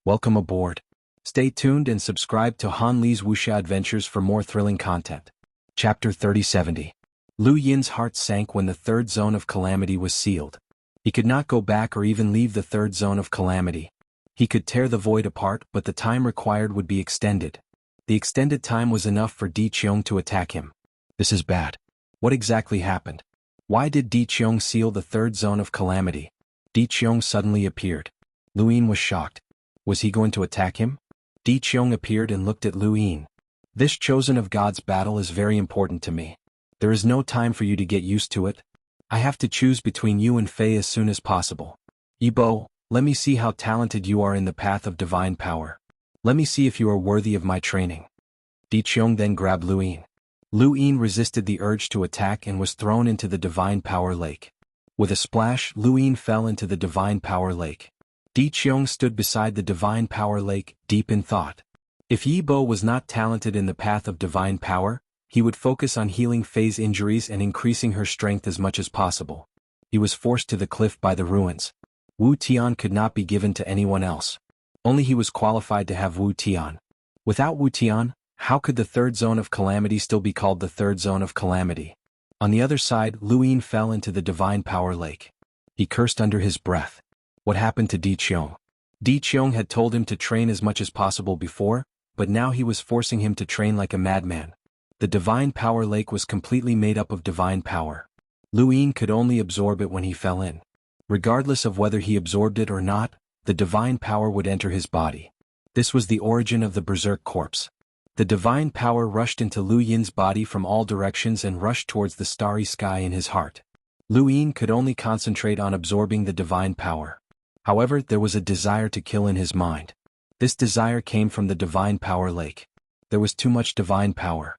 Welcome aboard. Stay tuned and subscribe to Han Li's wuxia adventures for more thrilling content. Chapter 3070. Lu Yin's heart sank when the third zone of calamity was sealed. He could not go back or even leave the third zone of calamity. He could tear the void apart, but the time required would be extended. The extended time was enough for Di Qiong to attack him. This is bad. What exactly happened? Why did Di Qiong seal the third zone of calamity? Di Qiong suddenly appeared. Lu Yin was shocked. Was he going to attack him? Di Qiong appeared and looked at Lu Yin. This chosen of God's battle is very important to me. There is no time for you to get used to it. I have to choose between you and Fei as soon as possible. Yibo, let me see how talented you are in the path of divine power. Let me see if you are worthy of my training. Di Qiong then grabbed Lu Yin. Lu Yin resisted the urge to attack and was thrown into the divine power lake. With a splash, Lu Yin fell into the divine power lake. Di Qiong stood beside the divine power lake, deep in thought. If Yibo was not talented in the path of divine power, he would focus on healing Fei's injuries and increasing her strength as much as possible. He was forced to the cliff by the ruins. Wu Tian could not be given to anyone else. Only he was qualified to have Wu Tian. Without Wu Tian, how could the third zone of calamity still be called the third zone of calamity? On the other side, Lu Yin fell into the divine power lake. He cursed under his breath. What happened to Di Qiong? Di Qiong had told him to train as much as possible before, but now he was forcing him to train like a madman. The divine power lake was completely made up of divine power. Lu Yin could only absorb it when he fell in. Regardless of whether he absorbed it or not, the divine power would enter his body. This was the origin of the berserk corpse. The divine power rushed into Lu Yin's body from all directions and rushed towards the starry sky in his heart. Lu Yin could only concentrate on absorbing the divine power. However, there was a desire to kill in his mind. This desire came from the divine power lake. There was too much divine power.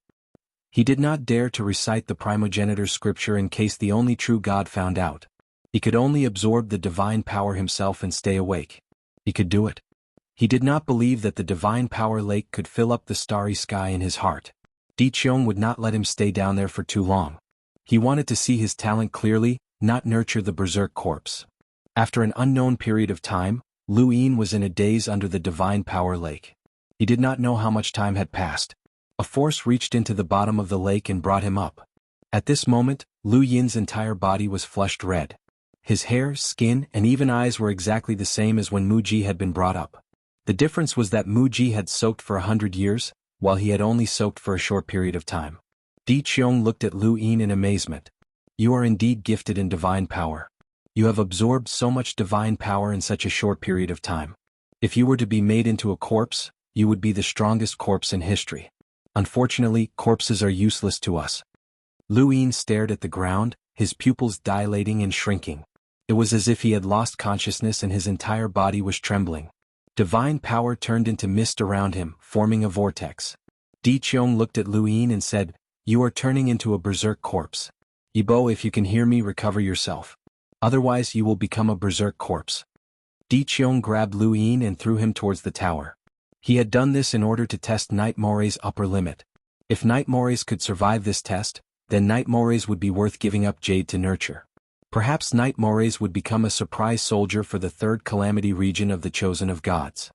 He did not dare to recite the primogenitor's scripture in case the only true God found out. He could only absorb the divine power himself and stay awake. He could do it. He did not believe that the divine power lake could fill up the starry sky in his heart. Di Qiong would not let him stay down there for too long. He wanted to see his talent clearly, not nurture the berserk corpse. After an unknown period of time, Lu Yin was in a daze under the divine power lake. He did not know how much time had passed. A force reached into the bottom of the lake and brought him up. At this moment, Lu Yin's entire body was flushed red. His hair, skin, and even eyes were exactly the same as when Mu Ji had been brought up. The difference was that Mu Ji had soaked for 100 years, while he had only soaked for a short period of time. Di Qiong looked at Lu Yin in amazement. You are indeed gifted in divine power. You have absorbed so much divine power in such a short period of time. If you were to be made into a corpse, you would be the strongest corpse in history. Unfortunately, corpses are useless to us. Lu Yin stared at the ground, his pupils dilating and shrinking. It was as if he had lost consciousness and his entire body was trembling. Divine power turned into mist around him, forming a vortex. Di Qiong looked at Lu Yin and said, "You are turning into a berserk corpse. Yibo, if you can hear me, recover yourself. Otherwise you will become a berserk corpse." Di Qiong grabbed Lu Yin and threw him towards the tower. He had done this in order to test Night Moray's upper limit. If Night Morays could survive this test, then Night Morays would be worth giving up Jade to nurture. Perhaps Night Morays would become a surprise soldier for the third calamity region of the chosen of gods.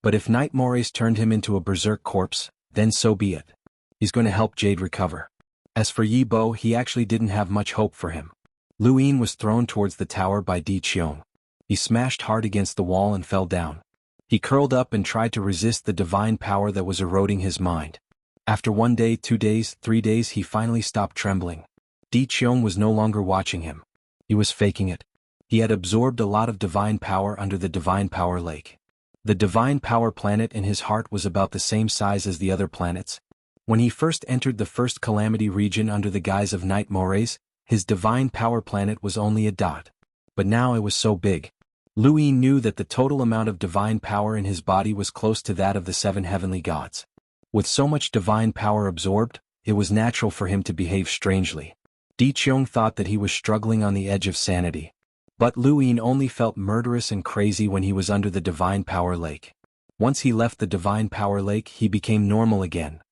But if Night Morays turned him into a berserk corpse, then so be it. He's going to help Jade recover. As for Yibo, he actually didn't have much hope for him. Lu Yin was thrown towards the tower by Di Qiong. He smashed hard against the wall and fell down. He curled up and tried to resist the divine power that was eroding his mind. After 1 day, 2 days, 3 days, he finally stopped trembling. Di Qiong was no longer watching him. He was faking it. He had absorbed a lot of divine power under the divine power lake. The divine power planet in his heart was about the same size as the other planets. When he first entered the first calamity region under the guise of Night Morays, his divine power planet was only a dot. But now it was so big. Lu Yin knew that the total amount of divine power in his body was close to that of the 7 heavenly gods. With so much divine power absorbed, it was natural for him to behave strangely. Di Qiong thought that he was struggling on the edge of sanity. But Lu Yin only felt murderous and crazy when he was under the divine power lake. Once he left the divine power lake, he became normal again.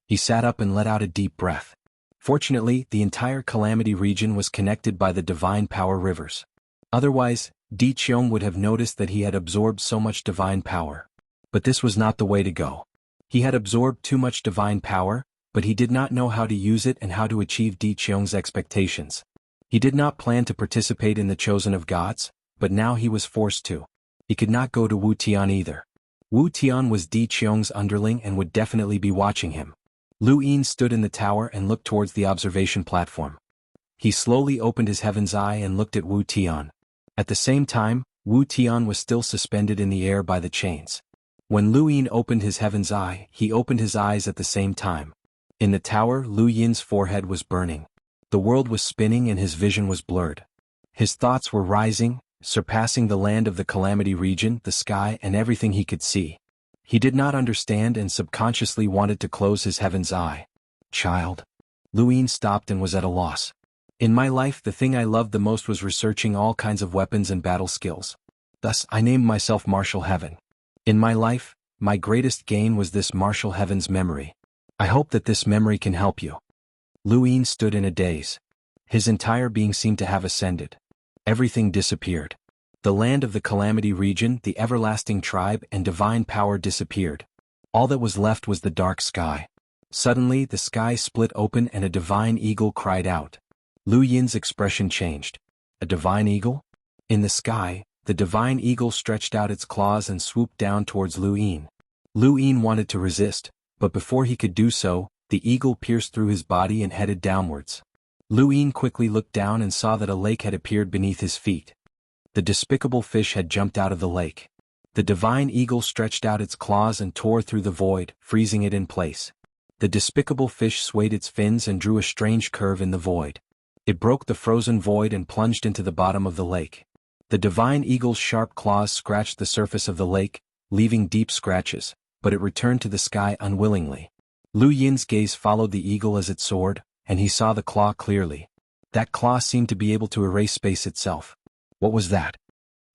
He sat up and let out a deep breath. Fortunately, the entire calamity region was connected by the divine power rivers. Otherwise, Di Qiong would have noticed that he had absorbed so much divine power. But this was not the way to go. He had absorbed too much divine power, but he did not know how to use it and how to achieve Di Qiong's expectations. He did not plan to participate in the chosen of gods, but now he was forced to. He could not go to Wu Tian either. Wu Tian was Di Qiong's underling and would definitely be watching him. Lu Yin stood in the tower and looked towards the observation platform. He slowly opened his heaven's eye and looked at Wu Tian. At the same time, Wu Tian was still suspended in the air by the chains. When Lu Yin opened his heaven's eye, he opened his eyes at the same time. In the tower, Lu Yin's forehead was burning. The world was spinning and his vision was blurred. His thoughts were rising, surpassing the land of the Calamity region, the sky, and everything he could see. He did not understand and subconsciously wanted to close his heaven's eye. Child. Lu Yin stopped and was at a loss. In my life, the thing I loved the most was researching all kinds of weapons and battle skills. Thus, I named myself Martial Heaven. In my life, my greatest gain was this Martial Heaven's memory. I hope that this memory can help you. Lu Yin stood in a daze. His entire being seemed to have ascended. Everything disappeared. The land of the Calamity region, the everlasting tribe, and divine power disappeared. All that was left was the dark sky. Suddenly, the sky split open and a divine eagle cried out. Lu Yin's expression changed. A divine eagle? In the sky, the divine eagle stretched out its claws and swooped down towards Lu Yin. Lu Yin wanted to resist, but before he could do so, the eagle pierced through his body and headed downwards. Lu Yin quickly looked down and saw that a lake had appeared beneath his feet. The despicable fish had jumped out of the lake. The divine eagle stretched out its claws and tore through the void, freezing it in place. The despicable fish swayed its fins and drew a strange curve in the void. It broke the frozen void and plunged into the bottom of the lake. The divine eagle's sharp claws scratched the surface of the lake, leaving deep scratches, but it returned to the sky unwillingly. Lu Yin's gaze followed the eagle as it soared, and he saw the claw clearly. That claw seemed to be able to erase space itself. What was that?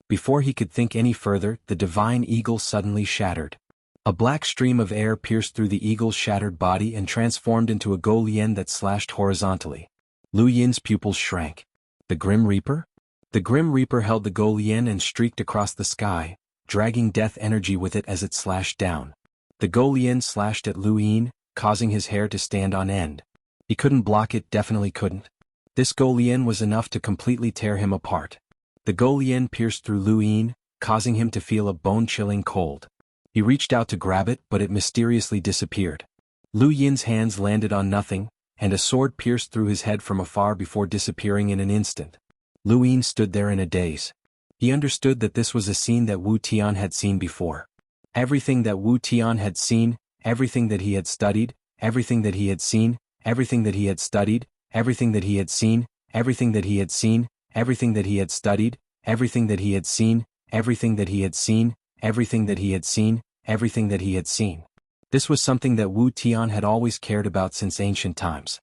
Before he could think any further, the divine eagle suddenly shattered. A black stream of air pierced through the eagle's shattered body and transformed into a golien that slashed horizontally. Lu Yin's pupils shrank. The Grim Reaper? The Grim Reaper held the golien and streaked across the sky, dragging death energy with it as it slashed down. The golien slashed at Lu Yin, causing his hair to stand on end. He couldn't block it, definitely couldn't. This golien was enough to completely tear him apart. The golien pierced through Lu Yin, causing him to feel a bone-chilling cold. He reached out to grab it, but it mysteriously disappeared. Lu Yin's hands landed on nothing, and a sword pierced through his head from afar before disappearing in an instant. Lu Yin stood there in a daze. He understood that this was a scene that Wu Tian had seen before. Everything that Wu Tian had seen, everything that he had studied, everything that he had seen, everything that he had studied, everything that he had seen, everything that he had seen, everything that he had studied, everything that he had seen, everything that he had seen, everything that he had seen, everything that he had seen. This was something that Wu Tian had always cared about since ancient times.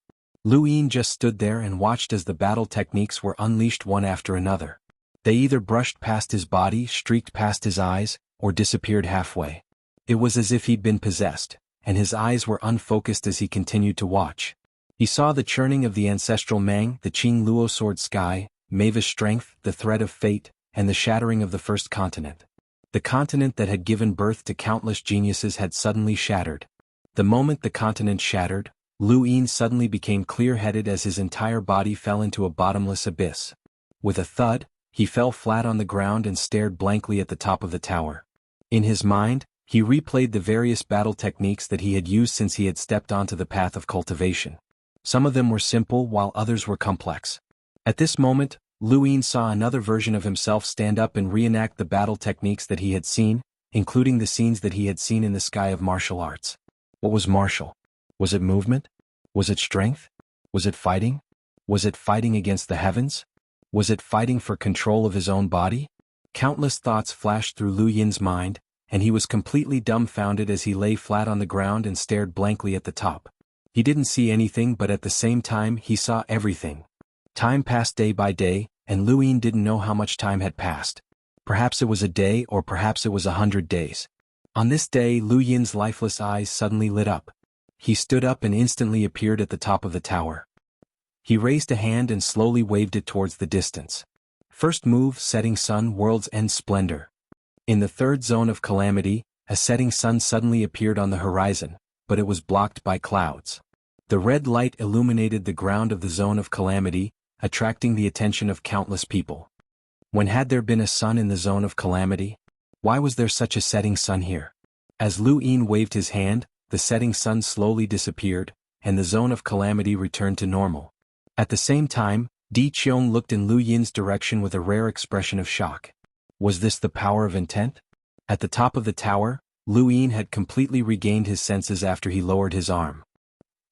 Lu Yin just stood there and watched as the battle techniques were unleashed one after another. They either brushed past his body, streaked past his eyes, or disappeared halfway. It was as if he'd been possessed, and his eyes were unfocused as he continued to watch. He saw the churning of the ancestral Mang, the Qing Luo sword sky, Mavis strength, the thread of fate, and the shattering of the first continent. The continent that had given birth to countless geniuses had suddenly shattered. The moment the continent shattered, Lu Yin suddenly became clear-headed as his entire body fell into a bottomless abyss. With a thud, he fell flat on the ground and stared blankly at the top of the tower. In his mind, he replayed the various battle techniques that he had used since he had stepped onto the path of cultivation. Some of them were simple while others were complex. At this moment, Lu Yin saw another version of himself stand up and reenact the battle techniques that he had seen, including the scenes that he had seen in the sky of martial arts. What was martial? Was it movement? Was it strength? Was it fighting? Was it fighting against the heavens? Was it fighting for control of his own body? Countless thoughts flashed through Lu Yin's mind, and he was completely dumbfounded as he lay flat on the ground and stared blankly at the top. He didn't see anything, but at the same time he saw everything. Time passed day by day, and Lu Yin didn't know how much time had passed. Perhaps it was a day, or perhaps it was 100 days. On this day, Lu Yin's lifeless eyes suddenly lit up. He stood up and instantly appeared at the top of the tower. He raised a hand and slowly waved it towards the distance. First move, setting sun, world's end splendor. In the third zone of calamity, a setting sun suddenly appeared on the horizon, but it was blocked by clouds. The red light illuminated the ground of the zone of calamity, attracting the attention of countless people. When had there been a sun in the zone of calamity? Why was there such a setting sun here? As Lu Yin waved his hand, the setting sun slowly disappeared, and the zone of calamity returned to normal. At the same time, Di Qiong looked in Lu Yin's direction with a rare expression of shock. Was this the power of intent? At the top of the tower, Lu Yin had completely regained his senses after he lowered his arm.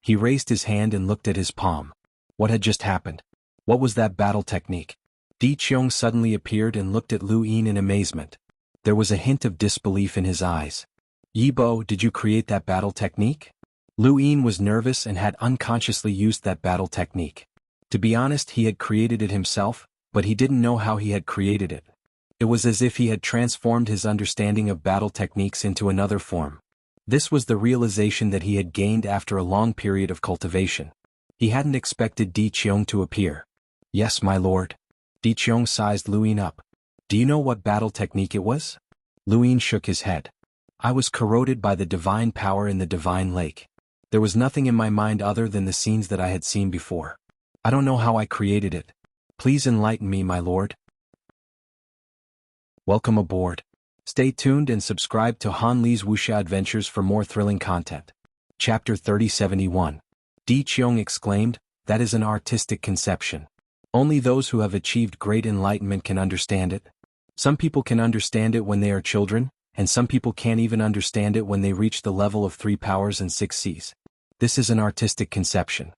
He raised his hand and looked at his palm. What had just happened? What was that battle technique? Di Qiong suddenly appeared and looked at Lu Yin in amazement. There was a hint of disbelief in his eyes. Yibo, did you create that battle technique? Lu Yin was nervous and had unconsciously used that battle technique. To be honest, he had created it himself, but he didn't know how he had created it. It was as if he had transformed his understanding of battle techniques into another form. This was the realization that he had gained after a long period of cultivation. He hadn't expected Di Qiong to appear. Yes, my lord. Di Qiong sized Lu Yin up. Do you know what battle technique it was? Lu Yin shook his head. I was corroded by the divine power in the divine lake. There was nothing in my mind other than the scenes that I had seen before. I don't know how I created it. Please enlighten me, my lord. Welcome aboard. Stay tuned and subscribe to Han Li's Wuxia Adventures for more thrilling content. Chapter 3071. Di Qiong exclaimed, that is an artistic conception. Only those who have achieved great enlightenment can understand it. Some people can understand it when they are children, and some people can't even understand it when they reach the level of 3 powers and 6 Cs. This is an artistic conception.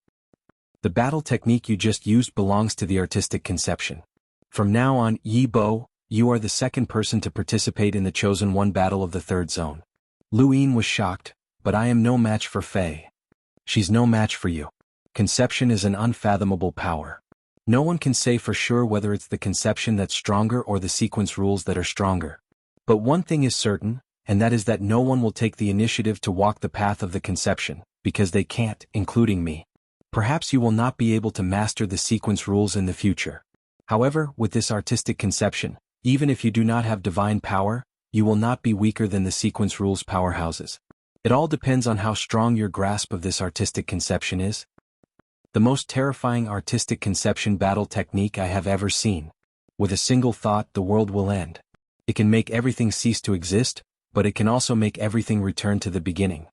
The battle technique you just used belongs to the artistic conception. From now on, Yibo, you are the second person to participate in the Chosen One battle of the third zone. Lu Yin was shocked, but I am no match for Fei. She's no match for you. Conception is an unfathomable power. No one can say for sure whether it's the conception that's stronger or the sequence rules that are stronger. But one thing is certain, and that is that no one will take the initiative to walk the path of the conception, because they can't, including me. Perhaps you will not be able to master the sequence rules in the future. However, with this artistic conception, even if you do not have divine power, you will not be weaker than the sequence rules powerhouses. It all depends on how strong your grasp of this artistic conception is. The most terrifying artistic conception battle technique I have ever seen. With a single thought, the world will end. It can make everything cease to exist, but it can also make everything return to the beginning.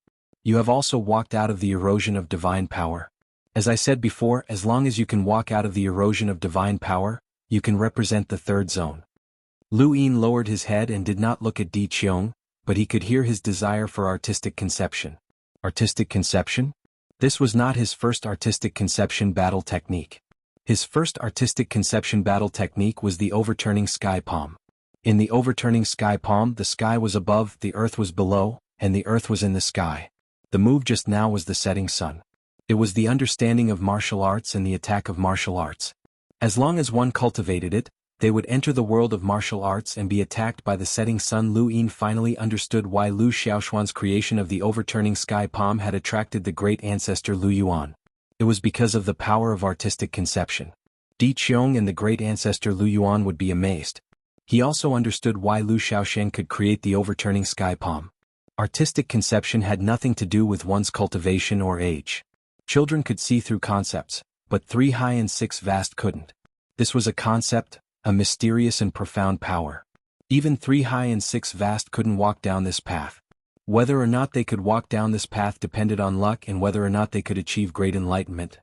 You have also walked out of the erosion of divine power. As I said before, as long as you can walk out of the erosion of divine power, you can represent the third zone. Lu Yin lowered his head and did not look at Di Qiong, but he could hear his desire for artistic conception. Artistic conception? This was not his first artistic conception battle technique. His first artistic conception battle technique was the overturning sky palm. In the overturning sky palm, the sky was above, the earth was below, and the earth was in the sky. The move just now was the setting sun. It was the understanding of martial arts and the attack of martial arts. As long as one cultivated it, they would enter the world of martial arts and be attacked by the setting sun. Lu Yin finally understood why Lu Xiaoxuan's creation of the overturning sky palm had attracted the great ancestor Lu Yuan. It was because of the power of artistic conception. Di Qiong and the great ancestor Lu Yuan would be amazed. He also understood why Lu Xiaoxian could create the overturning sky palm. Artistic conception had nothing to do with one's cultivation or age. Children could see through concepts, but 3 high and 6 vast couldn't. This was a concept, a mysterious and profound power. Even 3 high and 6 vast couldn't walk down this path. Whether or not they could walk down this path depended on luck and whether or not they could achieve great enlightenment.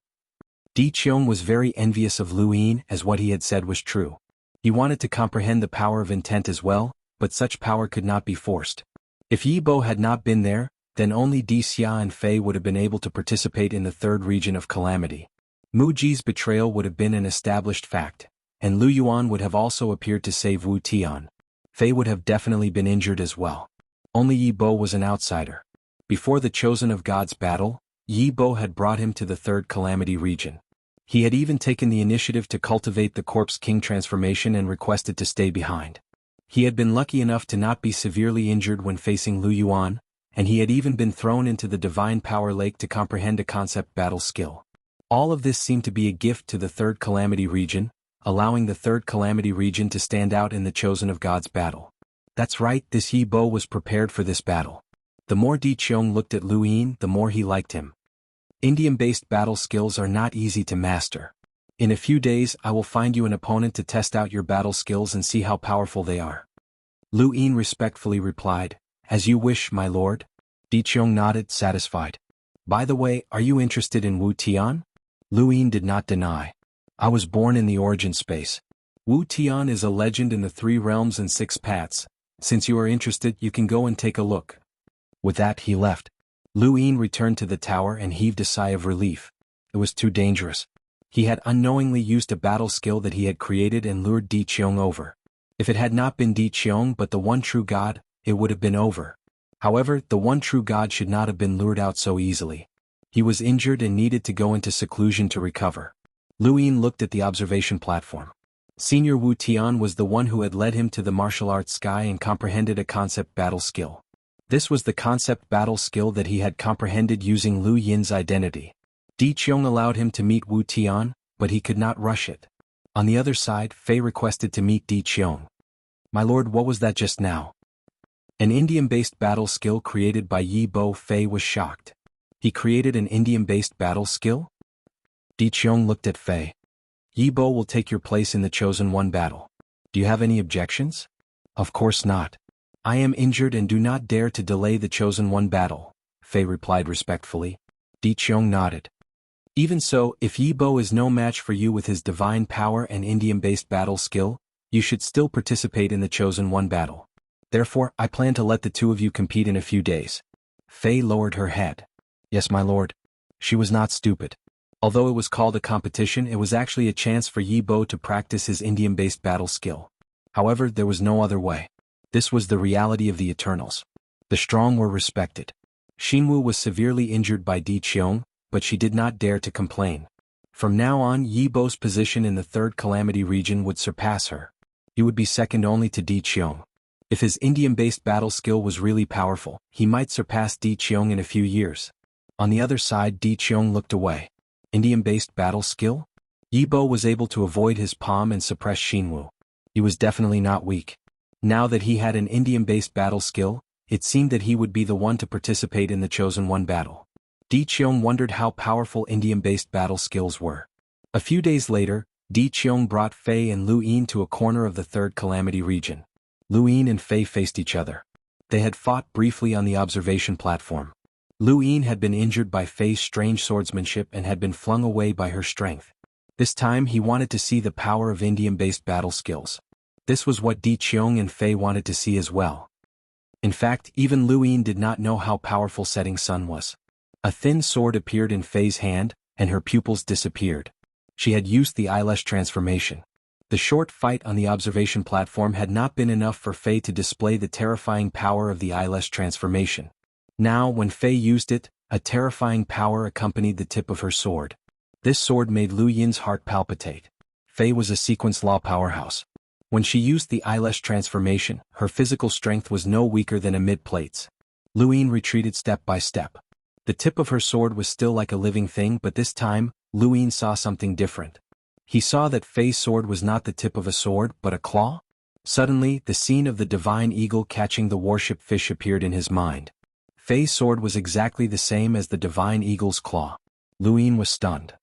Di Qiong was very envious of Lu Yin, as what he had said was true. He wanted to comprehend the power of intent as well, but such power could not be forced. If Yibo had not been there, then only Di Xia and Fei would have been able to participate in the third region of calamity. Mu Ji's betrayal would have been an established fact, and Lu Yuan would have also appeared to save Wu Tian. Fei would have definitely been injured as well. Only Yibo was an outsider. Before the Chosen of God's battle, Yibo had brought him to the third calamity region. He had even taken the initiative to cultivate the Corpse King transformation and requested to stay behind. He had been lucky enough to not be severely injured when facing Lu Yuan, and he had even been thrown into the Divine Power Lake to comprehend a concept battle skill. All of this seemed to be a gift to the third calamity region, allowing the third calamity region to stand out in the Chosen of God's battle. That's right, this Yi Bo was prepared for this battle. The more Di Qiong looked at Lu Yin, the more he liked him. Indium-based battle skills are not easy to master. In a few days I will find you an opponent to test out your battle skills and see how powerful they are. Lu Yin respectfully replied, As you wish, my lord. Di Qiong nodded, satisfied. By the way, are you interested in Wu Tian? Lu Yin did not deny. I was born in the origin space. Wu Tian is a legend in the 3 realms and 6 paths. Since you are interested, you can go and take a look. With that he left. Lu Yin returned to the tower and heaved a sigh of relief. It was too dangerous. He had unknowingly used a battle skill that he had created and lured Di Qiong over. If it had not been Di Qiong but the one true god, it would have been over. However, the one true god should not have been lured out so easily. He was injured and needed to go into seclusion to recover. Lu Yin looked at the observation platform. Senior Wu Tian was the one who had led him to the martial arts sky and comprehended a concept battle skill. This was the concept battle skill that he had comprehended using Lu Yin's identity. Di Qiong allowed him to meet Wu Tian, but he could not rush it. On the other side, Fei requested to meet Di Qiong. My lord, what was that just now? An Indium-based battle skill created by Yi Bo. Fei was shocked. He created an Indium-based battle skill? Di Qiong looked at Fei. Yi Bo will take your place in the Chosen One battle. Do you have any objections? Of course not. I am injured and do not dare to delay the Chosen One battle, Fei replied respectfully. Di Qiong nodded. Even so, if Yi Bo is no match for you with his divine power and Indium-based battle skill, you should still participate in the Chosen One battle. Therefore, I plan to let the two of you compete in a few days. Fei lowered her head. Yes, my lord. She was not stupid. Although it was called a competition, it was actually a chance for Yi Bo to practice his Indium-based battle skill. However, there was no other way. This was the reality of the Eternals. The strong were respected. Xuanhuan was severely injured by Di Qiong, but she did not dare to complain. From now on, Yi Bo's position in the 3rd Calamity region would surpass her. He would be second only to Di Qiong. If his Indium-based battle skill was really powerful, he might surpass Di Qiong in a few years. On the other side, Di Qiong looked away. Indium-based battle skill? Yi Bo was able to avoid his palm and suppress Xuanhuan. He was definitely not weak. Now that he had an Indium-based battle skill, it seemed that he would be the one to participate in the Chosen One battle. Di Qiong wondered how powerful Indium-based battle skills were. A few days later, Di Qiong brought Fei and Lu Yin to a corner of the 3rd Calamity region. Lu Yin and Fei faced each other. They had fought briefly on the observation platform. Lu Yin had been injured by Fei's strange swordsmanship and had been flung away by her strength. This time he wanted to see the power of Indium-based battle skills. This was what Di Qiong and Fei wanted to see as well. In fact, even Lu Yin did not know how powerful Setting Sun was. A thin sword appeared in Fei's hand, and her pupils disappeared. She had used the eyelash transformation. The short fight on the observation platform had not been enough for Fei to display the terrifying power of the eyelash transformation. Now, when Fei used it, a terrifying power accompanied the tip of her sword. This sword made Lu Yin's heart palpitate. Fei was a sequence law powerhouse. When she used the eyelash transformation, her physical strength was no weaker than a mid-plate's. Lu Yin retreated step by step. The tip of her sword was still like a living thing, but this time, Lu Yin saw something different. He saw that Fei's sword was not the tip of a sword, but a claw. Suddenly, the scene of the divine eagle catching the warship fish appeared in his mind. Fei's sword was exactly the same as the divine eagle's claw. Lu Yin was stunned.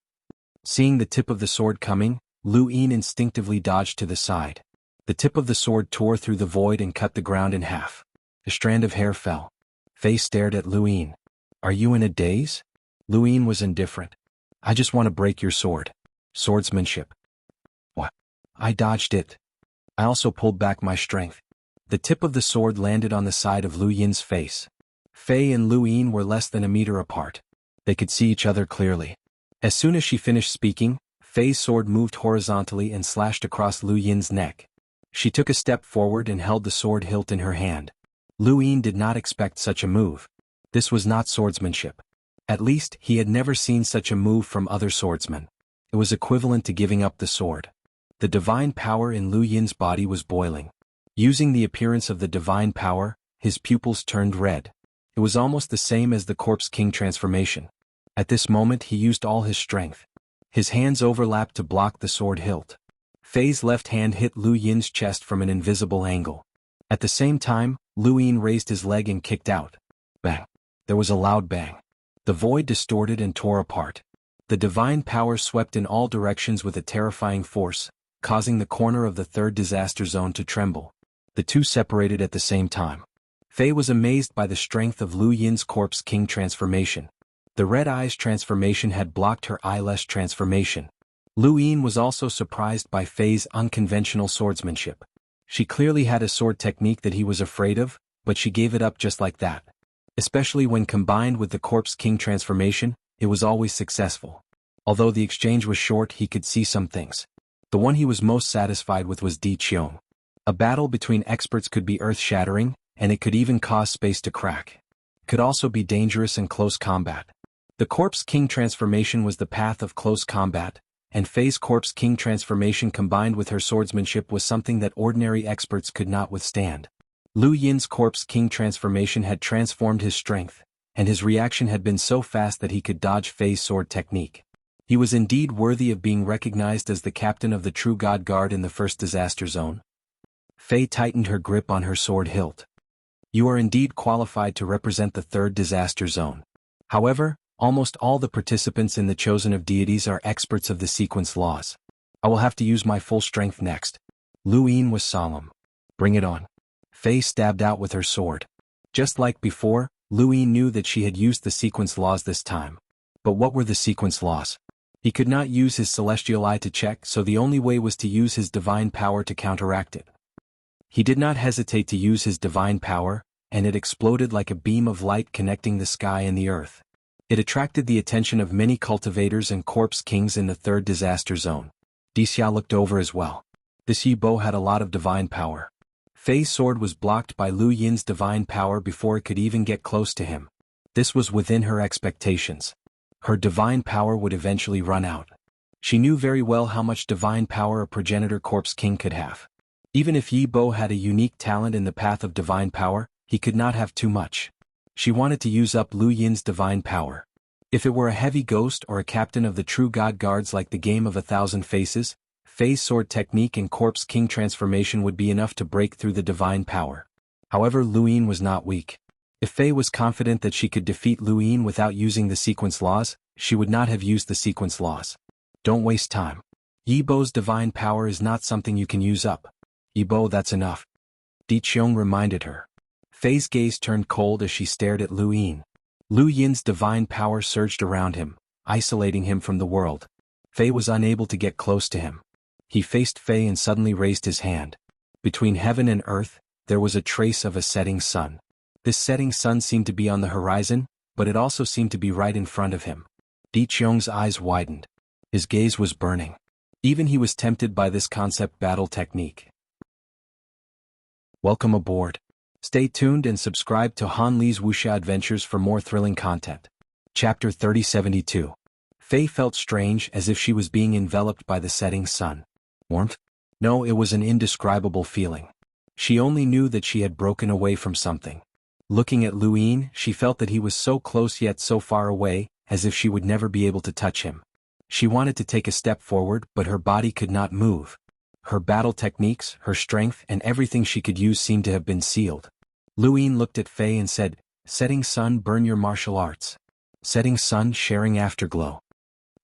Seeing the tip of the sword coming, Lu Yin instinctively dodged to the side. The tip of the sword tore through the void and cut the ground in half. A strand of hair fell. Fei stared at Lu Yin. Are you in a daze? Lu Yin was indifferent. I just want to break your sword. Swordsmanship. What? I dodged it. I also pulled back my strength. The tip of the sword landed on the side of Lu Yin's face. Fei and Lu Yin were less than a meter apart. They could see each other clearly. As soon as she finished speaking, Fei's sword moved horizontally and slashed across Lu Yin's neck. She took a step forward and held the sword hilt in her hand. Lu Yin did not expect such a move. This was not swordsmanship. At least, he had never seen such a move from other swordsmen. It was equivalent to giving up the sword. The divine power in Lu Yin's body was boiling. Using the appearance of the divine power, his pupils turned red. It was almost the same as the Corpse King transformation. At this moment he used all his strength. His hands overlapped to block the sword hilt. Fei's left hand hit Lu Yin's chest from an invisible angle. At the same time, Lu Yin raised his leg and kicked out. Bang! There was a loud bang. The void distorted and tore apart. The divine power swept in all directions with a terrifying force, causing the corner of the third disaster zone to tremble. The two separated at the same time. Fei was amazed by the strength of Lu Yin's corpse king transformation. The red eyes transformation had blocked her eyelash transformation. Lu Yin was also surprised by Fei's unconventional swordsmanship. She clearly had a sword technique that he was afraid of, but she gave it up just like that. Especially when combined with the corpse king transformation, it was always successful. Although the exchange was short, he could see some things. The one he was most satisfied with was Di Qiong. A battle between experts could be earth-shattering, and it could even cause space to crack. It could also be dangerous in close combat. The corpse king transformation was the path of close combat, and Fei's corpse king transformation combined with her swordsmanship was something that ordinary experts could not withstand. Lu Yin's corpse king transformation had transformed his strength, and his reaction had been so fast that he could dodge Fei's sword technique. He was indeed worthy of being recognized as the captain of the true God Guard in the first disaster zone. Fei tightened her grip on her sword hilt. You are indeed qualified to represent the third disaster zone. However, almost all the participants in the Chosen of Deities are experts of the sequence laws. I will have to use my full strength next. Lu Yin was solemn. Bring it on. Fei stabbed out with her sword. Just like before, Lu Yin knew that she had used the sequence laws this time. But what were the sequence laws? He could not use his celestial eye to check, so the only way was to use his divine power to counteract it. He did not hesitate to use his divine power, and it exploded like a beam of light connecting the sky and the earth. It attracted the attention of many cultivators and corpse kings in the third disaster zone. Dixia looked over as well. This Yi Bo had a lot of divine power. Fei's sword was blocked by Lu Yin's divine power before it could even get close to him. This was within her expectations. Her divine power would eventually run out. She knew very well how much divine power a progenitor corpse king could have. Even if Yi Bo had a unique talent in the path of divine power, he could not have too much. She wanted to use up Lu Yin's divine power. If it were a heavy ghost or a captain of the true God Guards like the Game of 1,000 Faces, Fei's sword technique and corpse king transformation would be enough to break through the divine power. However, Lu Yin was not weak. If Fei was confident that she could defeat Lu Yin without using the sequence laws, she would not have used the sequence laws. Don't waste time. Yi Bo's divine power is not something you can use up. Yi Bo, that's enough. Di Qiong reminded her. Fei's gaze turned cold as she stared at Lu Yin. Lu Yin's divine power surged around him, isolating him from the world. Fei was unable to get close to him. He faced Fei and suddenly raised his hand. Between heaven and earth, there was a trace of a setting sun. This setting sun seemed to be on the horizon, but it also seemed to be right in front of him. Di Qiong's eyes widened. His gaze was burning. Even he was tempted by this concept battle technique. Welcome aboard. Stay tuned and subscribe to Han Li's Wuxia Adventures for more thrilling content. Chapter 3072. Fei felt strange, as if she was being enveloped by the setting sun. Warmth? No, it was an indescribable feeling. She only knew that she had broken away from something. Looking at Lu Yin, she felt that he was so close yet so far away, as if she would never be able to touch him. She wanted to take a step forward, but her body could not move. Her battle techniques, her strength, and everything she could use seemed to have been sealed. Lu Yin looked at Fei and said, Setting sun, burn your martial arts. Setting sun, sharing afterglow.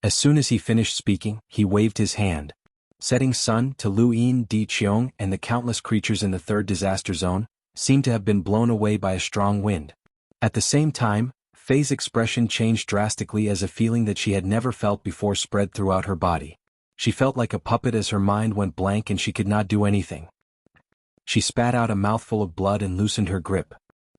As soon as he finished speaking, he waved his hand. Setting sun, to Lu Yin, Di Qiong, and the countless creatures in the third disaster zone, seemed to have been blown away by a strong wind. At the same time, Fei's expression changed drastically as a feeling that she had never felt before spread throughout her body. She felt like a puppet as her mind went blank and she could not do anything. She spat out a mouthful of blood and loosened her grip.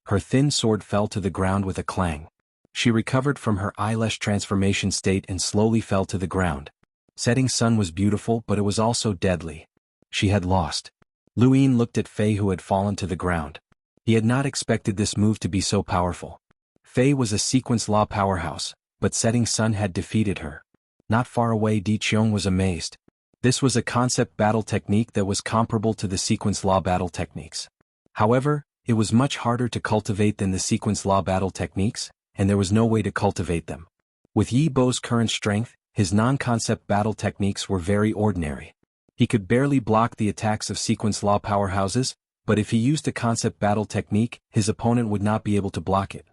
Her thin sword fell to the ground with a clang. She recovered from her eyelash transformation state and slowly fell to the ground. Setting sun was beautiful, but it was also deadly. She had lost. Lu Yin looked at Fei, who had fallen to the ground. He had not expected this move to be so powerful. Fei was a sequence law powerhouse, but setting sun had defeated her. Not far away, Di Qiong was amazed. This was a concept battle technique that was comparable to the sequence law battle techniques. However, it was much harder to cultivate than the sequence law battle techniques, and there was no way to cultivate them. With Yi Bo's current strength, his non-concept battle techniques were very ordinary. He could barely block the attacks of sequence law powerhouses, but if he used a concept battle technique, his opponent would not be able to block it.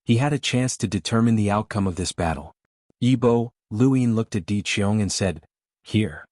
He had a chance to determine the outcome of this battle. Yibo, Lu Yin looked at Di Qiong and said, "Here.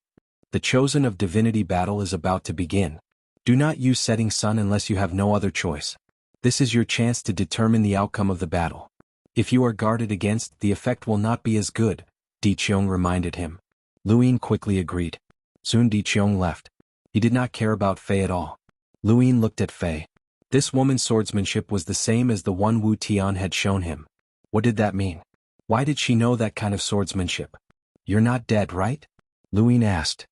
The Chosen of Divinity battle is about to begin. Do not use Setting Sun unless you have no other choice. This is your chance to determine the outcome of the battle. If you are guarded against, the effect will not be as good," Di Qiong reminded him. Lu Yin quickly agreed. Soon Di Qiong left. He did not care about Fei at all. Lu Yin looked at Fei. This woman's swordsmanship was the same as the one Wu Tian had shown him. What did that mean? Why did she know that kind of swordsmanship? "You're not dead, right?" Lu Yin asked.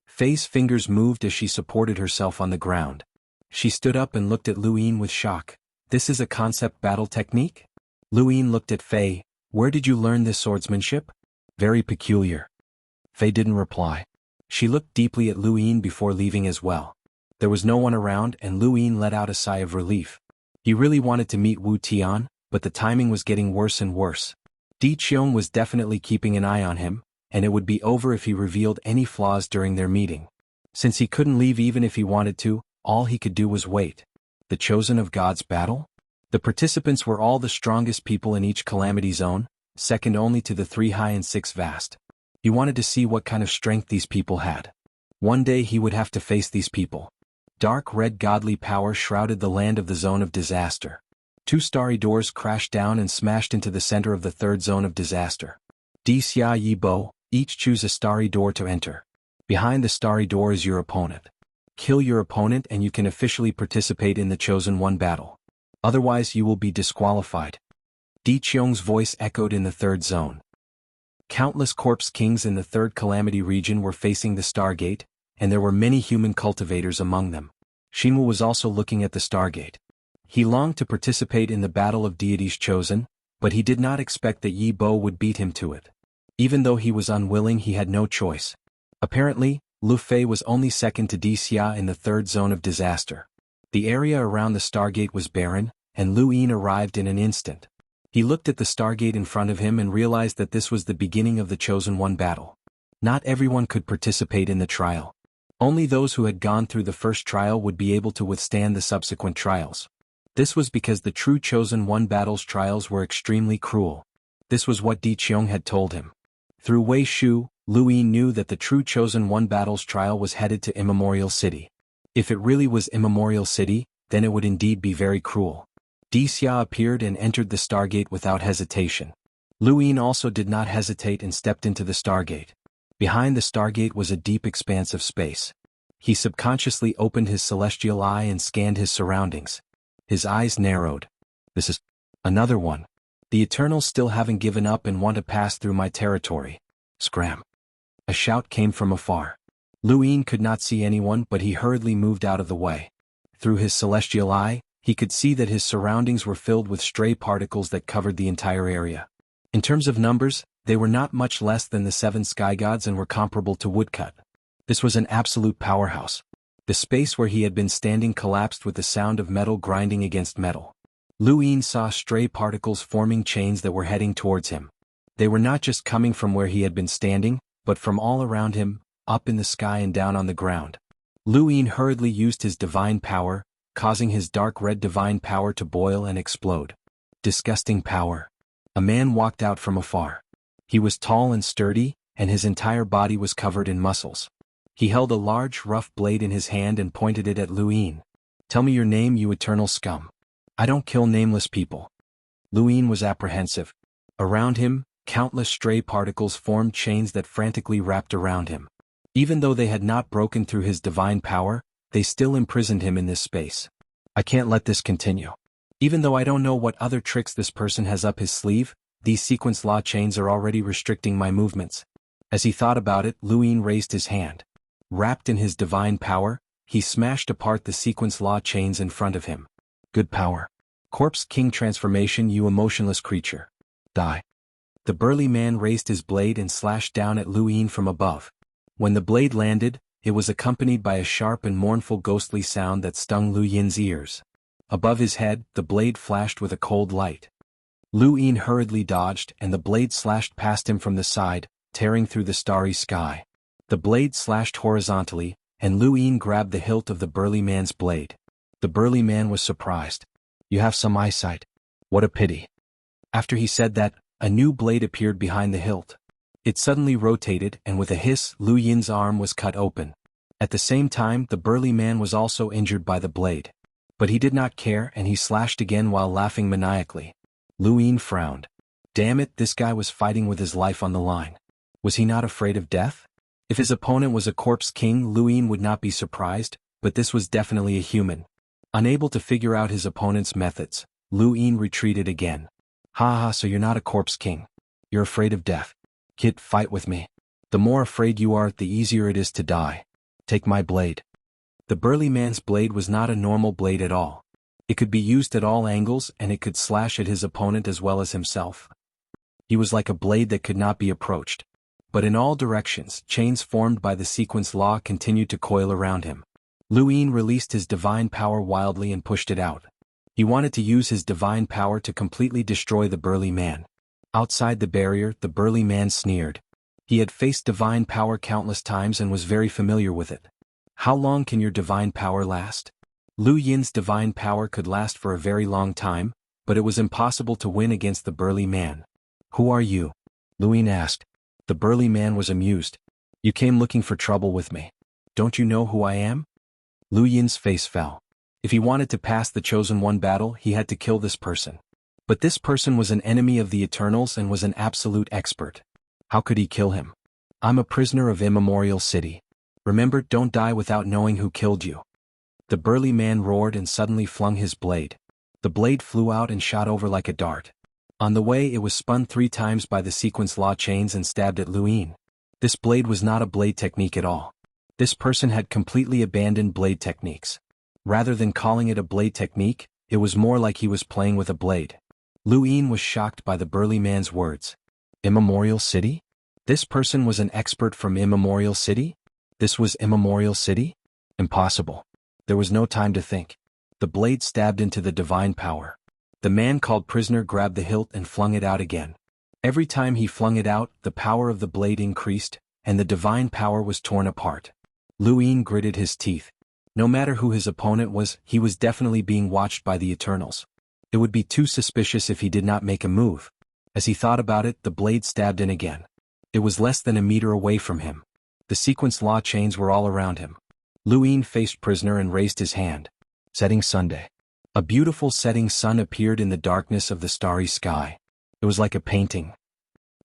Fei's fingers moved as she supported herself on the ground. She stood up and looked at Lu Yin with shock. "This is a concept battle technique?" Lu Yin looked at Fei. "Where did you learn this swordsmanship?" "Very peculiar." Fei didn't reply. She looked deeply at Lu Yin before leaving as well. There was no one around and Lu Yin let out a sigh of relief. He really wanted to meet Wu Tian, but the timing was getting worse and worse. Di Qiong was definitely keeping an eye on him, and it would be over if he revealed any flaws during their meeting. Since he couldn't leave even if he wanted to, all he could do was wait. The Chosen of God's battle? The participants were all the strongest people in each calamity zone, second only to the 3 high and 6 vast. He wanted to see what kind of strength these people had. One day he would have to face these people. Dark red godly power shrouded the land of the zone of disaster. 2 starry doors crashed down and smashed into the center of the 3rd zone of disaster. Di Xia Yi Bo, each choose a starry door to enter. Behind the starry door is your opponent. Kill your opponent and you can officially participate in the Chosen One battle. Otherwise you will be disqualified. Di Qiong's voice echoed in the 3rd zone. Countless corpse kings in the 3rd calamity region were facing the Stargate, and there were many human cultivators among them. Xinwu was also looking at the Stargate. He longed to participate in the battle of deities chosen, but he did not expect that Yi Bo would beat him to it. Even though he was unwilling, he had no choice. Apparently, Lu Fei was only second to Di Xia in the 3rd zone of disaster. The area around the Stargate was barren, and Lu Yin arrived in an instant. He looked at the Stargate in front of him and realized that this was the beginning of the Chosen One battle. Not everyone could participate in the trial. Only those who had gone through the first trial would be able to withstand the subsequent trials. This was because the true Chosen One battle's trials were extremely cruel. This was what Di Qiong had told him. Through Wei Shu, Lu Yin knew that the true Chosen One battle's trial was headed to Immemorial City. If it really was Immemorial City, then it would indeed be very cruel. Di Xia appeared and entered the Stargate without hesitation. Lu Yin also did not hesitate and stepped into the Stargate. Behind the Stargate was a deep expanse of space. He subconsciously opened his celestial eye and scanned his surroundings. His eyes narrowed. "This is another one. The Eternals still haven't given up and want to pass through my territory." Scram. A shout came from afar. Lu Yin could not see anyone, but he hurriedly moved out of the way. Through his celestial eye, he could see that his surroundings were filled with stray particles that covered the entire area. In terms of numbers, they were not much less than the 7 sky gods and were comparable to woodcut. This was an absolute powerhouse. The space where he had been standing collapsed with the sound of metal grinding against metal. Lu Yin saw stray particles forming chains that were heading towards him. They were not just coming from where he had been standing, but from all around him, up in the sky and down on the ground. Lu Yin hurriedly used his divine power, causing his dark red divine power to boil and explode. Disgusting power. A man walked out from afar. He was tall and sturdy, and his entire body was covered in muscles. He held a large, rough blade in his hand and pointed it at Lu Yin. "Tell me your name, you eternal scum. I don't kill nameless people." Lu Yin was apprehensive. Around him, countless stray particles formed chains that frantically wrapped around him. Even though they had not broken through his divine power, they still imprisoned him in this space. "I can't let this continue. Even though I don't know what other tricks this person has up his sleeve, these sequence law chains are already restricting my movements." As he thought about it, Lu Yin raised his hand. Wrapped in his divine power, he smashed apart the sequence law chains in front of him. "Good power. Corpse King transformation, you emotionless creature. Die." The burly man raised his blade and slashed down at Lu Yin from above. When the blade landed, it was accompanied by a sharp and mournful ghostly sound that stung Lu Yin's ears. Above his head, the blade flashed with a cold light. Lu Yin hurriedly dodged, and the blade slashed past him from the side, tearing through the starry sky. The blade slashed horizontally, and Lu Yin grabbed the hilt of the burly man's blade. The burly man was surprised. You have some eyesight. What a pity. After he said that, a new blade appeared behind the hilt. It suddenly rotated, and with a hiss, Lu Yin's arm was cut open. At the same time, the burly man was also injured by the blade. But he did not care, and he slashed again while laughing maniacally. Lu Yin frowned. Damn it, this guy was fighting with his life on the line. Was he not afraid of death? If his opponent was a corpse king, Lu Yin would not be surprised, but this was definitely a human. Unable to figure out his opponent's methods, Lu Yin retreated again. Ha, so you're not a corpse king. You're afraid of death. Kid, fight with me. The more afraid you are, the easier it is to die. Take my blade. The burly man's blade was not a normal blade at all. It could be used at all angles, and it could slash at his opponent as well as himself. He was like a blade that could not be approached. But in all directions, chains formed by the sequence law continued to coil around him. Lu Yin released his divine power wildly and pushed it out. He wanted to use his divine power to completely destroy the burly man. Outside the barrier, the burly man sneered. He had faced divine power countless times and was very familiar with it. How long can your divine power last? Lu Yin's divine power could last for a very long time, but it was impossible to win against the burly man. Who are you? Lu Yin asked. The burly man was amused. You came looking for trouble with me. Don't you know who I am? Lu Yin's face fell. If he wanted to pass the Chosen One battle, he had to kill this person. But this person was an enemy of the Eternals and was an absolute expert. How could he kill him? I'm a prisoner of Immemorial City. Remember, don't die without knowing who killed you. The burly man roared and suddenly flung his blade. The blade flew out and shot over like a dart. On the way, it was spun 3 times by the sequence law chains and stabbed at Lu Yin. This blade was not a blade technique at all. This person had completely abandoned blade techniques. Rather than calling it a blade technique, it was more like he was playing with a blade. Lu Yin was shocked by the burly man's words. Immemorial City? This person was an expert from Immemorial City? This was Immemorial City? Impossible. There was no time to think. The blade stabbed into the divine power. The man called prisoner grabbed the hilt and flung it out again. Every time he flung it out, the power of the blade increased, and the divine power was torn apart. Lu Yin gritted his teeth. No matter who his opponent was, he was definitely being watched by the Eternals. It would be too suspicious if he did not make a move. As he thought about it, the blade stabbed in again. It was less than a meter away from him. The sequence law chains were all around him. Lu Yin faced prisoner and raised his hand. Setting Sunday. A beautiful setting sun appeared in the darkness of the starry sky. It was like a painting.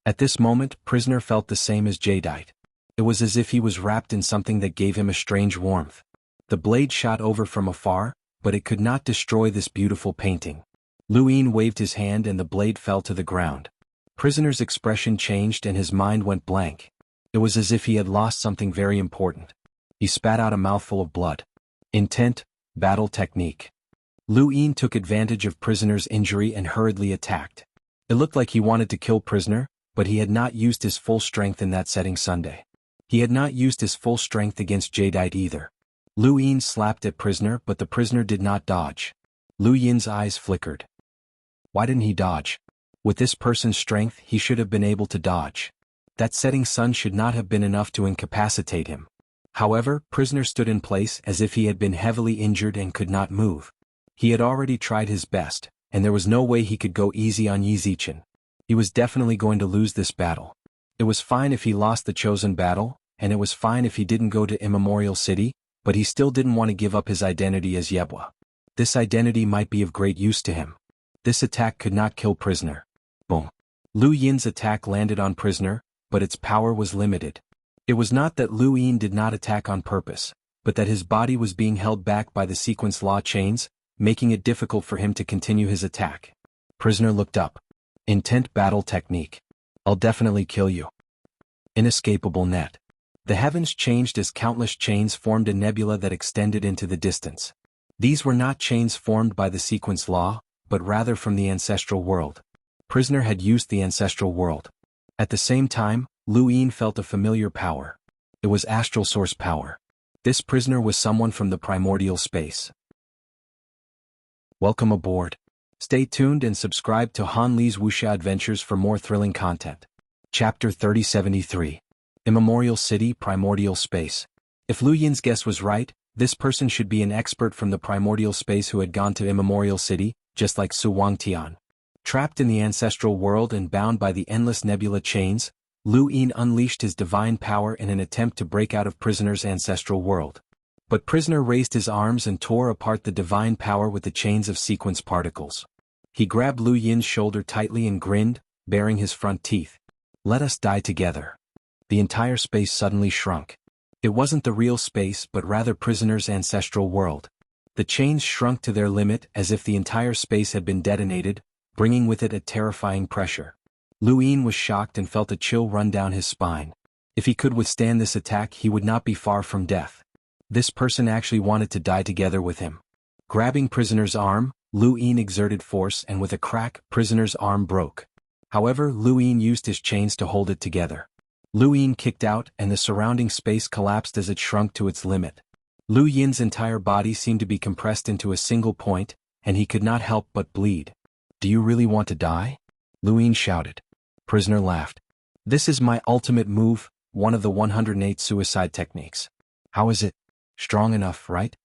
At this moment, prisoner felt the same as Jadeite. It was as if he was wrapped in something that gave him a strange warmth. The blade shot over from afar, but it could not destroy this beautiful painting. Lu Yin waved his hand and the blade fell to the ground. Prisoner's expression changed and his mind went blank. It was as if he had lost something very important. He spat out a mouthful of blood. Intent, battle technique. Lu Yin took advantage of prisoner's injury and hurriedly attacked. It looked like he wanted to kill prisoner, but he had not used his full strength in that setting Sunday. He had not used his full strength against Jadeite either. Lu Yin slapped at prisoner, but the prisoner did not dodge. Lu Yin's eyes flickered. Why didn't he dodge? With this person's strength, he should have been able to dodge. That setting sun should not have been enough to incapacitate him. However, prisoner stood in place as if he had been heavily injured and could not move. He had already tried his best, and there was no way he could go easy on Yi Zichen. He was definitely going to lose this battle. It was fine if he lost the chosen battle, and it was fine if he didn't go to Immemorial City, but he still didn't want to give up his identity as Yebwa. This identity might be of great use to him. This attack could not kill prisoner. Boom. Lu Yin's attack landed on prisoner, but its power was limited. It was not that Lu Yin did not attack on purpose, but that his body was being held back by the sequence law chains, making it difficult for him to continue his attack. Prisoner looked up. Intent battle technique. I'll definitely kill you. Inescapable net. The heavens changed as countless chains formed a nebula that extended into the distance. These were not chains formed by the sequence law, but rather from the ancestral world. Prisoner had used the ancestral world. At the same time, Lu Yin felt a familiar power. It was astral source power. This prisoner was someone from the primordial space. Welcome aboard. Stay tuned and subscribe to Han Li's Wuxia Adventures for more thrilling content. Chapter 3073. Immemorial City, Primordial Space. If Lu Yin's guess was right, This person should be an expert from the primordial space who had gone to immemorial city, just like Su Wangtian. Trapped in the ancestral world and bound by the endless nebula chains, Lu Yin unleashed his divine power in an attempt to break out of Prisoner's ancestral world. But Prisoner raised his arms and tore apart the divine power with the chains of sequence particles. He grabbed Lu Yin's shoulder tightly and grinned, baring his front teeth. "Let us die together." The entire space suddenly shrunk. It wasn't the real space but rather Prisoner's ancestral world. The chains shrunk to their limit as if the entire space had been detonated, bringing with it a terrifying pressure. Lu Yin was shocked and felt a chill run down his spine. If he could withstand this attack, he would not be far from death. This person actually wanted to die together with him. Grabbing Prisoner's arm, Lu Yin exerted force and with a crack, Prisoner's arm broke. However, Lu Yin used his chains to hold it together. Lu Yin kicked out and the surrounding space collapsed as it shrunk to its limit. Lu Yin's entire body seemed to be compressed into a single point, and he could not help but bleed. "Do you really want to die?" Lu Yin shouted. Prisoner laughed. "This is my ultimate move, one of the 108 suicide techniques. How is it? Strong enough, right?"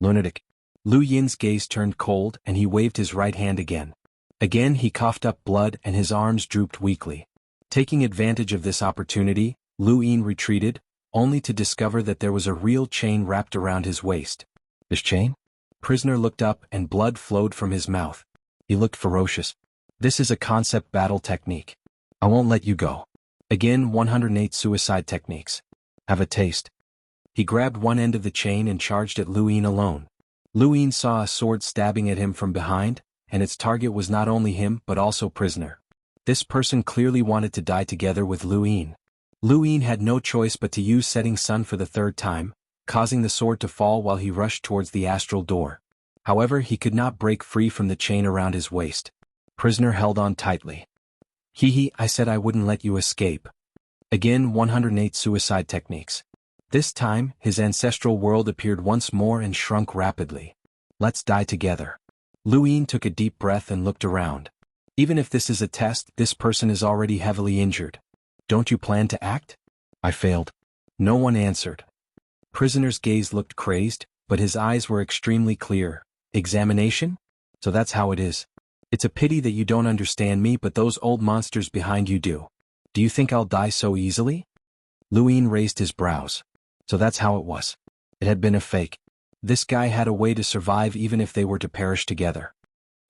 "Lunatic." Lu Yin's gaze turned cold and he waved his right hand again. Again he coughed up blood and his arms drooped weakly. Taking advantage of this opportunity, Lu Yin retreated, only to discover that there was a real chain wrapped around his waist. "This chain?" Prisoner looked up and blood flowed from his mouth. He looked ferocious. "This is a concept battle technique. I won't let you go." Again 108 suicide techniques. "Have a taste." He grabbed one end of the chain and charged at Lu Yin alone. Lu Yin saw a sword stabbing at him from behind, and its target was not only him but also Prisoner. This person clearly wanted to die together with Lu Yin. Lu Yin had no choice but to use Setting Sun for the third time, causing the sword to fall while he rushed towards the astral door. However, he could not break free from the chain around his waist. Prisoner held on tightly. "Hee, I said I wouldn't let you escape." Again 108 suicide techniques. This time, his ancestral world appeared once more and shrunk rapidly. "Let's die together." Lu Yin took a deep breath and looked around. Even if this is a test, this person is already heavily injured. "Don't you plan to act?" "I failed." No one answered. Prisoner's gaze looked crazed, but his eyes were extremely clear. "Examination? So that's how it is. It's a pity that you don't understand me, but those old monsters behind you do. Do you think I'll die so easily?" Lu Yin raised his brows. So that's how it was. It had been a fake. This guy had a way to survive even if they were to perish together.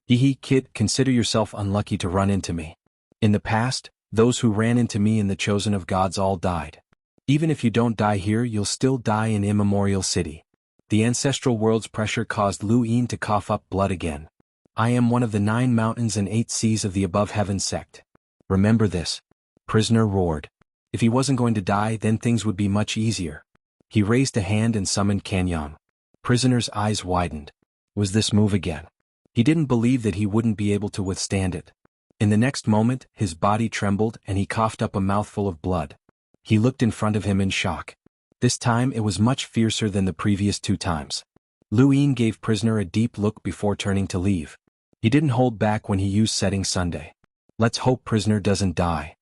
"Hee, kid, consider yourself unlucky to run into me. In the past, those who ran into me and the chosen of gods all died. Even if you don't die here, you'll still die in immemorial city." The ancestral world's pressure caused Lu Yin to cough up blood again. "I am one of the 9 mountains and 8 seas of the above heaven sect. Remember this." Prisoner roared. If he wasn't going to die, then things would be much easier. He raised a hand and summoned Kanyang. Prisoner's eyes widened. Was this move again? He didn't believe that he wouldn't be able to withstand it. In the next moment, his body trembled and he coughed up a mouthful of blood. He looked in front of him in shock. This time it was much fiercer than the previous 2 times. Lu Yin gave Prisoner a deep look before turning to leave. He didn't hold back when he used Setting Sunday. "Let's hope Prisoner doesn't die."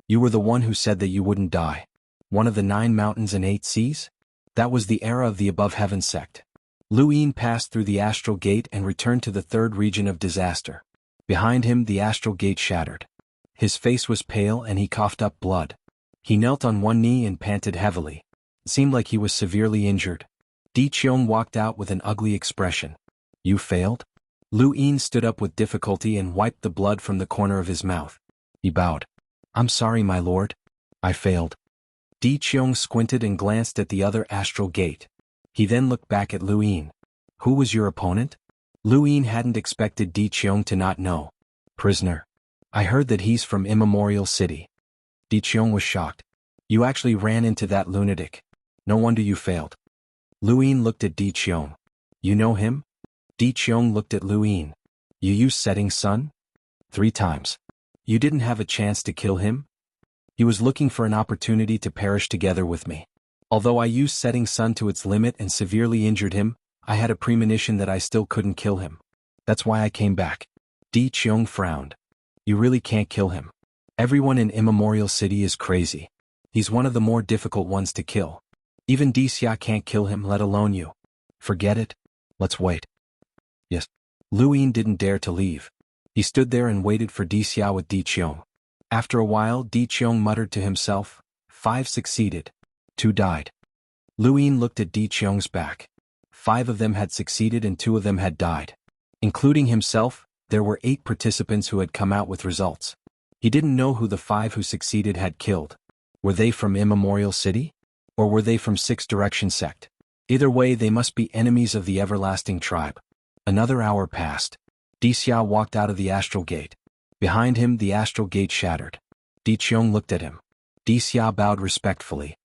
"You were the one who said that you wouldn't die. One of the 9 mountains and 8 seas?" That was the era of the above heaven sect. Lu Yin passed through the astral gate and returned to the 3rd region of disaster. Behind him the astral gate shattered. His face was pale and he coughed up blood. He knelt on one knee and panted heavily. It seemed like he was severely injured. Di Qiong walked out with an ugly expression. "You failed?" Lu Yin stood up with difficulty and wiped the blood from the corner of his mouth. He bowed. "I'm sorry, my lord. I failed." Di Qiong squinted and glanced at the other astral gate. He then looked back at Lu Yin. "Who was your opponent?" Lu Yin hadn't expected Di Qiong to not know. "Prisoner. I heard that he's from immemorial city." Di Qiong was shocked. "You actually ran into that lunatic. No wonder you failed." Lu Yin looked at Di Qiong. "You know him?" Di Qiong looked at Lu Yin. "You used Setting Sun?" 3 times. "You didn't have a chance to kill him?" "He was looking for an opportunity to perish together with me. Although I used Setting Sun to its limit and severely injured him, I had a premonition that I still couldn't kill him. That's why I came back." Di Qiong frowned. "You really can't kill him. Everyone in Immemorial City is crazy. He's one of the more difficult ones to kill. Even Di Xia can't kill him, let alone you." Forget it. Let's wait. Yes. Lu Yin didn't dare to leave. He stood there and waited for Di Xia with Di Qiong. After a while, Di Qiong muttered to himself, 5 succeeded. 2 died. Lu Yin looked at Di Qiong's back. 5 of them had succeeded and 2 of them had died. Including himself, there were 8 participants who had come out with results. He didn't know who the 5 who succeeded had killed. Were they from Immemorial City? Or were they from Six Direction Sect? Either way, they must be enemies of the Everlasting Tribe. Another hour passed. Di Xia walked out of the Astral Gate. Behind him, the Astral Gate shattered. Di Qiong looked at him. Di Xia bowed respectfully.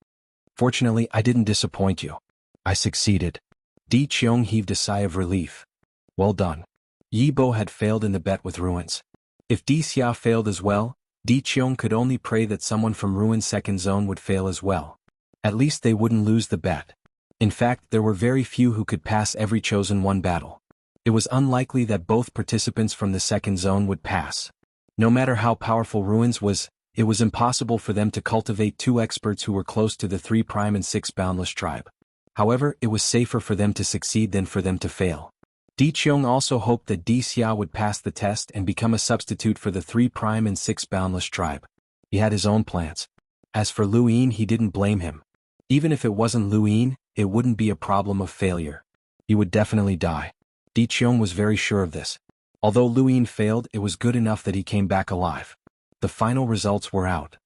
Fortunately, I didn't disappoint you. I succeeded. Di Qiong heaved a sigh of relief. Well done. Yi Bo had failed in the bet with Ruins. If Di Xia failed as well, Di Qiong could only pray that someone from Ruin's second zone would fail as well. At least they wouldn't lose the bet. In fact, there were very few who could pass every chosen one battle. It was unlikely that both participants from the second zone would pass. No matter how powerful Ruins was, it was impossible for them to cultivate 2 experts who were close to the 3' and 6 boundless tribe. However, it was safer for them to succeed than for them to fail. Di Qiong also hoped that Di Xia would pass the test and become a substitute for the 3' and 6 boundless tribe. He had his own plans. As for Lu Yin, he didn't blame him. Even if it wasn't Lu Yin, it wouldn't be a problem of failure. He would definitely die. Di Qiong was very sure of this. Although Lu Yin failed, it was good enough that he came back alive. The final results were out.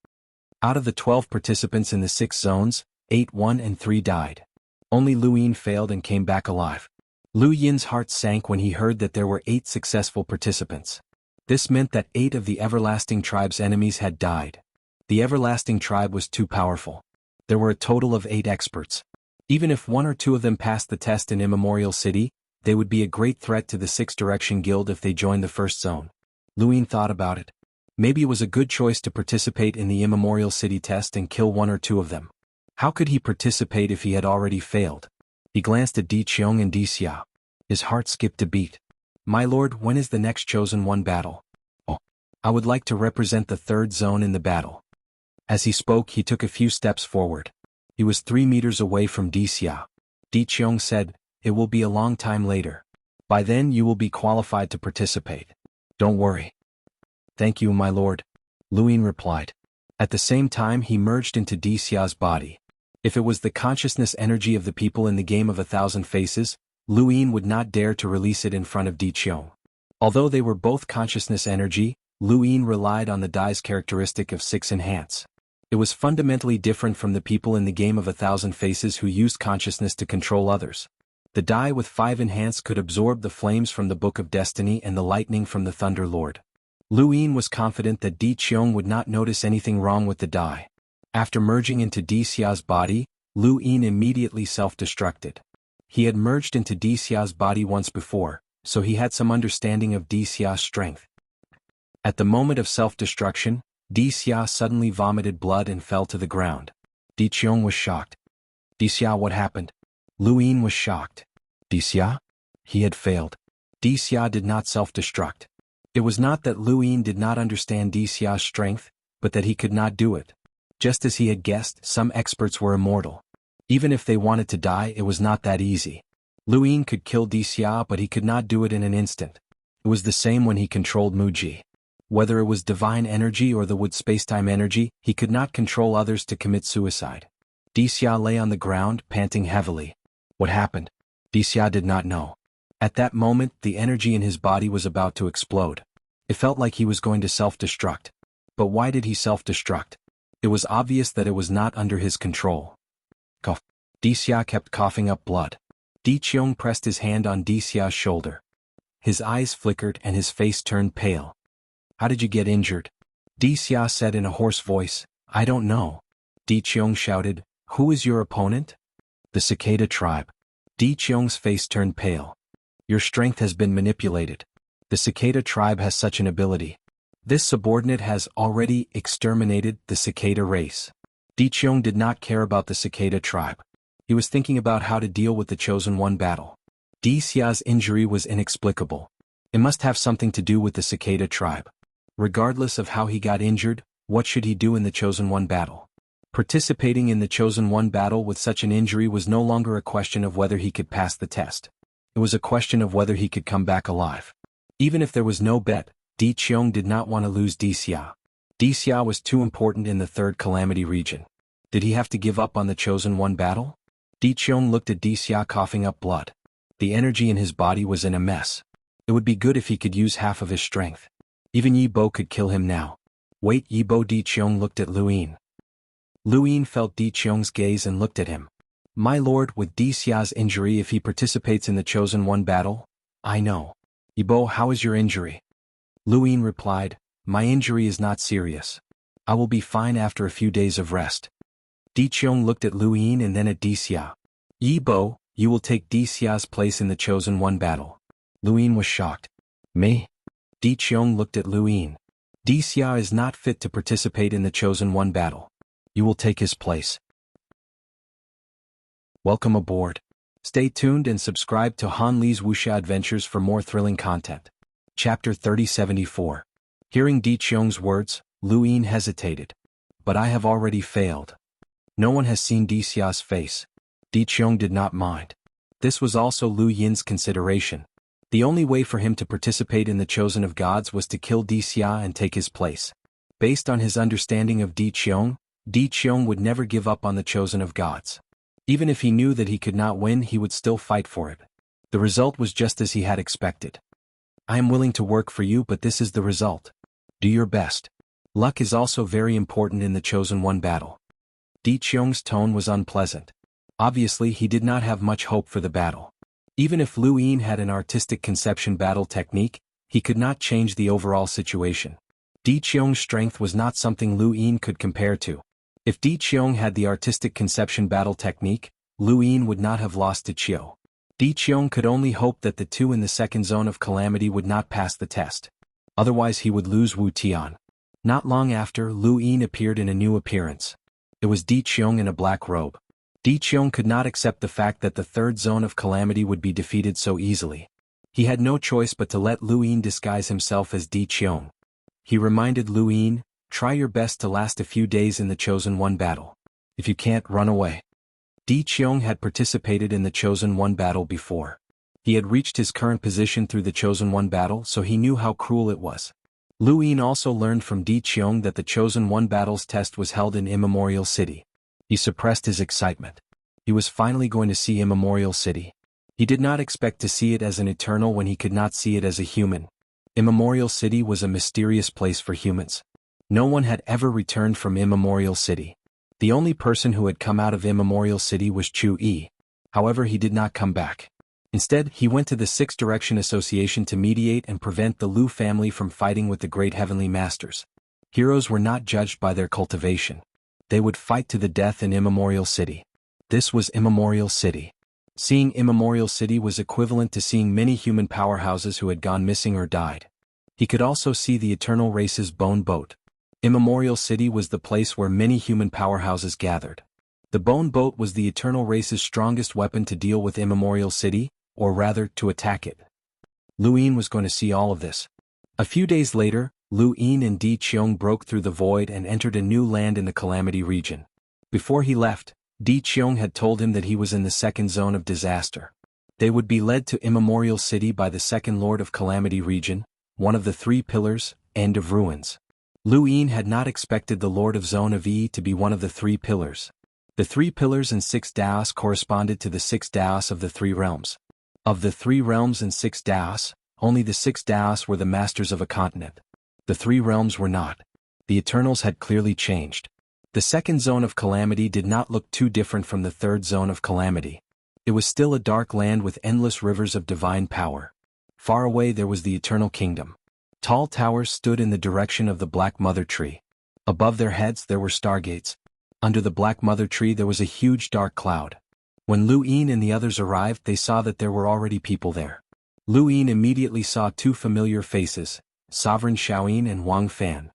Out of the 12 participants in the 6 zones, 8 won and 3 died. Only Lu Yin failed and came back alive. Lu Yin's heart sank when he heard that there were 8 successful participants. This meant that 8 of the Everlasting Tribe's enemies had died. The Everlasting Tribe was too powerful. There were a total of 8 experts. Even if 1 or 2 of them passed the test in Immemorial City, they would be a great threat to the Six Direction Guild if they joined the first zone. Lu Yin thought about it. Maybe it was a good choice to participate in the Immemorial City test and kill 1 or 2 of them. How could he participate if he had already failed? He glanced at Di Qiong and Di Xia. His heart skipped a beat. My lord, when is the next chosen one battle? Oh, I would like to represent the 3rd zone in the battle. As he spoke, he took a few steps forward. He was 3 meters away from Di Xia. Di Qiong said, it will be a long time later. By then you will be qualified to participate. Don't worry. Thank you, my lord, Lu Yin replied. At the same time, he merged into Di Xia's body. If it was the consciousness energy of the people in the game of 1,000 faces, Lu Yin would not dare to release it in front of Di Qiong. Although they were both consciousness energy, Lu Yin relied on the die's characteristic of 6 enhance. It was fundamentally different from the people in the game of 1,000 faces who used consciousness to control others. The die with 5 enhance could absorb the flames from the Book of Destiny and the lightning from the Thunder Lord. Lu Yin was confident that Di Qiong would not notice anything wrong with the die. After merging into Di Xia's body, Lu Yin immediately self-destructed. He had merged into Di Xia's body once before, so he had some understanding of Di Xia's strength. At the moment of self-destruction, Di Xia suddenly vomited blood and fell to the ground. Di Qiong was shocked. Di Xia, what happened? Lu Yin was shocked. Di Xia? He had failed. Di Xia did not self-destruct. It was not that Lu Yin did not understand Di Xia's strength, but that he could not do it. Just as he had guessed, some experts were immortal. Even if they wanted to die, it was not that easy. Lu Yin could kill Di Xia, but he could not do it in an instant. It was the same when he controlled Muji. Whether it was divine energy or the wood spacetime energy, he could not control others to commit suicide. Di Xia lay on the ground, panting heavily. What happened? Di Xia did not know. At that moment, the energy in his body was about to explode. It felt like he was going to self-destruct. But why did he self-destruct? It was obvious that it was not under his control. Cough. Di Xia kept coughing up blood. Di Qiong pressed his hand on Di Xia's shoulder. His eyes flickered and his face turned pale. How did you get injured? Di Xia said in a hoarse voice. I don't know. Di Qiong shouted, who is your opponent? The Cicada tribe. Di Qiong's face turned pale. Your strength has been manipulated. The Cicada tribe has such an ability. This subordinate has already exterminated the Cicada race. Di Qiong did not care about the Cicada tribe. He was thinking about how to deal with the Chosen One battle. Di Xia's injury was inexplicable. It must have something to do with the Cicada tribe. Regardless of how he got injured, what should he do in the Chosen One battle? Participating in the Chosen One battle with such an injury was no longer a question of whether he could pass the test. It was a question of whether he could come back alive. Even if there was no bet, Di Qiong did not want to lose Dixia. Dixia was too important in the Third Calamity region. Did he have to give up on the Chosen One battle? Di Qiong looked at Dixia coughing up blood. The energy in his body was in a mess. It would be good if he could use half of his strength. Even Yi Bo could kill him now. Wait, Yi Bo. Di Qiong looked at Lu Yin. Lu Yin felt Di Qiong's gaze and looked at him. My lord, with Dixia's injury, if he participates in the Chosen One battle? I know. Yi Bo, how is your injury? Lu Yin replied, my injury is not serious. I will be fine after a few days of rest. Di Qiong looked at Lu Yin and then at Dixia. Yi Bo, you will take Dixia's place in the Chosen One battle. Lu Yin was shocked. Me? Di Qiong looked at Lu Yin. Dixia is not fit to participate in the Chosen One battle. You will take his place. Welcome aboard. Stay tuned and subscribe to Han Li's Wuxia Adventures for more thrilling content. Chapter 3074. Hearing Di Qiong's words, Lu Yin hesitated. But I have already failed. No one has seen Dixia's face. Di Qiong did not mind. This was also Lu Yin's consideration. The only way for him to participate in the Chosen of Gods was to kill Dixia and take his place. Based on his understanding of Di Qiong would never give up on the Chosen of Gods. Even if he knew that he could not win, he would still fight for it. The result was just as he had expected. I am willing to work for you, but this is the result. Do your best. Luck is also very important in the Chosen One battle. Di Qiong's tone was unpleasant. Obviously, he did not have much hope for the battle. Even if Lu Yin had an artistic conception battle technique, he could not change the overall situation. Di Qiong's strength was not something Lu Yin could compare to. If Di Qiong had the artistic conception battle technique, Lu Yin would not have lost to Qiu. Di Qiong could only hope that the two in the second zone of calamity would not pass the test. Otherwise he would lose Wu Tian. Not long after, Lu Yin appeared in a new appearance. It was Di Qiong in a black robe. Di Qiong could not accept the fact that the third zone of calamity would be defeated so easily. He had no choice but to let Lu Yin disguise himself as Di Qiong. He reminded Lu Yin, try your best to last a few days in the Chosen One battle. If you can't, run away. Di Qiong had participated in the Chosen One battle before. He had reached his current position through the Chosen One battle, so he knew how cruel it was. Lu Yin also learned from Di Qiong that the Chosen One battle's test was held in Immemorial City. He suppressed his excitement. He was finally going to see Immemorial City. He did not expect to see it as an eternal when he could not see it as a human. Immemorial City was a mysterious place for humans. No one had ever returned from Immemorial City. The only person who had come out of Immemorial City was Chu Yi. However, he did not come back. Instead, he went to the Six Direction Association to mediate and prevent the Lu family from fighting with the Great Heavenly Masters. Heroes were not judged by their cultivation. They would fight to the death in Immemorial City. This was Immemorial City. Seeing Immemorial City was equivalent to seeing many human powerhouses who had gone missing or died. He could also see the Eternal Race's Bone Boat. Immemorial City was the place where many human powerhouses gathered. The Bone Boat was the Eternal Race's strongest weapon to deal with Immemorial City, or rather, to attack it. Lu Yin was going to see all of this. A few days later, Lu Yin and Di Qiong broke through the void and entered a new land in the Calamity region. Before he left, Di Qiong had told him that he was in the second zone of disaster. They would be led to Immemorial City by the second Lord of Calamity region, one of the three pillars, End of Ruins. Lu Yin had not expected the Lord of Zone of Yi to be one of the three pillars. The three pillars and 6 Daos corresponded to the 6 Daos of the three realms. Of the 3 realms and 6 Daos, only the 6 Daos were the masters of a continent. The 3 realms were not. The Eternals had clearly changed. The second zone of calamity did not look too different from the third zone of calamity. It was still a dark land with endless rivers of divine power. Far away there was the Eternal Kingdom. Tall towers stood in the direction of the Black Mother Tree. Above their heads there were stargates. Under the Black Mother Tree there was a huge dark cloud. When Lu Yin and the others arrived, they saw that there were already people there. Lu Yin immediately saw 2 familiar faces, Sovereign Xiaoyin and Wang Fan.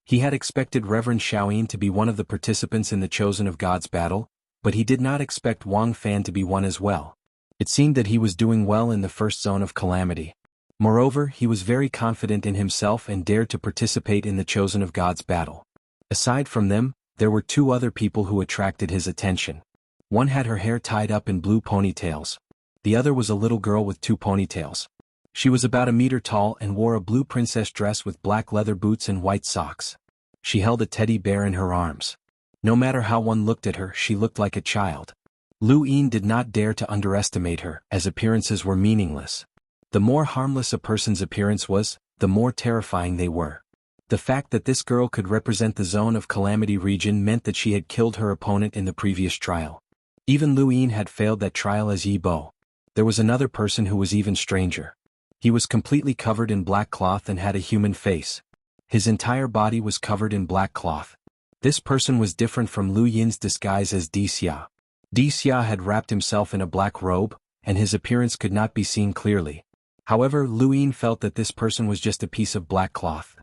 He had expected Reverend Xiaoyin to be one of the participants in the Chosen of Gods battle, but he did not expect Wang Fan to be one as well. It seemed that he was doing well in the first zone of calamity. Moreover, he was very confident in himself and dared to participate in the Chosen of Gods battle. Aside from them, There were two other people who attracted his attention. One had her hair tied up in blue ponytails. The other was a little girl with two ponytails. She was about a meter tall and wore a blue princess dress with black leather boots and white socks. She held a teddy bear in her arms. No matter how one looked at her, she looked like a child. Lu Yin did not dare to underestimate her, as appearances were meaningless. The more harmless a person's appearance was, the more terrifying they were. The fact that this girl could represent the Zone of Calamity region meant that she had killed her opponent in the previous trial. Even Lu Yin had failed that trial as Yi Bo. There was another person who was even stranger. He was completely covered in black cloth and had a human face. His entire body was covered in black cloth. This person was different from Lu Yin's disguise as Xia. Xia had wrapped himself in a black robe, and his appearance could not be seen clearly. However, Lu Yin felt that this person was just a piece of black cloth.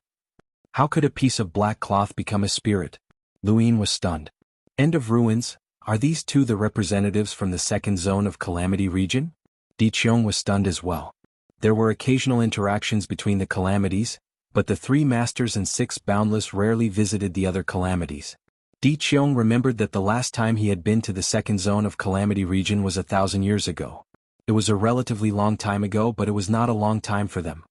How could a piece of black cloth become a spirit? Lu Yin was stunned. End of ruins. Are these two the representatives from the second Zone of Calamity region? Di Qiong was stunned as well. There were occasional interactions between the calamities, but the three masters and 6 boundless rarely visited the other calamities. Di Qiong remembered that the last time he had been to the second Zone of Calamity region was 1,000 years ago. It was a relatively long time ago, but it was not a long time for them.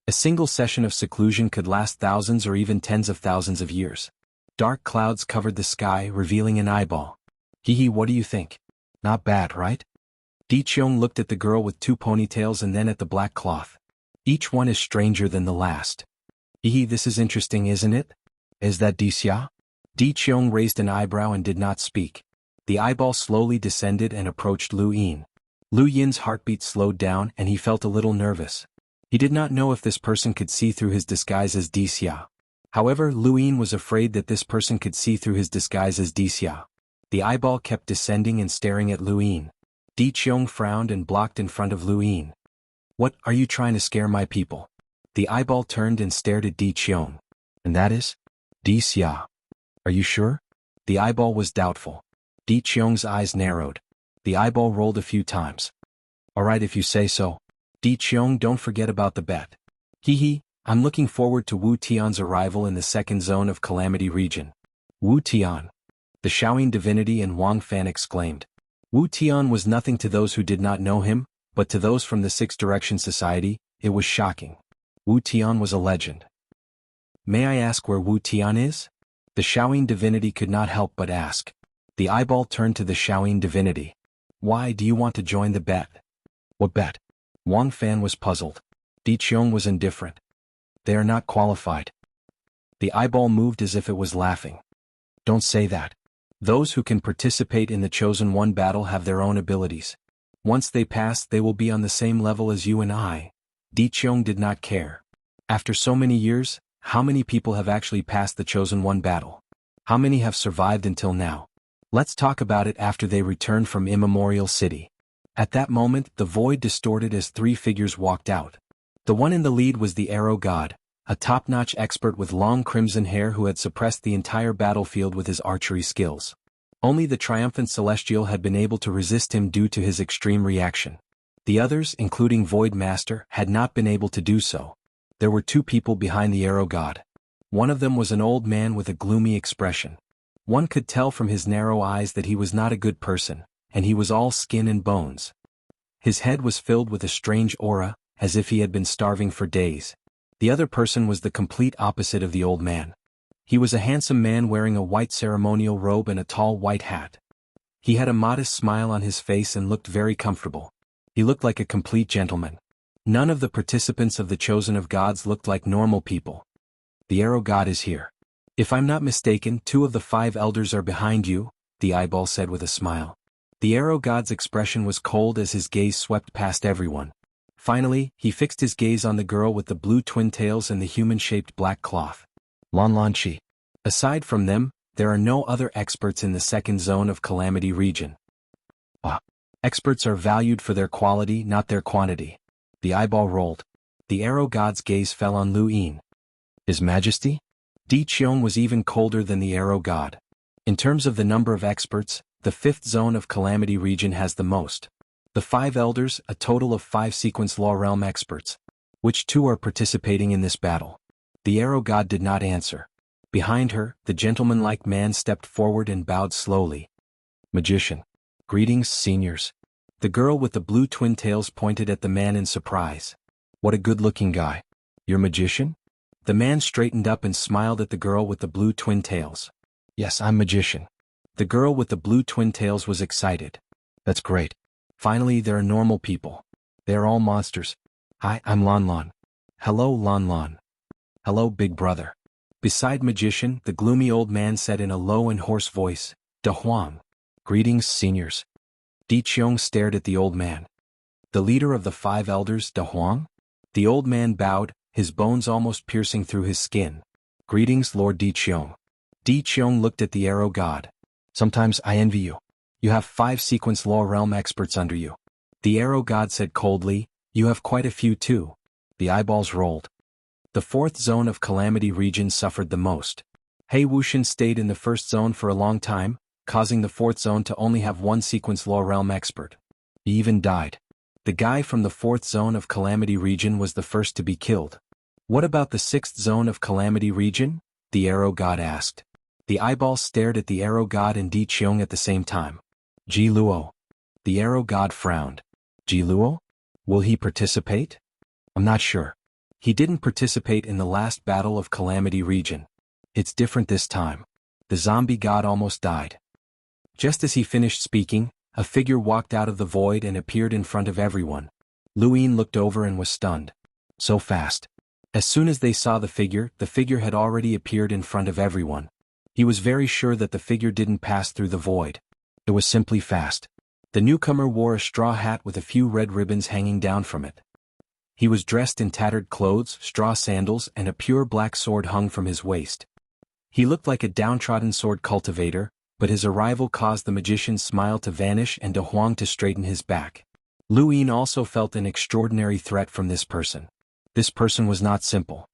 A single session of seclusion could last thousands or even tens of thousands of years. Dark clouds covered the sky, revealing an eyeball. Hee, what do you think? Not bad, right? Di Qiong looked at the girl with 2 ponytails and then at the black cloth. Each one is stranger than the last. Hee, this is interesting, isn't it? Is that Xia? Di Qiong raised an eyebrow and did not speak. The eyeball slowly descended and approached Lu Yin. Lu Yin's heartbeat slowed down and he felt a little nervous. He did not know if this person could see through his disguise as Xia. However, Lu Yin was afraid that this person could see through his disguise as Xia. The eyeball kept descending and staring at Lu Yin. Di Qiong frowned and blocked in front of Lu Yin. What, are you trying to scare my people? The eyeball turned and stared at Di Qiong. And that is? Xia. Are you sure? The eyeball was doubtful. Di Qiong's eyes narrowed. The eyeball rolled a few times. Alright if you say so. Di Qiong, don't forget about the bet. Hee, I'm looking forward to Wu Tian's arrival in the second Zone of Calamity region. Wu Tian. The Shaoyin divinity and Wang Fan exclaimed. Wu Tian was nothing to those who did not know him, but to those from the Six Direction Society, it was shocking. Wu Tian was a legend. May I ask where Wu Tian is? The Shaoyin divinity could not help but ask. The eyeball turned to the Shaoyin divinity. Why do you want to join the bet? What bet? Wang Fan was puzzled. Di Qiong was indifferent. They are not qualified. The eyeball moved as if it was laughing. Don't say that. Those who can participate in the Chosen One battle have their own abilities. Once they pass, they will be on the same level as you and I. Di Qiong did not care. After so many years, how many people have actually passed the Chosen One battle? How many have survived until now? Let's talk about it after they return from Immemorial City. At that moment, the void distorted as 3 figures walked out. The one in the lead was the Arrow God, a top-notch expert with long crimson hair who had suppressed the entire battlefield with his archery skills. Only the triumphant Celestial had been able to resist him due to his extreme reaction. The others, including Void Master, had not been able to do so. There were 2 people behind the Arrow God. One of them was an old man with a gloomy expression. One could tell from his narrow eyes that he was not a good person, and he was all skin and bones. His head was filled with a strange aura, as if he had been starving for days. The other person was the complete opposite of the old man. He was a handsome man wearing a white ceremonial robe and a tall white hat. He had a modest smile on his face and looked very comfortable. He looked like a complete gentleman. None of the participants of the Chosen of Gods looked like normal people. The Arrow God is here. If I'm not mistaken, 2 of the 5 elders are behind you, the eyeball said with a smile. The Arrow God's expression was cold as his gaze swept past everyone. Finally, he fixed his gaze on the girl with the blue twin tails and the human-shaped black cloth. Lanlanchi. Aside from them, there are no other experts in the second Zone of Calamity region. Experts are valued for their quality, not their quantity. The eyeball rolled. The Arrow God's gaze fell on Lu Yin. His Majesty? Di Qiong was even colder than the Arrow God. In terms of the number of experts, the 5th Zone of Calamity region has the most. The 5 elders, a total of 5 sequence law realm experts. Which 2 are participating in this battle? The Arrow God did not answer. Behind her, the gentleman-like man stepped forward and bowed slowly. Magician. Greetings, seniors. The girl with the blue twin tails pointed at the man in surprise. What a good-looking guy. You're magician? The man straightened up and smiled at the girl with the blue twin tails. Yes, I'm magician. The girl with the blue twin tails was excited. That's great. Finally, there are normal people. They are all monsters. Hi, I'm Lon Lon. Hello, Lon Lon. Hello, big brother. Beside magician, the gloomy old man said in a low and hoarse voice, Da Huang. Greetings, seniors. Di Qiong stared at the old man. The leader of the 5 elders, Da Huang? The old man bowed, his bones almost piercing through his skin. Greetings, Lord Di Qiong. Di Qiong looked at the arrow god. Sometimes I envy you. You have 5 sequence law realm experts under you. The arrow god said coldly, you have quite a few too. The eyeballs rolled. The 4th zone of Calamity region suffered the most. He Wuxian stayed in the 1st zone for a long time, causing the 4th zone to only have 1 sequence law realm expert. He even died. The guy from the 4th zone of Calamity region was the first to be killed. What about the 6th zone of Calamity region? The arrow god asked. The eyeballs stared at the arrow god and Di Qiong at the same time. Ji Luo. The arrow god frowned. Ji Luo? Will he participate? I'm not sure. He didn't participate in the last battle of Calamity region. It's different this time. The zombie god almost died. Just as he finished speaking, a figure walked out of the void and appeared in front of everyone. Lu Yin looked over and was stunned. So fast. As soon as they saw the figure had already appeared in front of everyone. He was very sure that the figure didn't pass through the void. It was simply fast. The newcomer wore a straw hat with a few red ribbons hanging down from it. He was dressed in tattered clothes, straw sandals, and a pure black sword hung from his waist. He looked like a downtrodden sword cultivator, but his arrival caused the magician's smile to vanish and De Huang to straighten his back. Lu Yin also felt an extraordinary threat from this person. This person was not simple.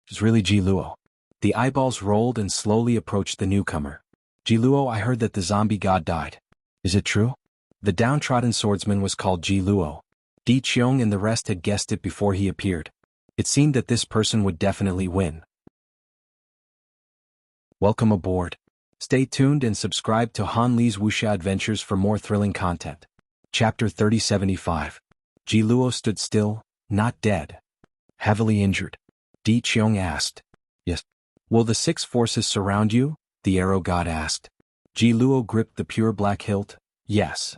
It was really Ji Luo. The eyeballs rolled and slowly approached the newcomer. Ji Luo, I heard that the zombie god died. Is it true? The downtrodden swordsman was called Ji Luo. Di Qiong and the rest had guessed it before he appeared. It seemed that this person would definitely win. Welcome aboard. Stay tuned and subscribe to Han Li's Wuxia Adventures for more thrilling content. Chapter 3075. Ji Luo stood still, not dead. Heavily injured. Di Qiong asked. Yes. Will the 6 forces surround you? The arrow god asked. Ji Luo gripped the pure black hilt. Yes.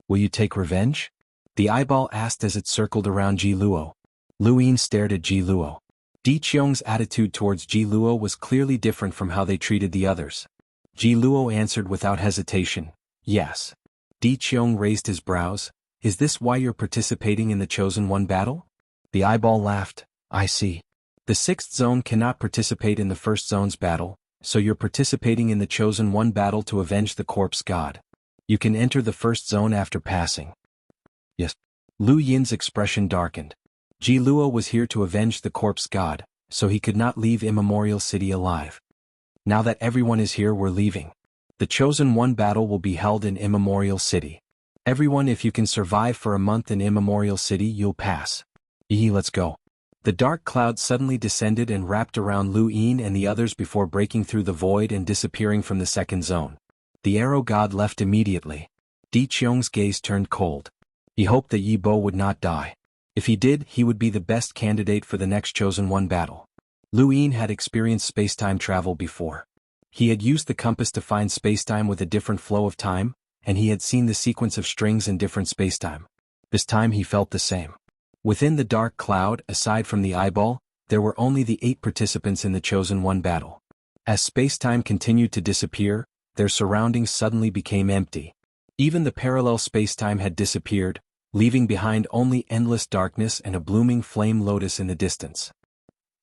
Will you take revenge? The eyeball asked as it circled around Ji Luo. Lu Yin stared at Ji Luo. Di Qiong's attitude towards Ji Luo was clearly different from how they treated the others. Ji Luo answered without hesitation, yes. Di Qiong raised his brows. Is this why you're participating in the Chosen One battle? The eyeball laughed. I see. The 6th zone cannot participate in the 1st zone's battle, so you're participating in the Chosen One battle to avenge the corpse god. You can enter the 1st zone after passing. Yes. Lu Yin's expression darkened. Ji Luo was here to avenge the corpse god, so he could not leave Immemorial City alive. Now that everyone is here, we're leaving. The Chosen One battle will be held in Immemorial City. Everyone, if you can survive for a month in Immemorial City, you'll pass. Let's go. The dark cloud suddenly descended and wrapped around Lu Yin and the others before breaking through the void and disappearing from the 2nd zone. The arrow god left immediately. Di Qiong's gaze turned cold. He hoped that Yi Bo would not die. If he did, he would be the best candidate for the next Chosen One battle. Lu Yin had experienced spacetime travel before. He had used the compass to find spacetime with a different flow of time, and he had seen the sequence of strings in different spacetime. This time he felt the same. Within the dark cloud, aside from the eyeball, there were only the 8 participants in the Chosen One battle. As spacetime continued to disappear, their surroundings suddenly became empty. Even the parallel spacetime had disappeared, leaving behind only endless darkness and a blooming flame lotus in the distance.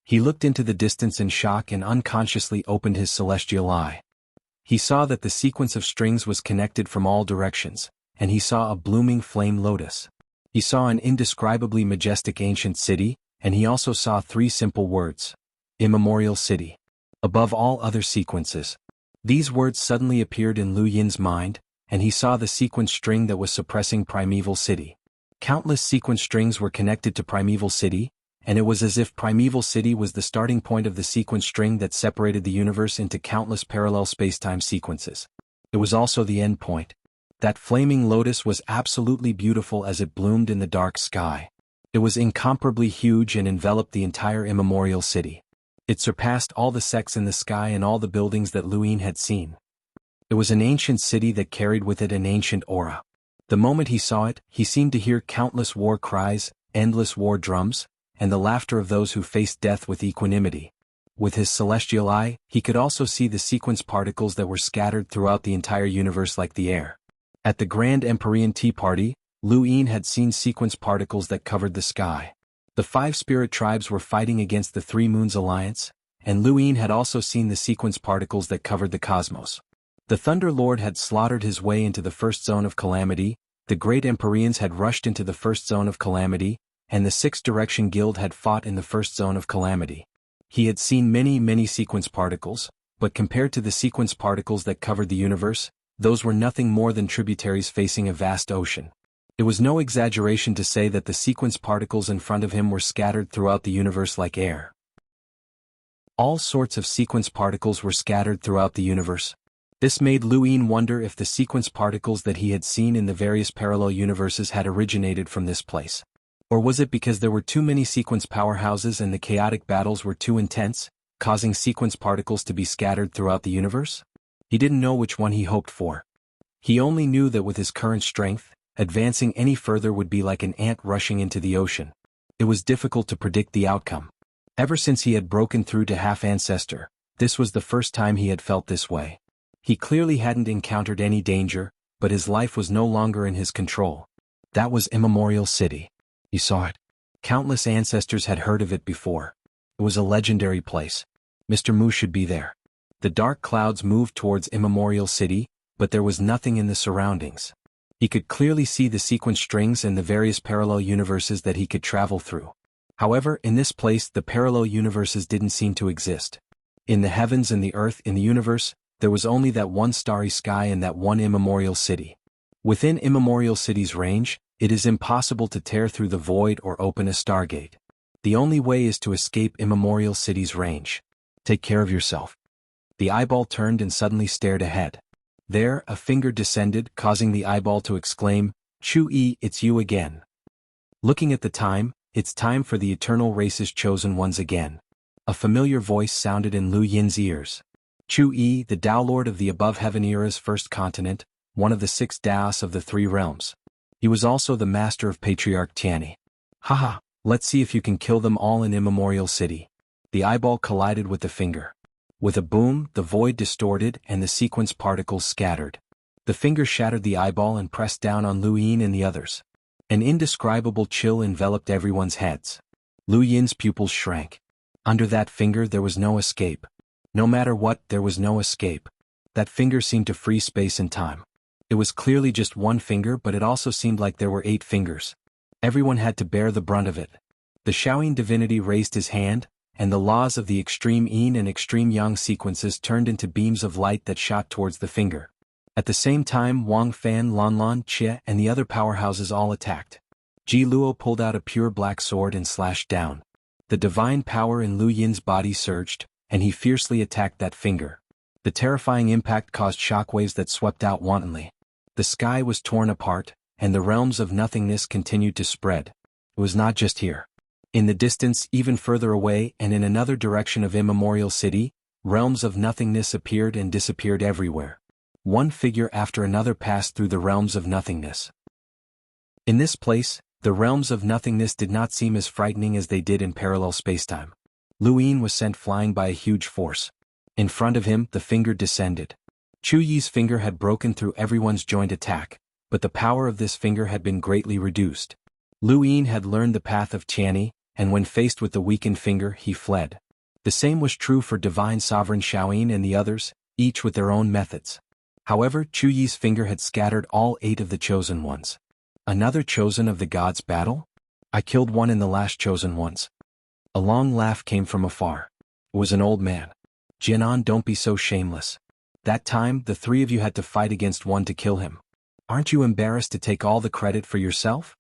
He looked into the distance in shock and unconsciously opened his celestial eye. He saw that the sequence of strings was connected from all directions, and he saw a blooming flame lotus. He saw an indescribably majestic ancient city, and he also saw 3 simple words. Immemorial City. Above all other sequences. These words suddenly appeared in Lu Yin's mind, and he saw the sequence string that was suppressing Primeval City. Countless sequence strings were connected to Primeval City, and it was as if Primeval City was the starting point of the sequence string that separated the universe into countless parallel spacetime sequences. It was also the end point. That flaming lotus was absolutely beautiful as it bloomed in the dark sky. It was incomparably huge and enveloped the entire immemorial city. It surpassed all the sects in the sky and all the buildings that Luin had seen. It was an ancient city that carried with it an ancient aura. The moment he saw it, he seemed to hear countless war cries, endless war drums, and the laughter of those who faced death with equanimity. With his celestial eye, he could also see the sequence particles that were scattered throughout the entire universe like the air. At the Grand Empyrean Tea Party, Luin had seen sequence particles that covered the sky. The 5 spirit tribes were fighting against the 3 Moons Alliance, and Luin had also seen the sequence particles that covered the cosmos. The Thunder Lord had slaughtered his way into the first zone of calamity, the Great Empyreans had rushed into the first zone of calamity, and the 6th Direction Guild had fought in the first zone of calamity. He had seen many sequence particles, but compared to the sequence particles that covered the universe, those were nothing more than tributaries facing a vast ocean. It was no exaggeration to say that the sequence particles in front of him were scattered throughout the universe like air. All sorts of sequence particles were scattered throughout the universe. This made Luin wonder if the sequence particles that he had seen in the various parallel universes had originated from this place. Or was it because there were too many sequence powerhouses and the chaotic battles were too intense, causing sequence particles to be scattered throughout the universe? He didn't know which one he hoped for. He only knew that with his current strength, advancing any further would be like an ant rushing into the ocean. It was difficult to predict the outcome. Ever since he had broken through to half-ancestor, this was the first time he had felt this way. He clearly hadn't encountered any danger, but his life was no longer in his control. That was Immemorial City. He saw it. Countless ancestors had heard of it before. It was a legendary place. Mr. Mu should be there. The dark clouds moved towards Immemorial City, but there was nothing in the surroundings. He could clearly see the sequence strings and the various parallel universes that he could travel through. However, in this place the parallel universes didn't seem to exist. In the heavens and the earth in the universe, there was only that one starry sky and that one immemorial city. Within Immemorial City's range, it is impossible to tear through the void or open a stargate. The only way is to escape Immemorial City's range. Take care of yourself. The eyeball turned and suddenly stared ahead. There, a finger descended, causing the eyeball to exclaim, "Chu-yi, it's you again." Looking at the time, it's time for the eternal race's chosen ones again. A familiar voice sounded in Lu Yin's ears. Chu-yi, the Tao Lord of the Above Heaven Era's first continent, one of the 6 Daos of the 3 realms. He was also the master of Patriarch Tianyi. Haha, let's see if you can kill them all in Immemorial City. The eyeball collided with the finger. With a boom, the void distorted and the sequence particles scattered. The finger shattered the eyeball and pressed down on Lu Yin and the others. An indescribable chill enveloped everyone's heads. Lu Yin's pupils shrank. Under that finger there was no escape. No matter what, there was no escape. That finger seemed to freeze space and time. It was clearly just one finger, but it also seemed like there were 8 fingers. Everyone had to bear the brunt of it. The Shaoyin divinity raised his hand, and the laws of the extreme yin and extreme yang sequences turned into beams of light that shot towards the finger. At the same time, Wang Fan, Lanlan, Xie, and the other powerhouses all attacked. Ji Luo pulled out a pure black sword and slashed down. The divine power in Lu Yin's body surged, and he fiercely attacked that finger. The terrifying impact caused shockwaves that swept out wantonly. The sky was torn apart, and the realms of nothingness continued to spread. It was not just here. In the distance, even further away and in another direction of Immemorial City, realms of nothingness appeared and disappeared everywhere. One figure after another passed through the realms of nothingness. In this place, the realms of nothingness did not seem as frightening as they did in parallel spacetime. Lu Yin was sent flying by a huge force. In front of him, the finger descended. Chu Yi's finger had broken through everyone's joint attack, but the power of this finger had been greatly reduced. Lu Yin had learned the path of Tianyi, and when faced with the weakened finger, he fled. The same was true for Divine Sovereign Shaoyin and the others, each with their own methods. However, Chu Yi's finger had scattered all 8 of the chosen ones. Another chosen of the gods' battle? I killed one in the last chosen ones. A long laugh came from afar. It was an old man. Jianan, don't be so shameless. That time, the 3 of you had to fight against one to kill him. Aren't you embarrassed to take all the credit for yourself?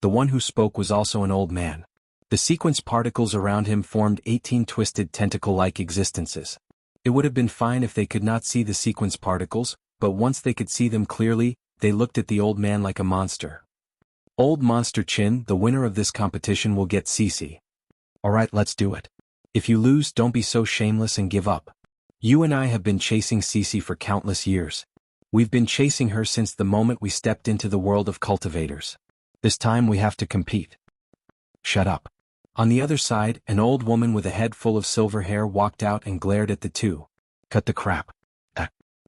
The one who spoke was also an old man. The sequence particles around him formed 18 twisted tentacle-like existences. It would have been fine if they could not see the sequence particles, but once they could see them clearly, they looked at the old man like a monster. Old Monster Chin, the winner of this competition will get CC. Alright, let's do it. If you lose, don't be so shameless and give up. You and I have been chasing CC for countless years. We've been chasing her since the moment we stepped into the world of cultivators. This time we have to compete. Shut up. On the other side, an old woman with a head full of silver hair walked out and glared at the two. Cut the crap.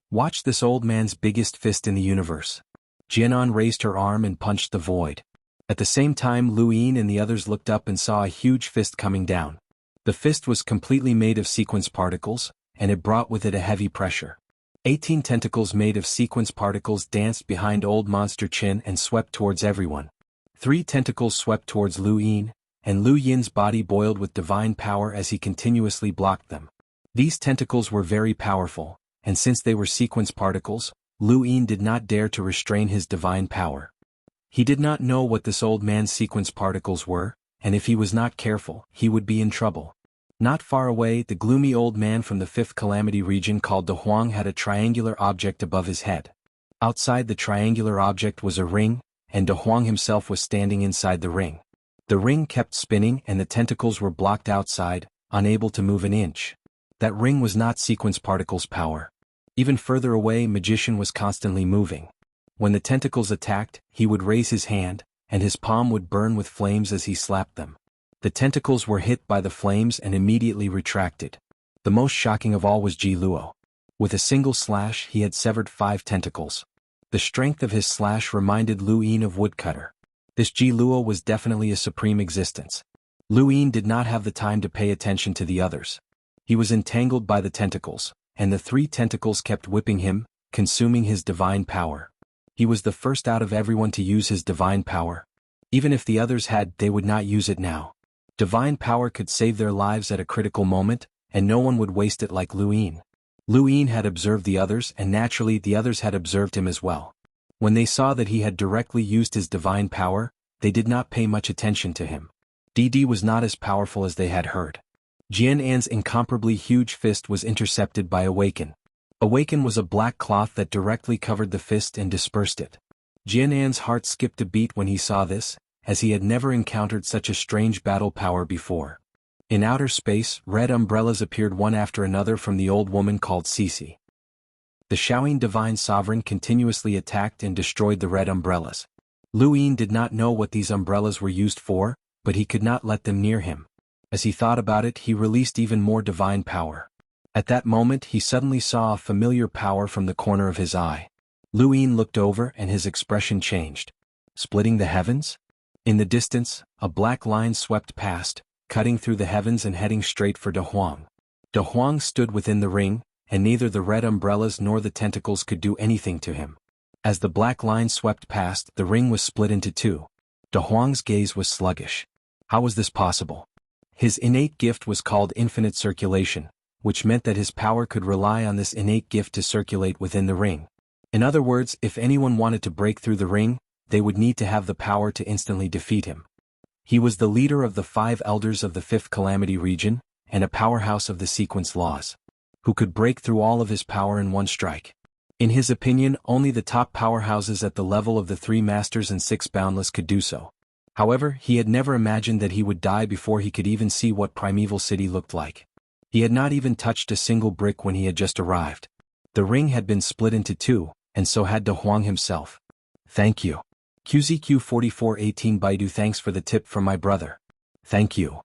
Watch this old man's biggest fist in the universe. Jianghu raised her arm and punched the void. At the same time, Lu Yin and the others looked up and saw a huge fist coming down. The fist was completely made of sequence particles, and it brought with it a heavy pressure. 18 tentacles made of sequence particles danced behind Old Monster Chin and swept towards everyone. 3 tentacles swept towards Lu Yin, and Lu Yin's body boiled with divine power as he continuously blocked them. These tentacles were very powerful, and since they were sequence particles, Lu Yin did not dare to restrain his divine power. He did not know what this old man's sequence particles were, and if he was not careful, he would be in trouble. Not far away, the gloomy old man from the 5th Calamity region called De Huang had a triangular object above his head. Outside the triangular object was a ring, and De Huang himself was standing inside the ring. The ring kept spinning and the tentacles were blocked outside, unable to move an inch. That ring was not sequence particles' power. Even further away, Magician was constantly moving. When the tentacles attacked, he would raise his hand, and his palm would burn with flames as he slapped them. The tentacles were hit by the flames and immediately retracted. The most shocking of all was Ji Luo. With a single slash, he had severed 5 tentacles. The strength of his slash reminded Lu Yin of Woodcutter. This Ji Luo was definitely a supreme existence. Lu Yin did not have the time to pay attention to the others. He was entangled by the tentacles, and the 3 tentacles kept whipping him, consuming his divine power. He was the first out of everyone to use his divine power. Even if the others had, they would not use it now. Divine power could save their lives at a critical moment, and no one would waste it like Lu Yin. Lu Yin had observed the others, and naturally the others had observed him as well. When they saw that he had directly used his divine power, they did not pay much attention to him. DD was not as powerful as they had heard. Jian'an's incomparably huge fist was intercepted by Awaken. Awaken was a black cloth that directly covered the fist and dispersed it. Jian'an's heart skipped a beat when he saw this, as he had never encountered such a strange battle power before. In outer space, red umbrellas appeared one after another from the old woman called Cece. The Shaoyin Divine Sovereign continuously attacked and destroyed the red umbrellas. Lu Yin did not know what these umbrellas were used for, but he could not let them near him. As he thought about it, he released even more divine power. At that moment, he suddenly saw a familiar power from the corner of his eye. Lu Yin looked over and his expression changed. Splitting the heavens? In the distance, a black line swept past, cutting through the heavens and heading straight for De Huang. De Huang stood within the ring, and neither the red umbrellas nor the tentacles could do anything to him. As the black line swept past, the ring was split into 2. De Huang's gaze was sluggish. How was this possible? His innate gift was called infinite circulation, which meant that his power could rely on this innate gift to circulate within the ring. In other words, if anyone wanted to break through the ring, they would need to have the power to instantly defeat him. He was the leader of the 5 elders of the 5th Calamity region, and a powerhouse of the sequence laws, who could break through all of his power in one strike. In his opinion, only the top powerhouses at the level of the 3 masters and 6 boundless could do so. However, he had never imagined that he would die before he could even see what Primeval City looked like. He had not even touched a single brick when he had just arrived. The ring had been split into 2, and so had De Huang himself. Thank you. QZQ4418 Baidu, thanks for the tip from my brother. Thank you.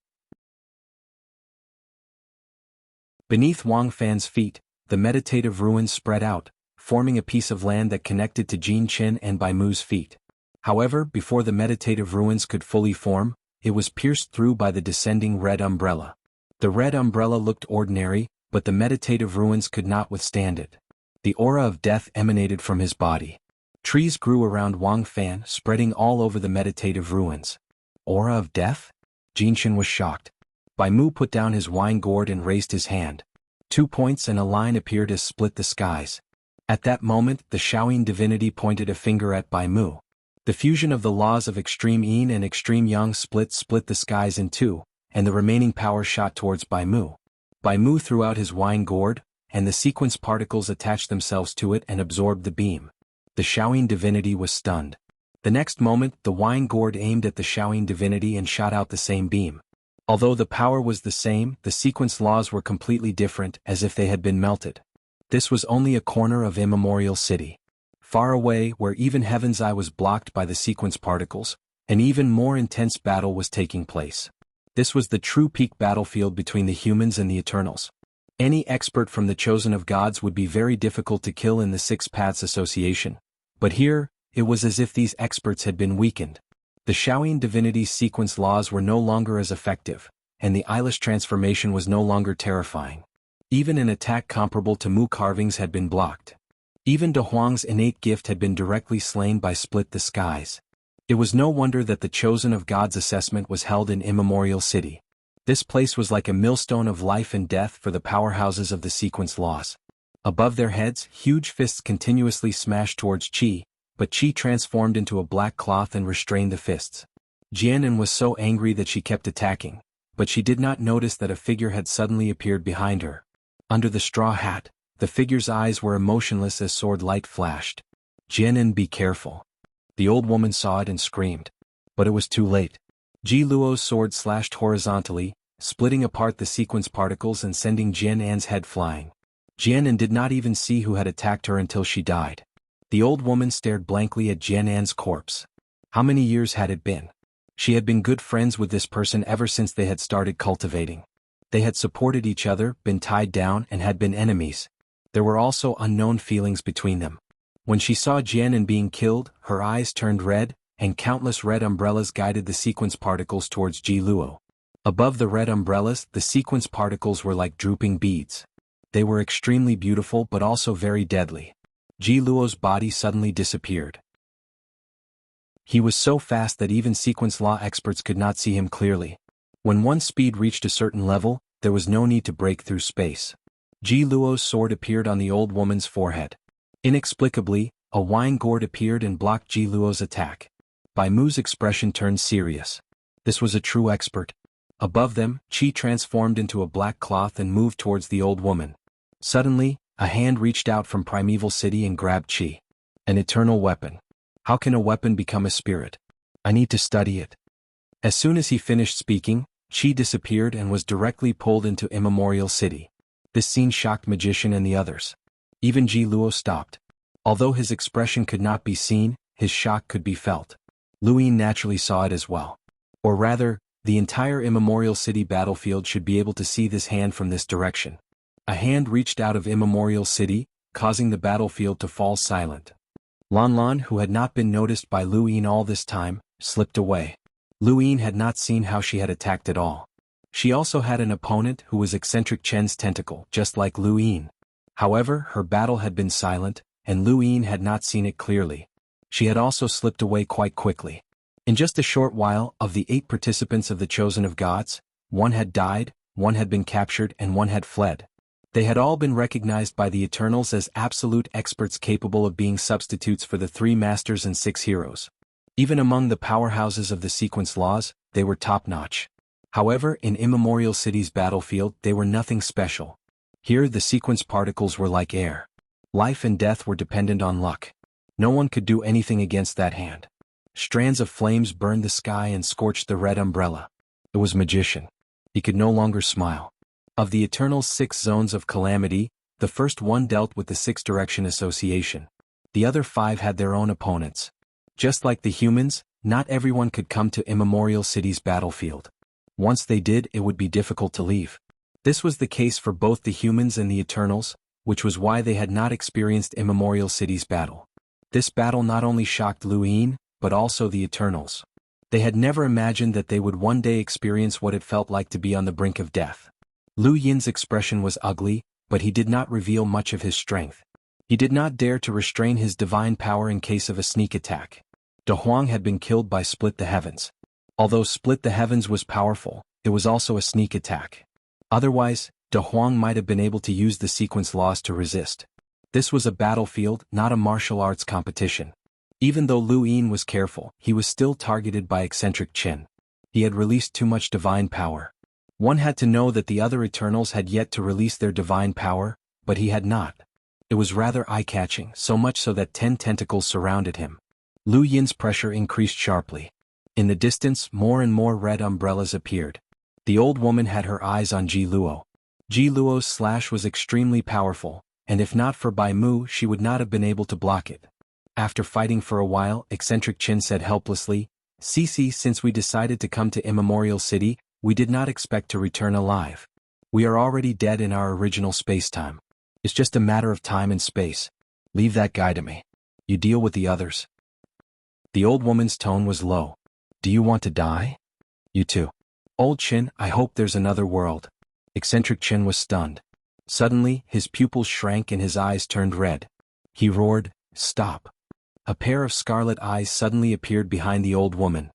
Beneath Wang Fan's feet, the meditative ruins spread out, forming a piece of land that connected to Jin Chen and Bai Mu's feet. However, before the meditative ruins could fully form, it was pierced through by the descending red umbrella. The red umbrella looked ordinary, but the meditative ruins could not withstand it. The aura of death emanated from his body. Trees grew around Wang Fan, spreading all over the meditative ruins. Aura of death? Jin Chen was shocked. Bai Mu put down his wine gourd and raised his hand. 2 points and a line appeared as split the skies. At that moment, the Shaoyin divinity pointed a finger at Bai Mu. The fusion of the laws of extreme yin and extreme yang split the skies in two, and the remaining power shot towards Bai Mu. Bai Mu threw out his wine gourd, and the sequence particles attached themselves to it and absorbed the beam. The Shaoyin divinity was stunned. The next moment, the wine gourd aimed at the Shaoyin divinity and shot out the same beam. Although the power was the same, the sequence laws were completely different, as if they had been melted. This was only a corner of Immemorial City. Far away, where even Heaven's Eye was blocked by the sequence particles, an even more intense battle was taking place. This was the true peak battlefield between the humans and the Eternals. Any expert from the Chosen of Gods would be very difficult to kill in the Six Paths Association. But here, it was as if these experts had been weakened. The Shaoyin divinity's sequence laws were no longer as effective, and the eyeless transformation was no longer terrifying. Even an attack comparable to Mu carvings had been blocked. Even De Huang's innate gift had been directly slain by Split the Skies. It was no wonder that the Chosen of God's assessment was held in Immemorial City. This place was like a millstone of life and death for the powerhouses of the sequence laws. Above their heads, huge fists continuously smashed towards Qi, but Qi transformed into a black cloth and restrained the fists. Jianghu was so angry that she kept attacking, but she did not notice that a figure had suddenly appeared behind her. Under the straw hat, the figure's eyes were emotionless as sword light flashed. Jianghu, be careful. The old woman saw it and screamed. But it was too late. Ji Luo's sword slashed horizontally, splitting apart the sequence particles and sending Jianghu's head flying. Jianghu did not even see who had attacked her until she died. The old woman stared blankly at Jianghu's corpse. How many years had it been? She had been good friends with this person ever since they had started cultivating. They had supported each other, been tied down, and had been enemies. There were also unknown feelings between them. When she saw Jianghu being killed, her eyes turned red, and countless red umbrellas guided the sequence particles towards Ji Luo. Above the red umbrellas, the sequence particles were like drooping beads. They were extremely beautiful but also very deadly. Ji Luo's body suddenly disappeared. He was so fast that even sequence law experts could not see him clearly. When one's speed reached a certain level, there was no need to break through space. Ji Luo's sword appeared on the old woman's forehead. Inexplicably, a wine gourd appeared and blocked Ji Luo's attack. Bai Mu's expression turned serious. This was a true expert. Above them, Qi transformed into a black cloth and moved towards the old woman. Suddenly, a hand reached out from Primeval City and grabbed Qi. An eternal weapon. How can a weapon become a spirit? I need to study it. As soon as he finished speaking, Qi disappeared and was directly pulled into Immemorial City. This scene shocked Magician and the others. Even Ji Luo stopped. Although his expression could not be seen, his shock could be felt. Luyin naturally saw it as well. Or rather, the entire Immemorial City battlefield should be able to see this hand from this direction. A hand reached out of Immemorial City, causing the battlefield to fall silent. Lan Lan, who had not been noticed by Luyin all this time, slipped away. Luyin had not seen how she had attacked at all. She also had an opponent who was eccentric Chen's tentacle, just like Luyin. However, her battle had been silent, and Luyin had not seen it clearly. She had also slipped away quite quickly. In just a short while, of the 8 participants of the Chosen of Gods, 1 had died, 1 had been captured, and 1 had fled. They had all been recognized by the Eternals as absolute experts capable of being substitutes for the 3 masters and 6 heroes. Even among the powerhouses of the sequence laws, they were top-notch. However, in Immemorial City's battlefield, they were nothing special. Here, the sequence particles were like air. Life and death were dependent on luck. No one could do anything against that hand. Strands of flames burned the sky and scorched the red umbrella. It was Magician. He could no longer smile. Of the Eternal's 6 zones of calamity, the first one dealt with the 6-direction association. The other 5 had their own opponents. Just like the humans, not everyone could come to Immemorial City's battlefield. Once they did, it would be difficult to leave. This was the case for both the humans and the Eternals, which was why they had not experienced Immemorial City's battle. This battle not only shocked Luyin, but also the Eternals. They had never imagined that they would one day experience what it felt like to be on the brink of death. Lu Yin's expression was ugly, but he did not reveal much of his strength. He did not dare to restrain his divine power in case of a sneak attack. De Huang had been killed by Split the Heavens. Although Split the Heavens was powerful, it was also a sneak attack. Otherwise, De Huang might have been able to use the sequence laws to resist. This was a battlefield, not a martial arts competition. Even though Lu Yin was careful, he was still targeted by eccentric Qin. He had released too much divine power. One had to know that the other Eternals had yet to release their divine power, but he had not. It was rather eye-catching, so much so that 10 tentacles surrounded him. Lu Yin's pressure increased sharply. In the distance, more and more red umbrellas appeared. The old woman had her eyes on Ji Luo. Ji Luo's slash was extremely powerful, and if not for Bai Mu, she would not have been able to block it. After fighting for a while, eccentric Qin said helplessly, "Cici, since we decided to come to Immemorial City, we did not expect to return alive. We are already dead in our original space-time. It's just a matter of time and space. Leave that guy to me. You deal with the others." The old woman's tone was low. "Do you want to die? You too. Old Qin, I hope there's another world." Eccentric Qin was stunned. Suddenly, his pupils shrank and his eyes turned red. He roared, "Stop." A pair of scarlet eyes suddenly appeared behind the old woman.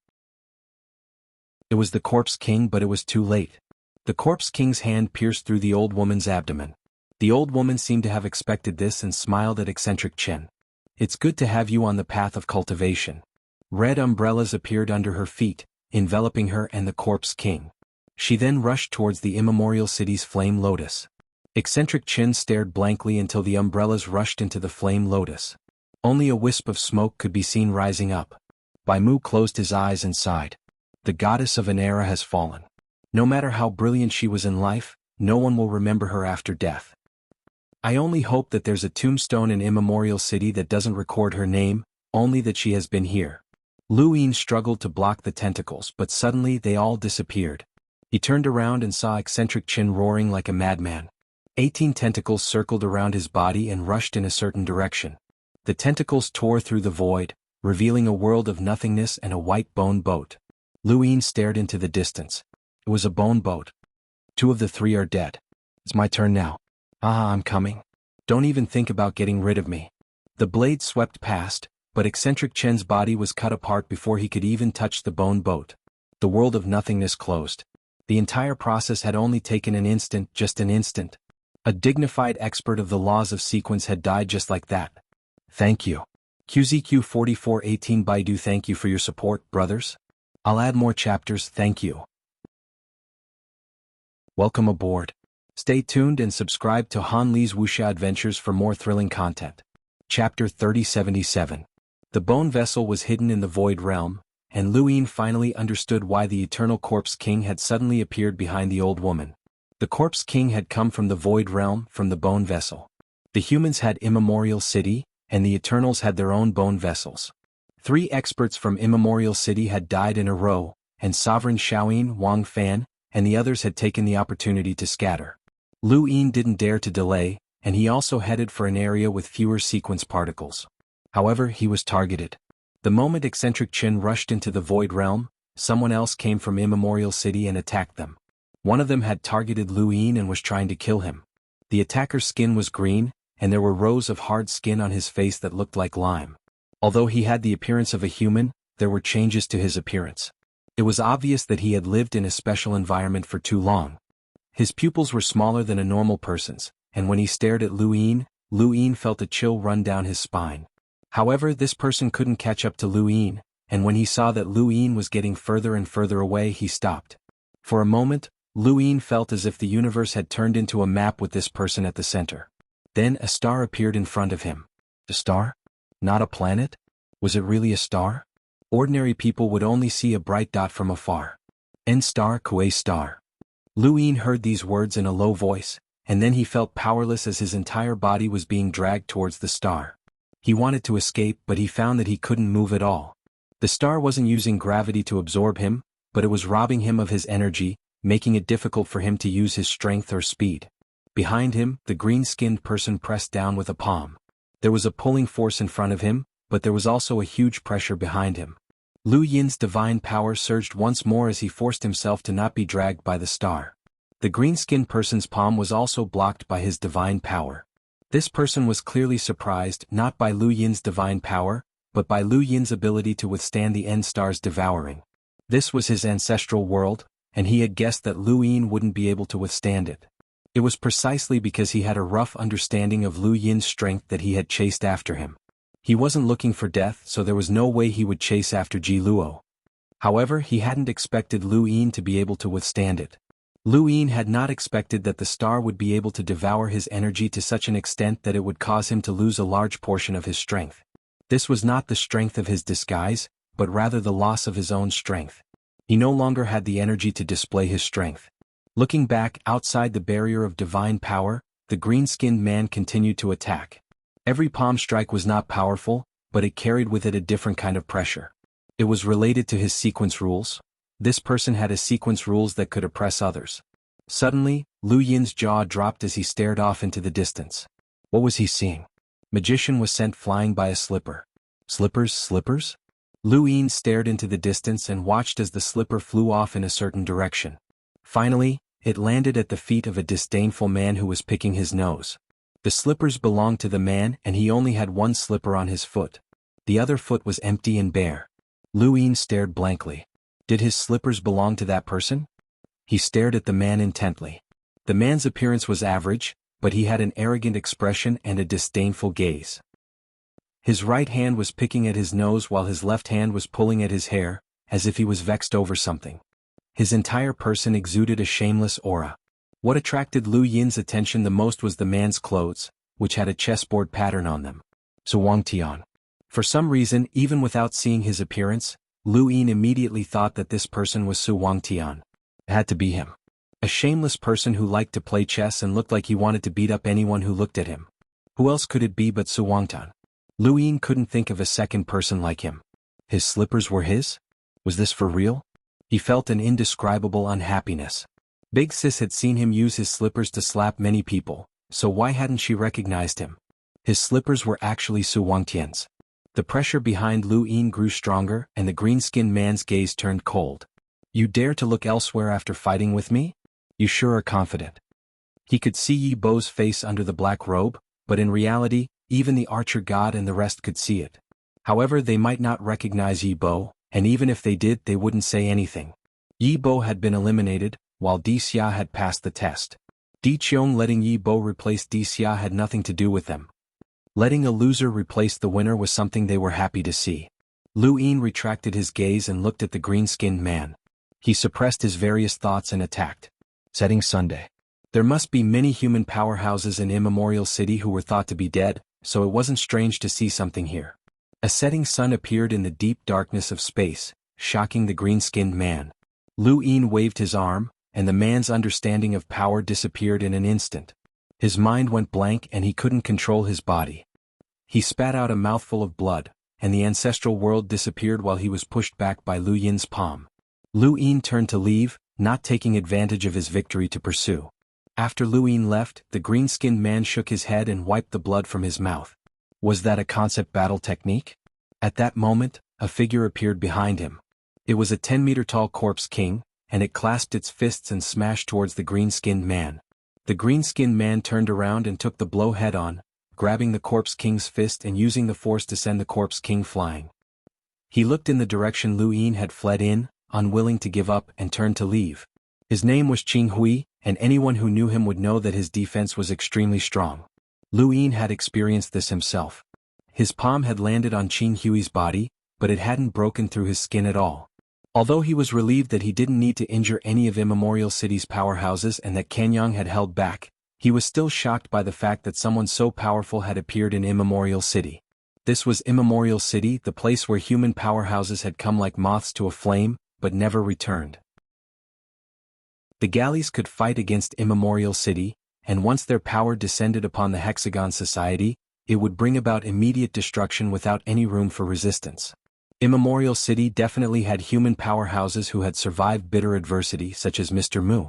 It was the Corpse King, but it was too late. The Corpse King's hand pierced through the old woman's abdomen. The old woman seemed to have expected this and smiled at eccentric Qin. "It's good to have you on the path of cultivation." Red umbrellas appeared under her feet, enveloping her and the Corpse King. She then rushed towards the Immemorial City's flame lotus. Eccentric Qin stared blankly until the umbrellas rushed into the flame lotus. Only a wisp of smoke could be seen rising up. Bai Mu closed his eyes and sighed. The goddess of an era has fallen. No matter how brilliant she was in life, no one will remember her after death. I only hope that there's a tombstone in Immemorial City that doesn't record her name, only that she has been here. Lu Yin struggled to block the tentacles, but suddenly they all disappeared. He turned around and saw eccentric Qin roaring like a madman. 18 tentacles circled around his body and rushed in a certain direction. The tentacles tore through the void, revealing a world of nothingness and a white bone boat. Lu Yin stared into the distance. It was a bone boat. 2 of the 3 are dead. It's my turn now. I'm coming. Don't even think about getting rid of me. The blade swept past, but eccentric Qin's body was cut apart before he could even touch the bone boat. The world of nothingness closed. The entire process had only taken an instant, just an instant. A dignified expert of the laws of sequence had died just like that. Thank you. QZQ4418 Baidu, thank you for your support, brothers. I'll add more chapters, thank you. Welcome aboard. Stay tuned and subscribe to Han Li's Wuxia Adventures for more thrilling content. Chapter 3077. The bone vessel was hidden in the void realm, and Lu Yin finally understood why the Eternal Corpse King had suddenly appeared behind the old woman. The Corpse King had come from the void realm, from the bone vessel. The humans had Immemorial City, and the Eternals had their own bone vessels. 3 experts from Immemorial City had died in a row, and Sovereign Xiaoyin, Wang Fan, and the others had taken the opportunity to scatter. Lu Yin didn't dare to delay, and he also headed for an area with fewer sequence particles. However, he was targeted. The moment eccentric Qin rushed into the void realm, someone else came from Immemorial City and attacked them. One of them had targeted Lu Yin and was trying to kill him. The attacker's skin was green, and there were rows of hard skin on his face that looked like lime. Although he had the appearance of a human, there were changes to his appearance. It was obvious that he had lived in a special environment for too long. His pupils were smaller than a normal person's, and when he stared at Lu Yin felt a chill run down his spine. However, this person couldn't catch up to Lu Yin, and when he saw that Lu Yin was getting further and further away, he stopped. For a moment, Lu Yin felt as if the universe had turned into a map with this person at the center. Then a star appeared in front of him. A star? Not a planet? Was it really a star? Ordinary people would only see a bright dot from afar. N-star, Kuei star. Lu Yin heard these words in a low voice, and then he felt powerless as his entire body was being dragged towards the star. He wanted to escape, but he found that he couldn't move at all. The star wasn't using gravity to absorb him, but it was robbing him of his energy, making it difficult for him to use his strength or speed. Behind him, the green-skinned person pressed down with a palm. There was a pulling force in front of him, but there was also a huge pressure behind him. Lu Yin's divine power surged once more as he forced himself to not be dragged by the star. The green-skinned person's palm was also blocked by his divine power. This person was clearly surprised not by Lu Yin's divine power, but by Lu Yin's ability to withstand the N-star's devouring. This was his ancestral world, and he had guessed that Lu Yin wouldn't be able to withstand it. It was precisely because he had a rough understanding of Lu Yin's strength that he had chased after him. He wasn't looking for death, so there was no way he would chase after Ji Luo. However, he hadn't expected Lu Yin to be able to withstand it. Lu Yin had not expected that the star would be able to devour his energy to such an extent that it would cause him to lose a large portion of his strength. This was not the strength of his disguise, but rather the loss of his own strength. He no longer had the energy to display his strength. Looking back outside the barrier of divine power, the green-skinned man continued to attack. Every palm strike was not powerful, but it carried with it a different kind of pressure. It was related to his sequence rules. This person had a sequence rules that could oppress others. Suddenly, Lu Yin's jaw dropped as he stared off into the distance. What was he seeing? Magician was sent flying by a slipper. Slippers? Lu Yin stared into the distance and watched as the slipper flew off in a certain direction. Finally, it landed at the feet of a disdainful man who was picking his nose. The slippers belonged to the man and he only had one slipper on his foot. The other foot was empty and bare. Lu Yin stared blankly. Did his slippers belong to that person? He stared at the man intently. The man's appearance was average, but he had an arrogant expression and a disdainful gaze. His right hand was picking at his nose while his left hand was pulling at his hair, as if he was vexed over something. His entire person exuded a shameless aura. What attracted Lu Yin's attention the most was the man's clothes, which had a chessboard pattern on them. Xuanhuan. For some reason, even without seeing his appearance, Lu Yin immediately thought that this person was Xuanhuan. It had to be him. A shameless person who liked to play chess and looked like he wanted to beat up anyone who looked at him. Who else could it be but Xuanhuan? Lu Yin couldn't think of a second person like him. His slippers were his? Was this for real? He felt an indescribable unhappiness. Big Sis had seen him use his slippers to slap many people, so why hadn't she recognized him? His slippers were actually Xuanhuan's. The pressure behind Lu Yin grew stronger and the green-skinned man's gaze turned cold. You dare to look elsewhere after fighting with me? You sure are confident. He could see Yi Bo's face under the black robe, but in reality, even the archer god and the rest could see it. However, they might not recognize Yi Bo, and even if they did, they wouldn't say anything. Yi Bo had been eliminated, while Di Xia had passed the test. Di Qiong letting Yi Bo replace Di Xia had nothing to do with them. Letting a loser replace the winner was something they were happy to see. Lu Yin retracted his gaze and looked at the green-skinned man. He suppressed his various thoughts and attacked. Setting Sunday. There must be many human powerhouses in Immemorial City who were thought to be dead, so it wasn't strange to see something here. A setting sun appeared in the deep darkness of space, shocking the green-skinned man. Lu Yin waved his arm, and the man's understanding of power disappeared in an instant. His mind went blank and he couldn't control his body. He spat out a mouthful of blood, and the ancestral world disappeared while he was pushed back by Lu Yin's palm. Lu Yin turned to leave, not taking advantage of his victory to pursue. After Lu Yin left, the green-skinned man shook his head and wiped the blood from his mouth. Was that a concept battle technique? At that moment, a figure appeared behind him. It was a 10-meter-tall corpse king, and it clasped its fists and smashed towards the green-skinned man. The green-skinned man turned around and took the blow head-on, grabbing the corpse king's fist and using the force to send the corpse king flying. He looked in the direction Lu Yin had fled in, unwilling to give up, and turned to leave. His name was Qinghui, and anyone who knew him would know that his defense was extremely strong. Lu Yin had experienced this himself. His palm had landed on Qinghui's body, but it hadn't broken through his skin at all. Although he was relieved that he didn't need to injure any of Immemorial City's powerhouses and that Kanyang had held back, he was still shocked by the fact that someone so powerful had appeared in Immemorial City. This was Immemorial City, the place where human powerhouses had come like moths to a flame, but never returned. The galleys could fight against Immemorial City, and once their power descended upon the Hexagon Society, it would bring about immediate destruction without any room for resistance. Immemorial City definitely had human powerhouses who had survived bitter adversity, such as Mr. Mu.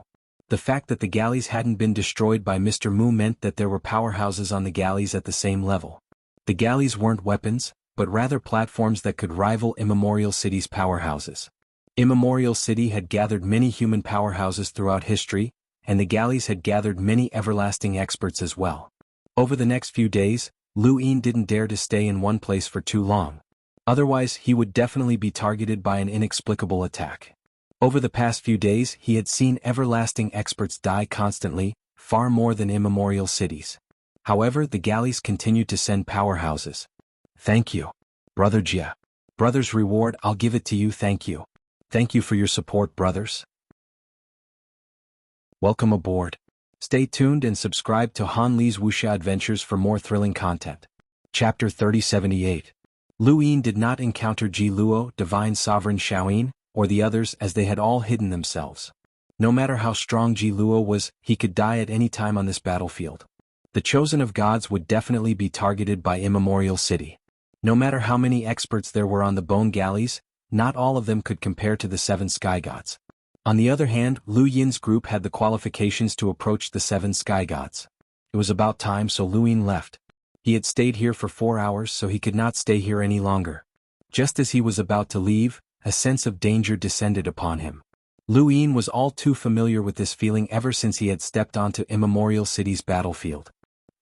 The fact that the galleys hadn't been destroyed by Mr. Mu meant that there were powerhouses on the galleys at the same level. The galleys weren't weapons, but rather platforms that could rival Immemorial City's powerhouses. Immemorial City had gathered many human powerhouses throughout history, and the galleys had gathered many everlasting experts as well. Over the next few days, Lu Yin didn't dare to stay in one place for too long. Otherwise, he would definitely be targeted by an inexplicable attack. Over the past few days, he had seen everlasting experts die constantly, far more than Immemorial Cities. However, the galleys continued to send powerhouses. Thank you. Brother Jia. Brother's reward, I'll give it to you, thank you. Thank you for your support, brothers. Welcome aboard. Stay tuned and subscribe to Han Li's Wuxia Adventures for more thrilling content. Chapter 3078. Lu Yin did not encounter Ji Luo, Divine Sovereign Xiaoyin, or the others as they had all hidden themselves. No matter how strong Ji Luo was, he could die at any time on this battlefield. The chosen of gods would definitely be targeted by Immemorial City. No matter how many experts there were on the bone galleys, not all of them could compare to the 7 sky gods. On the other hand, Lu Yin's group had the qualifications to approach the 7 sky gods. It was about time, so Lu Yin left. He had stayed here for 4 hours, so he could not stay here any longer. Just as he was about to leave, a sense of danger descended upon him. Lu Yin was all too familiar with this feeling ever since he had stepped onto Immemorial City's battlefield.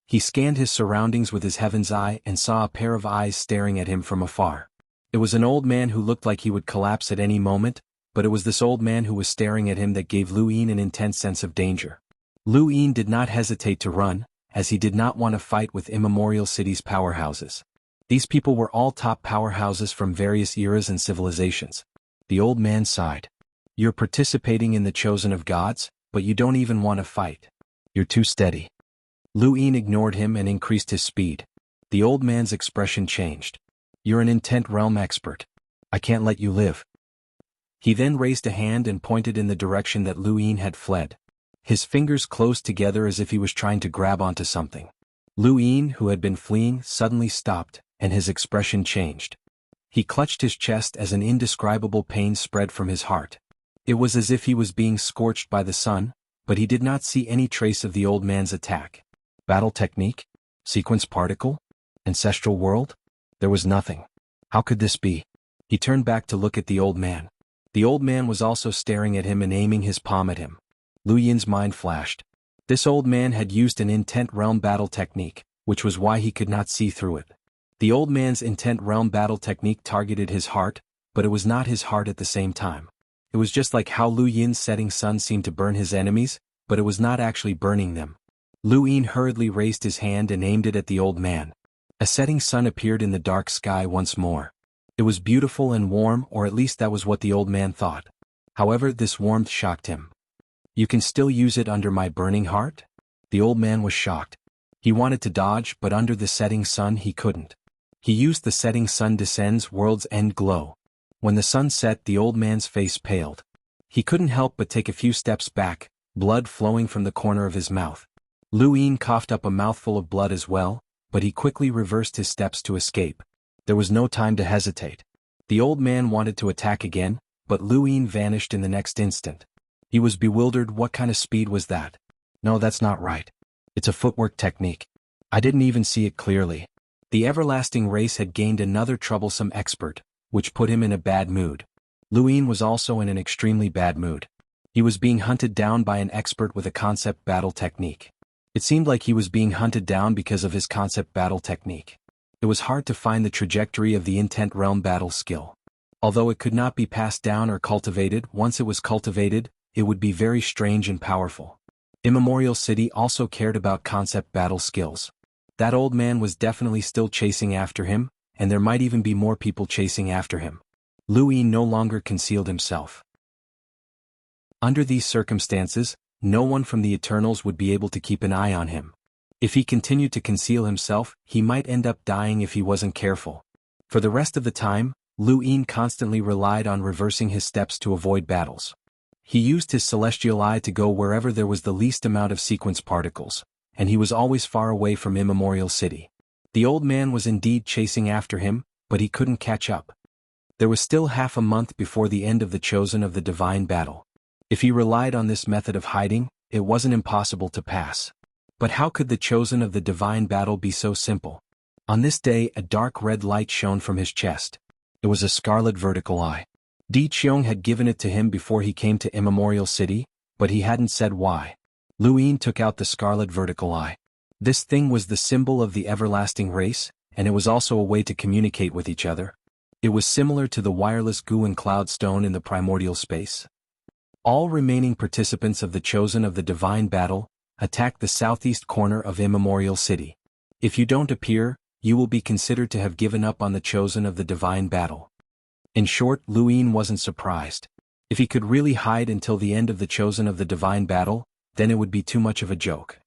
He scanned his surroundings with his heaven's eye and saw a pair of eyes staring at him from afar. It was an old man who looked like he would collapse at any moment, but it was this old man who was staring at him that gave Lu Yin an intense sense of danger. Lu Yin did not hesitate to run, as he did not want to fight with Immemorial City's powerhouses. These people were all top powerhouses from various eras and civilizations. The old man sighed. You're participating in the chosen of gods, but you don't even want to fight. You're too steady. Lu Yin ignored him and increased his speed. The old man's expression changed. You're an intent realm expert. I can't let you live. He then raised a hand and pointed in the direction that Lu Yin had fled. His fingers closed together as if he was trying to grab onto something. Lu Yin, who had been fleeing, suddenly stopped, and his expression changed. He clutched his chest as an indescribable pain spread from his heart. It was as if he was being scorched by the sun, but he did not see any trace of the old man's attack. Battle technique? Sequence particle? Ancestral world? There was nothing. How could this be? He turned back to look at the old man. The old man was also staring at him and aiming his palm at him. Lu Yin's mind flashed. This old man had used an intent realm battle technique, which was why he could not see through it. The old man's intent realm battle technique targeted his heart, but it was not his heart at the same time. It was just like how Lu Yin's setting sun seemed to burn his enemies, but it was not actually burning them. Lu Yin hurriedly raised his hand and aimed it at the old man. A setting sun appeared in the dark sky once more. It was beautiful and warm, or at least that was what the old man thought. However, this warmth shocked him. You can still use it under my burning heart? The old man was shocked. He wanted to dodge, but under the setting sun he couldn't. He used the setting sun descends world's end glow. When the sun set, the old man's face paled. He couldn't help but take a few steps back, blood flowing from the corner of his mouth. Lu Yin coughed up a mouthful of blood as well, but he quickly reversed his steps to escape. There was no time to hesitate. The old man wanted to attack again, but Lu Yin vanished in the next instant. He was bewildered. What kind of speed was that? No, that's not right. It's a footwork technique. I didn't even see it clearly. The everlasting race had gained another troublesome expert, which put him in a bad mood. Lu Yin was also in an extremely bad mood. He was being hunted down by an expert with a concept battle technique. It seemed like he was being hunted down because of his concept battle technique. It was hard to find the trajectory of the intent realm battle skill. Although it could not be passed down or cultivated, once it was cultivated, it would be very strange and powerful. Immemorial City also cared about concept battle skills. That old man was definitely still chasing after him, and there might even be more people chasing after him. Lu Yin no longer concealed himself. Under these circumstances, no one from the Eternals would be able to keep an eye on him. If he continued to conceal himself, he might end up dying if he wasn't careful. For the rest of the time, Lu Yin constantly relied on reversing his steps to avoid battles. He used his celestial eye to go wherever there was the least amount of sequence particles, and he was always far away from Immemorial City. The old man was indeed chasing after him, but he couldn't catch up. There was still half a month before the end of the chosen of the divine battle. If he relied on this method of hiding, it wasn't impossible to pass. But how could the chosen of the divine battle be so simple? On this day, a dark red light shone from his chest. It was a scarlet vertical eye. Di Qiong had given it to him before he came to Immemorial City, but he hadn't said why. Lu Yin took out the scarlet vertical eye. This thing was the symbol of the everlasting race, and it was also a way to communicate with each other. It was similar to the wireless goo and cloud stone in the primordial space. All remaining participants of the chosen of the divine battle attacked the southeast corner of Immemorial City. If you don't appear, you will be considered to have given up on the chosen of the divine battle. In short, Lu Yin wasn't surprised. If he could really hide until the end of the chosen of the divine battle, then it would be too much of a joke.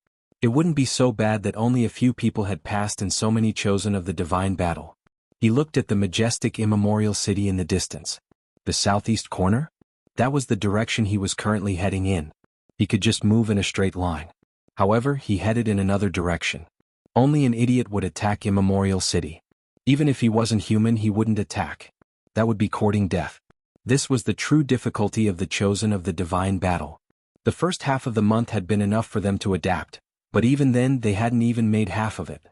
It wouldn't be so bad that only a few people had passed and so many chosen of the divine battle. He looked at the majestic immemorial city in the distance. The southeast corner? That was the direction he was currently heading in. He could just move in a straight line. However, he headed in another direction. Only an idiot would attack immemorial city. Even if he wasn't human, he wouldn't attack. That would be courting death. This was the true difficulty of the chosen of the divine battle. The first half of the month had been enough for them to adapt, but even then they hadn't even made half of it.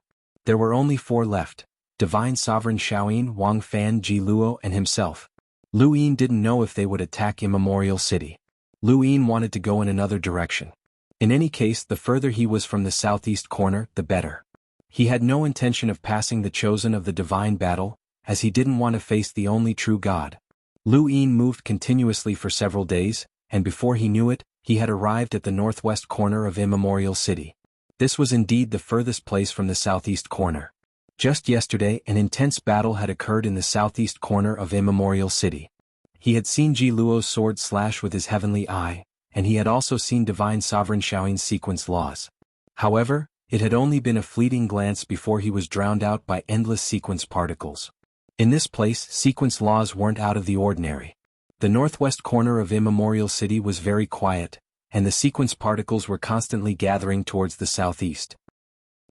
There were only 4 left: Divine Sovereign Xiaoyin, Wang Fan, Ji Luo, and himself. Lu Yin didn't know if they would attack immemorial city. Lu Yin wanted to go in another direction. In any case, the further he was from the southeast corner, the better. He had no intention of passing the chosen of the divine battle, as he didn't want to face the only true God. Lu Yin moved continuously for several days, and before he knew it, he had arrived at the northwest corner of immemorial city. This was indeed the furthest place from the southeast corner. Just yesterday, an intense battle had occurred in the southeast corner of immemorial city. He had seen Ji Luo's sword slash with his heavenly eye, and he had also seen Divine Sovereign Xiaoyin's sequence laws. However, it had only been a fleeting glance before he was drowned out by endless sequence particles. In this place, sequence laws weren't out of the ordinary. The northwest corner of immemorial city was very quiet, and the sequence particles were constantly gathering towards the southeast.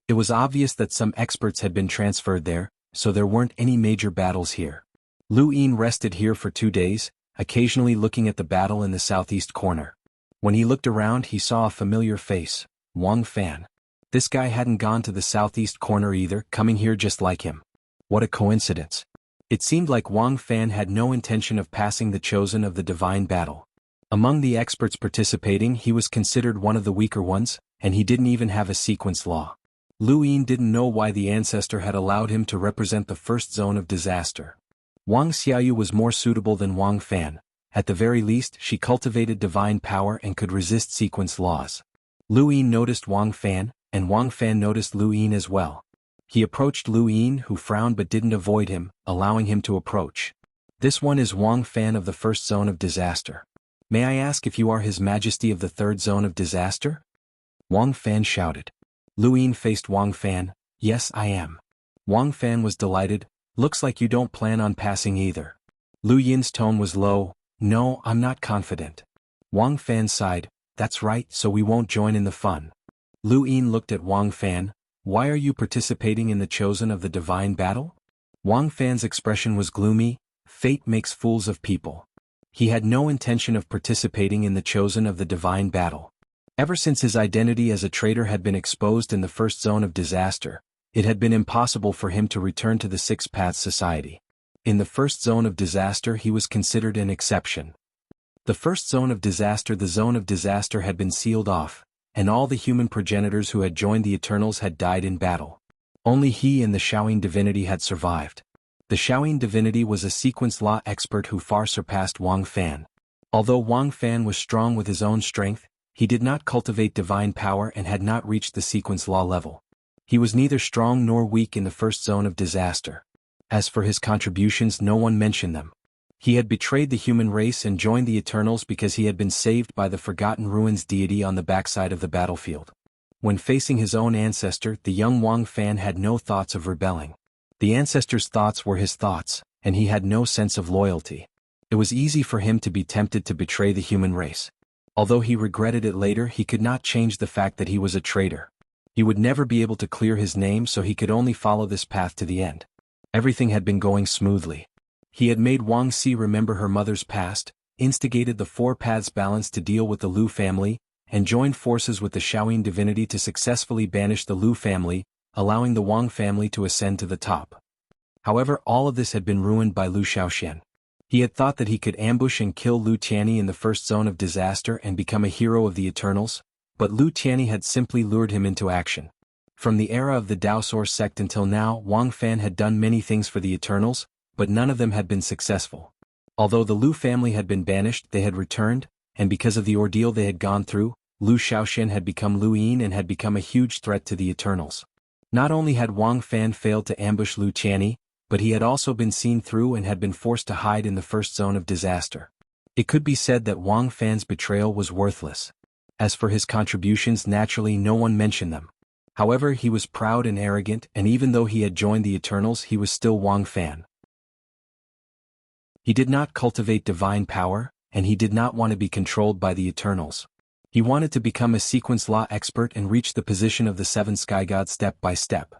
It was obvious that some experts had been transferred there, so there weren't any major battles here. Lu Yin rested here for 2 days, occasionally looking at the battle in the southeast corner. When he looked around, he saw a familiar face: Wang Fan. This guy hadn't gone to the southeast corner either, coming here just like him. What a coincidence. It seemed like Wang Fan had no intention of passing the chosen of the divine battle. Among the experts participating, he was considered one of the weaker ones, and he didn't even have a sequence law. Lu Yin didn't know why the ancestor had allowed him to represent the first zone of disaster. Wang Xiaoyu was more suitable than Wang Fan. At the very least, she cultivated divine power and could resist sequence laws. Lu Yin noticed Wang Fan, and Wang Fan noticed Lu Yin as well. He approached Lu Yin, who frowned but didn't avoid him, allowing him to approach. This one is Wang Fan of the first zone of disaster. May I ask if you are His Majesty of the third zone of disaster? Wang Fan shouted. Lu Yin faced Wang Fan. Yes, I am. Wang Fan was delighted. Looks like you don't plan on passing either. Lu Yin's tone was low. No, I'm not confident. Wang Fan sighed. That's right, so we won't join in the fun. Lu Yin looked at Wang Fan. Why are you participating in the chosen of the divine battle? Wang Fan's expression was gloomy. Fate makes fools of people. He had no intention of participating in the chosen of the divine battle. Ever since his identity as a traitor had been exposed in the first zone of disaster, it had been impossible for him to return to the Six Paths Society. In the first zone of disaster, he was considered an exception. The first zone of disaster, the zone of disaster had been sealed off, and all the human progenitors who had joined the Eternals had died in battle. Only he and the Xiaoyin divinity had survived. The Xiaoyin divinity was a sequence law expert who far surpassed Wang Fan. Although Wang Fan was strong with his own strength, he did not cultivate divine power and had not reached the sequence law level. He was neither strong nor weak in the first zone of disaster. As for his contributions, no one mentioned them. He had betrayed the human race and joined the Eternals because he had been saved by the Forgotten Ruins deity on the backside of the battlefield. When facing his own ancestor, the young Wang Fan had no thoughts of rebelling. The ancestor's thoughts were his thoughts, and he had no sense of loyalty. It was easy for him to be tempted to betray the human race. Although he regretted it later, he could not change the fact that he was a traitor. He would never be able to clear his name, so he could only follow this path to the end. Everything had been going smoothly. He had made Wang Si remember her mother's past, instigated the Four Paths balance to deal with the Lu family, and joined forces with the Xiaoyin divinity to successfully banish the Lu family, allowing the Wang family to ascend to the top. However, all of this had been ruined by Lu Xiaoxian. He had thought that he could ambush and kill Lu Tianyi in the first zone of disaster and become a hero of the Eternals, but Lu Tianyi had simply lured him into action. From the era of the Daosor sect until now, Wang Fan had done many things for the Eternals, but none of them had been successful. Although the Lu family had been banished, they had returned, and because of the ordeal they had gone through, Lu Xiaoxian had become Lu Yin and had become a huge threat to the Eternals. Not only had Wang Fan failed to ambush Lu Qianni, but he had also been seen through and had been forced to hide in the first zone of disaster. It could be said that Wang Fan's betrayal was worthless. As for his contributions, naturally no one mentioned them. However, he was proud and arrogant, and even though he had joined the Eternals, he was still Wang Fan. He did not cultivate divine power, and he did not want to be controlled by the Eternals. He wanted to become a sequence law expert and reach the position of the seven sky gods step by step.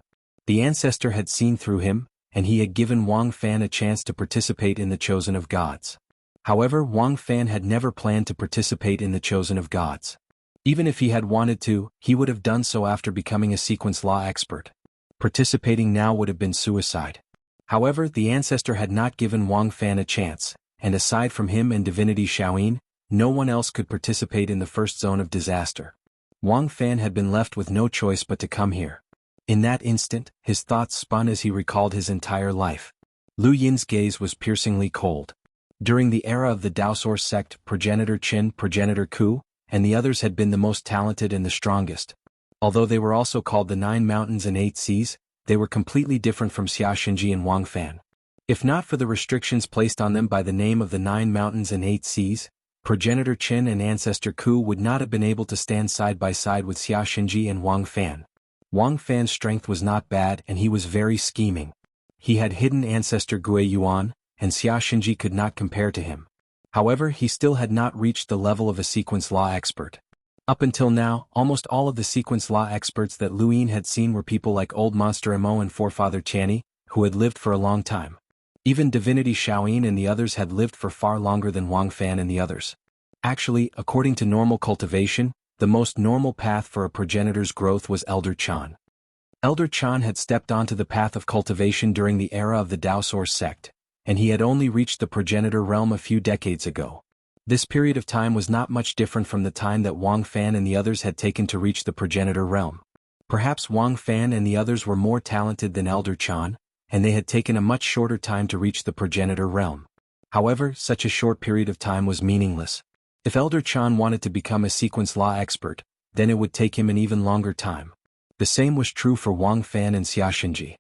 The ancestor had seen through him, and he had given Wang Fan a chance to participate in the Chosen of Gods. However, Wang Fan had never planned to participate in the Chosen of Gods. Even if he had wanted to, he would have done so after becoming a sequence law expert. Participating now would have been suicide. However, the ancestor had not given Wang Fan a chance, and aside from him and divinity Xiaoyin, no one else could participate in the first zone of disaster. Wang Fan had been left with no choice but to come here. In that instant, his thoughts spun as he recalled his entire life. Lu Yin's gaze was piercingly cold. During the era of the Daosor sect, Progenitor Qin, Progenitor Ku, and the others had been the most talented and the strongest. Although they were also called the Nine Mountains and Eight Seas, they were completely different from Xiaxinji and Wang Fan. If not for the restrictions placed on them by the name of the Nine Mountains and Eight Seas, Progenitor Qin and Ancestor Ku would not have been able to stand side by side with Xiaxinji and Wang Fan. Wang Fan's strength was not bad and he was very scheming. He had hidden Ancestor Guiyuan, and Xiaxinji could not compare to him. However, he still had not reached the level of a sequence law expert. Up until now, almost all of the sequence law experts that Lu Yin had seen were people like Old Monster Mo and Forefather Qianni, who had lived for a long time. Even Divinity Xiaoyin and the others had lived for far longer than Wang Fan and the others. Actually, according to normal cultivation, the most normal path for a progenitor's growth was Elder Chan. Elder Chan had stepped onto the path of cultivation during the era of the Daosor sect, and he had only reached the progenitor realm a few decades ago. This period of time was not much different from the time that Wang Fan and the others had taken to reach the progenitor realm. Perhaps Wang Fan and the others were more talented than Elder Chan, and they had taken a much shorter time to reach the progenitor realm. However, such a short period of time was meaningless. If Elder Chan wanted to become a sequence law expert, then it would take him an even longer time. The same was true for Wang Fan and Xiaxinji.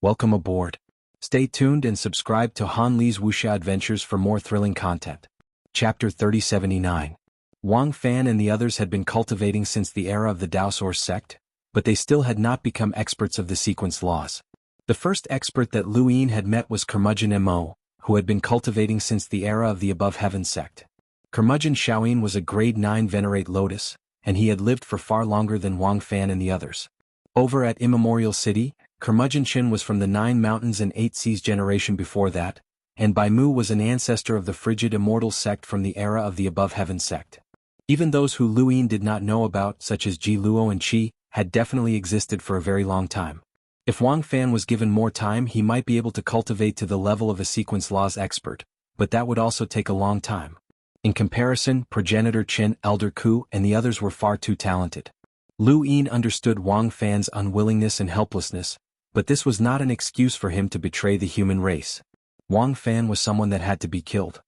Welcome aboard. Stay tuned and subscribe to Han Li's Wuxia Adventures for more thrilling content. Chapter 3079. Wang Fan and the others had been cultivating since the era of the Daosor sect, but they still had not become experts of the sequence laws. The first expert that Lu Yin had met was Curmudgeon Mo, who had been cultivating since the era of the Above Heaven sect. Curmudgeon Xiaoyin was a grade 9 Venerate Lotus, and he had lived for far longer than Wang Fan and the others. Over at Immemorial City, Curmudgeon Qin was from the Nine Mountains and Eight Seas generation before that, and Bai Mu was an ancestor of the Frigid Immortal sect from the era of the Above Heaven sect. Even those who Lu Yin did not know about, such as Ji Luo and Qi, had definitely existed for a very long time. If Wang Fan was given more time, he might be able to cultivate to the level of a sequence laws expert, but that would also take a long time. In comparison, Progenitor Qin, Elder Ku, and the others were far too talented. Lu Yin understood Wang Fan's unwillingness and helplessness, but this was not an excuse for him to betray the human race. Wang Fan was someone that had to be killed.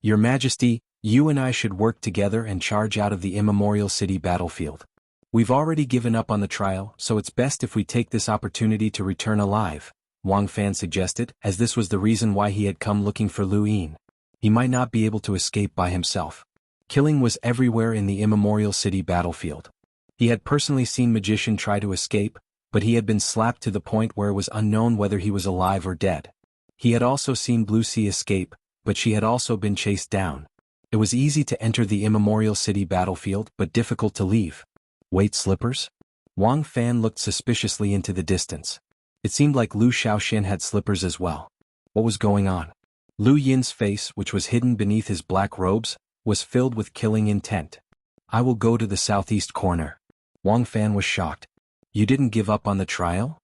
Your Majesty, you and I should work together and charge out of the Immemorial City battlefield. We've already given up on the trial, so it's best if we take this opportunity to return alive, Wang Fan suggested, as this was the reason why he had come looking for Lu Yin. He might not be able to escape by himself. Killing was everywhere in the Immemorial City battlefield. He had personally seen Magician try to escape, but he had been slapped to the point where it was unknown whether he was alive or dead. He had also seen Blue Sea escape, but she had also been chased down. It was easy to enter the Immemorial City battlefield, but difficult to leave. Wait, slippers? Wang Fan looked suspiciously into the distance. It seemed like Lu Shaoxian had slippers as well. What was going on? Lu Yin's face, which was hidden beneath his black robes, was filled with killing intent. I will go to the southeast corner. Wang Fan was shocked. You didn't give up on the trial?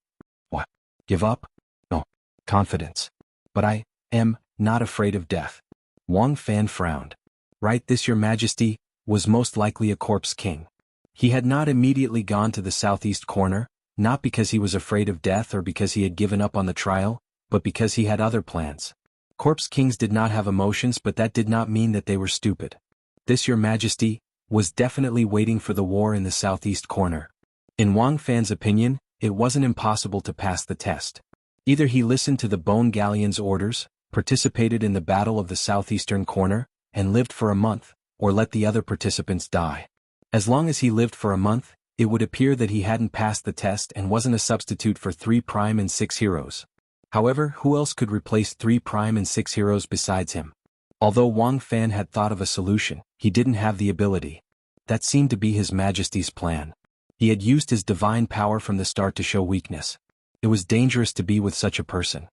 What? Give up? No. Confidence. But I am not afraid of death. Wang Fan frowned. Right, this, Your Majesty, was most likely a corpse king. He had not immediately gone to the southeast corner, not because he was afraid of death or because he had given up on the trial, but because he had other plans. Corpse kings did not have emotions, but that did not mean that they were stupid. This, Your Majesty, was definitely waiting for the war in the southeast corner. In Wang Fan's opinion, it wasn't impossible to pass the test. Either he listened to the Bone Galleon's orders, participated in the Battle of the Southeastern Corner, and lived for a month, or let the other participants die. As long as he lived for a month, it would appear that he hadn't passed the test and wasn't a substitute for 3 prime and 6 heroes. However, who else could replace 3 prime and 6 heroes besides him? Although Wang Fan had thought of a solution, he didn't have the ability. That seemed to be His Majesty's plan. He had used his divine power from the start to show weakness. It was dangerous to be with such a person.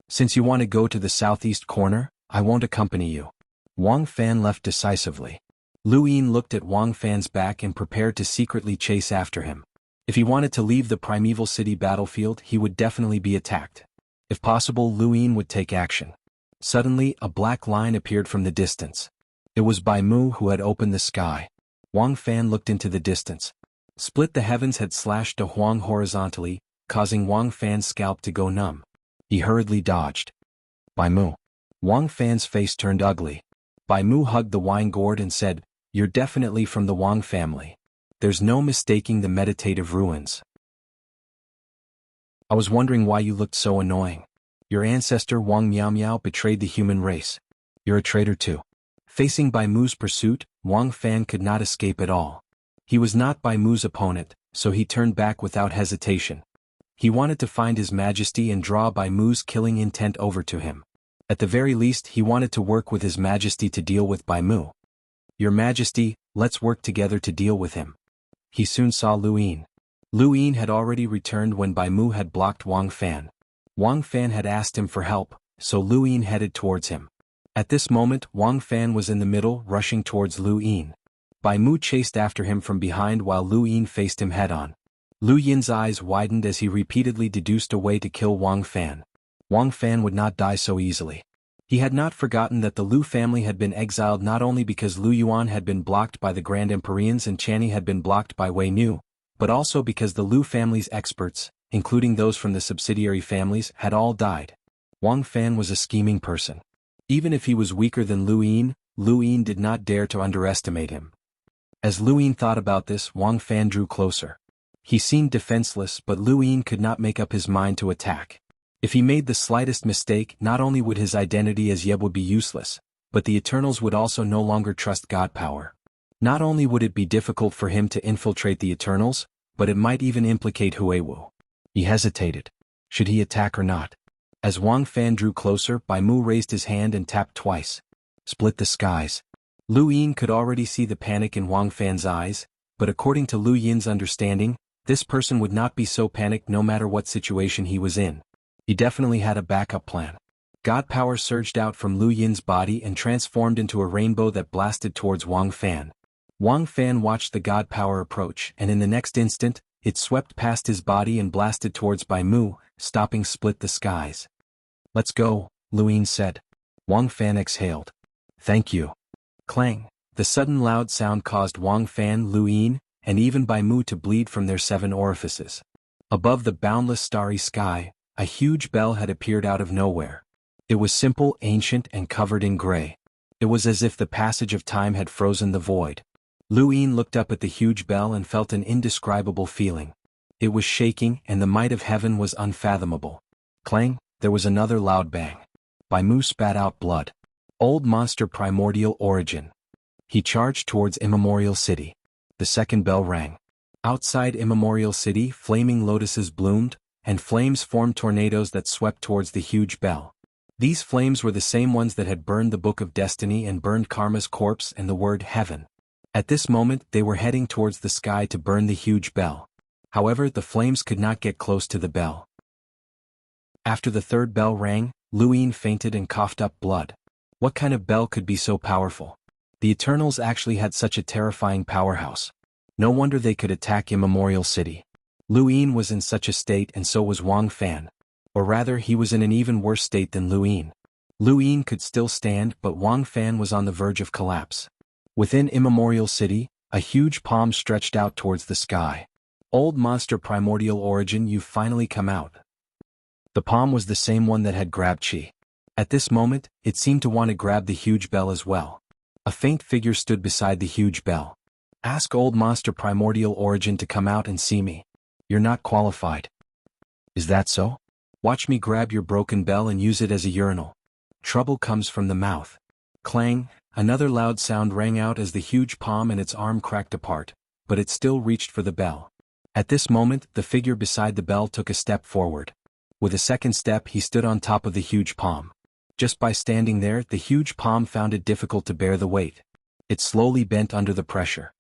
Since you want to go to the southeast corner, I won't accompany you. Wang Fan left decisively. Lu Yin looked at Wang Fan's back and prepared to secretly chase after him. If he wanted to leave the primeval city battlefield, he would definitely be attacked. If possible, Lu Yin would take action. Suddenly, a black line appeared from the distance. It was Bai Mu who had opened the sky. Wang Fan looked into the distance. Split the heavens had slashed a Huang horizontally, causing Wang Fan's scalp to go numb. He hurriedly dodged. Bai Mu. Wang Fan's face turned ugly. Bai Mu hugged the wine gourd and said, "You're definitely from the Wang family. There's no mistaking the meditative ruins. I was wondering why you looked so annoying. Your ancestor Wang Miao Miao betrayed the human race. You're a traitor too." Facing Bai Mu's pursuit, Wang Fan could not escape at all. He was not Bai Mu's opponent, so he turned back without hesitation. He wanted to find His Majesty and draw Bai Mu's killing intent over to him. At the very least, he wanted to work with His Majesty to deal with Bai Mu. "Your Majesty, let's work together to deal with him." He soon saw Lu Yin. Lu Yin had already returned when Bai Mu had blocked Wang Fan. Wang Fan had asked him for help, so Lu Yin headed towards him. At this moment, Wang Fan was in the middle, rushing towards Lu Yin. Bai Mu chased after him from behind while Lu Yin faced him head-on. Lu Yin's eyes widened as he repeatedly deduced a way to kill Wang Fan. Wang Fan would not die so easily. He had not forgotten that the Lu family had been exiled not only because Lu Yuan had been blocked by the Grand Empyreans and Channy had been blocked by Wei Nu, but also because the Lu family's experts, including those from the subsidiary families, had all died. Wang Fan was a scheming person. Even if he was weaker than Lu Yin did not dare to underestimate him. As Lu Yin thought about this, Wang Fan drew closer. He seemed defenseless, but Lu Yin could not make up his mind to attack. If he made the slightest mistake, not only would his identity as Yeb would be useless, but the Eternals would also no longer trust God power. Not only would it be difficult for him to infiltrate the Eternals, but it might even implicate Huewu. He hesitated. Should he attack or not? As Wang Fan drew closer, Bai Mu raised his hand and tapped twice. Split the skies. Lu Yin could already see the panic in Wang Fan's eyes, but according to Lu Yin's understanding, this person would not be so panicked no matter what situation he was in. He definitely had a backup plan. God power surged out from Lu Yin's body and transformed into a rainbow that blasted towards Wang Fan. Wang Fan watched the God power approach, and in the next instant, it swept past his body and blasted towards Bai Mu, stopping Split the Skies. "Let's go," Lu Yin said. Wang Fan exhaled. "Thank you." Clang. The sudden loud sound caused Wang Fan, Lu Yin, and even Bai Mu to bleed from their 7 orifices. Above the boundless starry sky, a huge bell had appeared out of nowhere. It was simple, ancient, and covered in gray. It was as if the passage of time had frozen the void. Lu Yin looked up at the huge bell and felt an indescribable feeling. It was shaking, and the might of heaven was unfathomable. Clang, there was another loud bang. Bai Mu spat out blood. Old monster primordial origin. He charged towards Immemorial City. The second bell rang. Outside Immemorial City, flaming lotuses bloomed, and flames formed tornadoes that swept towards the huge bell. These flames were the same ones that had burned the Book of Destiny and burned Karma's corpse and the word heaven. At this moment, they were heading towards the sky to burn the huge bell. However, the flames could not get close to the bell. After the third bell rang, Lu Yin fainted and coughed up blood. What kind of bell could be so powerful? The Eternals actually had such a terrifying powerhouse. No wonder they could attack Immemorial City. Lu Yin was in such a state and so was Wang Fan. Or rather, he was in an even worse state than Lu Yin. Lu Yin could still stand, but Wang Fan was on the verge of collapse. Within Immemorial City, a huge palm stretched out towards the sky. Old monster primordial origin, you've finally come out. The palm was the same one that had grabbed Chi. At this moment, it seemed to want to grab the huge bell as well. A faint figure stood beside the huge bell. Ask old master primordial origin to come out and see me. You're not qualified. Is that so? Watch me grab your broken bell and use it as a urinal. Trouble comes from the mouth. Clang, another loud sound rang out as the huge palm and its arm cracked apart, but it still reached for the bell. At this moment, the figure beside the bell took a step forward. With a second step, he stood on top of the huge palm. Just by standing there, the huge palm found it difficult to bear the weight. It slowly bent under the pressure.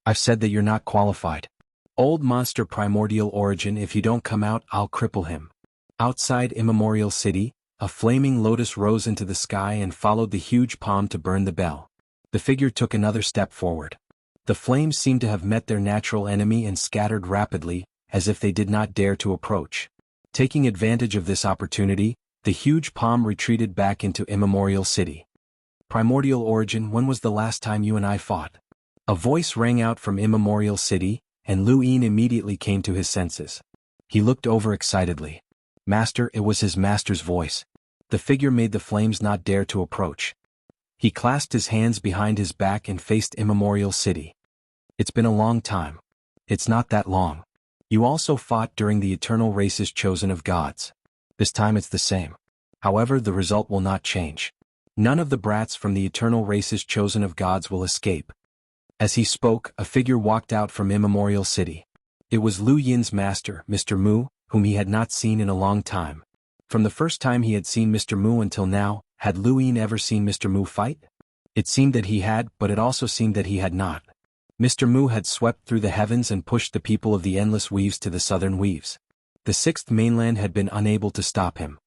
I've said that you're not qualified. Old monster primordial origin, if you don't come out, I'll cripple him. Outside Immemorial City, a flaming lotus rose into the sky and followed the huge palm to burn the bell. The figure took another step forward. The flames seemed to have met their natural enemy and scattered rapidly, as if they did not dare to approach. Taking advantage of this opportunity, the huge palm retreated back into Immemorial City. Primordial origin, when was the last time you and I fought? A voice rang out from Immemorial City, and Lu Yin immediately came to his senses. He looked over excitedly. Master, it was his master's voice. The figure made the flames not dare to approach. He clasped his hands behind his back and faced Immemorial City. It's been a long time. It's not that long. You also fought during the eternal races chosen of gods. This time it's the same. However, the result will not change. None of the brats from the eternal races chosen of gods will escape. As he spoke, a figure walked out from Immemorial City. It was Lu Yin's master, Mr. Mu, whom he had not seen in a long time. From the first time he had seen Mr. Mu until now, had Lu Yin ever seen Mr. Mu fight? It seemed that he had, but it also seemed that he had not. Mr. Mu had swept through the heavens and pushed the people of the endless weaves to the southern weaves. The sixth mainland had been unable to stop him.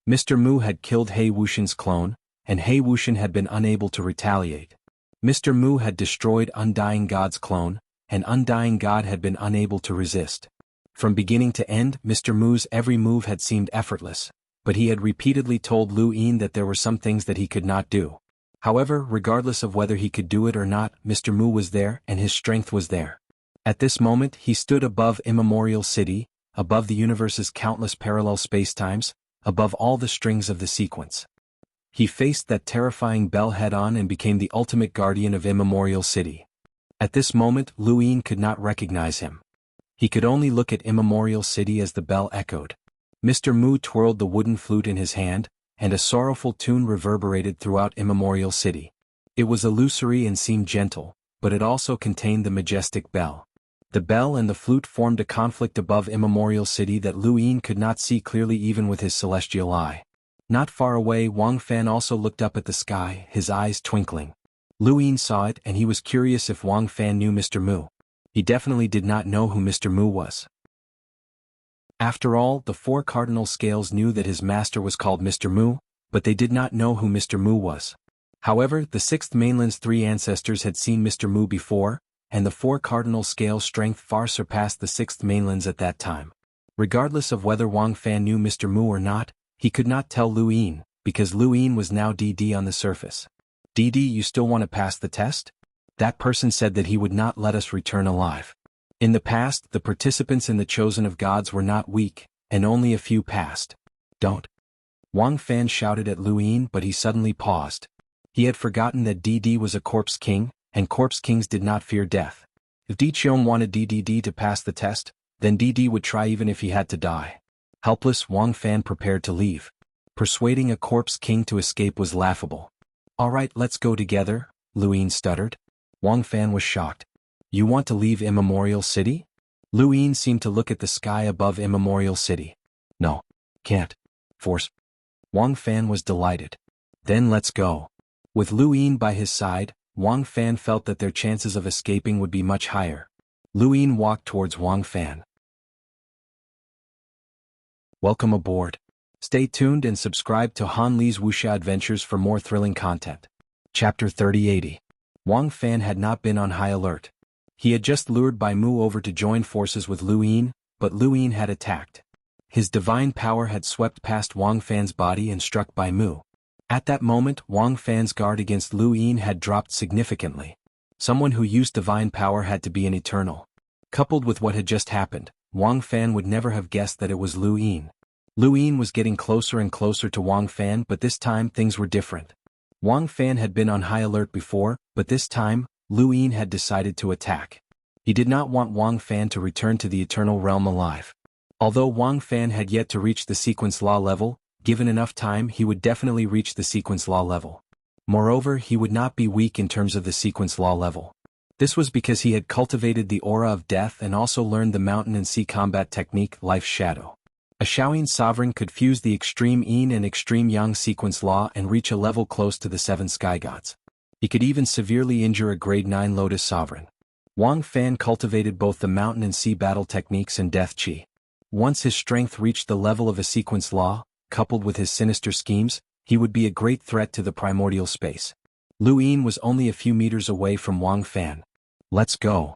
Mr. Mu had killed He Wuxian's clone, and He Wuxian had been unable to retaliate. Mr. Mu had destroyed Undying God's clone, and Undying God had been unable to resist. From beginning to end, Mr. Mu's every move had seemed effortless, but he had repeatedly told Lu Yin that there were some things that he could not do. However, regardless of whether he could do it or not, Mr. Mu was there and his strength was there. At this moment, he stood above Immemorial City, above the universe's countless parallel spacetimes, above all the strings of the sequence. He faced that terrifying bell head-on and became the ultimate guardian of Immemorial City. At this moment, Lu Yin could not recognize him. He could only look at Immemorial City as the bell echoed. Mr. Mu twirled the wooden flute in his hand, and a sorrowful tune reverberated throughout Immemorial City. It was illusory and seemed gentle, but it also contained the majestic bell. The bell and the flute formed a conflict above Immemorial City that Lu Yin could not see clearly even with his celestial eye. Not far away, Wang Fan also looked up at the sky, his eyes twinkling. Lu Yin saw it and he was curious if Wang Fan knew Mr. Mu. He definitely did not know who Mr. Mu was. After all, the four cardinal scales knew that his master was called Mr. Mu, but they did not know who Mr. Mu was. However, the sixth mainland's three ancestors had seen Mr. Mu before, and the four cardinal scales' strength far surpassed the sixth mainland's at that time. Regardless of whether Wang Fan knew Mr. Mu or not, he could not tell Lu Yin, because Lu Yin was now DD on the surface. DD, you still want to pass the test? That person said that he would not let us return alive. In the past, the participants in the Chosen of Gods were not weak, and only a few passed. Don't. Wang Fan shouted at Lu Yin, but he suddenly paused. He had forgotten that DD was a corpse king, and corpse kings did not fear death. If Di Qiong wanted DDD to pass the test, then DD would try even if he had to die. Helpless, Wang Fan prepared to leave. Persuading a corpse king to escape was laughable. All right, let's go together, Lu Yin stuttered. Wang Fan was shocked. You want to leave Immemorial City? Lu Yin seemed to look at the sky above Immemorial City. No. Can't. Force. Wang Fan was delighted. Then let's go. With Lu Yin by his side, Wang Fan felt that their chances of escaping would be much higher. Lu Yin walked towards Wang Fan. Welcome aboard. Stay tuned and subscribe to Han Li's Wuxia Adventures for more thrilling content. Chapter 3080. Wang Fan had not been on high alert. He had just lured Bai Mu over to join forces with Lu Yin, but Lu Yin had attacked. His divine power had swept past Wang Fan's body and struck Bai Mu. At that moment, Wang Fan's guard against Lu Yin had dropped significantly. Someone who used divine power had to be an eternal. Coupled with what had just happened, Wang Fan would never have guessed that it was Lu Yin. Lu Yin was getting closer and closer to Wang Fan, but this time things were different. Wang Fan had been on high alert before, but this time, Lu Yin had decided to attack. He did not want Wang Fan to return to the Eternal Realm alive. Although Wang Fan had yet to reach the sequence law level, given enough time he would definitely reach the sequence law level. Moreover, he would not be weak in terms of the sequence law level. This was because he had cultivated the aura of death and also learned the mountain and sea combat technique Life's Shadow. A Shaoyin sovereign could fuse the extreme yin and extreme yang sequence law and reach a level close to the 7 sky gods. He could even severely injure a grade 9 lotus sovereign. Wang Fan cultivated both the mountain and sea battle techniques and death chi. Once his strength reached the level of a sequence law, coupled with his sinister schemes, he would be a great threat to the primordial space. Lu Yin was only a few meters away from Wang Fan. Let's go.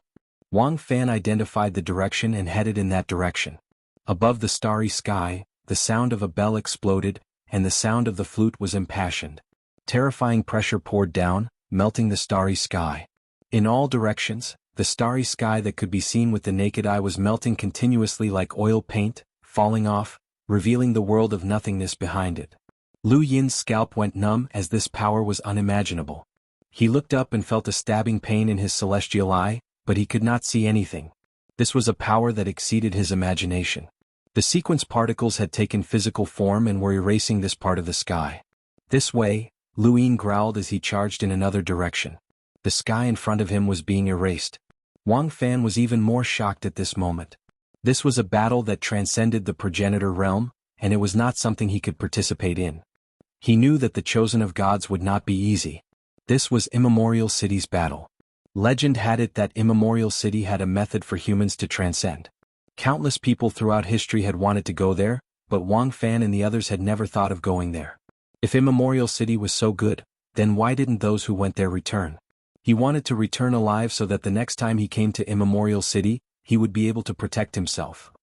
Wang Fan identified the direction and headed in that direction. Above the starry sky, the sound of a bell exploded, and the sound of the flute was impassioned. Terrifying pressure poured down, melting the starry sky. In all directions, the starry sky that could be seen with the naked eye was melting continuously like oil paint, falling off, revealing the world of nothingness behind it. Lu Yin's scalp went numb as this power was unimaginable. He looked up and felt a stabbing pain in his celestial eye, but he could not see anything. This was a power that exceeded his imagination. The sequence particles had taken physical form and were erasing this part of the sky. This way, Lu Yin growled as he charged in another direction. The sky in front of him was being erased. Wang Fan was even more shocked at this moment. This was a battle that transcended the progenitor realm, and it was not something he could participate in. He knew that the chosen of gods would not be easy. This was Immemorial City's battle. Legend had it that Immemorial City had a method for humans to transcend. Countless people throughout history had wanted to go there, but Wang Fan and the others had never thought of going there. If Immemorial City was so good, then why didn't those who went there return? He wanted to return alive so that the next time he came to Immemorial City, he would be able to protect himself.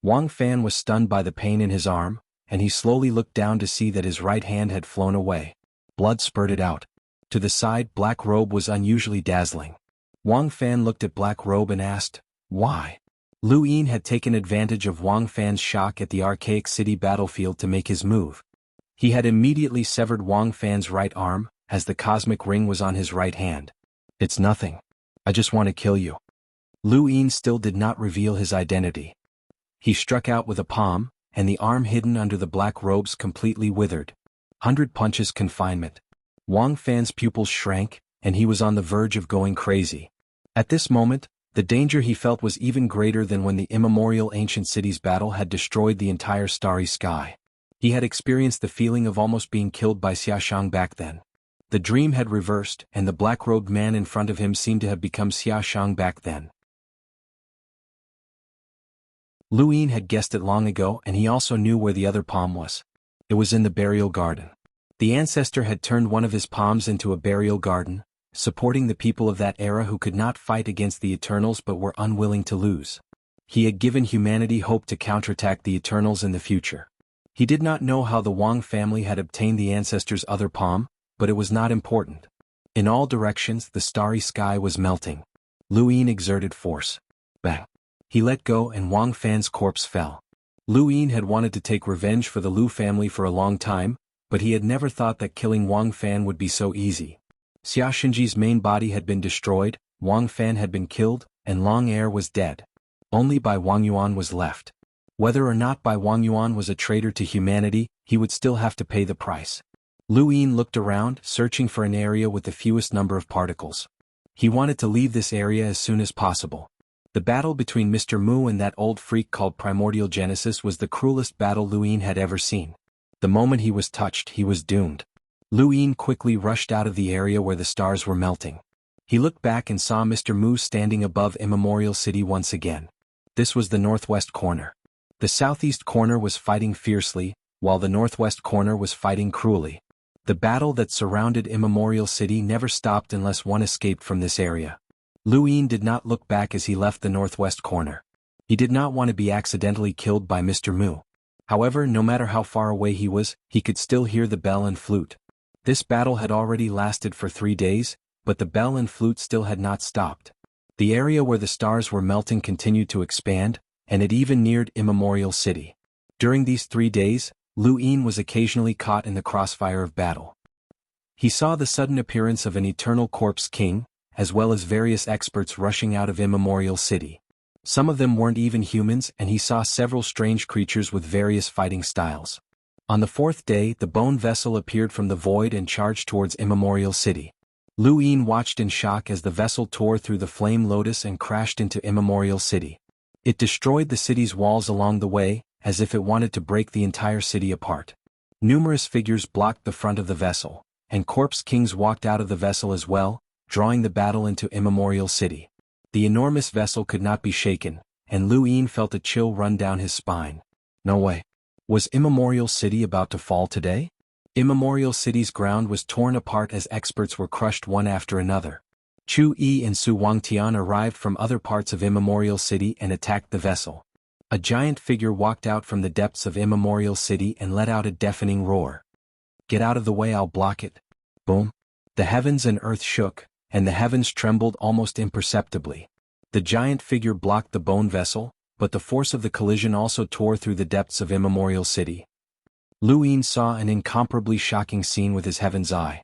Wang Fan was stunned by the pain in his arm, and he slowly looked down to see that his right hand had flown away. Blood spurted out. To the side, Black Robe was unusually dazzling. Wang Fan looked at Black Robe and asked, "Why?" Lu Yin had taken advantage of Wang Fan's shock at the archaic city battlefield to make his move. He had immediately severed Wang Fan's right arm, as the cosmic ring was on his right hand. "It's nothing. I just want to kill you." Lu Yin still did not reveal his identity. He struck out with a palm, and the arm hidden under the black robes completely withered. 100 punches confinement. Wang Fan's pupils shrank, and he was on the verge of going crazy. At this moment, the danger he felt was even greater than when the immemorial ancient city's battle had destroyed the entire starry sky. He had experienced the feeling of almost being killed by Xiaoxiang back then. The dream had reversed, and the black-robed man in front of him seemed to have become Xiaoxiang back then. Lu Yin had guessed it long ago, and he also knew where the other palm was. It was in the burial garden. The ancestor had turned one of his palms into a burial garden, supporting the people of that era who could not fight against the Eternals but were unwilling to lose. He had given humanity hope to counterattack the Eternals in the future. He did not know how the Wang family had obtained the ancestor's other palm, but it was not important. In all directions the starry sky was melting. Lu Yin exerted force. Bang! He let go and Wang Fan's corpse fell. Lu Yin had wanted to take revenge for the Lu family for a long time, but he had never thought that killing Wang Fan would be so easy. Xia Xinji's main body had been destroyed, Wang Fan had been killed, and Long Air was dead. Only Bai Wangyuan was left. Whether or not Bai Wangyuan was a traitor to humanity, he would still have to pay the price. Lu Yin looked around, searching for an area with the fewest number of particles. He wanted to leave this area as soon as possible. The battle between Mr. Mu and that old freak called Primordial Genesis was the cruelest battle Lu Yin had ever seen. The moment he was touched, he was doomed. Lu Yin quickly rushed out of the area where the stars were melting. He looked back and saw Mr. Mu standing above Immemorial City once again. This was the northwest corner. The southeast corner was fighting fiercely, while the northwest corner was fighting cruelly. The battle that surrounded Immemorial City never stopped unless one escaped from this area. Lu Yin did not look back as he left the northwest corner. He did not want to be accidentally killed by Mr. Mu. However, no matter how far away he was, he could still hear the bell and flute. This battle had already lasted for 3 days, but the bell and flute still had not stopped. The area where the stars were melting continued to expand, and it even neared Immemorial City. During these 3 days, Lu Yin was occasionally caught in the crossfire of battle. He saw the sudden appearance of an eternal corpse king, as well as various experts rushing out of Immemorial City. Some of them weren't even humans, and he saw several strange creatures with various fighting styles. On the fourth day, the bone vessel appeared from the void and charged towards Immemorial City. Lu Yin watched in shock as the vessel tore through the flame lotus and crashed into Immemorial City. It destroyed the city's walls along the way, as if it wanted to break the entire city apart. Numerous figures blocked the front of the vessel, and corpse kings walked out of the vessel as well, drawing the battle into Immemorial City. The enormous vessel could not be shaken, and Lu Yin felt a chill run down his spine. No way. Was Immemorial City about to fall today? Immemorial City's ground was torn apart as experts were crushed one after another. Chu Yi and Su Wangtian arrived from other parts of Immemorial City and attacked the vessel. A giant figure walked out from the depths of Immemorial City and let out a deafening roar. Get out of the way, I'll block it. Boom. The heavens and earth shook, and the heavens trembled almost imperceptibly. The giant figure blocked the bone vessel, but the force of the collision also tore through the depths of Immemorial City. Lu Yin saw an incomparably shocking scene with his heaven's eye.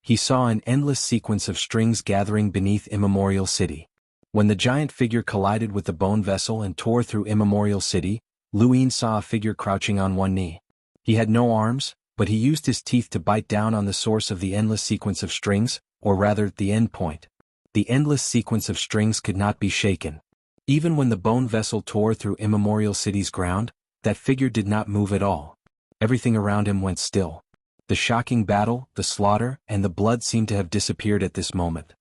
He saw an endless sequence of strings gathering beneath Immemorial City. When the giant figure collided with the bone vessel and tore through Immemorial City, Lu Yin saw a figure crouching on one knee. He had no arms, but he used his teeth to bite down on the source of the endless sequence of strings, or rather, the end point. The endless sequence of strings could not be shaken. Even when the bone vessel tore through Immemorial City's ground, that figure did not move at all. Everything around him went still. The shocking battle, the slaughter, and the blood seemed to have disappeared at this moment.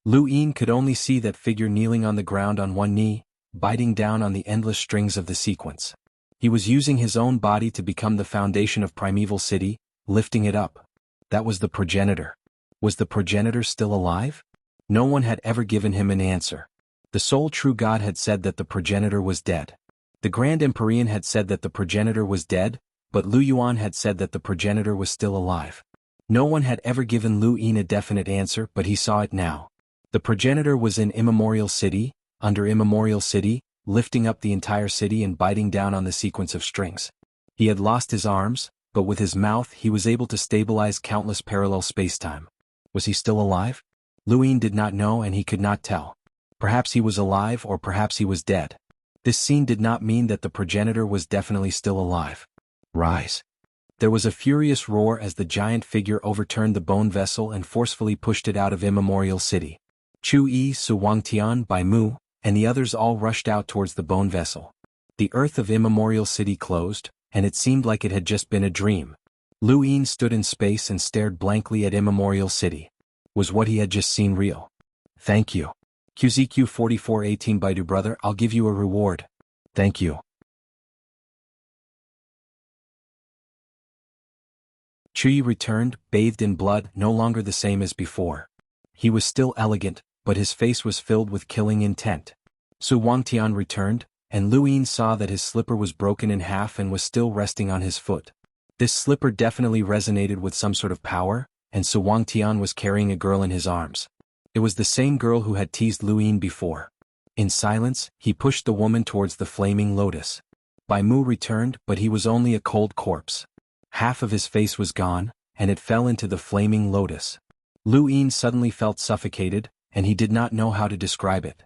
Lu Yin could only see that figure kneeling on the ground on one knee, biting down on the endless strings of the sequence. He was using his own body to become the foundation of Primeval City, lifting it up. That was the progenitor. Was the progenitor still alive? No one had ever given him an answer. The sole true God had said that the progenitor was dead. The Grand Empyrean had said that the progenitor was dead, but Lu Yuan had said that the progenitor was still alive. No one had ever given Lu Yin a definite answer, but he saw it now. The progenitor was in Immemorial City, under Immemorial City, lifting up the entire city and biting down on the sequence of strings. He had lost his arms, but with his mouth he was able to stabilize countless parallel spacetime. Was he still alive? Lu Yin did not know, and he could not tell. Perhaps he was alive, or perhaps he was dead. This scene did not mean that the progenitor was definitely still alive. Rise. There was a furious roar as the giant figure overturned the bone vessel and forcefully pushed it out of Immemorial City. Chu Yi, Su Wangtian, Bai Mu, and the others all rushed out towards the bone vessel. The earth of Immemorial City closed, and it seemed like it had just been a dream. Lu Yin stood in space and stared blankly at Immemorial City. Was what he had just seen real? Thank you. QZQ 4418 Baidu brother, I'll give you a reward. Thank you. Chuyi returned, bathed in blood, no longer the same as before. He was still elegant, but his face was filled with killing intent. Su Wangtian returned, and Lu Yin saw that his slipper was broken in half and was still resting on his foot. This slipper definitely resonated with some sort of power, and Su Wangtian was carrying a girl in his arms. It was the same girl who had teased Lu Yin before. In silence, he pushed the woman towards the flaming lotus. Bai Mu returned, but he was only a cold corpse. Half of his face was gone, and it fell into the flaming lotus. Lu Yin suddenly felt suffocated, and he did not know how to describe it.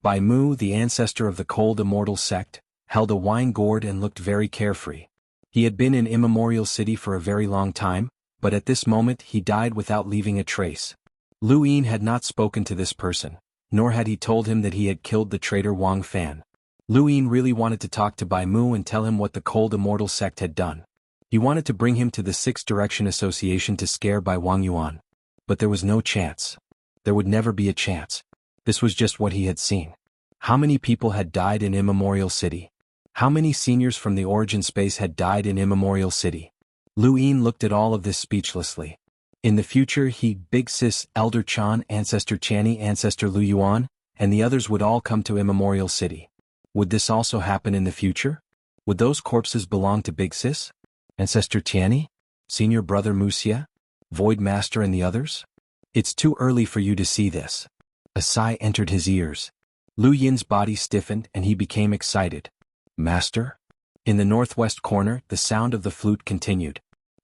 Bai Mu, the ancestor of the cold immortal sect, held a wine gourd and looked very carefree. He had been in Immemorial City for a very long time, but at this moment he died without leaving a trace. Lu Yin had not spoken to this person, nor had he told him that he had killed the traitor Wang Fan. Lu Yin really wanted to talk to Bai Mu and tell him what the cold immortal sect had done. He wanted to bring him to the Sixth Direction Association to scare Bai Wang Yuan. But there was no chance. There would never be a chance. This was just what he had seen. How many people had died in Immemorial City? How many seniors from the Origin Space had died in Immemorial City? Lu Yin looked at all of this speechlessly. In the future he, Big Sis, Elder Chan, Ancestor Channy, Ancestor Lu Yuan, and the others would all come to Immemorial City. Would this also happen in the future? Would those corpses belong to Big Sis? Ancestor Tianny? Senior Brother Wuxia? Void Master and the others? It's too early for you to see this. A sigh entered his ears. Lu Yin's body stiffened and he became excited. Master? In the northwest corner, the sound of the flute continued.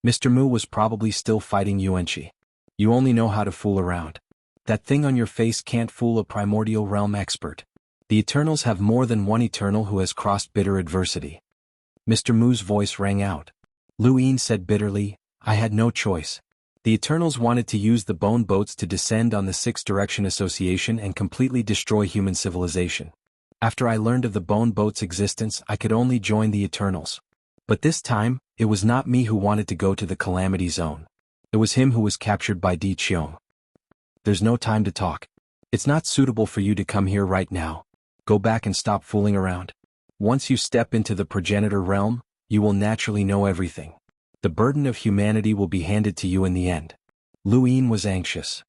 Mr. Mu was probably still fighting Yuanqi. You only know how to fool around. That thing on your face can't fool a primordial realm expert. The Eternals have more than one Eternal who has crossed bitter adversity. Mr. Mu's voice rang out. Lu Yin said bitterly, I had no choice. The Eternals wanted to use the bone boats to descend on the Six Direction Association and completely destroy human civilization. After I learned of the bone boats' existence, I could only join the Eternals. But this time, it was not me who wanted to go to the Calamity Zone. It was him who was captured by Di Qiong. There's no time to talk. It's not suitable for you to come here right now. Go back and stop fooling around. Once you step into the progenitor realm, you will naturally know everything. The burden of humanity will be handed to you in the end. Lu Yin was anxious.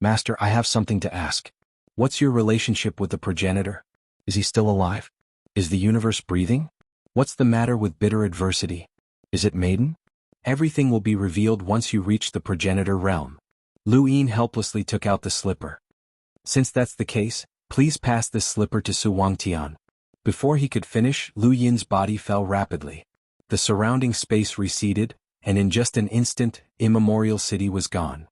Master, I have something to ask. What's your relationship with the progenitor? Is he still alive? Is the universe breathing? What's the matter with bitter adversity? Is it maiden? Everything will be revealed once you reach the progenitor realm. Lu Yin helplessly took out the slipper. Since that's the case, please pass this slipper to Su Wangtian. Before he could finish, Lu Yin's body fell rapidly. The surrounding space receded, and in just an instant, Immemorial City was gone.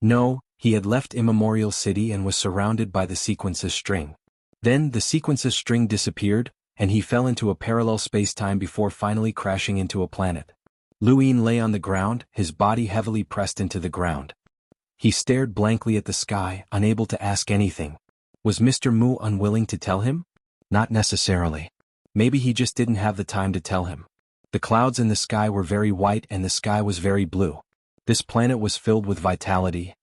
No, he had left Immemorial City and was surrounded by the sequences string. Then the sequences string disappeared, and he fell into a parallel space-time before finally crashing into a planet. Lu Yin lay on the ground, his body heavily pressed into the ground. He stared blankly at the sky, unable to ask anything. Was Mr. Mu unwilling to tell him? Not necessarily. Maybe he just didn't have the time to tell him. The clouds in the sky were very white and the sky was very blue. This planet was filled with vitality.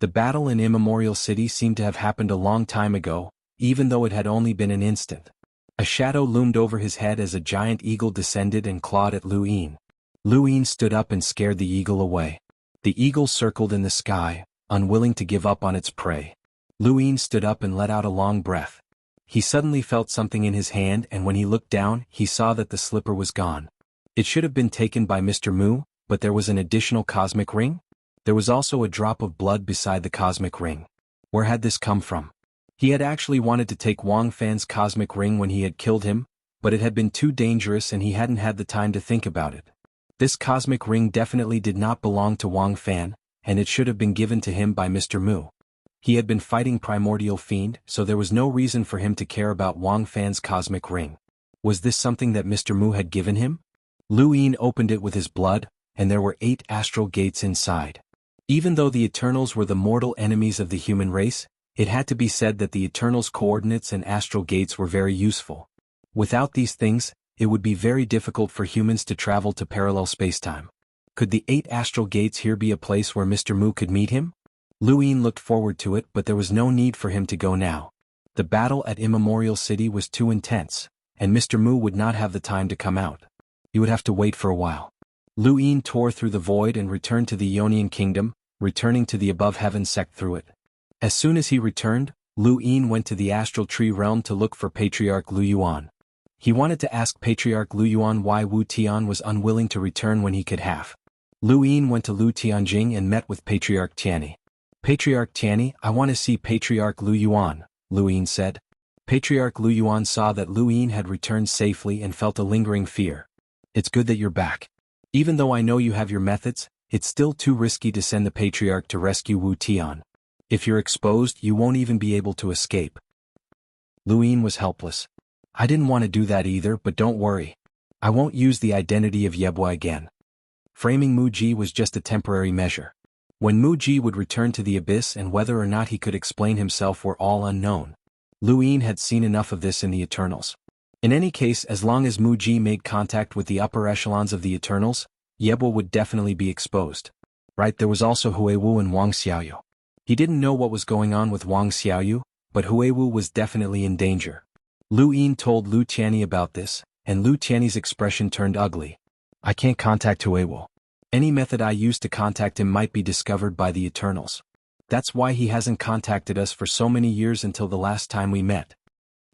The battle in Immemorial City seemed to have happened a long time ago, even though it had only been an instant. A shadow loomed over his head as a giant eagle descended and clawed at Lu Yin. Lu Yin stood up and scared the eagle away. The eagle circled in the sky, unwilling to give up on its prey. Lu Yin stood up and let out a long breath. He suddenly felt something in his hand, and when he looked down, he saw that the slipper was gone. It should have been taken by Mr. Mu, but there was an additional cosmic ring? There was also a drop of blood beside the cosmic ring. Where had this come from? He had actually wanted to take Wang Fan's cosmic ring when he had killed him, but it had been too dangerous and he hadn't had the time to think about it. This cosmic ring definitely did not belong to Wang Fan, and it should have been given to him by Mr. Mu. He had been fighting Primordial Fiend, so there was no reason for him to care about Wang Fan's cosmic ring. Was this something that Mr. Mu had given him? Lu Yin opened it with his blood, and there were 8 astral gates inside. Even though the Eternals were the mortal enemies of the human race, it had to be said that the Eternals' coordinates and astral gates were very useful. Without these things, it would be very difficult for humans to travel to parallel spacetime. Could the 8 astral gates here be a place where Mr. Mu could meet him? Lu Yin looked forward to it, but there was no need for him to go now. The battle at Immemorial City was too intense, and Mr. Mu would not have the time to come out. He would have to wait for a while. Lu Yin tore through the void and returned to the Ionian Kingdom, returning to the above heaven sect through it. As soon as he returned, Lu Yin went to the Astral Tree Realm to look for Patriarch Lu Yuan. He wanted to ask Patriarch Lu Yuan why Wu Tian was unwilling to return when he could have. Lu Yin went to Lu Tianjing and met with Patriarch Tianyi. Patriarch Tianyi, I want to see Patriarch Lu Yuan, Lu Yin said. Patriarch Lu Yuan saw that Lu Yin had returned safely and felt a lingering fear. It's good that you're back. Even though I know you have your methods, it's still too risky to send the Patriarch to rescue Wu Tian. If you're exposed, you won't even be able to escape. Lu Yin was helpless. I didn't want to do that either, but don't worry. I won't use the identity of Yebwa again. Framing Mu Ji was just a temporary measure. When Mu Ji would return to the abyss and whether or not he could explain himself were all unknown. Lu Yin had seen enough of this in the Eternals. In any case, as long as Mu Ji made contact with the upper echelons of the Eternals, Yebwa would definitely be exposed. Right, there was also Huiwu and Wang Xiaoyu. He didn't know what was going on with Wang Xiaoyu, but Huiwu was definitely in danger. Lu Yin told Lu Tianyi about this, and Lu Tianyi's expression turned ugly. I can't contact Huiwu. Any method I use to contact him might be discovered by the Eternals. That's why he hasn't contacted us for so many years until the last time we met.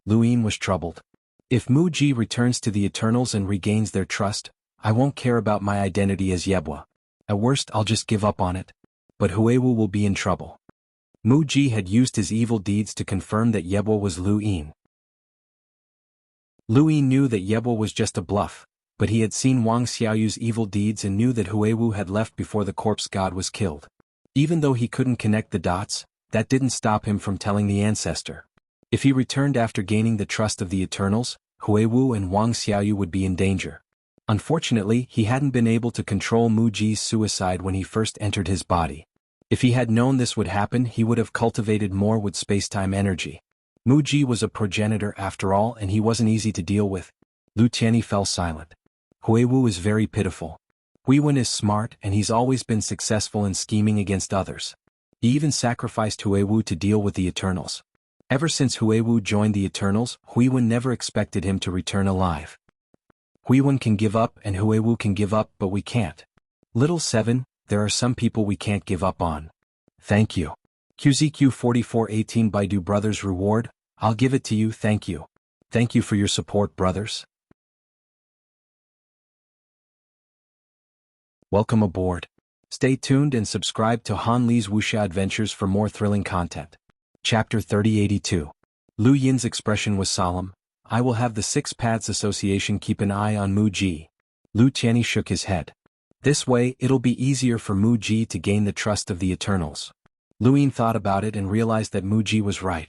Lu Yin was troubled. If Mu Ji returns to the Eternals and regains their trust, I won't care about my identity as Yebwa. At worst, I'll just give up on it. But Huiwu will be in trouble. Mu Ji had used his evil deeds to confirm that Yebwa was Lu Yin. Lu Yin knew that Yebwa was just a bluff, but he had seen Wang Xiaoyu's evil deeds and knew that Huiwu had left before the corpse god was killed. Even though he couldn't connect the dots, that didn't stop him from telling the ancestor. If he returned after gaining the trust of the Eternals, Huiwu and Wang Xiaoyu would be in danger. Unfortunately, he hadn't been able to control Mu Ji's suicide when he first entered his body. If he had known this would happen, he would have cultivated more with spacetime energy. Mu Ji was a progenitor after all, and he wasn't easy to deal with. Lu Tianyi fell silent. Huiwu is very pitiful. Huiwen is smart, and he's always been successful in scheming against others. He even sacrificed Huiwu to deal with the Eternals. Ever since Huiwu joined the Eternals, Huiwen never expected him to return alive. Huiwen can give up and Huiwu can give up, but we can't. Little 7, there are some people we can't give up on. Thank you. QZQ 4418 Baidu Brothers reward, I'll give it to you, thank you. Thank you for your support, brothers. Welcome aboard. Stay tuned and subscribe to Han Li's Wuxia Adventures for more thrilling content. Chapter 3082. Lu Yin's expression was solemn. I will have the Six Paths Association keep an eye on Mu Ji. Lu Tianyi shook his head. This way, it'll be easier for Mu Ji to gain the trust of the Eternals. Lu Yin thought about it and realized that Mu Ji was right.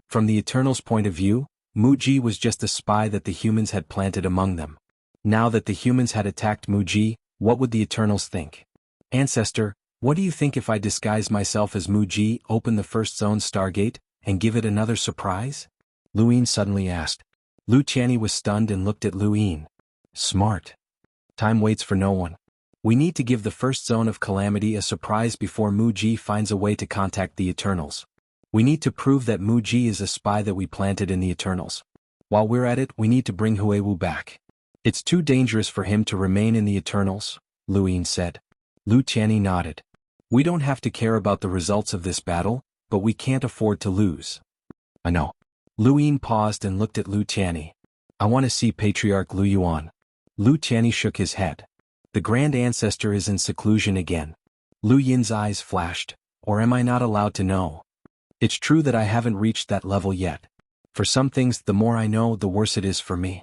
From the Eternals' point of view, Mu Ji was just a spy that the humans had planted among them. Now that the humans had attacked Mu Ji, what would the Eternals think? Ancestor, what do you think if I disguise myself as Mu Ji, open the first zone Stargate, and give it another surprise? Lu Yin suddenly asked. Lu Tianyi was stunned and looked at Lu Yin. Smart. Time waits for no one. We need to give the first zone of calamity a surprise before Mu Ji finds a way to contact the Eternals. We need to prove that Mu Ji is a spy that we planted in the Eternals. While we're at it, we need to bring Huiwu back. It's too dangerous for him to remain in the Eternals, Lu Yin said. Lu Tianyi nodded. We don't have to care about the results of this battle, but we can't afford to lose. I know. Lu Yin paused and looked at Lu Tianyi. I want to see Patriarch Lu Yuan. Lu Tianyi shook his head. The Grand Ancestor is in seclusion again. Lu Yin's eyes flashed. Or am I not allowed to know? It's true that I haven't reached that level yet. For some things, the more I know, the worse it is for me.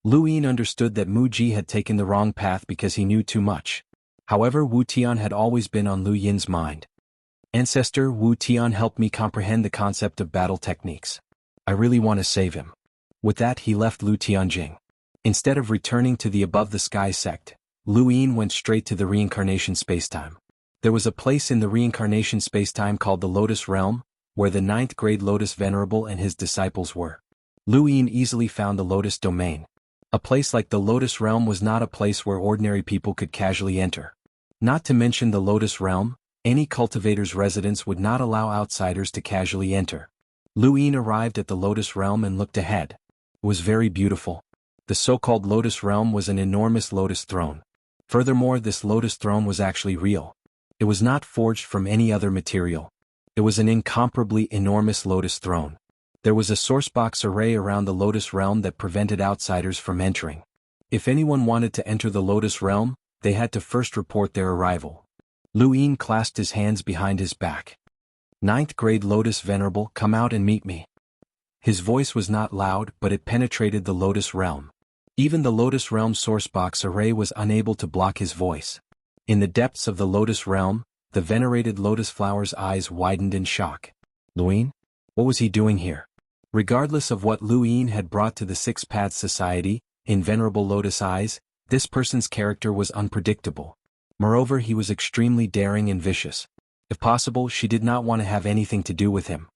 Lu Yin understood that Mu Ji had taken the wrong path because he knew too much. However, Wu Tian had always been on Lu Yin's mind. Ancestor, Wu Tian helped me comprehend the concept of battle techniques. I really want to save him. With that, he left Lu Tianjing. Instead of returning to the above-the-sky sect, Lu Yin went straight to the reincarnation spacetime. There was a place in the reincarnation spacetime called the Lotus Realm, where the 9th grade Lotus Venerable and his disciples were. Lu Yin easily found the Lotus Domain. A place like the Lotus Realm was not a place where ordinary people could casually enter. Not to mention the Lotus Realm, any cultivator's residence would not allow outsiders to casually enter. Lu Yin arrived at the Lotus Realm and looked ahead. It was very beautiful. The so-called Lotus Realm was an enormous lotus throne. Furthermore, this lotus throne was actually real. It was not forged from any other material. It was an incomparably enormous lotus throne. There was a sourcebox array around the Lotus Realm that prevented outsiders from entering. If anyone wanted to enter the Lotus Realm, they had to first report their arrival. Lu Yin clasped his hands behind his back. 9th grade Lotus Venerable, come out and meet me. His voice was not loud, but it penetrated the Lotus Realm. Even the Lotus Realm sourcebox array was unable to block his voice. In the depths of the Lotus Realm, the venerated Lotus Flower's eyes widened in shock. Lu Yin? What was he doing here? Regardless of what Lu Yin had brought to the Six Paths Society, in Venerable Lotus eyes, this person's character was unpredictable. Moreover, he was extremely daring and vicious. If possible, she did not want to have anything to do with him.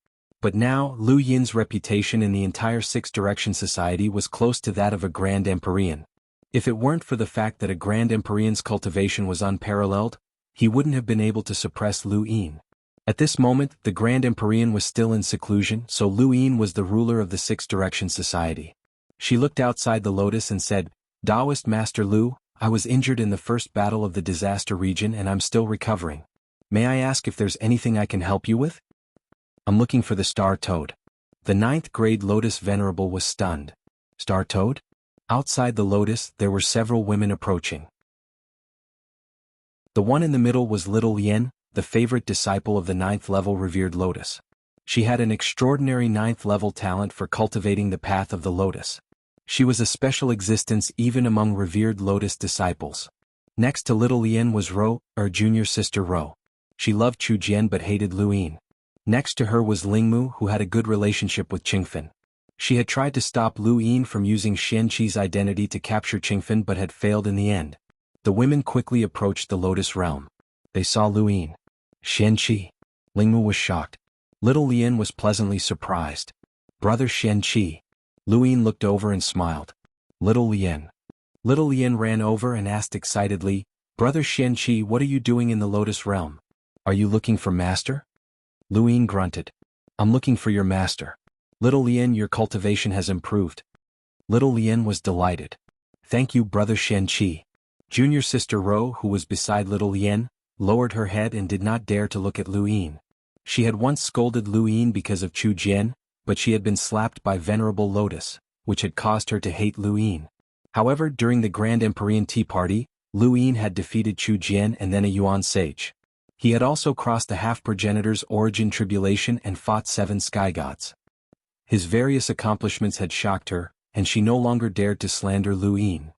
But now, Lu Yin's reputation in the entire Six Direction Society was close to that of a Grand Empyrean. If it weren't for the fact that a Grand Empyrean's cultivation was unparalleled, he wouldn't have been able to suppress Lu Yin. At this moment, the Grand Empyrean was still in seclusion, so Lu Yin was the ruler of the Six Direction Society. She looked outside the lotus and said, Taoist Master Lu, I was injured in the first battle of the disaster region and I'm still recovering. May I ask if there's anything I can help you with? I'm looking for the Star Toad. The 9th grade Lotus Venerable was stunned. Star Toad? Outside the lotus, there were several women approaching. The one in the middle was Little Yen, the favorite disciple of the 9th level revered lotus. She had an extraordinary 9th level talent for cultivating the path of the lotus. She was a special existence even among revered lotus disciples. Next to Little Yen was Ro, her junior sister Ro. She loved Chu Jian but hated Lu Yin. Next to her was Lingmu, who had a good relationship with Qingfen. She had tried to stop Lu Yin from using Xianxi's identity to capture Qingfen but had failed in the end. The women quickly approached the Lotus Realm. They saw Lu Yin. Xianxi. Lingmu was shocked. Little Lian was pleasantly surprised. Brother Xianxi. Lu Yin looked over and smiled. Little Lian. Little Lian ran over and asked excitedly, Brother Xianxi, what are you doing in the Lotus Realm? Are you looking for master? Lu Yin grunted. I'm looking for your master. Little Lian, your cultivation has improved. Little Lian was delighted. Thank you, Brother Xianxi. Junior sister Ro, who was beside Little Lian, lowered her head and did not dare to look at Lu Yin. She had once scolded Lu Yin because of Chu Jian, but she had been slapped by Venerable Lotus, which had caused her to hate Lu Yin. However, during the Grand Empyrean Tea Party, Lu Yin had defeated Chu Jian and then a Yuan sage. He had also crossed the half-progenitor's origin tribulation and fought 7 sky gods. His various accomplishments had shocked her, and she no longer dared to slander Lu Yin.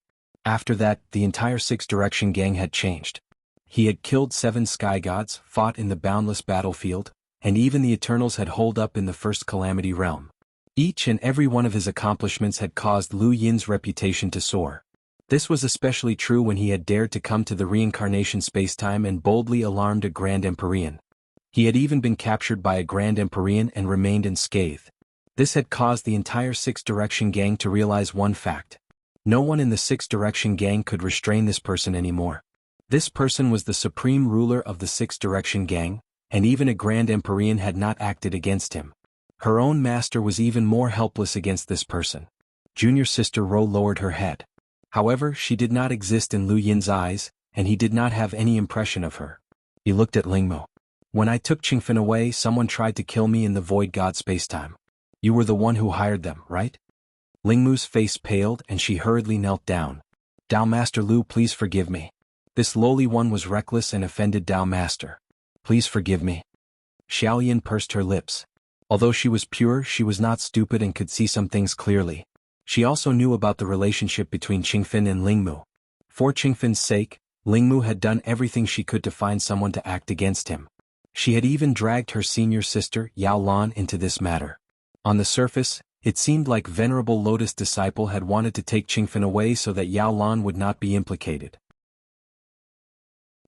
After that, the entire Six Direction gang had changed. He had killed 7 sky gods, fought in the boundless battlefield, and even the Eternals had holed up in the first Calamity Realm. Each and every one of his accomplishments had caused Lu Yin's reputation to soar. This was especially true when he had dared to come to the reincarnation spacetime and boldly alarmed a Grand Empyrean. He had even been captured by a Grand Empyrean and remained unscathed. This had caused the entire Six Direction gang to realize one fact. No one in the Six Direction gang could restrain this person anymore. This person was the supreme ruler of the Six Direction gang, and even a Grand Empyrean had not acted against him. Her own master was even more helpless against this person. Junior sister Ro lowered her head. However, she did not exist in Lu Yin's eyes, and he did not have any impression of her. He looked at Lingmu. When I took Qingfen away, someone tried to kill me in the Void God spacetime. You were the one who hired them, right? Lingmu's face paled and she hurriedly knelt down. Dao Master Lu, please forgive me. This lowly one was reckless and offended Dao Master. Please forgive me. Xiaoyan pursed her lips. Although she was pure, she was not stupid and could see some things clearly. She also knew about the relationship between Qingfen and Lingmu. For Qingfen's sake, Lingmu had done everything she could to find someone to act against him. She had even dragged her senior sister, Yao Lan, into this matter. On the surface, it seemed like Venerable Lotus disciple had wanted to take Qingfen away so that Yao Lan would not be implicated.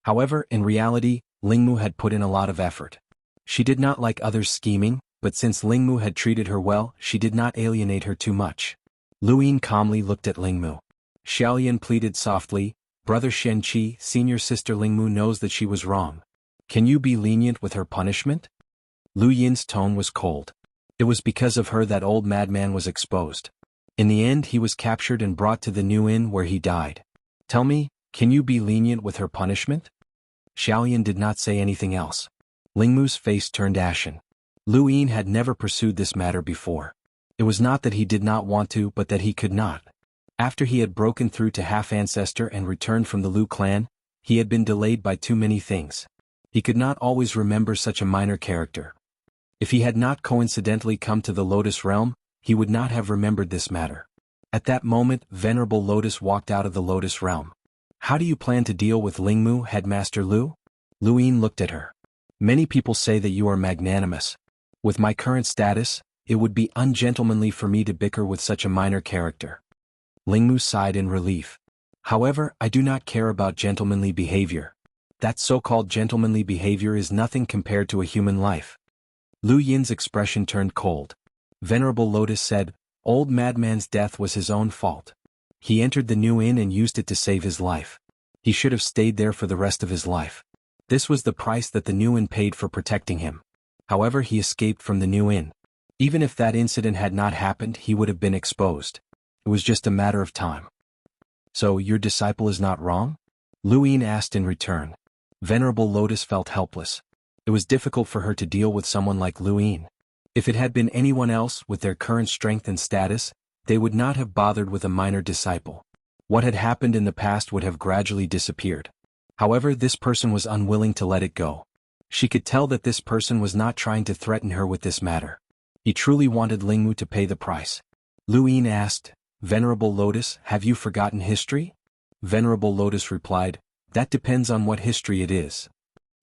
However, in reality, Lingmu had put in a lot of effort. She did not like others scheming, but since Lingmu had treated her well, she did not alienate her too much. Lu Yin calmly looked at Lingmu. Xiaoyan pleaded softly, Brother Xianqi, senior sister Lingmu knows that she was wrong. Can you be lenient with her punishment? Lu Yin's tone was cold. It was because of her that old madman was exposed. In the end, he was captured and brought to the new inn where he died. Tell me, can you be lenient with her punishment? Xiaoyan did not say anything else. Lingmu's face turned ashen. Lu Yin had never pursued this matter before. It was not that he did not want to, but that he could not. After he had broken through to half-ancestor and returned from the Lu clan, he had been delayed by too many things. He could not always remember such a minor character. If he had not coincidentally come to the Lotus Realm, he would not have remembered this matter. At that moment, Venerable Lotus walked out of the Lotus Realm. How do you plan to deal with Lingmu, Headmaster Lu? Lu Yin looked at her. Many people say that you are magnanimous. With my current status, it would be ungentlemanly for me to bicker with such a minor character. Lingmu sighed in relief. However, I do not care about gentlemanly behavior. That so-called gentlemanly behavior is nothing compared to a human life. Lu Yin's expression turned cold. Venerable Lotus said, Old madman's death was his own fault. He entered the new inn and used it to save his life. He should have stayed there for the rest of his life. This was the price that the new inn paid for protecting him. However, he escaped from the new inn. Even if that incident had not happened, he would have been exposed. It was just a matter of time. So, your disciple is not wrong? Lu Yin asked in return. Venerable Lotus felt helpless. It was difficult for her to deal with someone like Lu Yin. If it had been anyone else with their current strength and status, they would not have bothered with a minor disciple. What had happened in the past would have gradually disappeared. However, this person was unwilling to let it go. She could tell that this person was not trying to threaten her with this matter. He truly wanted Lingmu to pay the price. Lu Yin asked, Venerable Lotus, have you forgotten history? Venerable Lotus replied, That depends on what history it is.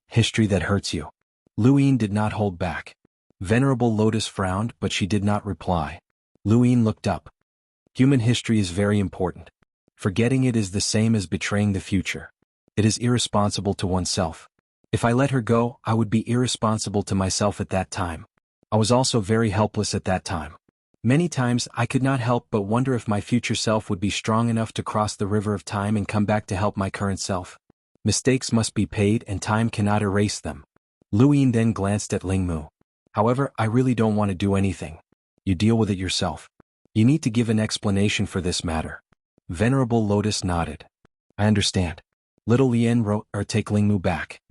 History that hurts you. Luyin did not hold back. Venerable Lotus frowned, but she did not reply. Luyin looked up. Human history is very important. Forgetting it is the same as betraying the future. It is irresponsible to oneself. If I let her go, I would be irresponsible to myself at that time. I was also very helpless at that time. Many times I could not help but wonder if my future self would be strong enough to cross the river of time and come back to help my current self. Mistakes must be paid and time cannot erase them. Luyin then glanced at Lingmu. However, I really don't want to do anything. You deal with it yourself. You need to give an explanation for this matter. Venerable Lotus nodded. I understand. Little Lien take Lingmu back.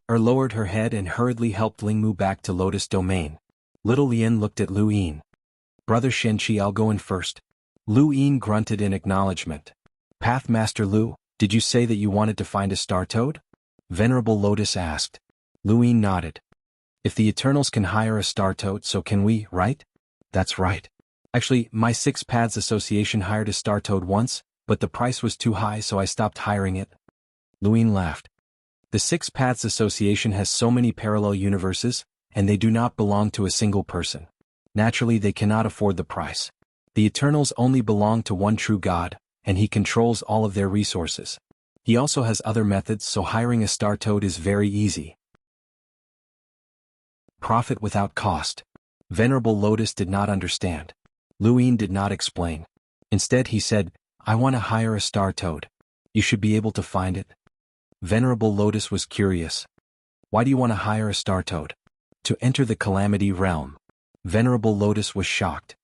Lowered her head and hurriedly helped Lingmu back to Lotus domain. Little Lien looked at Luyin. Brother Shenqi, I'll go in first. Luyin grunted in acknowledgement. Pathmaster Lu, did you say that you wanted to find a star toad? Venerable Lotus asked. Luyin nodded. If the Eternals can hire a star toad, so can we, right? That's right. Actually, my Six Paths Association hired a star toad once, but the price was too high, so I stopped hiring it. Luyin laughed. The Six Paths Association has so many parallel universes, and they do not belong to a single person. Naturally, they cannot afford the price. The Eternals only belong to one true God, and he controls all of their resources. He also has other methods, so hiring a star toad is very easy. Profit without cost. Venerable Lotus did not understand. Luyin did not explain. Instead he said, I want to hire a star toad. You should be able to find it. Venerable Lotus was curious. Why do you want to hire a star toad? To enter the Calamity Realm. Venerable Lotus was shocked.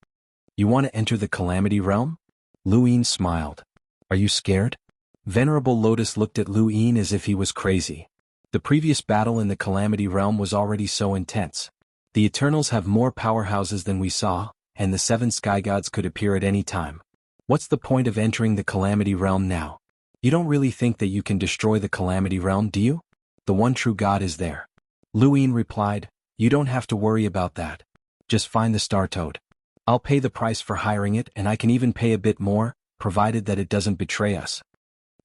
You want to enter the Calamity Realm? Luyin smiled. Are you scared? Venerable Lotus looked at Luyin as if he was crazy. The previous battle in the Calamity Realm was already so intense. The Eternals have more powerhouses than we saw, and the 7 sky gods could appear at any time. What's the point of entering the Calamity Realm now? You don't really think that you can destroy the Calamity Realm, do you? The one true God is there. Luyin replied, you don't have to worry about that. Just find the star toad. I'll pay the price for hiring it, and I can even pay a bit more, provided that it doesn't betray us.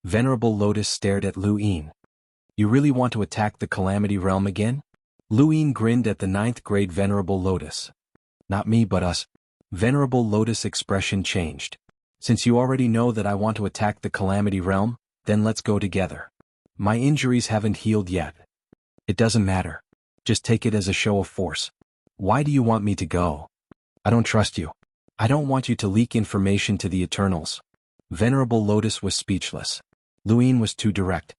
Venerable Lotus stared at Luyin. You really want to attack the Calamity Realm again? Luyin grinned at the 9th grade Venerable Lotus. Not me but us. Venerable Lotus' expression changed. Since you already know that I want to attack the Calamity Realm, then let's go together. My injuries haven't healed yet. It doesn't matter. Just take it as a show of force. Why do you want me to go? I don't trust you. I don't want you to leak information to the Eternals. Venerable Lotus was speechless. Luyin was too direct.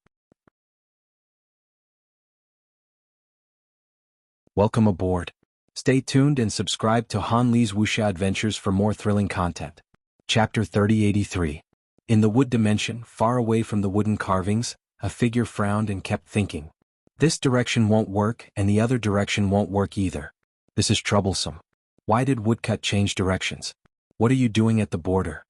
Welcome aboard. Stay tuned and subscribe to Han Li's Wuxia Adventures for more thrilling content. Chapter 3083. In the wood dimension, far away from the wooden carvings, a figure frowned and kept thinking. This direction won't work, and the other direction won't work either. This is troublesome. Why did Woodcut change directions? What are you doing at the border?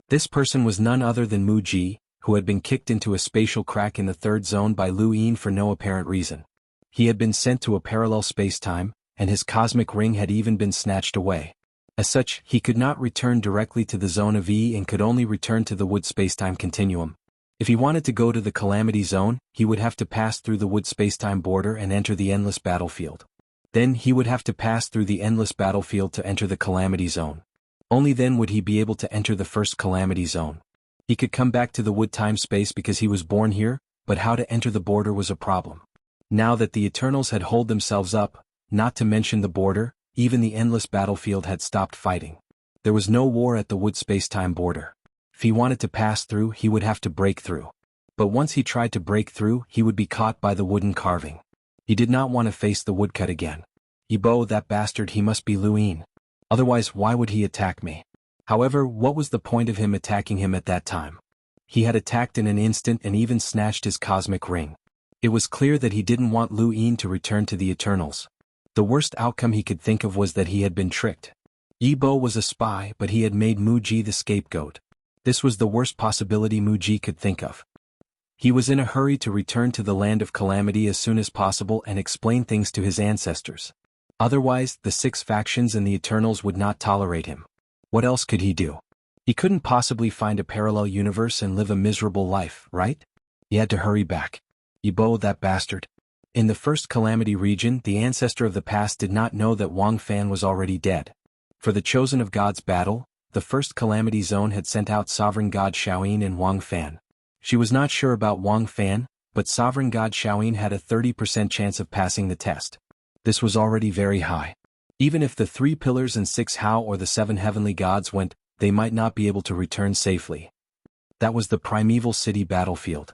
This person was none other than Mu Ji, who had been kicked into a spatial crack in the 3rd zone by Luyin for no apparent reason. He had been sent to a parallel spacetime, and his cosmic ring had even been snatched away. As such, he could not return directly to the zone of E and could only return to the wood spacetime continuum. If he wanted to go to the Calamity Zone, he would have to pass through the wood spacetime border and enter the endless battlefield. Then he would have to pass through the endless battlefield to enter the Calamity Zone. Only then would he be able to enter the first Calamity Zone. He could come back to the wood time-space because he was born here, but how to enter the border was a problem. Now that the Eternals had holed themselves up, not to mention the border, even the endless battlefield had stopped fighting. There was no war at the wood spacetime border. If he wanted to pass through, he would have to break through. But once he tried to break through, he would be caught by the wooden carving. He did not want to face the woodcut again. Yibo, that bastard, he must be Luyin. Otherwise, why would he attack me? However, what was the point of him attacking him at that time? He had attacked in an instant and even snatched his cosmic ring. It was clear that he didn't want Luyin to return to the Eternals. The worst outcome he could think of was that he had been tricked. Yibo was a spy, but he had made Mu Ji the scapegoat. This was the worst possibility Mu Ji could think of. He was in a hurry to return to the land of calamity as soon as possible and explain things to his ancestors. Otherwise, the 6 factions and the Eternals would not tolerate him. What else could he do? He couldn't possibly find a parallel universe and live a miserable life, right? He had to hurry back. Yibo, that bastard. In the first calamity region, the ancestor of the past did not know that Wang Fan was already dead. For the chosen of God's battle, the first calamity zone had sent out sovereign god Xiaoyin and Wang Fan. She was not sure about Wang Fan, but sovereign god Xiaoyin had a 30% chance of passing the test. This was already very high. Even if the 3 pillars and 6 Hao or the 7 heavenly gods went, they might not be able to return safely. That was the primeval city battlefield.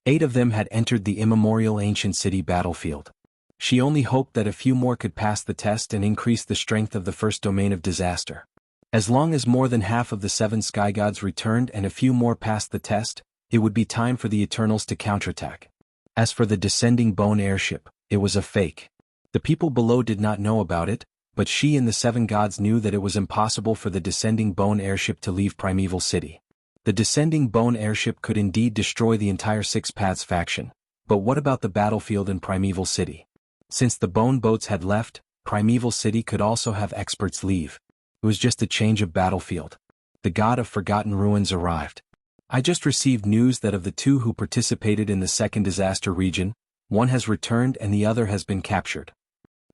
8 of them had entered the immemorial ancient city battlefield. She only hoped that a few more could pass the test and increase the strength of the first domain of disaster. As long as more than half of the 7 sky gods returned and a few more passed the test, it would be time for the Eternals to counterattack. As for the descending bone airship, it was a fake. The people below did not know about it, but she and the 7 gods knew that it was impossible for the descending bone airship to leave Primeval City. The descending bone airship could indeed destroy the entire Six Paths faction, but what about the battlefield in Primeval City? Since the bone boats had left, Primeval City could also have experts leave. It was just a change of battlefield. The god of Forgotten Ruins arrived. I just received news that of the 2 who participated in the second disaster region, one has returned and the other has been captured.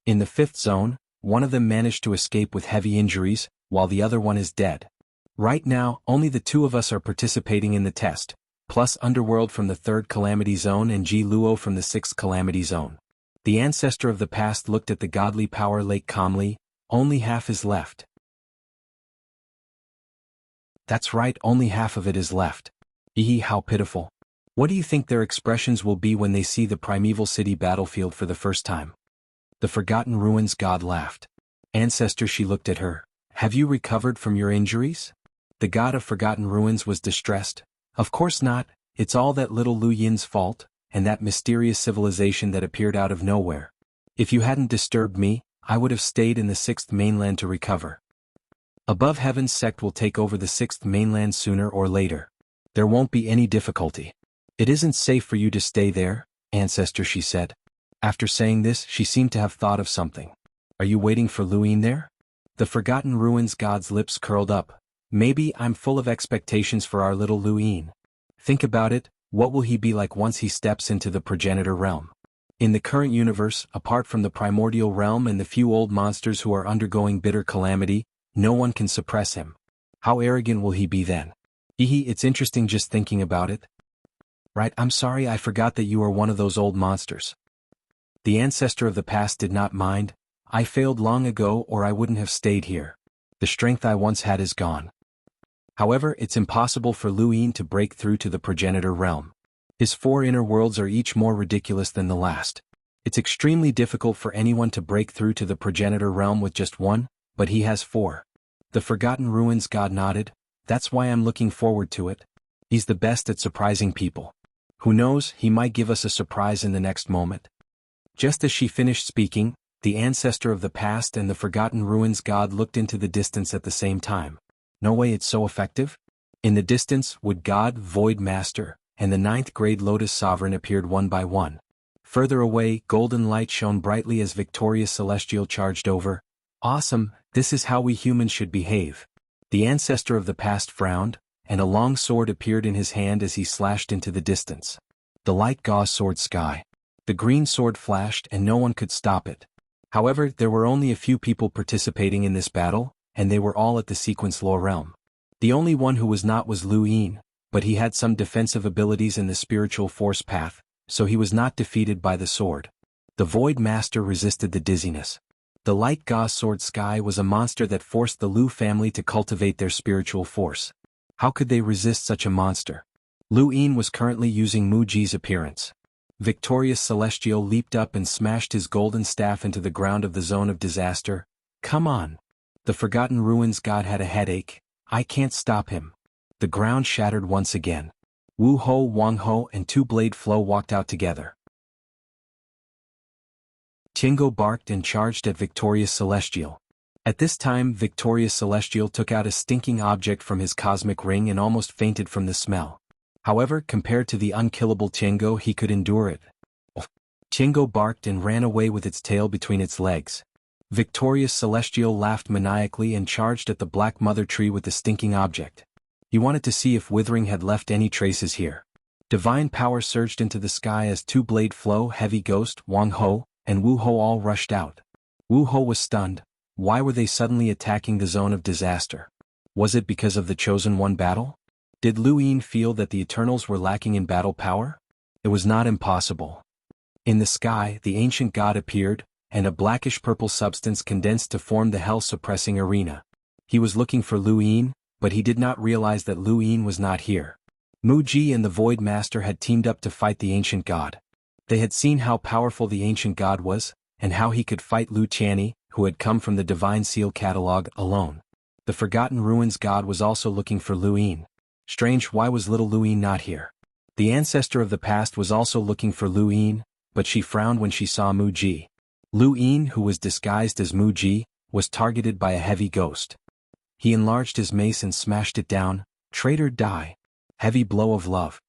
In the 5th zone, one of them managed to escape with heavy injuries, while the other one is dead. Right now, only the 2 of us are participating in the test, plus Underworld from the 3rd Calamity Zone and Ji Luo from the 6th Calamity Zone. The ancestor of the past looked at the godly power lake calmly. Only half is left. That's right, only half of it is left. Ehe, how pitiful. What do you think their expressions will be when they see the Primeval City battlefield for the first time? The Forgotten Ruins god laughed. Ancestor, she looked at her. Have you recovered from your injuries? The god of Forgotten Ruins was distressed. Of course not, it's all that little Lu Yin's fault, and that mysterious civilization that appeared out of nowhere. If you hadn't disturbed me, I would have stayed in the 6th mainland to recover. Above Heaven's sect will take over the 6th mainland sooner or later. There won't be any difficulty. It isn't safe for you to stay there, ancestor, she said. After saying this, she seemed to have thought of something. Are you waiting for Lu Yin there? The Forgotten Ruins god's lips curled up. Maybe I'm full of expectations for our little Lu Yin. Think about it, what will he be like once he steps into the progenitor realm? In the current universe, apart from the primordial realm and the few old monsters who are undergoing bitter calamity, no one can suppress him. How arrogant will he be then? Ehe, it's interesting just thinking about it. Right, I'm sorry, I forgot that you are one of those old monsters. The ancestor of the past did not mind. I failed long ago or I wouldn't have stayed here. The strength I once had is gone. However, it's impossible for Lu Yin to break through to the progenitor realm. His 4 inner worlds are each more ridiculous than the last. It's extremely difficult for anyone to break through to the progenitor realm with just 1, but he has 4. The Forgotten Ruins god nodded. That's why I'm looking forward to it. He's the best at surprising people. Who knows, he might give us a surprise in the next moment. Just as she finished speaking, the ancestor of the past and the Forgotten Ruins god looked into the distance at the same time. No way, it's so effective? In the distance, Wood God, Void Master, and the 9th grade Lotus Sovereign appeared one by one. Further away, golden light shone brightly as Victorious Celestial charged over. Awesome, this is how we humans should behave. The ancestor of the past frowned, and a long sword appeared in his hand as he slashed into the distance. The light gauze sword sky. The green sword flashed and no one could stop it. However, there were only a few people participating in this battle, and they were all at the sequence law realm. The only one who was not was Lu Yin, but he had some defensive abilities in the spiritual force path, so he was not defeated by the sword. The Void Master resisted the dizziness. The light gauze sword sky was a monster that forced the Lu family to cultivate their spiritual force. How could they resist such a monster? Lu Yin was currently using Mu Ji's appearance. Victorious Celestial leaped up and smashed his golden staff into the ground of the zone of disaster. Come on. The Forgotten Ruins god had a headache. I can't stop him. The ground shattered once again. Wu Ho, Wang Ho and Two Blade Flow walked out together. Tingo barked and charged at Victorious Celestial. At this time, Victorious Celestial took out a stinking object from his cosmic ring and almost fainted from the smell. However, compared to the unkillable Tingo, he could endure it. Tingo barked and ran away with its tail between its legs. Victorious Celestial laughed maniacally and charged at the Black Mother Tree with the stinking object. He wanted to see if withering had left any traces here. Divine power surged into the sky as two-blade flow, heavy ghost, Wang Ho, and Wu Ho all rushed out. Wu Ho was stunned. Why were they suddenly attacking the zone of disaster? Was it because of the Chosen One battle? Did Lu Yin feel that the Eternals were lacking in battle power? It was not impossible. In the sky, the ancient god appeared, and a blackish-purple substance condensed to form the hell-suppressing arena. He was looking for Lu Yin, but he did not realize that Lu Yin was not here. Mu Ji and the Void Master had teamed up to fight the ancient god. They had seen how powerful the ancient god was, and how he could fight Lu Qianni, who had come from the Divine Seal Catalog, alone. The Forgotten Ruins god was also looking for Lu Yin. Strange, why was little Lu Yin not here? The ancestor of the past was also looking for Lu Yin, but she frowned when she saw Mu Ji. Lu Yin, who was disguised as Mu Ji, was targeted by a heavy ghost. He enlarged his mace and smashed it down. Traitor, die. Heavy blow of love.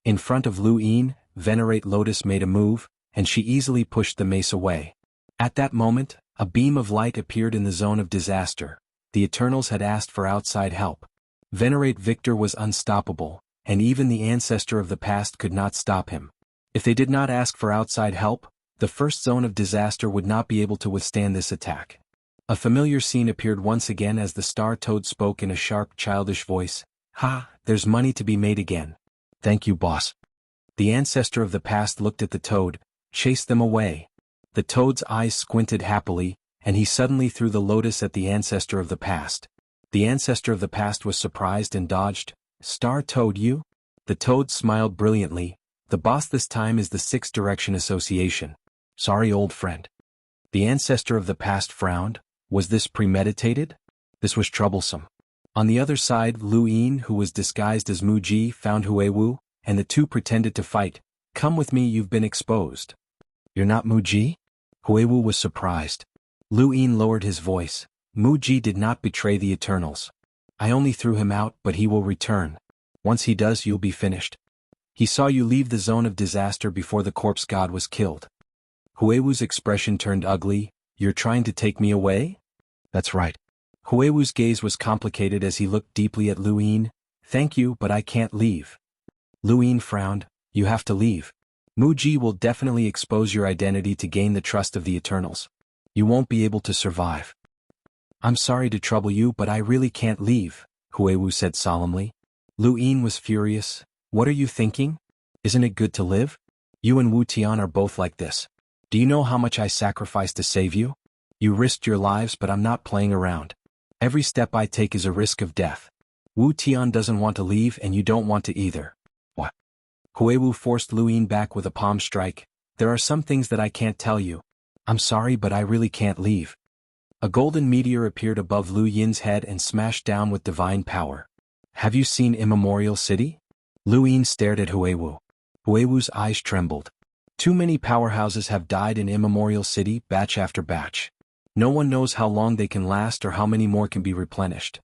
In front of Lu Yin, Venerate Lotus made a move, and she easily pushed the mace away. At that moment, a beam of light appeared in the zone of disaster. The Eternals had asked for outside help. Venerate Victor was unstoppable, and even the ancestor of the past could not stop him. If they did not ask for outside help, the first zone of disaster would not be able to withstand this attack. A familiar scene appeared once again as the Star Toad spoke in a sharp, childish voice. "Ha, there's money to be made again. Thank you, boss." The ancestor of the past looked at the toad, chased them away. The toad's eyes squinted happily, and he suddenly threw the lotus at the ancestor of the past. The ancestor of the past was surprised and dodged. "Star Toad, you?" The toad smiled brilliantly. "The boss this time is the Sixth Direction Association. Sorry, old friend." The ancestor of the past frowned. Was this premeditated? This was troublesome. On the other side, Lu Yin, who was disguised as Mu Ji, found Huiwu, and the two pretended to fight. "Come with me, you've been exposed." "You're not Mu Ji?" Huiwu was surprised. Lu Yin lowered his voice. "Mu Ji did not betray the Eternals. I only threw him out, but he will return. Once he does, you'll be finished. He saw you leave the zone of disaster before the corpse god was killed." Huiwu's expression turned ugly. "You're trying to take me away?" "That's right." Huiwu's gaze was complicated as he looked deeply at Lu Yin. "Thank you, but I can't leave." Lu Yin frowned. "You have to leave. Mu Ji will definitely expose your identity to gain the trust of the Eternals. You won't be able to survive." "I'm sorry to trouble you, but I really can't leave," Huiwu said solemnly. Lu Yin was furious. "What are you thinking? Isn't it good to live? You and Wu Tian are both like this. Do you know how much I sacrificed to save you? You risked your lives, but I'm not playing around. Every step I take is a risk of death. Wu Tian doesn't want to leave and you don't want to either." "What?" Huiwu forced Lu Yin back with a palm strike. "There are some things that I can't tell you. I'm sorry, but I really can't leave." A golden meteor appeared above Lu Yin's head and smashed down with divine power. "Have you seen Immemorial City?" Lu Yin stared at Huiwu. Huiwu's eyes trembled. "Too many powerhouses have died in Immemorial City, batch after batch. No one knows how long they can last or how many more can be replenished.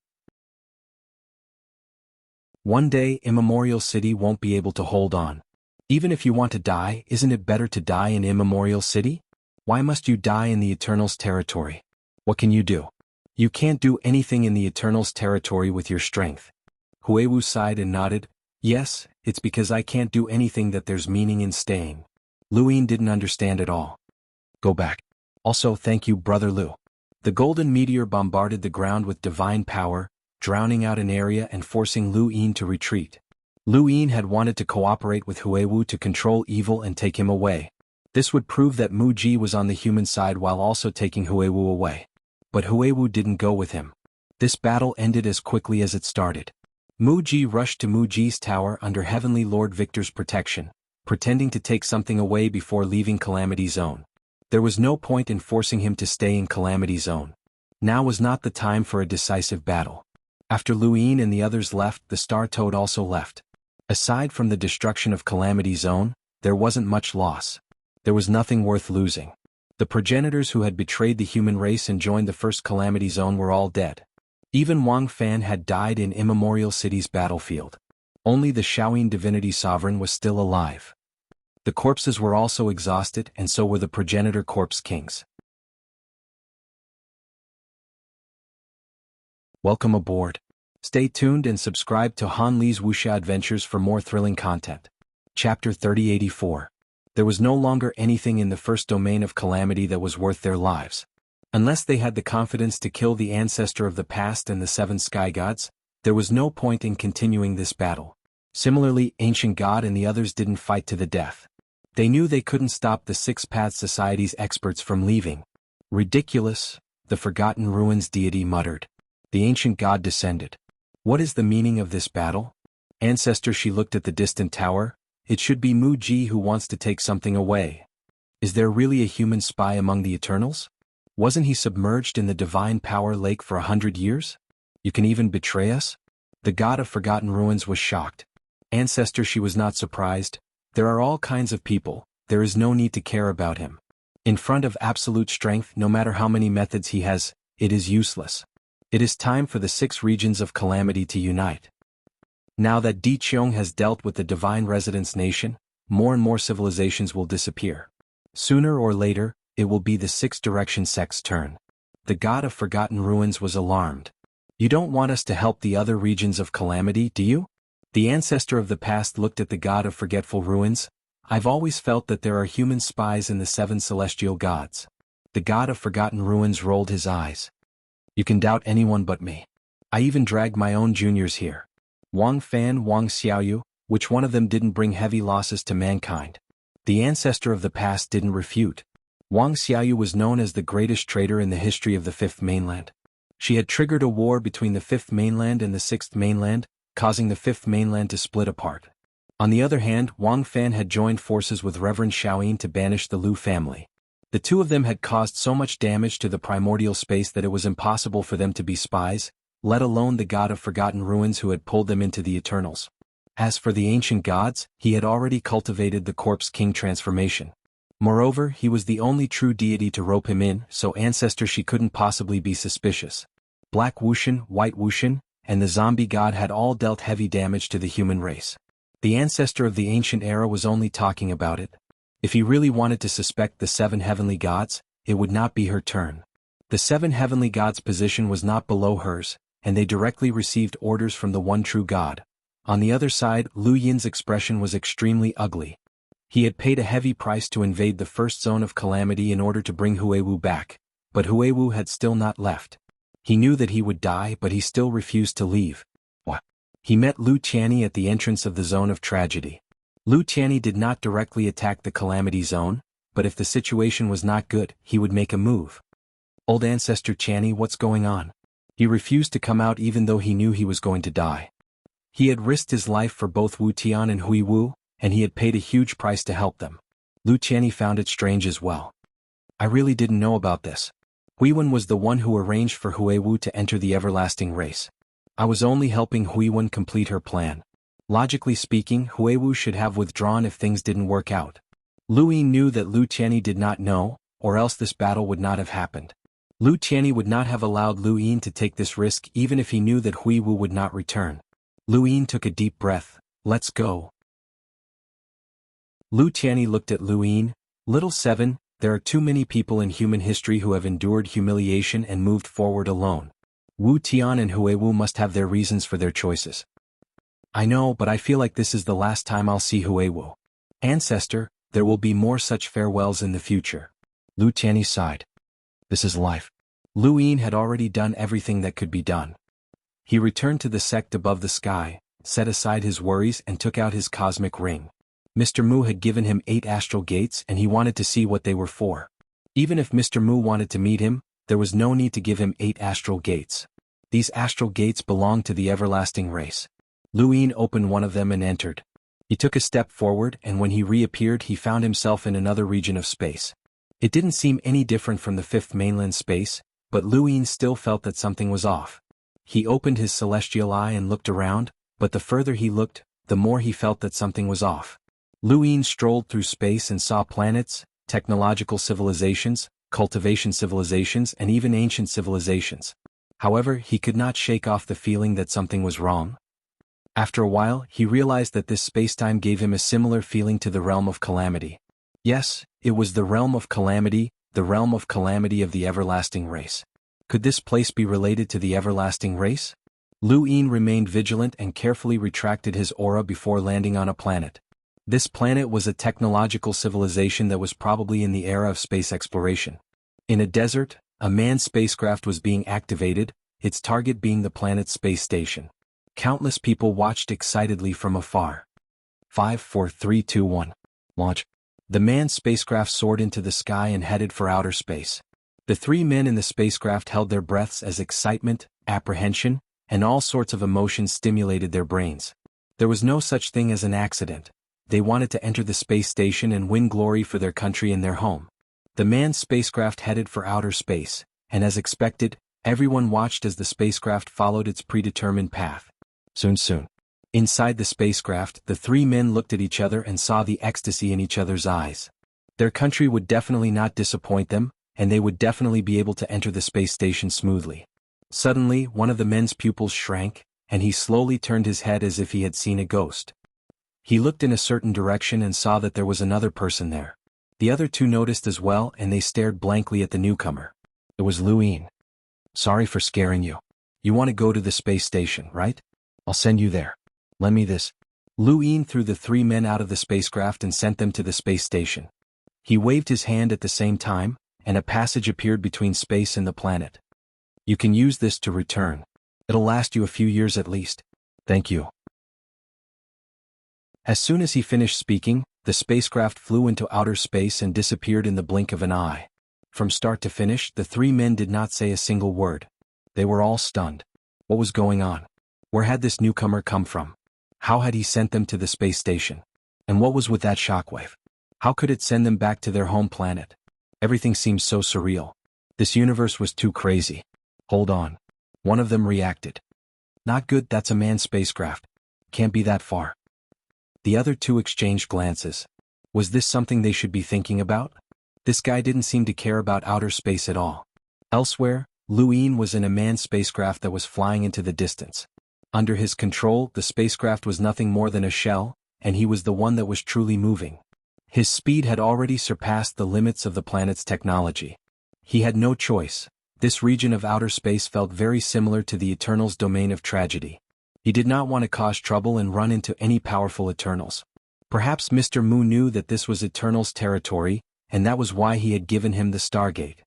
One day, Immemorial City won't be able to hold on. Even if you want to die, isn't it better to die in Immemorial City? Why must you die in the Eternals' territory? What can you do? You can't do anything in the Eternals' territory with your strength." Huiwu sighed and nodded. "Yes, it's because I can't do anything that there's meaning in staying." Lu Yin didn't understand at all. "Go back. Also, thank you, Brother Lu." The golden meteor bombarded the ground with divine power, drowning out an area and forcing Lu Yin to retreat. Lu Yin had wanted to cooperate with Huiwu to control evil and take him away. This would prove that Mu Ji was on the human side while also taking Huiwu away. But Huiwu didn't go with him. This battle ended as quickly as it started. Mu Ji rushed to Mu Ji's tower under Heavenly Lord Victor's protection, pretending to take something away before leaving Calamity Zone. There was no point in forcing him to stay in Calamity Zone. Now was not the time for a decisive battle. After Lu Yin and the others left, the Star Toad also left. Aside from the destruction of Calamity Zone, there wasn't much loss. There was nothing worth losing. The progenitors who had betrayed the human race and joined the first Calamity Zone were all dead. Even Wang Fan had died in Immemorial City's battlefield. Only the Shaoyin Divinity Sovereign was still alive. The corpses were also exhausted, and so were the progenitor corpse kings. Welcome aboard. Stay tuned and subscribe to Han Li's Wuxia Adventures for more thrilling content. Chapter 3084. There was no longer anything in the first domain of calamity that was worth their lives. Unless they had the confidence to kill the ancestor of the past and the 7 sky gods, there was no point in continuing this battle. Similarly, Ancient God and the others didn't fight to the death. They knew they couldn't stop the 6 Path Society's experts from leaving. Ridiculous, the Forgotten Ruins deity muttered. The Ancient God descended. What is the meaning of this battle? Ancestor, she looked at the distant tower. It should be Mu Ji who wants to take something away. Is there really a human spy among the Eternals? Wasn't he submerged in the divine power lake for 100 years? You can even betray us? The god of Forgotten Ruins was shocked. Ancestor, she was not surprised. There are all kinds of people, there is no need to care about him. In front of absolute strength, no matter how many methods he has, it is useless. It is time for the 6 regions of calamity to unite. Now that Di Qiong has dealt with the divine residence nation, more and more civilizations will disappear. Sooner or later, it will be the 6 direction sect's turn. The god of Forgotten Ruins was alarmed. You don't want us to help the other regions of calamity, do you? The ancestor of the past looked at the god of Forgetful Ruins. I've always felt that there are human spies in the 7 celestial gods. The god of Forgotten Ruins rolled his eyes. You can doubt anyone but me. I even dragged my own juniors here. Wang Fan, Wang Xiaoyu, which one of them didn't bring heavy losses to mankind? The ancestor of the past didn't refute. Wang Xiaoyu was known as the greatest traitor in the history of the 5th mainland. She had triggered a war between the 5th mainland and the 6th mainland, causing the 5th mainland to split apart. On the other hand, Wang Fan had joined forces with Reverend Shaoyin to banish the Lu family. The two of them had caused so much damage to the primordial space that it was impossible for them to be spies, let alone the god of Forgotten Ruins who had pulled them into the Eternals. As for the ancient gods, he had already cultivated the Corpse King transformation. Moreover, he was the only true deity to rope him in, so ancestor she couldn't possibly be suspicious. Black Wuxian, White Wuxian, and the zombie god had all dealt heavy damage to the human race. The ancestor of the ancient era was only talking about it. If he really wanted to suspect the 7 heavenly gods, it would not be her turn. The 7 heavenly gods' position was not below hers, and they directly received orders from the one true god. On the other side, Lu Yin's expression was extremely ugly. He had paid a heavy price to invade the first zone of calamity in order to bring Huiwu back, but Huiwu had still not left. He knew that he would die, but he still refused to leave. He met Lu Qianni at the entrance of the zone of tragedy. Lu Qianni did not directly attack the calamity zone, but if the situation was not good, he would make a move. Old ancestor Qianni, what's going on? He refused to come out even though he knew he was going to die. He had risked his life for both Wu Tian and Huiwu, and he had paid a huge price to help them. Lu Qianni found it strange as well. I really didn't know about this. Huiwen was the one who arranged for Huiwu to enter the everlasting race. I was only helping Huiwen complete her plan. Logically speaking, Huiwu should have withdrawn if things didn't work out. Lu Yin knew that Lu Qianni did not know, or else this battle would not have happened. Lu Qianni would not have allowed Lu Yin to take this risk even if he knew that Huiwu would not return. Lu Yin took a deep breath. Let's go. Lu Qianni looked at Lu Yin. Little 7, there are too many people in human history who have endured humiliation and moved forward alone. Wu Tian and Huiwu must have their reasons for their choices. I know, but I feel like this is the last time I'll see Huiwu. Ancestor, there will be more such farewells in the future. Lu Qianni sighed. This is life. Lu Yin had already done everything that could be done. He returned to the sect above the sky, set aside his worries and took out his cosmic ring. Mr. Mu had given him 8 astral gates and he wanted to see what they were for. Even if Mr. Mu wanted to meet him, there was no need to give him 8 astral gates. These astral gates belonged to the everlasting race. Lu Yin opened one of them and entered. He took a step forward and when he reappeared he found himself in another region of space. It didn't seem any different from the 5th mainland space, but Lu Yin still felt that something was off. He opened his celestial eye and looked around, but the further he looked, the more he felt that something was off. Lu Yin strolled through space and saw planets, technological civilizations, cultivation civilizations and even ancient civilizations. However, he could not shake off the feeling that something was wrong. After a while, he realized that this spacetime gave him a similar feeling to the realm of calamity. Yes, it was the realm of calamity of the everlasting race. Could this place be related to the everlasting race? Lu Yin remained vigilant and carefully retracted his aura before landing on a planet. This planet was a technological civilization that was probably in the era of space exploration. In a desert, a manned spacecraft was being activated, its target being the planet's space station. Countless people watched excitedly from afar. 5, 4, 3, 2, 1. Launch. The manned spacecraft soared into the sky and headed for outer space. The three men in the spacecraft held their breaths as excitement, apprehension, and all sorts of emotions stimulated their brains. There was no such thing as an accident. They wanted to enter the space station and win glory for their country and their home. The manned spacecraft headed for outer space, and as expected, everyone watched as the spacecraft followed its predetermined path. Soon. Inside the spacecraft, the three men looked at each other and saw the ecstasy in each other's eyes. Their country would definitely not disappoint them, and they would definitely be able to enter the space station smoothly. Suddenly, one of the men's pupils shrank, and he slowly turned his head as if he had seen a ghost. He looked in a certain direction and saw that there was another person there. The other two noticed as well, and they stared blankly at the newcomer. It was Lu Yin. Sorry for scaring you. You want to go to the space station, right? I'll send you there. Lend me this. Lu Yin threw the three men out of the spacecraft and sent them to the space station. He waved his hand at the same time, and a passage appeared between space and the planet. You can use this to return. It'll last you a few years at least. Thank you. As soon as he finished speaking, the spacecraft flew into outer space and disappeared in the blink of an eye. From start to finish, the three men did not say a single word. They were all stunned. What was going on? Where had this newcomer come from? How had he sent them to the space station? And what was with that shockwave? How could it send them back to their home planet? Everything seemed so surreal. This universe was too crazy. Hold on. One of them reacted. Not good, that's a manned spacecraft. Can't be that far. The other two exchanged glances. Was this something they should be thinking about? This guy didn't seem to care about outer space at all. Elsewhere, Lu Yin was in a manned spacecraft that was flying into the distance. Under his control, the spacecraft was nothing more than a shell, and he was the one that was truly moving. His speed had already surpassed the limits of the planet's technology. He had no choice. This region of outer space felt very similar to the Eternals' domain of tragedy. He did not want to cause trouble and run into any powerful Eternals. Perhaps Mr. Mu knew that this was Eternals' territory, and that was why he had given him the Stargate.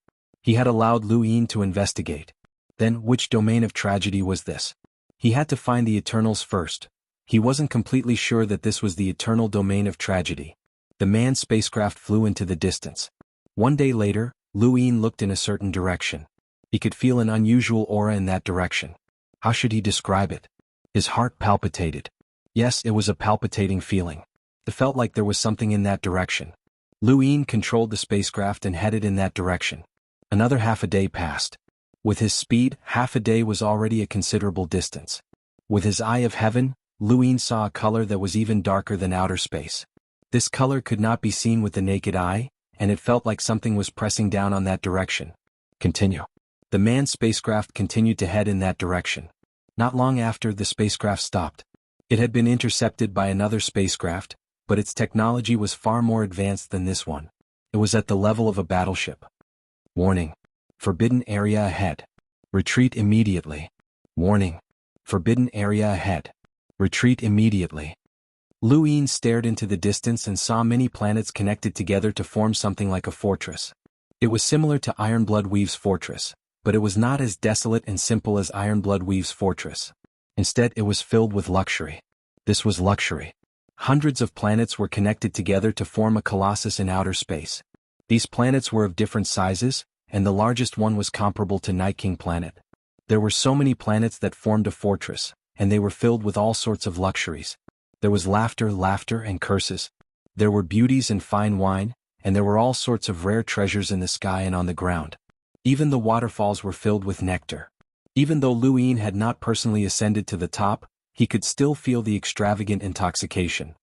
He had allowed Lu Yin to investigate. Then, which domain of tragedy was this? He had to find the Eternals first. He wasn't completely sure that this was the Eternal domain of tragedy. The manned spacecraft flew into the distance. One day later, Lu Yin looked in a certain direction. He could feel an unusual aura in that direction. How should he describe it? His heart palpitated. Yes, it was a palpitating feeling. It felt like there was something in that direction. Lu Yin controlled the spacecraft and headed in that direction. Another half a day passed. With his speed, half a day was already a considerable distance. With his eye of heaven, Lu Yin saw a color that was even darker than outer space. This color could not be seen with the naked eye, and it felt like something was pressing down on that direction. Continue. The manned spacecraft continued to head in that direction. Not long after, the spacecraft stopped. It had been intercepted by another spacecraft, but its technology was far more advanced than this one. It was at the level of a battleship. Warning. Forbidden area ahead. Retreat immediately. Warning. Forbidden area ahead. Retreat immediately. Lu Yin stared into the distance and saw many planets connected together to form something like a fortress. It was similar to Ironblood Weave's fortress, but it was not as desolate and simple as Ironblood Weave's fortress. Instead, it was filled with luxury. This was luxury. Hundreds of planets were connected together to form a colossus in outer space. These planets were of different sizes, and the largest one was comparable to Night King Planet. There were so many planets that formed a fortress, and they were filled with all sorts of luxuries. There was laughter, and curses. There were beauties and fine wine, and there were all sorts of rare treasures in the sky and on the ground. Even the waterfalls were filled with nectar. Even though Lu Yin had not personally ascended to the top, he could still feel the extravagant intoxication.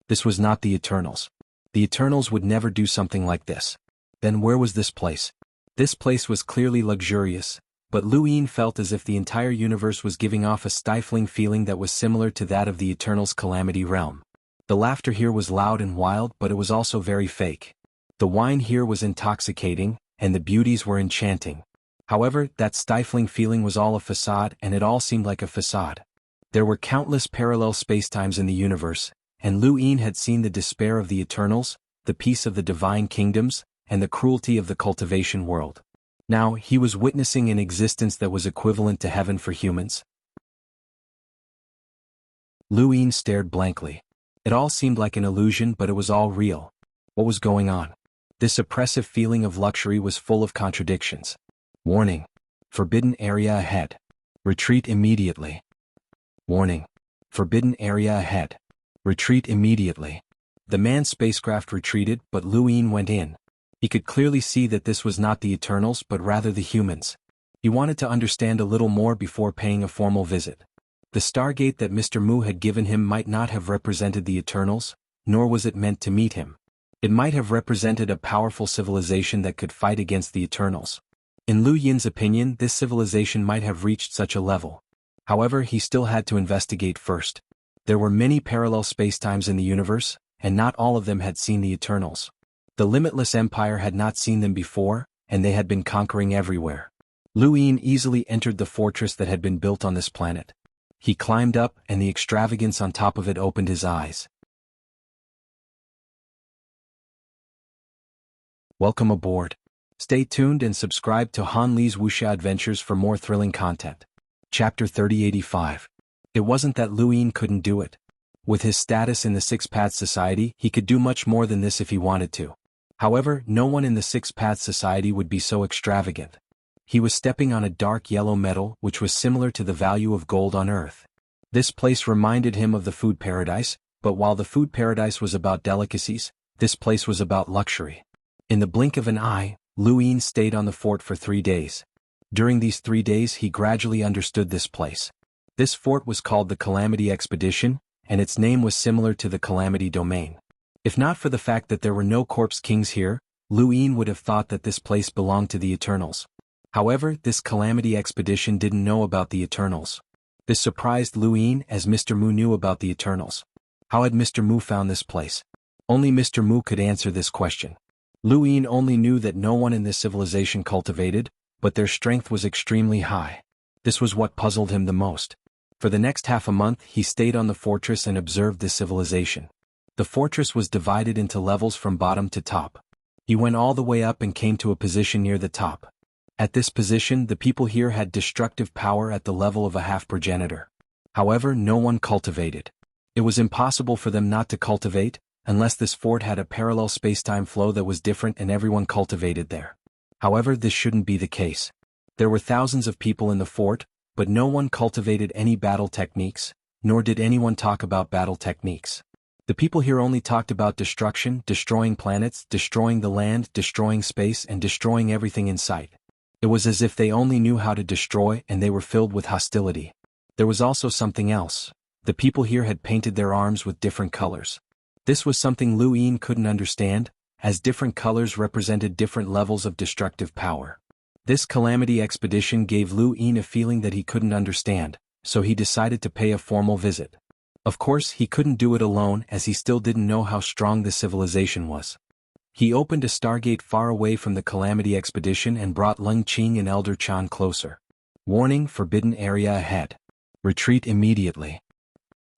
This was not the Eternals. The Eternals would never do something like this. Then where was this place? This place was clearly luxurious, but Lu Yin felt as if the entire universe was giving off a stifling feeling that was similar to that of the Eternals' Calamity Realm. The laughter here was loud and wild, but it was also very fake. The wine here was intoxicating, and the beauties were enchanting. However, that stifling feeling was all a facade, and it all seemed like a facade. There were countless parallel spacetimes in the universe, and Lu Yin had seen the despair of the Eternals, the peace of the divine kingdoms, and the cruelty of the cultivation world. Now, he was witnessing an existence that was equivalent to heaven for humans. Lu Yin stared blankly. It all seemed like an illusion, but it was all real. What was going on? This oppressive feeling of luxury was full of contradictions. Warning. Forbidden area ahead. Retreat immediately. Warning. Forbidden area ahead. Retreat immediately. The manned spacecraft retreated, but Lu Yin went in. He could clearly see that this was not the Eternals but rather the humans. He wanted to understand a little more before paying a formal visit. The Stargate that Mr. Mu had given him might not have represented the Eternals, nor was it meant to meet him. It might have represented a powerful civilization that could fight against the Eternals. In Lu Yin's opinion, this civilization might have reached such a level. However, he still had to investigate first. There were many parallel spacetimes in the universe, and not all of them had seen the Eternals. The Limitless Empire had not seen them before, and they had been conquering everywhere. Lu Yin easily entered the fortress that had been built on this planet. He climbed up, and the extravagance on top of it opened his eyes. Welcome aboard. Stay tuned and subscribe to Han Li's Wuxia Adventures for more thrilling content. Chapter 3085. It wasn't that Lu Yin couldn't do it. With his status in the Six Paths Society, he could do much more than this if he wanted to. However, no one in the Six Paths Society would be so extravagant. He was stepping on a dark yellow metal which was similar to the value of gold on Earth. This place reminded him of the food paradise, but while the food paradise was about delicacies, this place was about luxury. In the blink of an eye, Lu Yin stayed on the fort for 3 days. During these 3 days he gradually understood this place. This fort was called the Calamity Expedition, and its name was similar to the Calamity Domain. If not for the fact that there were no corpse kings here, Lu Yin would have thought that this place belonged to the Eternals. However, this Calamity Expedition didn't know about the Eternals. This surprised Lu Yin as Mr. Mu knew about the Eternals. How had Mr. Mu found this place? Only Mr. Mu could answer this question. Lu Yin only knew that no one in this civilization cultivated, but their strength was extremely high. This was what puzzled him the most. For the next half a month he stayed on the fortress and observed this civilization. The fortress was divided into levels from bottom to top. He went all the way up and came to a position near the top. At this position the people here had destructive power at the level of a half-progenitor. However, no one cultivated. It was impossible for them not to cultivate, unless this fort had a parallel spacetime flow that was different and everyone cultivated there. However, this shouldn't be the case. There were thousands of people in the fort, but no one cultivated any battle techniques, nor did anyone talk about battle techniques. The people here only talked about destruction, destroying planets, destroying the land, destroying space, and destroying everything in sight. It was as if they only knew how to destroy and they were filled with hostility. There was also something else. The people here had painted their arms with different colors. This was something Lu Yin couldn't understand, as different colors represented different levels of destructive power. This Calamity Expedition gave Lu Yin a feeling that he couldn't understand, so he decided to pay a formal visit. Of course, he couldn't do it alone as he still didn't know how strong the civilization was. He opened a stargate far away from the Calamity Expedition and brought Lung Qing and Elder Chan closer. Warning: forbidden area ahead. Retreat immediately.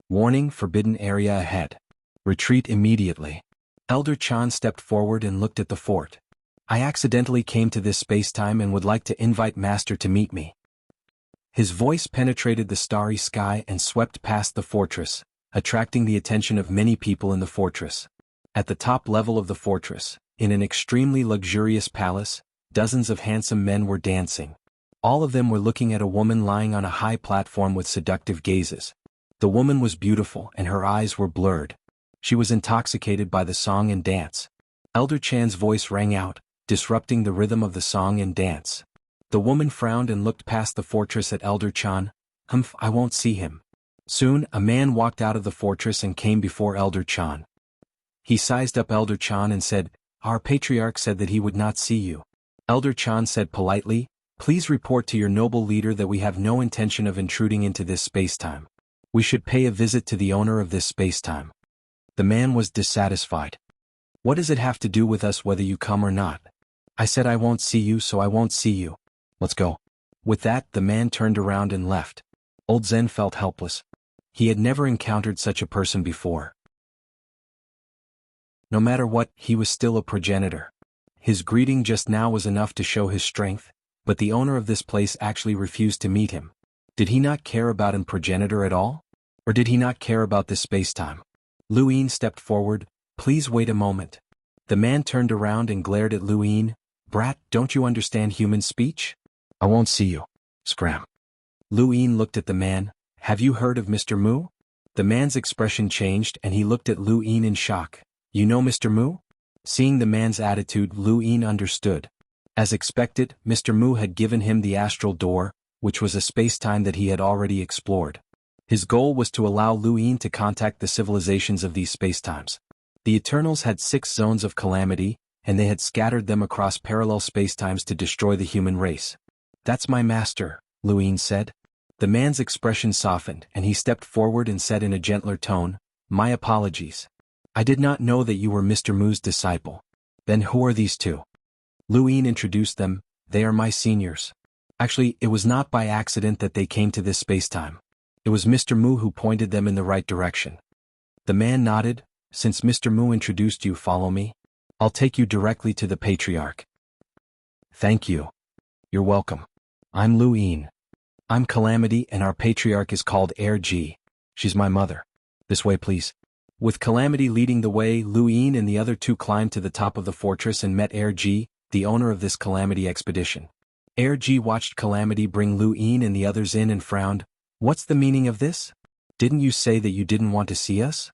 Warning: forbidden area ahead. Retreat immediately. Elder Chan stepped forward and looked at the fort. I accidentally came to this spacetime and would like to invite Master to meet me. His voice penetrated the starry sky and swept past the fortress, attracting the attention of many people in the fortress. At the top level of the fortress, in an extremely luxurious palace, dozens of handsome men were dancing. All of them were looking at a woman lying on a high platform with seductive gazes. The woman was beautiful and her eyes were blurred. She was intoxicated by the song and dance. Elder Chan's voice rang out, disrupting the rhythm of the song and dance. The woman frowned and looked past the fortress at Elder Chan. I won't see him. Soon, a man walked out of the fortress and came before Elder Chan. He sized up Elder Chan and said, Our patriarch said that he would not see you. Elder Chan said politely, Please report to your noble leader that we have no intention of intruding into this spacetime. We should pay a visit to the owner of this spacetime. The man was dissatisfied. What does it have to do with us whether you come or not? I said I won't see you, so I won't see you. Let's go. With that, the man turned around and left. Old Zen felt helpless. He had never encountered such a person before. No matter what, he was still a progenitor. His greeting just now was enough to show his strength, but the owner of this place actually refused to meet him. Did he not care about a progenitor at all? Or did he not care about this space-time? Lu Yin stepped forward. Please wait a moment. The man turned around and glared at Lu Yin. Brat, don't you understand human speech? I won't see you. Scram. Lu Yin looked at the man. Have you heard of Mr. Mu? The man's expression changed and he looked at Lu Yin in shock. You know Mr. Mu? Seeing the man's attitude, Lu Yin understood. As expected, Mr. Mu had given him the astral door, which was a space-time that he had already explored. His goal was to allow Lu Yin to contact the civilizations of these space-times. The Eternals had 6 zones of calamity, and they had scattered them across parallel spacetimes to destroy the human race. That's my master, Lu Yin said. The man's expression softened and he stepped forward and said in a gentler tone, My apologies. I did not know that you were Mr. Mu's disciple. Then who are these two? Lu Yin introduced them. They are my seniors. Actually, it was not by accident that they came to this spacetime. It was Mr. Mu who pointed them in the right direction. The man nodded. Since Mr. Mu introduced you, follow me. I'll take you directly to the Patriarch. Thank you. You're welcome. I'm Lu Yin. I'm Calamity and our Patriarch is called Air G. She's my mother. This way, please. With Calamity leading the way, Lu Yin and the other two climbed to the top of the fortress and met Air G, the owner of this Calamity expedition. Air G watched Calamity bring Lu Yin and the others in and frowned. What's the meaning of this? Didn't you say that you didn't want to see us?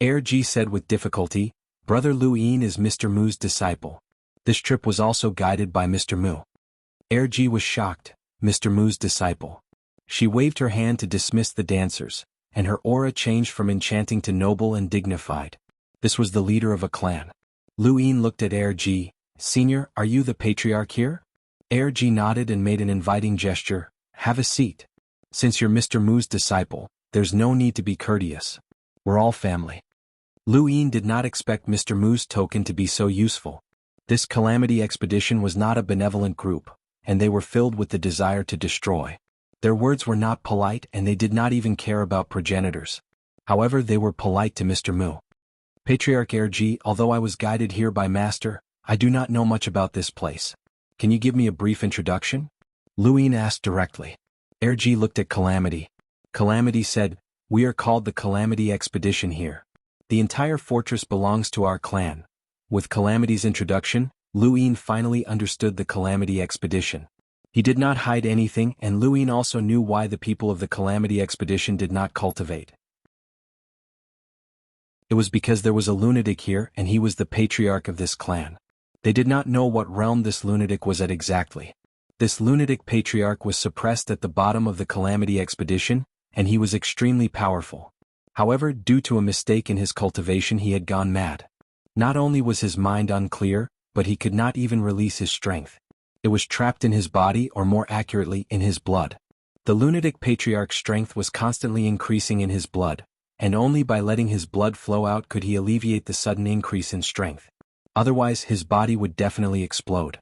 Air G said with difficulty, Brother Lu Yin is Mr. Mu's disciple. This trip was also guided by Mr. Mu. Air G was shocked. Mr. Mu's disciple. She waved her hand to dismiss the dancers, and her aura changed from enchanting to noble and dignified. This was the leader of a clan. Lu Yin looked at Air G. Senior, are you the Patriarch here? Air G nodded and made an inviting gesture. Have a seat. Since you're Mr. Mu's disciple, there's no need to be courteous. We're all family. Lu Yin did not expect Mr. Mu's token to be so useful. This Calamity expedition was not a benevolent group, and they were filled with the desire to destroy. Their words were not polite and they did not even care about progenitors. However, they were polite to Mr. Mu. Patriarch Air G, although I was guided here by Master, I do not know much about this place. Can you give me a brief introduction? Lu Yin asked directly. Air G looked at Calamity. Calamity said, We are called the Calamity Expedition here. The entire fortress belongs to our clan. With Calamity's introduction, Lu Yin finally understood the Calamity Expedition. He did not hide anything, and Lu Yin also knew why the people of the Calamity Expedition did not cultivate. It was because there was a lunatic here and he was the patriarch of this clan. They did not know what realm this lunatic was at exactly. This lunatic patriarch was suppressed at the bottom of the Calamity Expedition, and he was extremely powerful. However, due to a mistake in his cultivation, he had gone mad. Not only was his mind unclear, but he could not even release his strength. It was trapped in his body, or more accurately, in his blood. The lunatic patriarch's strength was constantly increasing in his blood, and only by letting his blood flow out could he alleviate the sudden increase in strength. Otherwise, his body would definitely explode.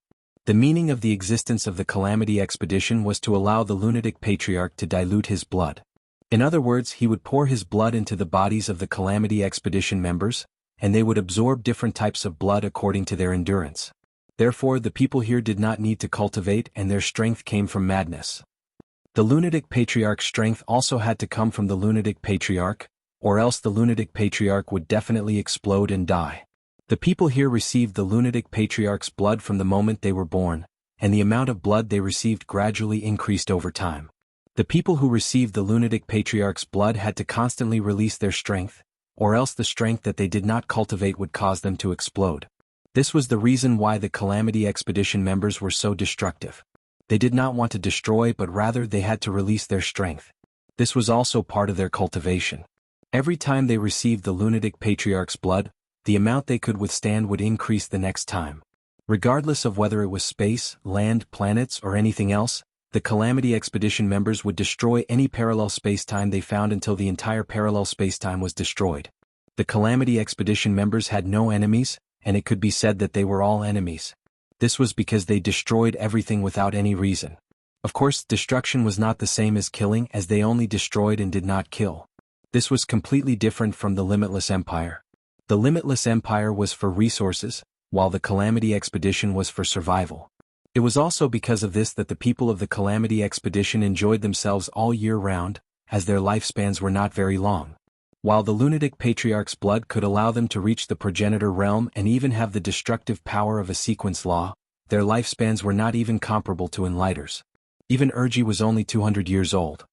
The meaning of the existence of the Calamity Expedition was to allow the lunatic patriarch to dilute his blood. In other words, he would pour his blood into the bodies of the Calamity Expedition members, and they would absorb different types of blood according to their endurance. Therefore, the people here did not need to cultivate, and their strength came from madness. The lunatic patriarch's strength also had to come from the lunatic patriarch, or else the lunatic patriarch would definitely explode and die. The people here received the lunatic patriarch's blood from the moment they were born, and the amount of blood they received gradually increased over time. The people who received the lunatic patriarch's blood had to constantly release their strength, or else the strength that they did not cultivate would cause them to explode. This was the reason why the Calamity Expedition members were so destructive. They did not want to destroy, but rather they had to release their strength. This was also part of their cultivation. Every time they received the lunatic patriarch's blood, the amount they could withstand would increase the next time. Regardless of whether it was space, land, planets, or anything else, the Calamity Expedition members would destroy any parallel spacetime they found until the entire parallel spacetime was destroyed. The Calamity Expedition members had no enemies, and it could be said that they were all enemies. This was because they destroyed everything without any reason. Of course, destruction was not the same as killing, as they only destroyed and did not kill. This was completely different from the Limitless Empire. The Limitless Empire was for resources, while the Calamity Expedition was for survival. It was also because of this that the people of the Calamity Expedition enjoyed themselves all year round, as their lifespans were not very long. While the lunatic patriarch's blood could allow them to reach the progenitor realm and even have the destructive power of a sequence law, their lifespans were not even comparable to Enlighters. Even Erji was only 200 years old.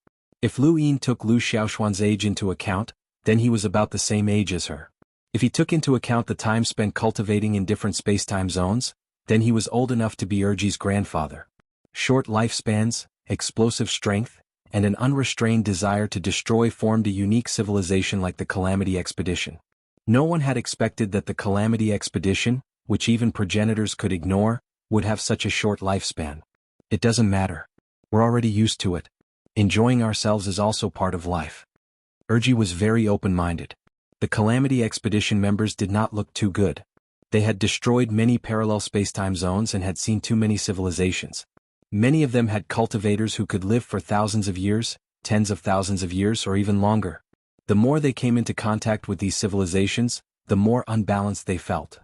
If Lu Yin took Lu Xiaoxuan's age into account, then he was about the same age as her. If he took into account the time spent cultivating in different space-time zones, then he was old enough to be Erji's grandfather. Short lifespans, explosive strength, and an unrestrained desire to destroy formed a unique civilization like the Calamity Expedition. No one had expected that the Calamity Expedition, which even progenitors could ignore, would have such a short lifespan. It doesn't matter. We're already used to it. Enjoying ourselves is also part of life. Erji was very open-minded. The Calamity Expedition members did not look too good. They had destroyed many parallel space-time zones and had seen too many civilizations. Many of them had cultivators who could live for thousands of years, tens of thousands of years, or even longer. The more they came into contact with these civilizations, the more unbalanced they felt.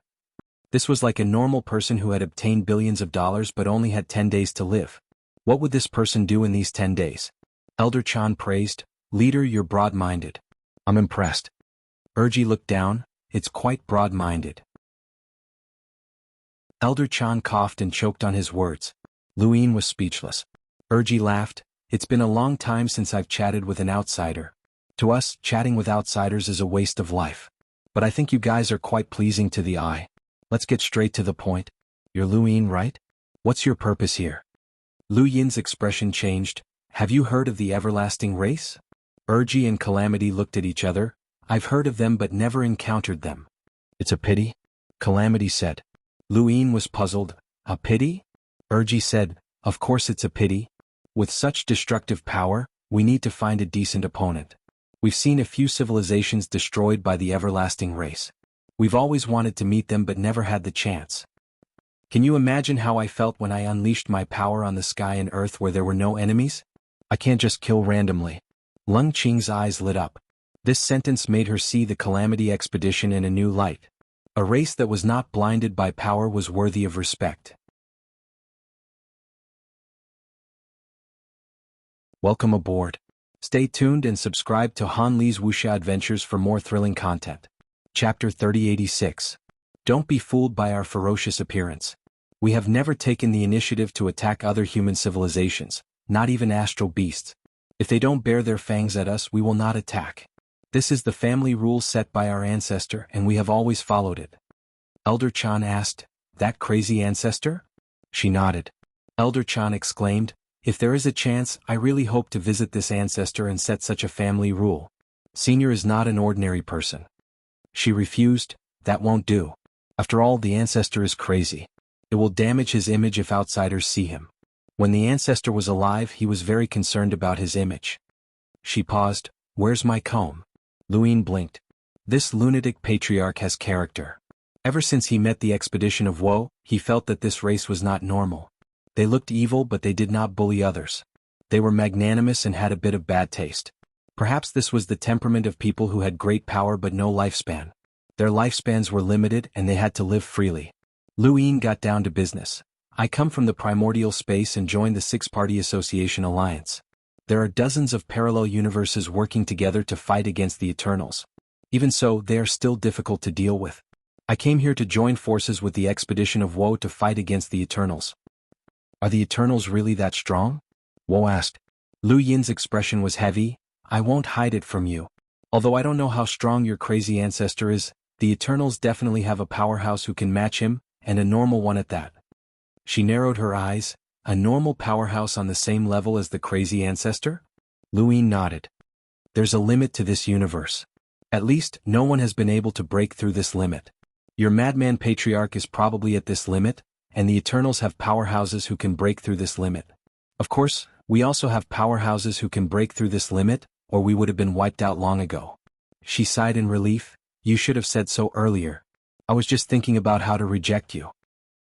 This was like a normal person who had obtained billions of dollars but only had 10 days to live. What would this person do in these 10 days? Elder Chan praised, "Leader, you're broad-minded. I'm impressed." Erji looked down, "It's quite broad-minded." Elder Chan coughed and choked on his words. Lu Yin was speechless. Erji laughed, "It's been a long time since I've chatted with an outsider. To us, chatting with outsiders is a waste of life. But I think you guys are quite pleasing to the eye. Let's get straight to the point. You're Lu Yin, right? What's your purpose here?" Lu Yin's expression changed. "Have you heard of the everlasting race?" Erji and Calamity looked at each other. "I've heard of them but never encountered them." "It's a pity," Calamity said. Lu Yin was puzzled. "A pity?" Erji said, "Of course it's a pity. With such destructive power, we need to find a decent opponent. We've seen a few civilizations destroyed by the everlasting race. We've always wanted to meet them but never had the chance. Can you imagine how I felt when I unleashed my power on the sky and earth where there were no enemies? I can't just kill randomly." Lung Qing's eyes lit up. This sentence made her see the Calamity Expedition in a new light. A race that was not blinded by power was worthy of respect. Welcome aboard. Stay tuned and subscribe to Han Li's Wuxia Adventures for more thrilling content. Chapter 3086. Don't be fooled by our ferocious appearance. We have never taken the initiative to attack other human civilizations, not even astral beasts. If they don't bare their fangs at us, we will not attack. This is the family rule set by our ancestor and we have always followed it. Elder Chan asked, "That crazy ancestor?" She nodded. Elder Chan exclaimed, "If there is a chance, I really hope to visit this ancestor and set such a family rule. Senior is not an ordinary person." She refused. "That won't do. After all, the ancestor is crazy. It will damage his image if outsiders see him. When the ancestor was alive, he was very concerned about his image." She paused. "Where's my comb?" Lu Yin blinked. "This lunatic patriarch has character. Ever since he met the expedition of Woe, he felt that this race was not normal. They looked evil but they did not bully others. They were magnanimous and had a bit of bad taste. Perhaps this was the temperament of people who had great power but no lifespan. Their lifespans were limited and they had to live freely." Lu Yin got down to business. "I come from the primordial space and joined the Six-Party Association Alliance. There are dozens of parallel universes working together to fight against the Eternals. Even so, they are still difficult to deal with. I came here to join forces with the expedition of Woe to fight against the Eternals." "Are the Eternals really that strong?" Woe asked. Lu Yin's expression was heavy. "I won't hide it from you. Although I don't know how strong your crazy ancestor is, the Eternals definitely have a powerhouse who can match him, and a normal one at that." She narrowed her eyes. "A normal powerhouse on the same level as the crazy ancestor?" Lu Yin nodded. "There's a limit to this universe. At least, no one has been able to break through this limit. Your madman patriarch is probably at this limit, and the Eternals have powerhouses who can break through this limit. Of course, we also have powerhouses who can break through this limit, or we would have been wiped out long ago." She sighed in relief. "You should have said so earlier. I was just thinking about how to reject you."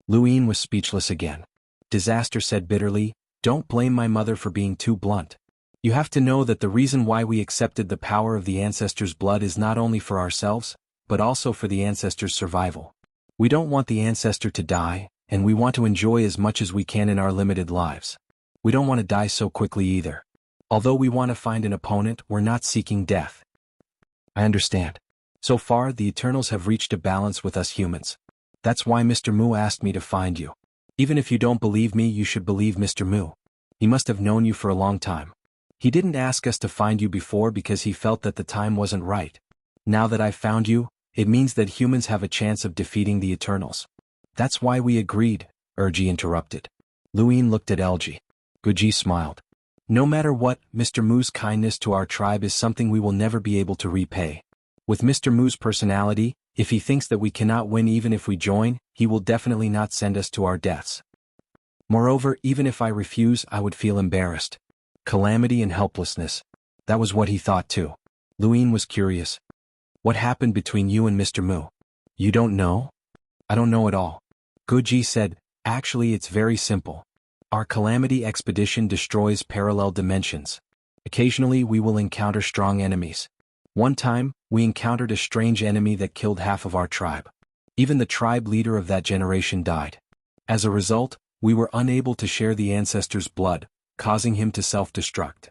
Lu Yin was speechless again. Disaster said bitterly, "Don't blame my mother for being too blunt. You have to know that the reason why we accepted the power of the ancestors' blood is not only for ourselves, but also for the ancestors' survival. We don't want the ancestor to die, and we want to enjoy as much as we can in our limited lives. We don't want to die so quickly either. Although we want to find an opponent, we're not seeking death. I understand. So far, the Eternals have reached a balance with us humans. That's why Mr. Mu asked me to find you. Even if you don't believe me, you should believe Mr. Mu. He must have known you for a long time. He didn't ask us to find you before because he felt that the time wasn't right. Now that I've found you, it means that humans have a chance of defeating the Eternals. That's why we agreed, Urji interrupted. Luin looked at Elji. Guji smiled. No matter what, Mr. Mu's kindness to our tribe is something we will never be able to repay. With Mr. Mu's personality, if he thinks that we cannot win even if we join, he will definitely not send us to our deaths. Moreover, even if I refuse, I would feel embarrassed. Calamity and helplessness. That was what he thought too. Luin was curious. What happened between you and Mr. Mu? You don't know? I don't know at all. Guji said, actually it's very simple. Our Calamity expedition destroys parallel dimensions. Occasionally we will encounter strong enemies. One time, we encountered a strange enemy that killed half of our tribe. Even the tribe leader of that generation died. As a result, we were unable to share the ancestor's blood, causing him to self-destruct.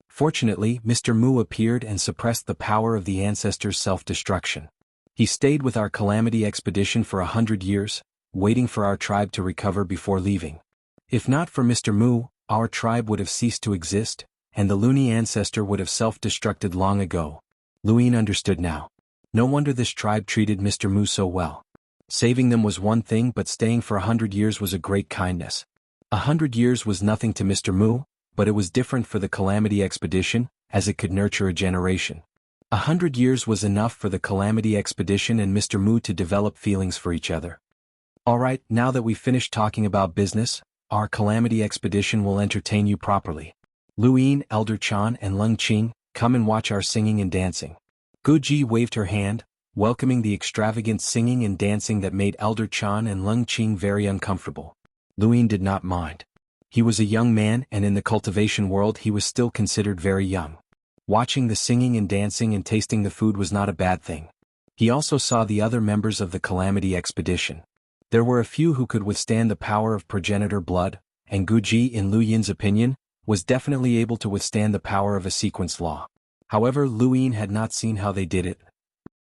Fortunately, Mr. Mu appeared and suppressed the power of the ancestor's self-destruction. He stayed with our Calamity expedition for 100 years, waiting for our tribe to recover before leaving. If not for Mr. Mu, our tribe would have ceased to exist, and the Luni ancestor would have self-destructed long ago. Luin understood now. No wonder this tribe treated Mr. Mu so well. Saving them was one thing, but staying for 100 years was a great kindness. 100 years was nothing to Mr. Mu, but it was different for the Calamity expedition, as it could nurture a generation. 100 years was enough for the Calamity expedition and Mr. Mu to develop feelings for each other. Alright, now that we've finished talking about business, our Calamity expedition will entertain you properly. Luin, Elder Chan and Lung Qing, come and watch our singing and dancing. Guji waved her hand, welcoming the extravagant singing and dancing that made Elder Chan and Lung Qing very uncomfortable. Luin did not mind. He was a young man and in the cultivation world he was still considered very young. Watching the singing and dancing and tasting the food was not a bad thing. He also saw the other members of the Calamity expedition. There were a few who could withstand the power of progenitor blood, and Guji, in Lu Yin's opinion, was definitely able to withstand the power of a sequence law. However, Luin had not seen how they did it.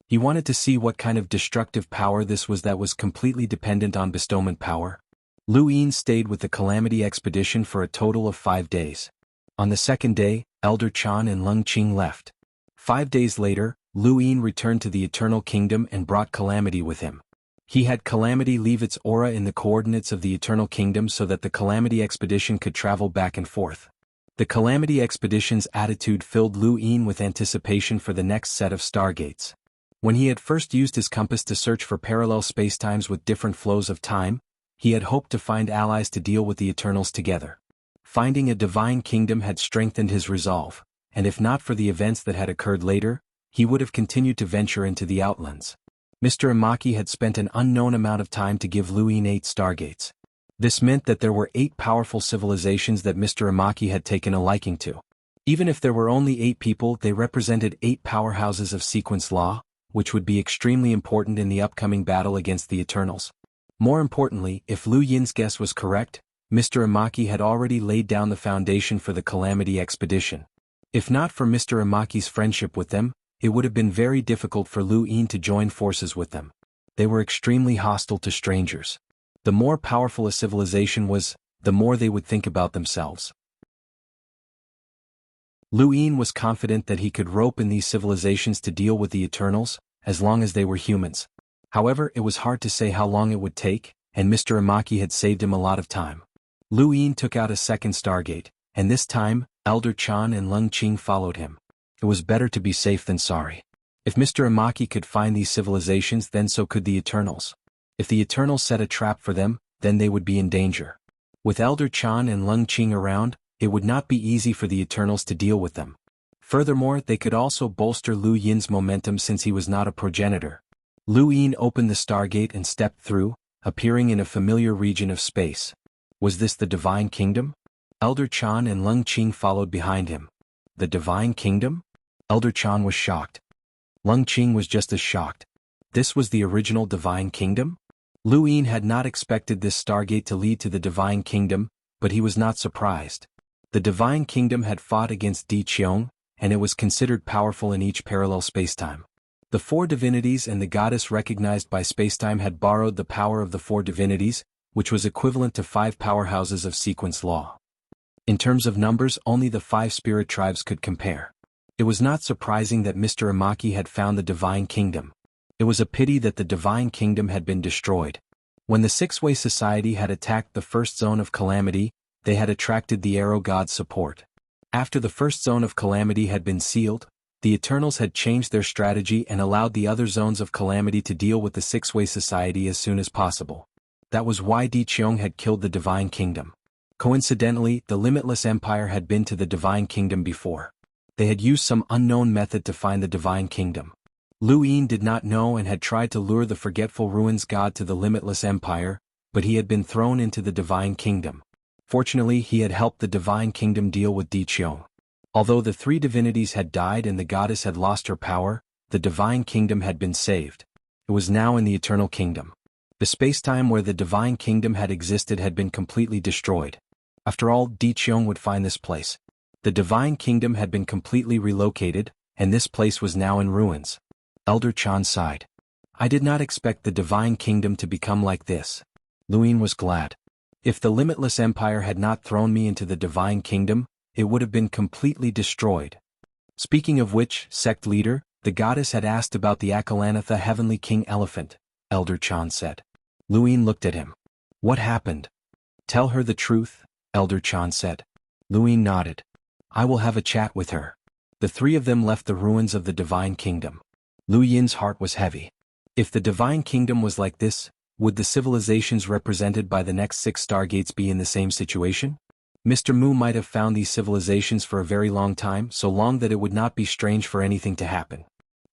He wanted to see what kind of destructive power this was that was completely dependent on bestowment power. Luin stayed with the Calamity expedition for a total of 5 days. On the second day, Elder Chan and Lung Qing left. 5 days later, Luin returned to the Eternal Kingdom and brought Calamity with him. He had Calamity leave its aura in the coordinates of the Eternal Kingdom so that the Calamity expedition could travel back and forth. The Calamity expedition's attitude filled Luin with anticipation for the next set of stargates. When he had first used his compass to search for parallel spacetimes with different flows of time, he had hoped to find allies to deal with the Eternals together. Finding a divine kingdom had strengthened his resolve, and if not for the events that had occurred later, he would have continued to venture into the outlands. Mr. Imaki had spent an unknown amount of time to give Luin 8 stargates. This meant that there were 8 powerful civilizations that Mr. Imaki had taken a liking to. Even if there were only 8 people, they represented 8 powerhouses of sequence law, which would be extremely important in the upcoming battle against the Eternals. More importantly, if Lu Yin's guess was correct, Mr. Imaki had already laid down the foundation for the Calamity expedition. If not for Mr. Imaki's friendship with them, it would have been very difficult for Lu Yin to join forces with them. They were extremely hostile to strangers. The more powerful a civilization was, the more they would think about themselves. Lu Yin was confident that he could rope in these civilizations to deal with the Eternals, as long as they were humans. However, it was hard to say how long it would take, and Mr. Imaki had saved him a lot of time. Lu Yin took out a second stargate, and this time, Elder Chan and Lung Qing followed him. It was better to be safe than sorry. If Mr. Imaki could find these civilizations, then so could the Eternals. If the Eternals set a trap for them, then they would be in danger. With Elder Chan and Lung Qing around, it would not be easy for the Eternals to deal with them. Furthermore, they could also bolster Lu Yin's momentum since he was not a progenitor. Lu Yin opened the stargate and stepped through, appearing in a familiar region of space. Was this the Divine Kingdom? Elder Chan and Lung Qing followed behind him. The Divine Kingdom? Elder Chan was shocked. Lung Qing was just as shocked. This was the original Divine Kingdom? Lu Yin had not expected this stargate to lead to the Divine Kingdom, but he was not surprised. The Divine Kingdom had fought against Di Qiong, and it was considered powerful in each parallel spacetime. The four divinities and the goddess recognized by spacetime had borrowed the power of the four divinities, which was equivalent to 5 powerhouses of sequence law. In terms of numbers, only the 5 spirit tribes could compare. It was not surprising that Mr. Imaki had found the Divine Kingdom. It was a pity that the Divine Kingdom had been destroyed. When the Six-Way Society had attacked the first zone of calamity, they had attracted the Arrow God's support. After the first zone of calamity had been sealed, the Eternals had changed their strategy and allowed the other zones of calamity to deal with the Six-Way Society as soon as possible. That was why Di Qiong had killed the Divine Kingdom. Coincidentally, the Limitless Empire had been to the Divine Kingdom before. They had used some unknown method to find the Divine Kingdom. Lu Yin did not know and had tried to lure the Forgetful Ruins god to the Limitless Empire, but he had been thrown into the Divine Kingdom. Fortunately, he had helped the Divine Kingdom deal with Di Qiong. Although the 3 divinities had died and the goddess had lost her power, the Divine Kingdom had been saved. It was now in the Eternal Kingdom. The spacetime where the Divine Kingdom had existed had been completely destroyed. After all, Di Qiong would find this place. The Divine Kingdom had been completely relocated, and this place was now in ruins. Elder Chan sighed. I did not expect the Divine Kingdom to become like this. Lu Yin was glad. If the Limitless Empire had not thrown me into the Divine Kingdom, it would have been completely destroyed. Speaking of which, sect leader, the goddess had asked about the Akalanatha Heavenly King Elephant, Elder Chan said. Lu Yin looked at him. What happened? Tell her the truth, Elder Chan said. Lu Yin nodded. I will have a chat with her. The 3 of them left the ruins of the Divine Kingdom. Lu Yin's heart was heavy. If the Divine Kingdom was like this, would the civilizations represented by the next 6 stargates be in the same situation? Mr. Mu might have found these civilizations for a very long time, so long that it would not be strange for anything to happen.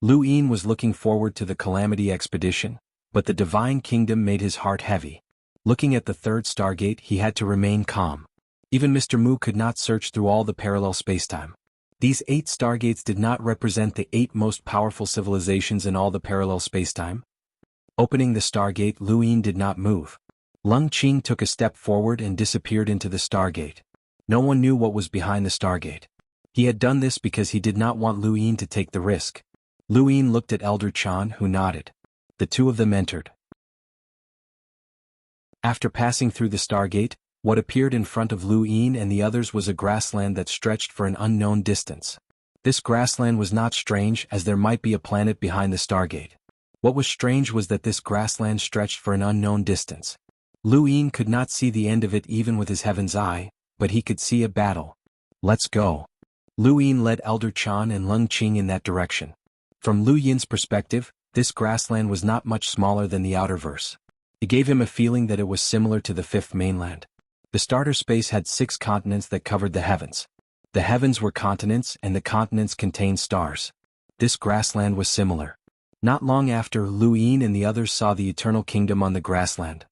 Lu Yin was looking forward to the Calamity expedition, but the Divine Kingdom made his heart heavy. Looking at the 3rd stargate, he had to remain calm. Even Mr. Mu could not search through all the parallel spacetime. These 8 stargates did not represent the 8 most powerful civilizations in all the parallel spacetime. Opening the stargate, Lu Yin did not move. Lung Qing took a step forward and disappeared into the stargate. No one knew what was behind the stargate. He had done this because he did not want Lu Yin to take the risk. Lu Yin looked at Elder Chan, who nodded. The 2 of them entered. After passing through the stargate, what appeared in front of Lu Yin and the others was a grassland that stretched for an unknown distance. This grassland was not strange, as there might be a planet behind the stargate. What was strange was that this grassland stretched for an unknown distance. Lu Yin could not see the end of it even with his heaven's eye, but he could see a battle. Let's go. Lu Yin led Elder Chan and Lung Qing in that direction. From Lu Yin's perspective, this grassland was not much smaller than the Outerverse. It gave him a feeling that it was similar to the 5th mainland. The starter space had 6 continents that covered the heavens. The heavens were continents and the continents contained stars. This grassland was similar. Not long after, Lu Yin and the others saw the Eternal Kingdom on the grassland.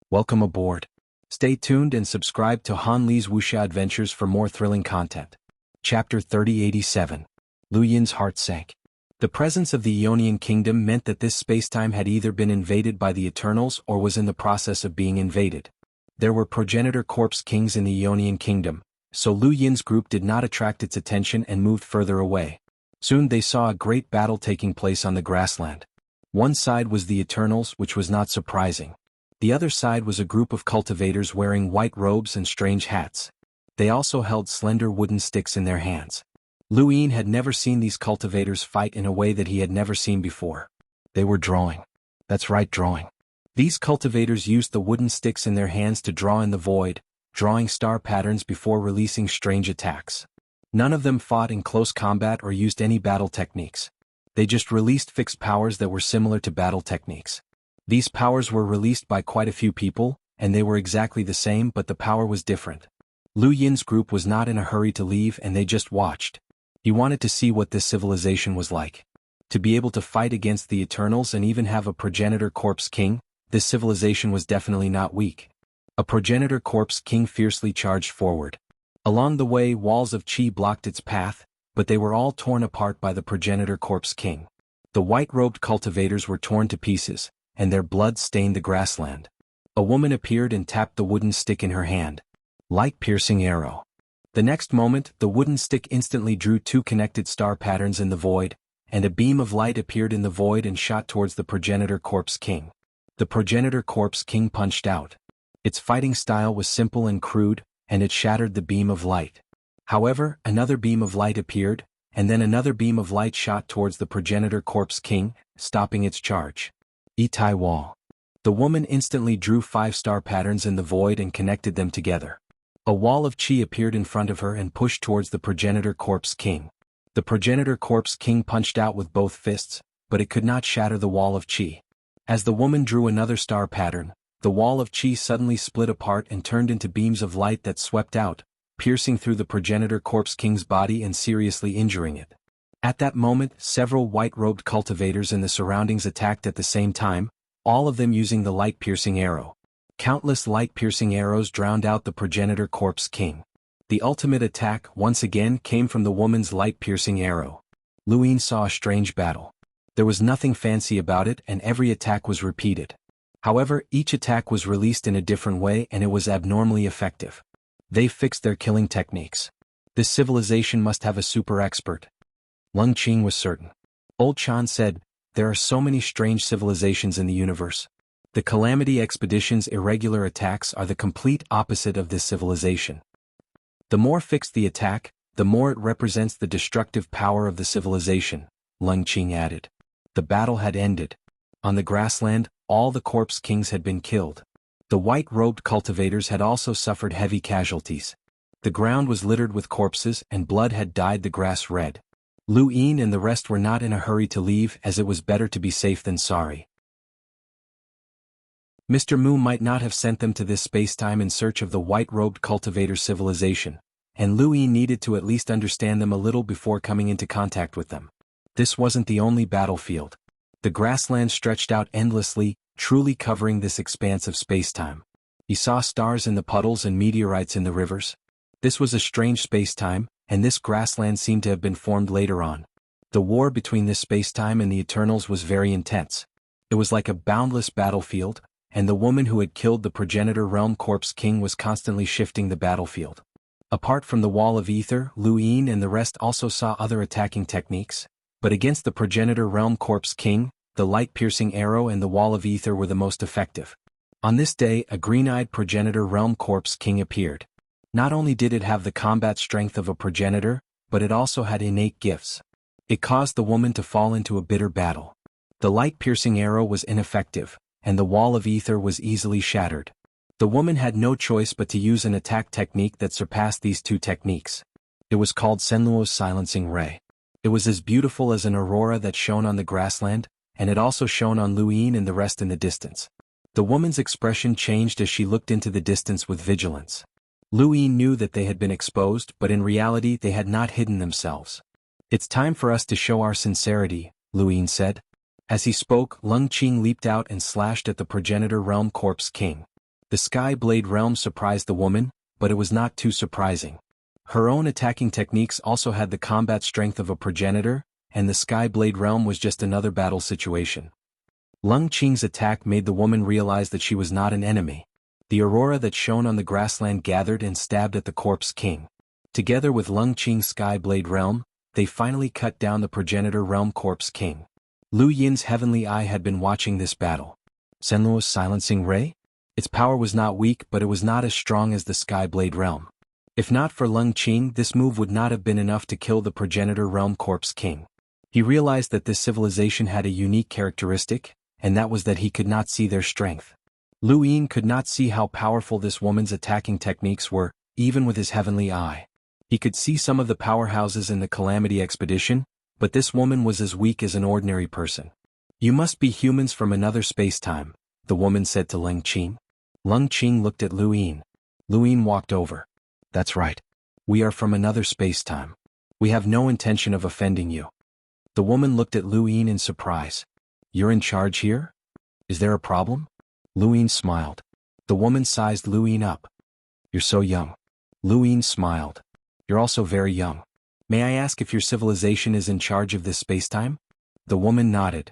Welcome aboard. Stay tuned and subscribe to Han Li's Wuxia Adventures for more thrilling content. Chapter 3087. Lu Yin's heart sank. The presence of the Ionian Kingdom meant that this spacetime had either been invaded by the Eternals or was in the process of being invaded. There were progenitor corpse kings in the Ionian Kingdom, so Lu Yin's group did not attract its attention and moved further away. Soon they saw a great battle taking place on the grassland. One side was the Eternals, which was not surprising. The other side was a group of cultivators wearing white robes and strange hats. They also held slender wooden sticks in their hands. Lu Yin had never seen these cultivators fight in a way that he had never seen before. They were drawing. That's right, drawing. These cultivators used the wooden sticks in their hands to draw in the void, drawing star patterns before releasing strange attacks. None of them fought in close combat or used any battle techniques. They just released fixed powers that were similar to battle techniques. These powers were released by quite a few people, and they were exactly the same, but the power was different. Lu Yin's group was not in a hurry to leave, and they just watched. He wanted to see what this civilization was like. To be able to fight against the Eternals and even have a progenitor corpse king, this civilization was definitely not weak. A progenitor corpse king fiercely charged forward. Along the way, walls of qi blocked its path, but they were all torn apart by the progenitor corpse king. The white-robed cultivators were torn to pieces, and their blood stained the grassland. A woman appeared and tapped the wooden stick in her hand. Light-piercing arrow. The next moment, the wooden stick instantly drew two connected star patterns in the void, and a beam of light appeared in the void and shot towards the progenitor corpse king. The progenitor corpse king punched out. Its fighting style was simple and crude, and it shattered the beam of light. However, another beam of light appeared, and then another beam of light shot towards the progenitor corpse king, stopping its charge. Itai wall. The woman instantly drew 5 star patterns in the void and connected them together. A wall of qi appeared in front of her and pushed towards the progenitor corpse king. The progenitor corpse king punched out with both fists, but it could not shatter the wall of qi. As the woman drew another star pattern, the wall of qi suddenly split apart and turned into beams of light that swept out, piercing through the progenitor corpse king's body and seriously injuring it. At that moment, several white-robed cultivators in the surroundings attacked at the same time, all of them using the light-piercing arrow. Countless light-piercing arrows drowned out the progenitor corpse king. The ultimate attack once again came from the woman's light-piercing arrow. Luin saw a strange battle. There was nothing fancy about it and every attack was repeated. However, each attack was released in a different way and it was abnormally effective. They fixed their killing techniques. This civilization must have a super expert. Lung Qing was certain. Old Chan said, "There are so many strange civilizations in the universe. The Calamity Expedition's irregular attacks are the complete opposite of this civilization. The more fixed the attack, the more it represents the destructive power of the civilization," Lung Qing added. The battle had ended. On the grassland, all the corpse kings had been killed. The white-robed cultivators had also suffered heavy casualties. The ground was littered with corpses and blood had dyed the grass red. Lu Yin and the rest were not in a hurry to leave as it was better to be safe than sorry. Mr. Mu might not have sent them to this spacetime in search of the white-robed cultivator civilization, and Lu Yin needed to at least understand them a little before coming into contact with them. This wasn't the only battlefield. The grassland stretched out endlessly, truly covering this expanse of spacetime. He saw stars in the puddles and meteorites in the rivers. This was a strange spacetime, and this grassland seemed to have been formed later on. The war between this spacetime and the Eternals was very intense. It was like a boundless battlefield, and the woman who had killed the progenitor realm corpse king was constantly shifting the battlefield. Apart from the wall of ether, Lu Yin and the rest also saw other attacking techniques, but against the progenitor realm corpse king, the light-piercing arrow and the wall of ether were the most effective. On this day, a green-eyed progenitor realm corpse king appeared. Not only did it have the combat strength of a progenitor, but it also had innate gifts. It caused the woman to fall into a bitter battle. The light-piercing arrow was ineffective, and the wall of ether was easily shattered. The woman had no choice but to use an attack technique that surpassed these two techniques. It was called Senluo's silencing ray. It was as beautiful as an aurora that shone on the grassland, and it also shone on Lu Yin and the rest in the distance. The woman's expression changed as she looked into the distance with vigilance. Lu Yin knew that they had been exposed, but in reality they had not hidden themselves. "It's time for us to show our sincerity," Lu Yin said. As he spoke, Lung Qing leaped out and slashed at the progenitor realm corpse king. The Sky Blade realm surprised the woman, but it was not too surprising. Her own attacking techniques also had the combat strength of a progenitor, and the Sky Blade realm was just another battle situation. Lung Qing's attack made the woman realize that she was not an enemy. The aurora that shone on the grassland gathered and stabbed at the corpse king. Together with Lung Qing's Sky Blade realm, they finally cut down the progenitor realm corpse king. Lu Yin's heavenly eye had been watching this battle. Senluo's silencing ray? Its power was not weak, but it was not as strong as the Sky Blade realm. If not for Lung Qing, this move would not have been enough to kill the progenitor realm corpse king. He realized that this civilization had a unique characteristic, and that was that he could not see their strength. Lu Yin could not see how powerful this woman's attacking techniques were, even with his heavenly eye. He could see some of the powerhouses in the Calamity Expedition, but this woman was as weak as an ordinary person. "You must be humans from another space-time," the woman said to Lung Qing. Lung Qing looked at Lu Yin. Lu Yin walked over. "That's right. We are from another space-time. We have no intention of offending you." The woman looked at Lu Yin in surprise. "You're in charge here? Is there a problem?" Lu Yin smiled. The woman sized Lu Yin up. "You're so young." Lu Yin smiled. You're also very young. May I ask if your civilization is in charge of this spacetime? The woman nodded.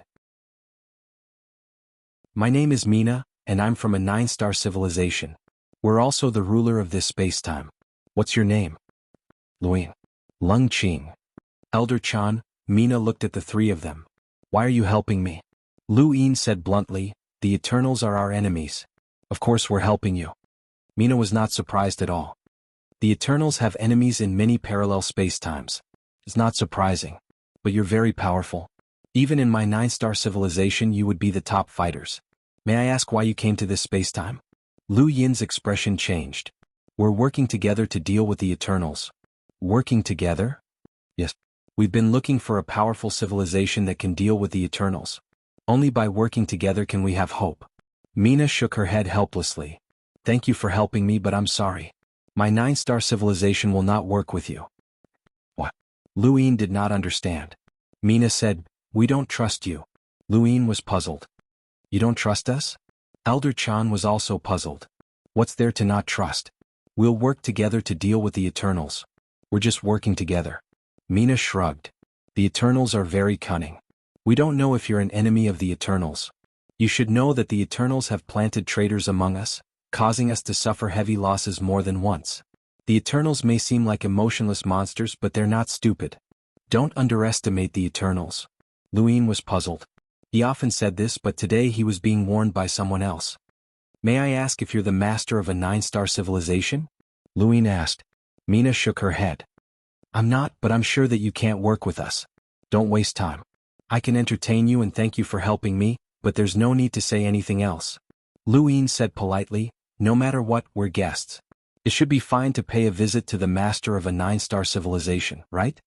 My name is Mina, and I'm from a 9-star civilization. We're also the ruler of this spacetime. What's your name? Lu Yin. Lung Qing. Elder Chan. Mina looked at the three of them. Why are you helping me? Lu Yin said bluntly, the Eternals are our enemies. Of course we're helping you. Mina was not surprised at all. The Eternals have enemies in many parallel spacetimes. It's not surprising. But you're very powerful. Even in my 9-star civilization you would be the top fighters. May I ask why you came to this spacetime? Lu Yin's expression changed. We're working together to deal with the Eternals. Working together? Yes. We've been looking for a powerful civilization that can deal with the Eternals. Only by working together can we have hope. Mina shook her head helplessly. Thank you for helping me, but I'm sorry. My 9-star civilization will not work with you. What? Lu Yin did not understand. Mina said, we don't trust you. Lu Yin was puzzled. You don't trust us? Elder Chan was also puzzled. What's there to not trust? We'll work together to deal with the Eternals. We're just working together. Mina shrugged. The Eternals are very cunning. We don't know if you're an enemy of the Eternals. You should know that the Eternals have planted traitors among us, causing us to suffer heavy losses more than once. The Eternals may seem like emotionless monsters, but they're not stupid. Don't underestimate the Eternals. Lu Yin was puzzled. He often said this, but today he was being warned by someone else. May I ask if you're the master of a 9-star civilization? Lu Yin asked. Mina shook her head. I'm not, but I'm sure that you can't work with us. Don't waste time. I can entertain you and thank you for helping me, but there's no need to say anything else. Lu Yin said politely, no matter what, we're guests. It should be fine to pay a visit to the master of a 9-star civilization, right?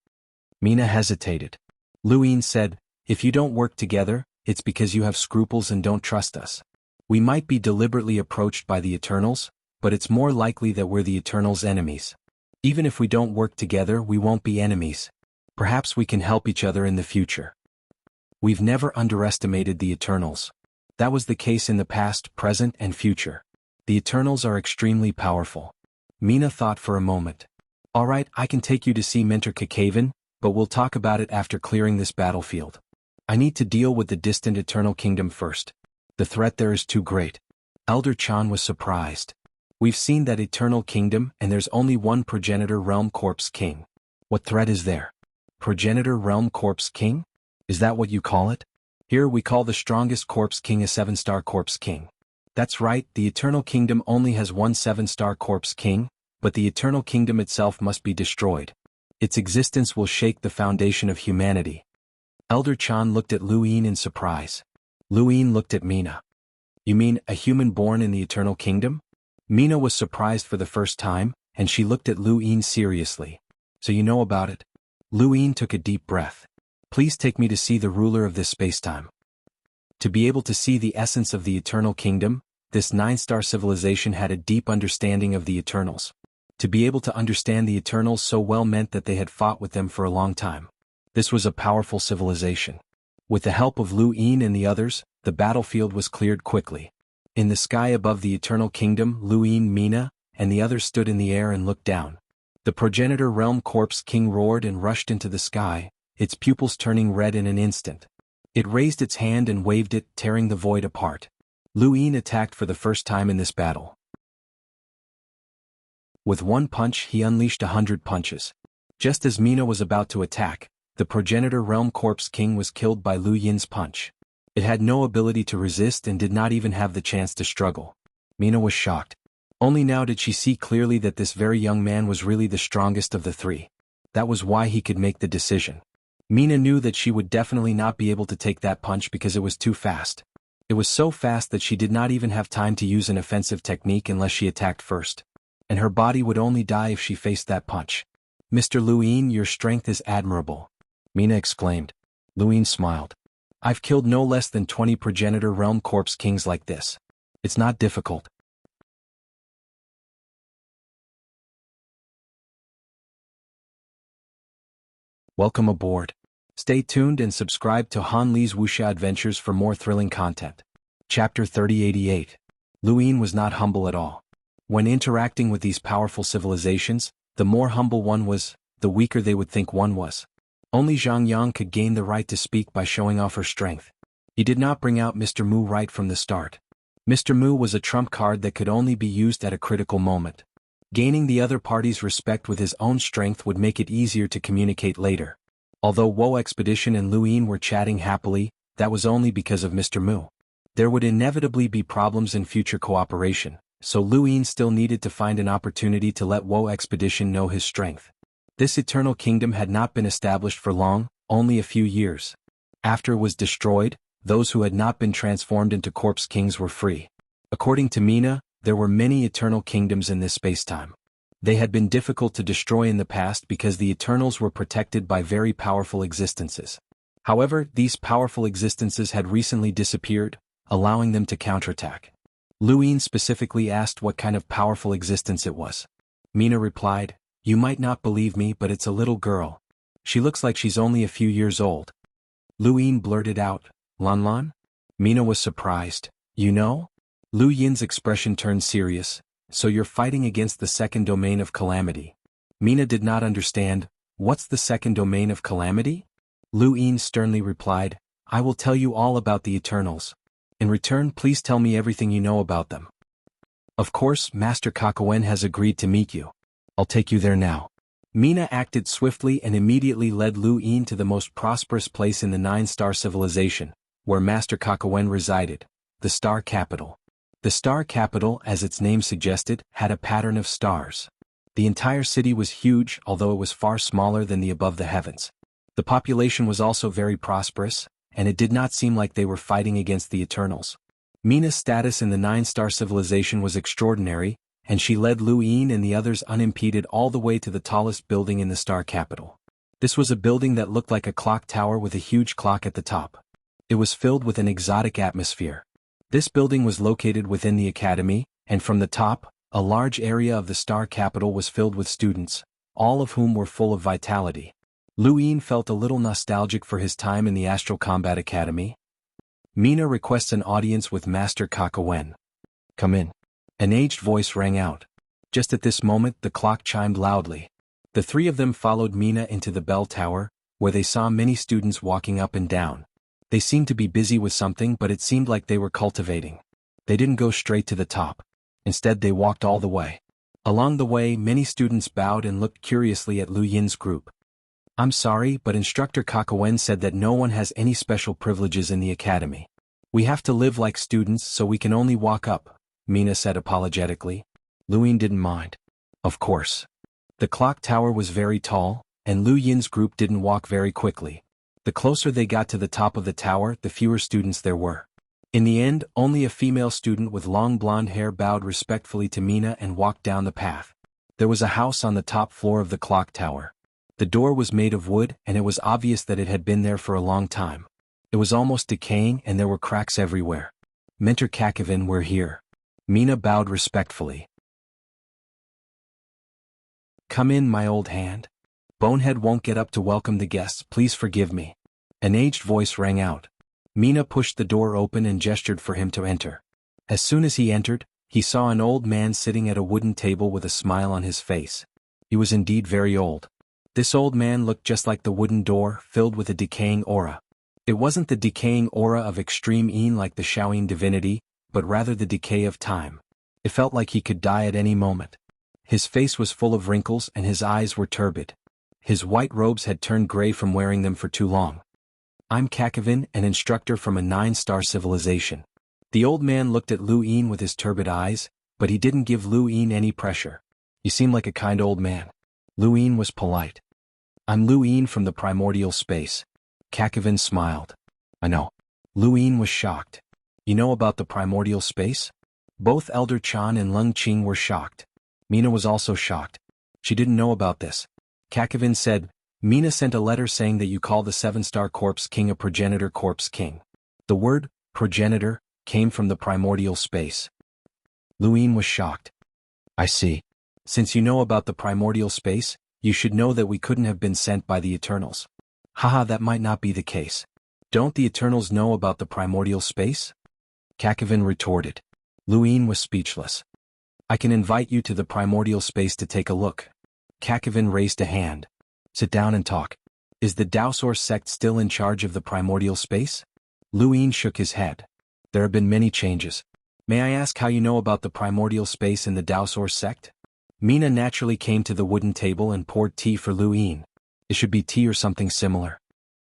Mina hesitated. Lu Yin said, if you don't work together, it's because you have scruples and don't trust us. We might be deliberately approached by the Eternals, but it's more likely that we're the Eternals' enemies. Even if we don't work together, we won't be enemies. Perhaps we can help each other in the future. We've never underestimated the Eternals. That was the case in the past, present, and future. The Eternals are extremely powerful. Mina thought for a moment. All right, I can take you to see Mentor Kakaven, but we'll talk about it after clearing this battlefield. I need to deal with the distant Eternal Kingdom first. The threat there is too great. Elder Chan was surprised. We've seen that Eternal Kingdom, and there's only one Progenitor Realm Corpse King. What threat is there? Progenitor Realm Corpse King? Is that what you call it? Here we call the strongest Corpse King a 7-star Corpse King. That's right, the Eternal Kingdom only has one 7-star Corpse King, but the Eternal Kingdom itself must be destroyed. Its existence will shake the foundation of humanity. Elder Chan looked at Lu Yin in surprise. Lu Yin looked at Mina. You mean a human born in the Eternal Kingdom? Mina was surprised for the first time, and she looked at Lu Yin seriously. So you know about it? Lu Yin took a deep breath. Please take me to see the ruler of this spacetime. To be able to see the essence of the Eternal Kingdom, this 9-star civilization had a deep understanding of the Eternals. To be able to understand the Eternals so well meant that they had fought with them for a long time. This was a powerful civilization. With the help of Lu Yin and the others, the battlefield was cleared quickly. In the sky above the Eternal Kingdom, Lu Yin, Mina, and the others stood in the air and looked down. The Progenitor Realm Corpse King roared and rushed into the sky, its pupils turning red in an instant. It raised its hand and waved it, tearing the void apart. Lu Yin attacked for the first time in this battle. With one punch he unleashed 100 punches. Just as Mina was about to attack, the Progenitor Realm Corpse King was killed by Lu Yin's punch. It had no ability to resist and did not even have the chance to struggle. Mina was shocked. Only now did she see clearly that this very young man was really the strongest of the three. That was why he could make the decision. Mina knew that she would definitely not be able to take that punch because it was too fast. It was so fast that she did not even have time to use an offensive technique unless she attacked first. And her body would only die if she faced that punch. Mr. Lu Yin, your strength is admirable. Mina exclaimed. Lu Yin smiled. I've killed no less than 20 Progenitor Realm Corpse Kings like this. It's not difficult. Welcome aboard. Stay tuned and subscribe to Han Li's Wuxia Adventures for more thrilling content. Chapter 3088. Lu Yin was not humble at all. When interacting with these powerful civilizations, the more humble one was, the weaker they would think one was. Only Xianxia could gain the right to speak by showing off her strength. He did not bring out Mr. Mu right from the start. Mr. Mu was a trump card that could only be used at a critical moment. Gaining the other party's respect with his own strength would make it easier to communicate later. Although Wo Expedition and Lu Yin were chatting happily, that was only because of Mr. Mu. There would inevitably be problems in future cooperation, so Lu Yin still needed to find an opportunity to let Wo Expedition know his strength. This eternal kingdom had not been established for long, only a few years. After it was destroyed, those who had not been transformed into corpse kings were free. According to Mina, there were many eternal kingdoms in this spacetime. They had been difficult to destroy in the past because the Eternals were protected by very powerful existences. However, these powerful existences had recently disappeared, allowing them to counterattack. Lu Yin specifically asked what kind of powerful existence it was. Mina replied, "You might not believe me, but it's a little girl. She looks like she's only a few years old." Lu Yin blurted out, "Lan Lan?" Mina was surprised. "You know?" Lu Yin's expression turned serious. "So you're fighting against the second domain of calamity." Mina did not understand. "What's the second domain of calamity?" Lu Yin sternly replied, "I will tell you all about the Eternals. In return, please tell me everything you know about them." "Of course, Master Kakawen has agreed to meet you. I'll take you there now." Mina acted swiftly and immediately led Lu Yin to the most prosperous place in the 9-star civilization, where Master Kakawen resided, the Star Capital. The Star Capital, as its name suggested, had a pattern of stars. The entire city was huge, although it was far smaller than the above the heavens. The population was also very prosperous, and it did not seem like they were fighting against the Eternals. Mina's status in the 9-star civilization was extraordinary, and she led Lu Yin and the others unimpeded all the way to the tallest building in the Star Capital. This was a building that looked like a clock tower with a huge clock at the top. It was filled with an exotic atmosphere. This building was located within the academy, and from the top, a large area of the Star Capital was filled with students, all of whom were full of vitality. Lu Yin felt a little nostalgic for his time in the Astral Combat Academy. Mina requests an audience with Master Kakawen. "Come in." An aged voice rang out. Just at this moment, the clock chimed loudly. The three of them followed Mina into the bell tower, where they saw many students walking up and down. They seemed to be busy with something, but it seemed like they were cultivating. They didn't go straight to the top. Instead, they walked all the way. Along the way, many students bowed and looked curiously at Lu Yin's group. "I'm sorry, but Instructor Kakawen said that no one has any special privileges in the academy. We have to live like students, so we can only walk up," Mina said apologetically. Lu Yin didn't mind. Of course. The clock tower was very tall, and Lu Yin's group didn't walk very quickly. The closer they got to the top of the tower, the fewer students there were. In the end, only a female student with long blonde hair bowed respectfully to Mina and walked down the path. There was a house on the top floor of the clock tower. The door was made of wood, and it was obvious that it had been there for a long time. It was almost decaying, and there were cracks everywhere. "Mentor Kakaven, we're here." Mina bowed respectfully. "Come in, my old hand. Bonehead won't get up to welcome the guests, please forgive me." An aged voice rang out. Mina pushed the door open and gestured for him to enter. As soon as he entered, he saw an old man sitting at a wooden table with a smile on his face. He was indeed very old. This old man looked just like the wooden door, filled with a decaying aura. It wasn't the decaying aura of extreme Yin like the Shaoyin divinity, but rather the decay of time. It felt like he could die at any moment. His face was full of wrinkles and his eyes were turbid. His white robes had turned gray from wearing them for too long. "I'm Kakaven, an instructor from a 9-star civilization." The old man looked at Lu Yin with his turbid eyes, but he didn't give Lu Yin any pressure. "You seem like a kind old man." Lu Yin was polite. "I'm Lu Yin from the primordial space." Kakaven smiled. "I know." Lu Yin was shocked. "You know about the primordial space?" Both Elder Chan and Lung Qing were shocked. Mina was also shocked. She didn't know about this. Kakaven said, "Mina sent a letter saying that you call the 7-star corpse king a progenitor corpse king." The word, progenitor, came from the primordial space. Lu Yin was shocked. "I see. Since you know about the primordial space, you should know that we couldn't have been sent by the Eternals." "Haha, that might not be the case. Don't the Eternals know about the primordial space?" Kakaven retorted. Lu Yin was speechless. I can invite you to the primordial space to take a look. Kakavin raised a hand. Sit down and talk. Is the Daosor sect still in charge of the primordial space? Luin shook his head. There have been many changes. May I ask how you know about the primordial space in the Daosor sect? Mina naturally came to the wooden table and poured tea for Luin. It should be tea or something similar.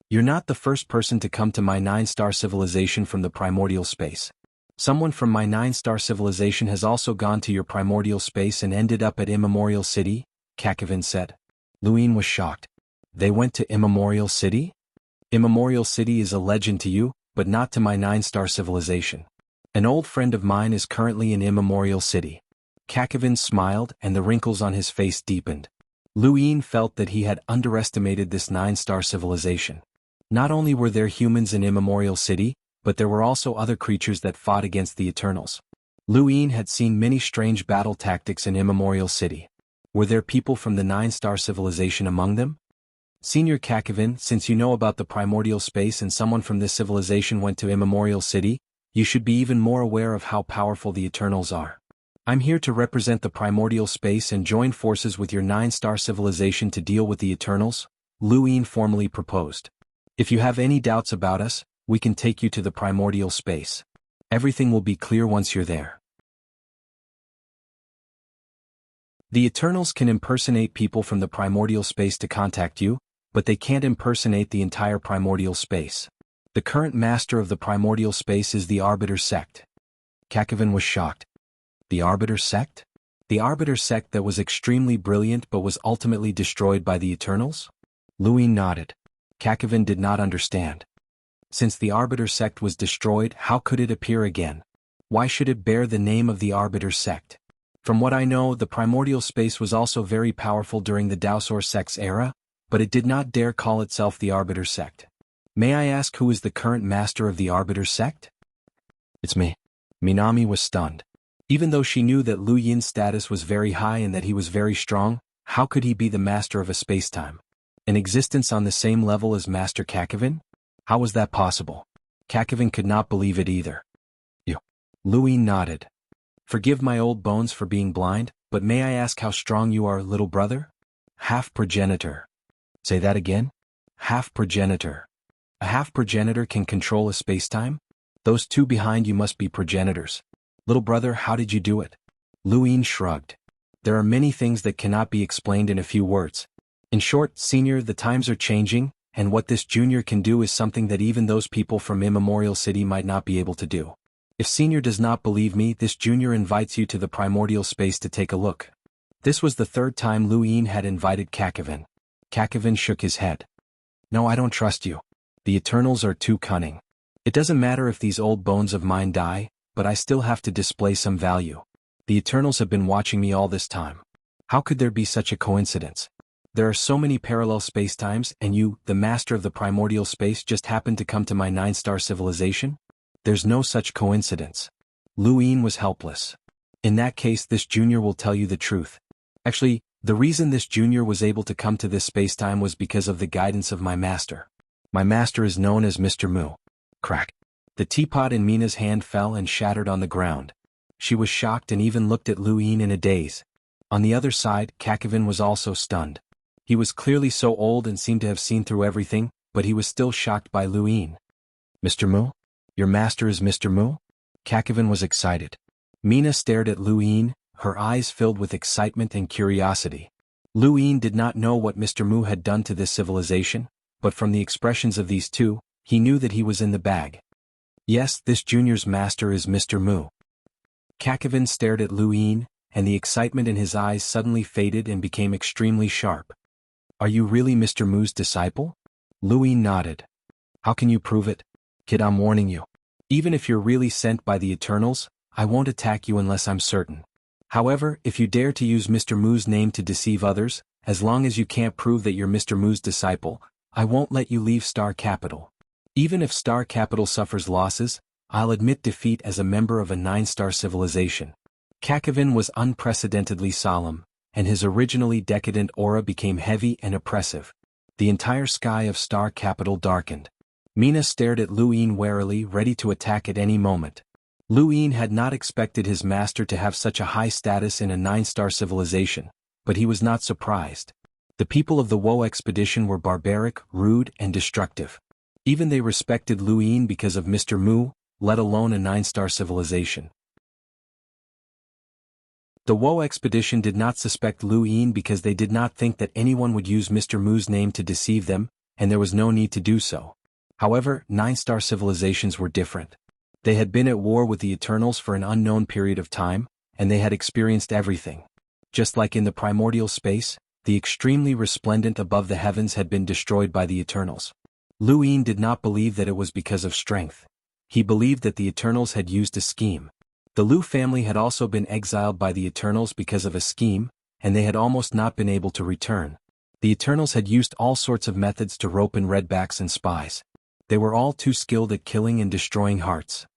You're not the first person to come to my 9-star civilization from the primordial space. Someone from my 9-star civilization has also gone to your primordial space and ended up at Immemorial City, Kakavin said. Luin was shocked. They went to Immemorial City? Immemorial City is a legend to you, but not to my 9-star civilization. An old friend of mine is currently in Immemorial City. Kakavin smiled and the wrinkles on his face deepened. Luin felt that he had underestimated this 9-star civilization. Not only were there humans in Immemorial City, but there were also other creatures that fought against the Eternals. Luin had seen many strange battle tactics in Immemorial City. Were there people from the 9-star civilization among them? Senior Kakavin, since you know about the primordial space and someone from this civilization went to Immemorial City, you should be even more aware of how powerful the Eternals are. I'm here to represent the primordial space and join forces with your 9-star civilization to deal with the Eternals, Luin formally proposed. If you have any doubts about us, we can take you to the primordial space. Everything will be clear once you're there. The Eternals can impersonate people from the primordial space to contact you, but they can't impersonate the entire primordial space. The current master of the primordial space is the Arbiter sect. Kakavin was shocked. The Arbiter sect? The Arbiter sect that was extremely brilliant but was ultimately destroyed by the Eternals? Luin nodded. Kakavin did not understand. Since the Arbiter sect was destroyed, how could it appear again? Why should it bear the name of the Arbiter sect? From what I know, the primordial space was also very powerful during the Daosor sect's era, but it did not dare call itself the Arbiter sect. May I ask who is the current master of the Arbiter sect? It's me. Minami was stunned. Even though she knew that Lu Yin's status was very high and that he was very strong, how could he be the master of a spacetime? An existence on the same level as Master Kakavin? How was that possible? Kakavin could not believe it either. You. Luin nodded. Forgive my old bones for being blind, but may I ask how strong you are, little brother? Half-progenitor. Say that again? Half-progenitor. A half-progenitor can control a spacetime? Those two behind you must be progenitors. Little brother, how did you do it? Luin shrugged. There are many things that cannot be explained in a few words. In short, senior, the times are changing, and what this junior can do is something that even those people from Immemorial City might not be able to do. If senior does not believe me, this junior invites you to the primordial space to take a look. This was the third time Luin had invited Kakavin. Kakavin shook his head. No, I don't trust you. The Eternals are too cunning. It doesn't matter if these old bones of mine die, but I still have to display some value. The Eternals have been watching me all this time. How could there be such a coincidence? There are so many parallel spacetimes, and you, the master of the primordial space, just happened to come to my 9-star civilization? There's no such coincidence. Luin was helpless. In that case, this junior will tell you the truth. Actually, the reason this junior was able to come to this spacetime was because of the guidance of my master. My master is known as Mr. Mu. Crack. The teapot in Mina's hand fell and shattered on the ground. She was shocked and even looked at Luin in a daze. On the other side, Kakavin was also stunned. He was clearly so old and seemed to have seen through everything, but he was still shocked by Luin. Mr. Mu? Your master is Mr. Mu? Kakavin was excited. Mina stared at Luin, her eyes filled with excitement and curiosity. Luin did not know what Mr. Mu had done to this civilization, but from the expressions of these two, he knew that he was in the bag. Yes, this junior's master is Mr. Mu. Kakavin stared at Luin, and the excitement in his eyes suddenly faded and became extremely sharp. Are you really Mr. Mu's disciple? Luin nodded. How can you prove it? Kid, I'm warning you. Even if you're really sent by the Eternals, I won't attack you unless I'm certain. However, if you dare to use Mr. Mu's name to deceive others, as long as you can't prove that you're Mr. Mu's disciple, I won't let you leave Star Capital. Even if Star Capital suffers losses, I'll admit defeat as a member of a 9-star civilization. Kakavin was unprecedentedly solemn, and his originally decadent aura became heavy and oppressive. The entire sky of Star Capital darkened. Mina stared at Luin warily, ready to attack at any moment. Lu Yin had not expected his master to have such a high status in a 9-star civilization, but he was not surprised. The people of the Wo expedition were barbaric, rude, and destructive. Even they respected Lu Yin because of Mr. Mu, let alone a 9-star civilization. The Wo expedition did not suspect Lu Yin because they did not think that anyone would use Mr. Mu's name to deceive them, and there was no need to do so. However, 9-star civilizations were different. They had been at war with the Eternals for an unknown period of time, and they had experienced everything. Just like in the primordial space, the extremely resplendent above the heavens had been destroyed by the Eternals. Lu Yin did not believe that it was because of strength. He believed that the Eternals had used a scheme. The Lu family had also been exiled by the Eternals because of a scheme, and they had almost not been able to return. The Eternals had used all sorts of methods to rope in redbacks and spies. They were all too skilled at killing and destroying hearts.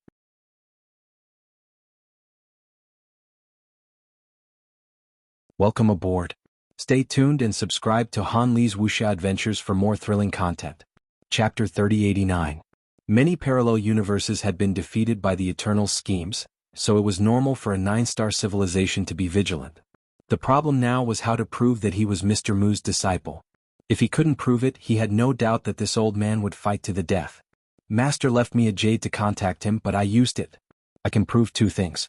Welcome aboard. Stay tuned and subscribe to Han Li's Wuxia Adventures for more thrilling content. Chapter 3089. Many parallel universes had been defeated by the Eternal schemes, so it was normal for a 9-star civilization to be vigilant. The problem now was how to prove that he was Mr. Mu's disciple. If he couldn't prove it, he had no doubt that this old man would fight to the death. Master left me a jade to contact him, but I used it. I can prove 2 things.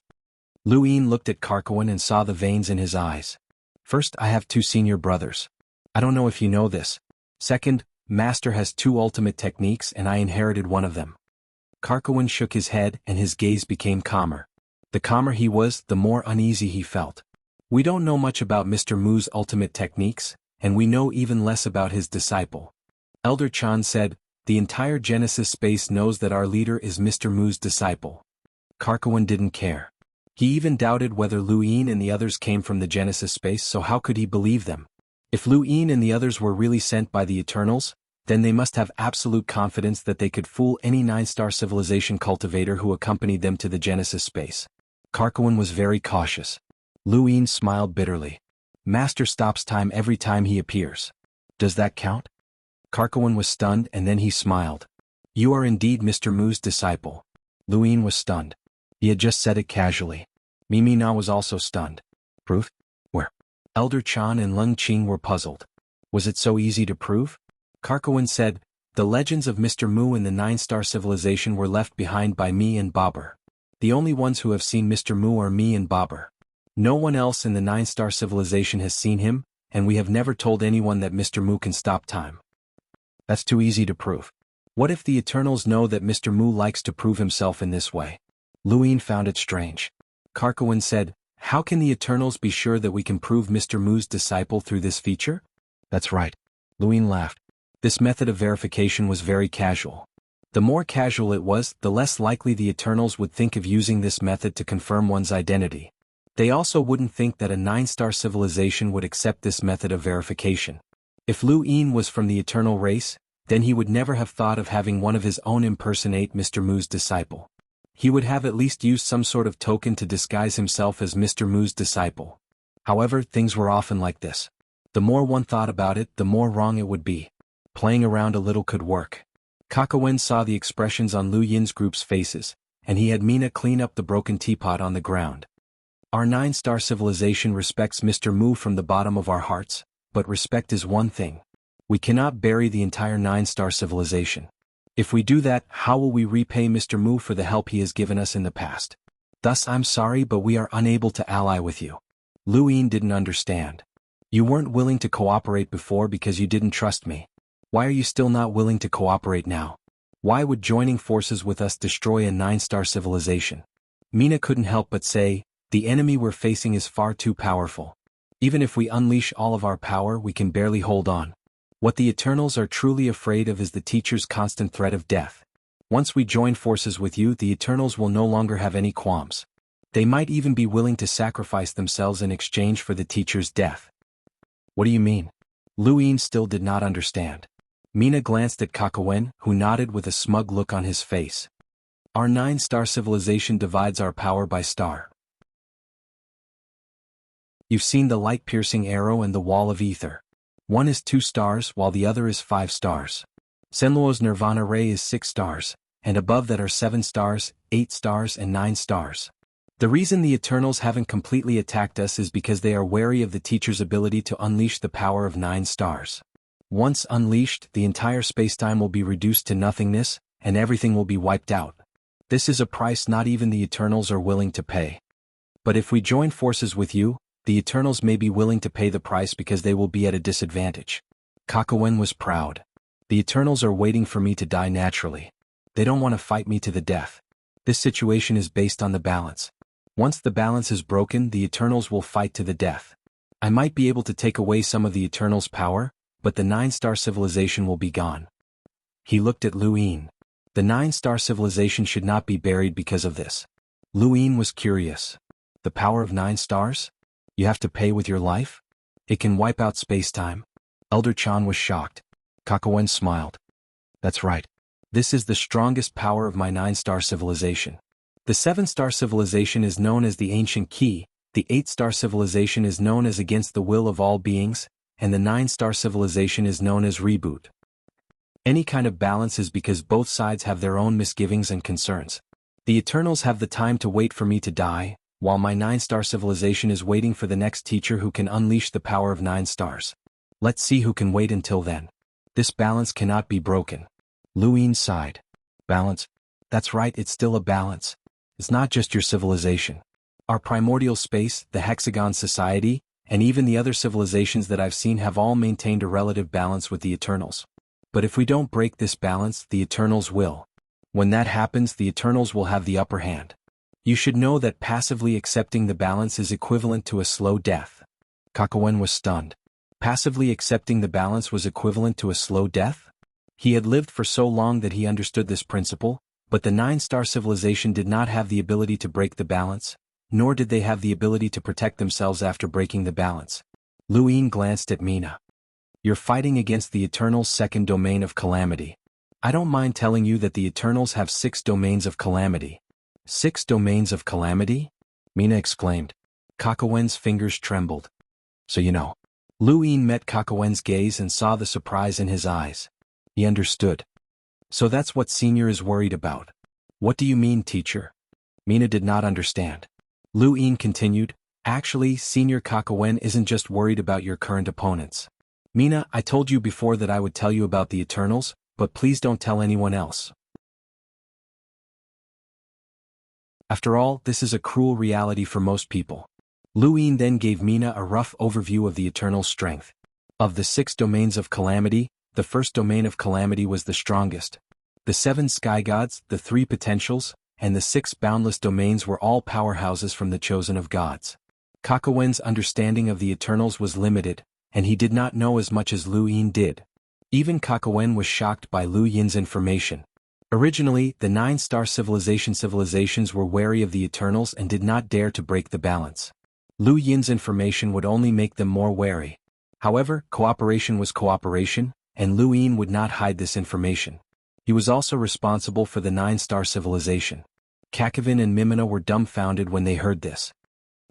Lu Yin looked at Karkawan and saw the veins in his eyes. First, I have 2 senior brothers. I don't know if you know this. Second, Master has 2 ultimate techniques and I inherited one of them. Karkawan shook his head and his gaze became calmer. The calmer he was, the more uneasy he felt. We don't know much about Mr. Mu's ultimate techniques, and we know even less about his disciple. Elder Chan said, the entire Genesis space knows that our leader is Mr. Mu's disciple. Karkawan didn't care. He even doubted whether Lu Yin and the others came from the Genesis space, so how could he believe them? If Lu Yin and the others were really sent by the Eternals, then they must have absolute confidence that they could fool any 9-star civilization cultivator who accompanied them to the Genesis space. Karkawan was very cautious. Lu Yin smiled bitterly. Master stops time every time he appears. Does that count? Karkawan was stunned and then he smiled. You are indeed Mr. Mu's disciple. Lu Yin was stunned. He had just said it casually. Mimi Na was also stunned. Proof? Where? Elder Chan and Lung Qing were puzzled. Was it so easy to prove? Karkawan said, the legends of Mr. Mu and the 9-star civilization were left behind by me and Babur. The only ones who have seen Mr. Mu are me and Babur. No one else in the 9-star civilization has seen him, and we have never told anyone that Mr. Mu can stop time. That's too easy to prove. What if the Eternals know that Mr. Mu likes to prove himself in this way? Lu Yin found it strange. Karkawan said, how can the Eternals be sure that we can prove Mr. Mu's disciple through this feature? That's right. Lu Yin laughed. This method of verification was very casual. The more casual it was, the less likely the Eternals would think of using this method to confirm one's identity. They also wouldn't think that a 9-star civilization would accept this method of verification. If Lu Yin was from the Eternal race, then he would never have thought of having one of his own impersonate Mr. Mu's disciple. He would have at least used some sort of token to disguise himself as Mr. Mu's disciple. However, things were often like this. The more one thought about it, the more wrong it would be. Playing around a little could work. Karkawan saw the expressions on Lu Yin's group's faces, and he had Mina clean up the broken teapot on the ground. Our 9-star civilization respects Mr. Mu from the bottom of our hearts, but respect is one thing. We cannot bury the entire 9-star civilization. If we do that, how will we repay Mr. Mu for the help he has given us in the past? Thus, I'm sorry, but we are unable to ally with you. Lu Yin didn't understand. You weren't willing to cooperate before because you didn't trust me. Why are you still not willing to cooperate now? Why would joining forces with us destroy a 9-star civilization? Mina couldn't help but say, the enemy we're facing is far too powerful. Even if we unleash all of our power, we can barely hold on. What the Eternals are truly afraid of is the teacher's constant threat of death. Once we join forces with you, the Eternals will no longer have any qualms. They might even be willing to sacrifice themselves in exchange for the teacher's death. What do you mean? Lu Yin still did not understand. Mina glanced at Karkawan, who nodded with a smug look on his face. Our 9-star civilization divides our power by star. You've seen the light-piercing arrow and the wall of ether. One is 2 stars while the other is 5 stars. Senluo's Nirvana ray is 6 stars, and above that are 7 stars, 8 stars and 9 stars. The reason the Eternals haven't completely attacked us is because they are wary of the teacher's ability to unleash the power of 9 stars. Once unleashed, the entire spacetime will be reduced to nothingness, and everything will be wiped out. This is a price not even the Eternals are willing to pay. But if we join forces with you, the Eternals may be willing to pay the price because they will be at a disadvantage. Kakyoin was proud. The Eternals are waiting for me to die naturally. They don't want to fight me to the death. This situation is based on the balance. Once the balance is broken, the Eternals will fight to the death. I might be able to take away some of the Eternals' power, but the 9-star civilization will be gone. He looked at Lu Yin. The 9-star civilization should not be buried because of this. Lu Yin was curious. The power of 9 stars? You have to pay with your life? It can wipe out space-time. Elder Chan was shocked. Kakyoin smiled. That's right. This is the strongest power of my 9-star civilization. The 7-star civilization is known as the Ancient Key, the 8-star civilization is known as Against the Will of All Beings, and the 9-star civilization is known as Reboot. Any kind of balance is because both sides have their own misgivings and concerns. The Eternals have the time to wait for me to die, while my 9-star civilization is waiting for the next teacher who can unleash the power of 9 stars. Let's see who can wait until then. This balance cannot be broken. Lu Yin sighed. Balance? That's right, it's still a balance. It's not just your civilization. Our primordial space, the Hexagon Society, and even the other civilizations that I've seen have all maintained a relative balance with the Eternals. But if we don't break this balance, the Eternals will. When that happens, the Eternals will have the upper hand. You should know that passively accepting the balance is equivalent to a slow death. Kakyoin was stunned. Passively accepting the balance was equivalent to a slow death? He had lived for so long that he understood this principle, but the 9-star civilization did not have the ability to break the balance, nor did they have the ability to protect themselves after breaking the balance. Lu Yin glanced at Mina. You're fighting against the Eternals' second domain of calamity. I don't mind telling you that the Eternals have 6 domains of calamity. 6 domains of calamity? Mina exclaimed. Kakyoin's fingers trembled. So you know. Lu Yin met Kakyoin's gaze and saw the surprise in his eyes. He understood. So that's what Senior is worried about. What do you mean, teacher? Mina did not understand. Lu Yin continued, actually, Senior Kakyoin isn't just worried about your current opponents. Mina, I told you before that I would tell you about the Eternals, but please don't tell anyone else. After all, this is a cruel reality for most people. Lu Yin then gave Mina a rough overview of the Eternal strength. Of the 6 domains of calamity, the first domain of calamity was the strongest. The 7 sky gods, the 3 potentials, and the 6 boundless domains were all powerhouses from the chosen of gods. Kakyoin's understanding of the Eternals was limited, and he did not know as much as Lu Yin did. Even Kakyoin was shocked by Lu Yin's information. Originally, the 9-star civilizations were wary of the Eternals and did not dare to break the balance. Lu Yin's information would only make them more wary. However, cooperation was cooperation, and Lu Yin would not hide this information. He was also responsible for the 9-star civilization. Kakyoin and Mimina were dumbfounded when they heard this.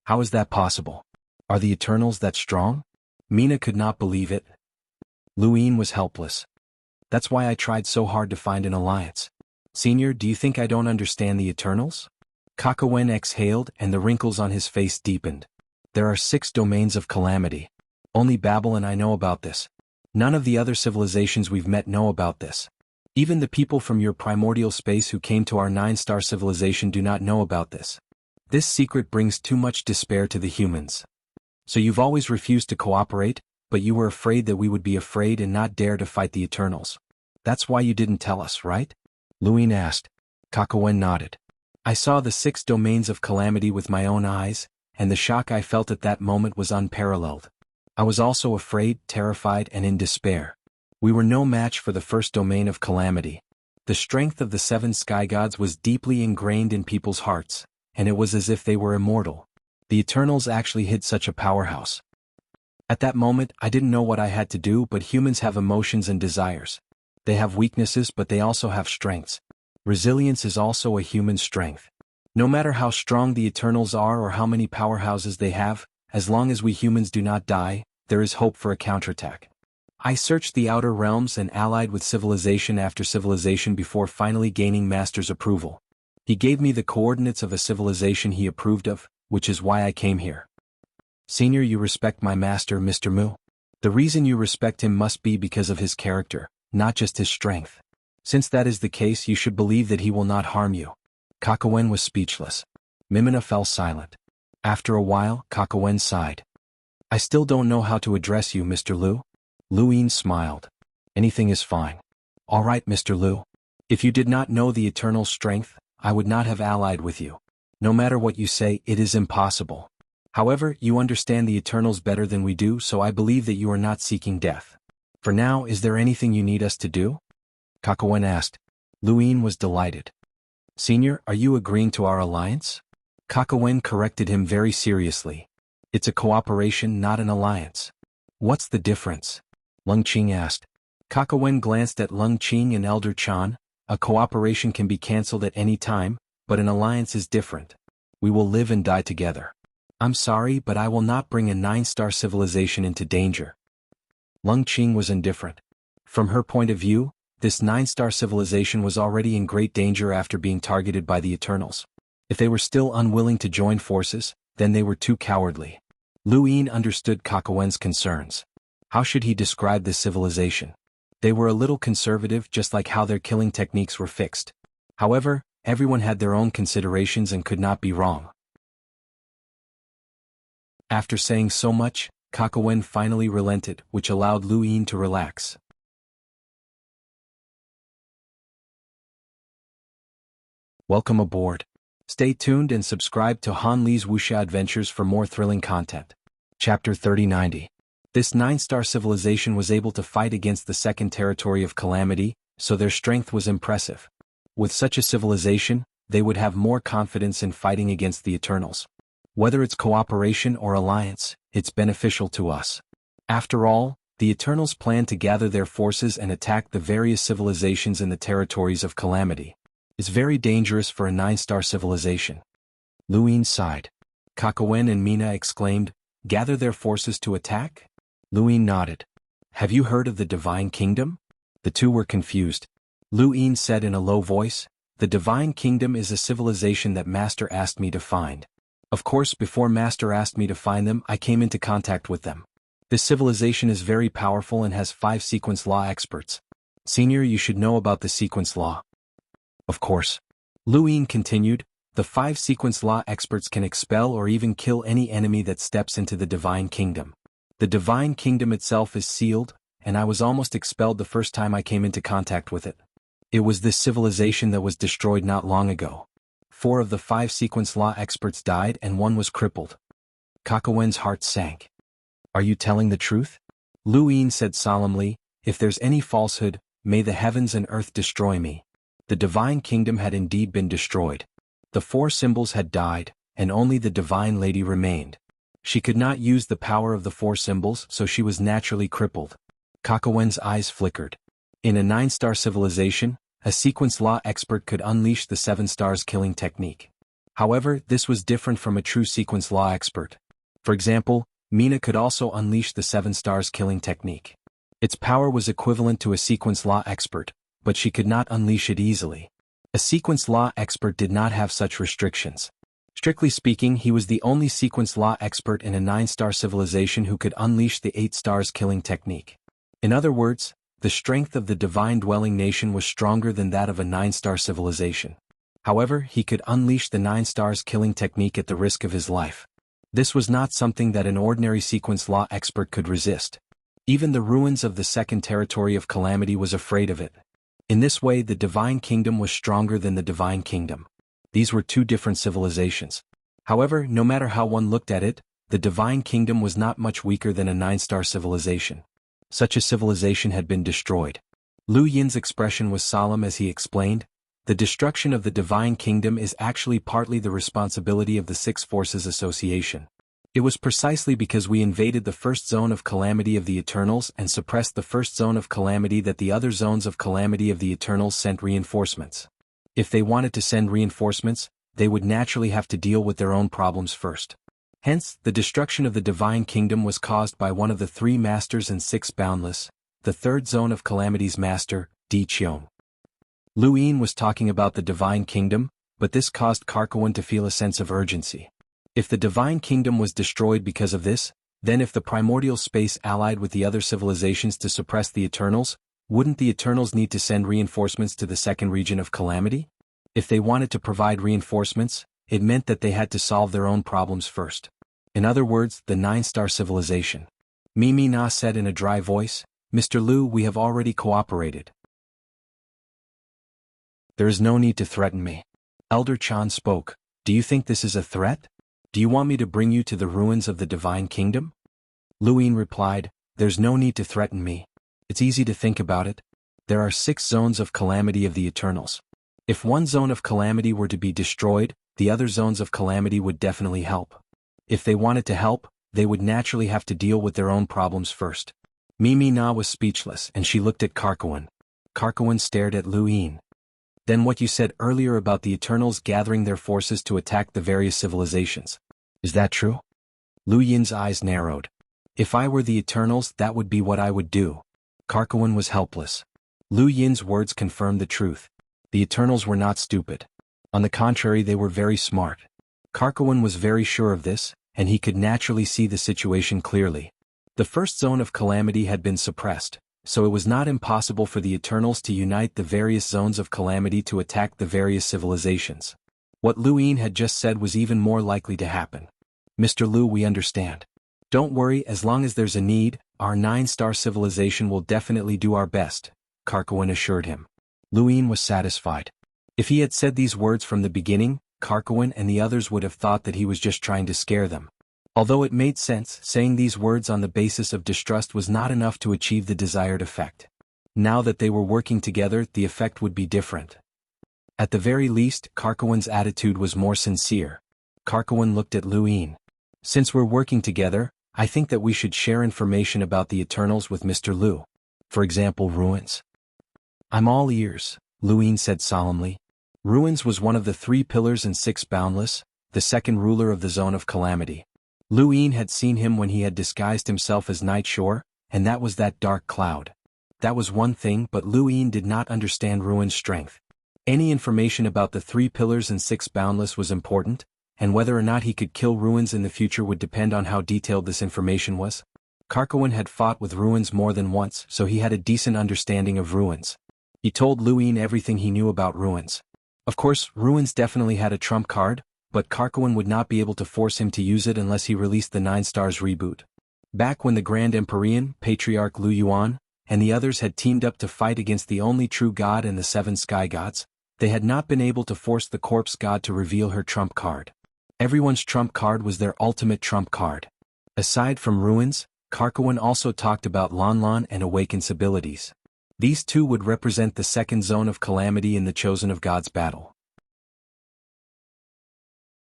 How is that possible? Are the Eternals that strong? Mina could not believe it. Lu Yin was helpless. That's why I tried so hard to find an alliance. Senior, do you think I don't understand the Eternals? Kakyoin exhaled and the wrinkles on his face deepened. There are 6 domains of calamity. Only Babel and I know about this. None of the other civilizations we've met know about this. Even the people from your primordial space who came to our 9-star civilization do not know about this. This secret brings too much despair to the humans. So you've always refused to cooperate, but you were afraid that we would be afraid and not dare to fight the Eternals. That's why you didn't tell us, right? Lu Yin asked. Kakyoin nodded. I saw the 6 domains of calamity with my own eyes, and the shock I felt at that moment was unparalleled. I was also afraid, terrified, and in despair. We were no match for the first domain of calamity. The strength of the 7 sky gods was deeply ingrained in people's hearts, and it was as if they were immortal. The Eternals actually hid such a powerhouse. At that moment, I didn't know what I had to do, but humans have emotions and desires. They have weaknesses, but they also have strengths. Resilience is also a human strength. No matter how strong the Eternals are or how many powerhouses they have, as long as we humans do not die, there is hope for a counterattack. I searched the outer realms and allied with civilization after civilization before finally gaining Master's approval. He gave me the coordinates of a civilization he approved of, which is why I came here. Senior, you respect my master, Mr. Mu? The reason you respect him must be because of his character, not just his strength. Since that is the case, you should believe that he will not harm you. Kakawen was speechless. Mimina fell silent. After a while, Kakawen sighed. I still don't know how to address you, Mr. Lu. Lu Yin smiled. Anything is fine. All right, Mr. Lu. If you did not know the eternal strength, I would not have allied with you. No matter what you say, it is impossible. However, you understand the Eternals better than we do, so I believe that you are not seeking death. For now, is there anything you need us to do? Kakawen asked. Lu Yin was delighted. Senior, are you agreeing to our alliance? Kakawen corrected him very seriously. It's a cooperation, not an alliance. What's the difference? Lung Qing asked. Kakawen glanced at Lung Qing and Elder Chan. A cooperation can be cancelled at any time, but an alliance is different. We will live and die together. I'm sorry, but I will not bring a 9-star civilization into danger. Lung Qing was indifferent. From her point of view, this 9-star civilization was already in great danger after being targeted by the Eternals. If they were still unwilling to join forces, then they were too cowardly. Lu Yin understood Kakawen's concerns. How should he describe this civilization? They were a little conservative, just like how their killing techniques were fixed. However, everyone had their own considerations and could not be wrong. After saying so much, Kakawen finally relented, which allowed Lu Yin to relax. Welcome aboard. Stay tuned and subscribe to Han Li's Wuxia Adventures for more thrilling content. Chapter 3090. This 9-star civilization was able to fight against the second territory of Calamity, so their strength was impressive. With such a civilization, they would have more confidence in fighting against the Eternals. Whether it's cooperation or alliance, it's beneficial to us. After all, the Eternals plan to gather their forces and attack the various civilizations in the territories of Calamity. It's very dangerous for a 9-star civilization. Lu Yin sighed. Kakawen and Mina exclaimed, gather their forces to attack? Lu Yin nodded. Have you heard of the Divine Kingdom? The two were confused. Lu Yin said in a low voice, the Divine Kingdom is a civilization that Master asked me to find. Of course, before Master asked me to find them, I came into contact with them. This civilization is very powerful and has 5 sequence law experts. Senior, you should know about the sequence law. Of course. Lu Yin continued, the 5 sequence law experts can expel or even kill any enemy that steps into the Divine Kingdom. The Divine Kingdom itself is sealed, and I was almost expelled the first time I came into contact with it. It was this civilization that was destroyed not long ago. 4 of the 5 sequence law experts died and 1 was crippled. Kakawen's heart sank. Are you telling the truth? Lu Yin said solemnly, if there's any falsehood, may the heavens and earth destroy me. The Divine Kingdom had indeed been destroyed. The 4 symbols had died, and only the Divine Lady remained. She could not use the power of the 4 symbols, so she was naturally crippled. Kakawen's eyes flickered. In a 9-star civilization, a sequence law expert could unleash the 7 stars killing technique. However, this was different from a true sequence law expert. For example, Mina could also unleash the 7 stars killing technique. Its power was equivalent to a sequence law expert, but she could not unleash it easily. A sequence law expert did not have such restrictions. Strictly speaking, he was the only sequence law expert in a 9-star civilization who could unleash the 8 stars killing technique. In other words, the strength of the divine dwelling nation was stronger than that of a 9-star civilization. However, he could unleash the 9 stars killing technique at the risk of his life. This was not something that an ordinary sequence law expert could resist. Even the ruins of the second territory of Calamity was afraid of it. In this way, the Divine Kingdom was stronger than the Divine Kingdom. These were 2 different civilizations. However, no matter how one looked at it, the Divine Kingdom was not much weaker than a 9-star civilization. Such a civilization had been destroyed. Lu Yin's expression was solemn as he explained, the destruction of the Divine Kingdom is actually partly the responsibility of the 6 Forces Association. It was precisely because we invaded the first zone of Calamity of the Eternals and suppressed the first zone of Calamity that the other zones of Calamity of the Eternals sent reinforcements. If they wanted to send reinforcements, they would naturally have to deal with their own problems first. Hence, the destruction of the Divine Kingdom was caused by one of the 3 Masters and 6 Boundless, the third zone of Calamity's master, Di Qiong. Lu Yin was talking about the Divine Kingdom, but this caused Karkawan to feel a sense of urgency. If the Divine Kingdom was destroyed because of this, then if the primordial space allied with the other civilizations to suppress the Eternals, wouldn't the Eternals need to send reinforcements to the second region of Calamity? If they wanted to provide reinforcements, it meant that they had to solve their own problems first. In other words, the 9-star civilization. Mimi Na said in a dry voice, "Mr. Lu, we have already cooperated. There is no need to threaten me." Elder Chan spoke. "Do you think this is a threat? Do you want me to bring you to the ruins of the Divine Kingdom?" Lu Yin replied, "There's no need to threaten me. It's easy to think about it. There are 6 zones of calamity of the Eternals. If one zone of calamity were to be destroyed, the other zones of calamity would definitely help. If they wanted to help, they would naturally have to deal with their own problems first." Mimi Na was speechless and she looked at Karkawan. Karkawan stared at Lu Yin. "Then what you said earlier about the Eternals gathering their forces to attack the various civilizations. Is that true?" Lu Yin's eyes narrowed. "If I were the Eternals, that would be what I would do." Karkawan was helpless. Lu Yin's words confirmed the truth. The Eternals were not stupid. On the contrary, they were very smart. Karkawan was very sure of this, and he could naturally see the situation clearly. The first zone of calamity had been suppressed, so it was not impossible for the Eternals to unite the various zones of calamity to attack the various civilizations. What Lu Yin had just said was even more likely to happen. "Mr. Lu, we understand. Don't worry, as long as there's a need, our 9-star civilization will definitely do our best," Karkawan assured him. Lu Yin was satisfied. If he had said these words from the beginning, Karkawan and the others would have thought that he was just trying to scare them. Although it made sense, saying these words on the basis of distrust was not enough to achieve the desired effect. Now that they were working together, the effect would be different. At the very least, Karkawan's attitude was more sincere. Karkawan looked at Lu Yin. "Since we're working together, I think that we should share information about the Eternals with Mr. Lu. For example, ruins." "I'm all ears," Lu Yin said solemnly. Ruins was one of the 3 pillars and 6 boundless, the second ruler of the zone of calamity. Lu Yin had seen him when he had disguised himself as Night Shore, and that was that dark cloud. That was one thing, but Lu Yin did not understand Ruin's strength. Any information about the 3 pillars and 6 boundless was important, and whether or not he could kill Ruins in the future would depend on how detailed this information was. Karkawan had fought with Ruins more than once, so he had a decent understanding of Ruins. He told Lu Yin everything he knew about Ruins. Of course, Ruins definitely had a trump card, but Karkawan would not be able to force him to use it unless he released the 9 stars reboot. Back when the Grand Empyrean, Patriarch Lu Yuan, and the others had teamed up to fight against the only true god and the 7 sky gods, they had not been able to force the corpse god to reveal her trump card. Everyone's trump card was their ultimate trump card. Aside from Ruins, Karkawan also talked about Lanlan and Awaken's abilities. These 2 would represent the second zone of calamity in the Chosen of God's battle.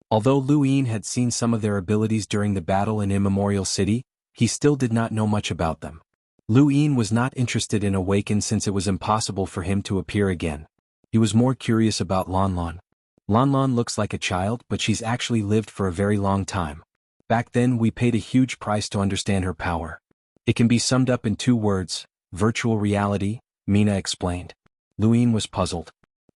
Although Lu Yin had seen some of their abilities during the battle in Immemorial City, he still did not know much about them. Lu Yin was not interested in Awaken since it was impossible for him to appear again. He was more curious about Lanlan. Lanlan looks like a child, but she's actually lived for a very long time. Back then we paid a huge price to understand her power. It can be summed up in 2 words, virtual reality, Mina explained. Lu Yin was puzzled.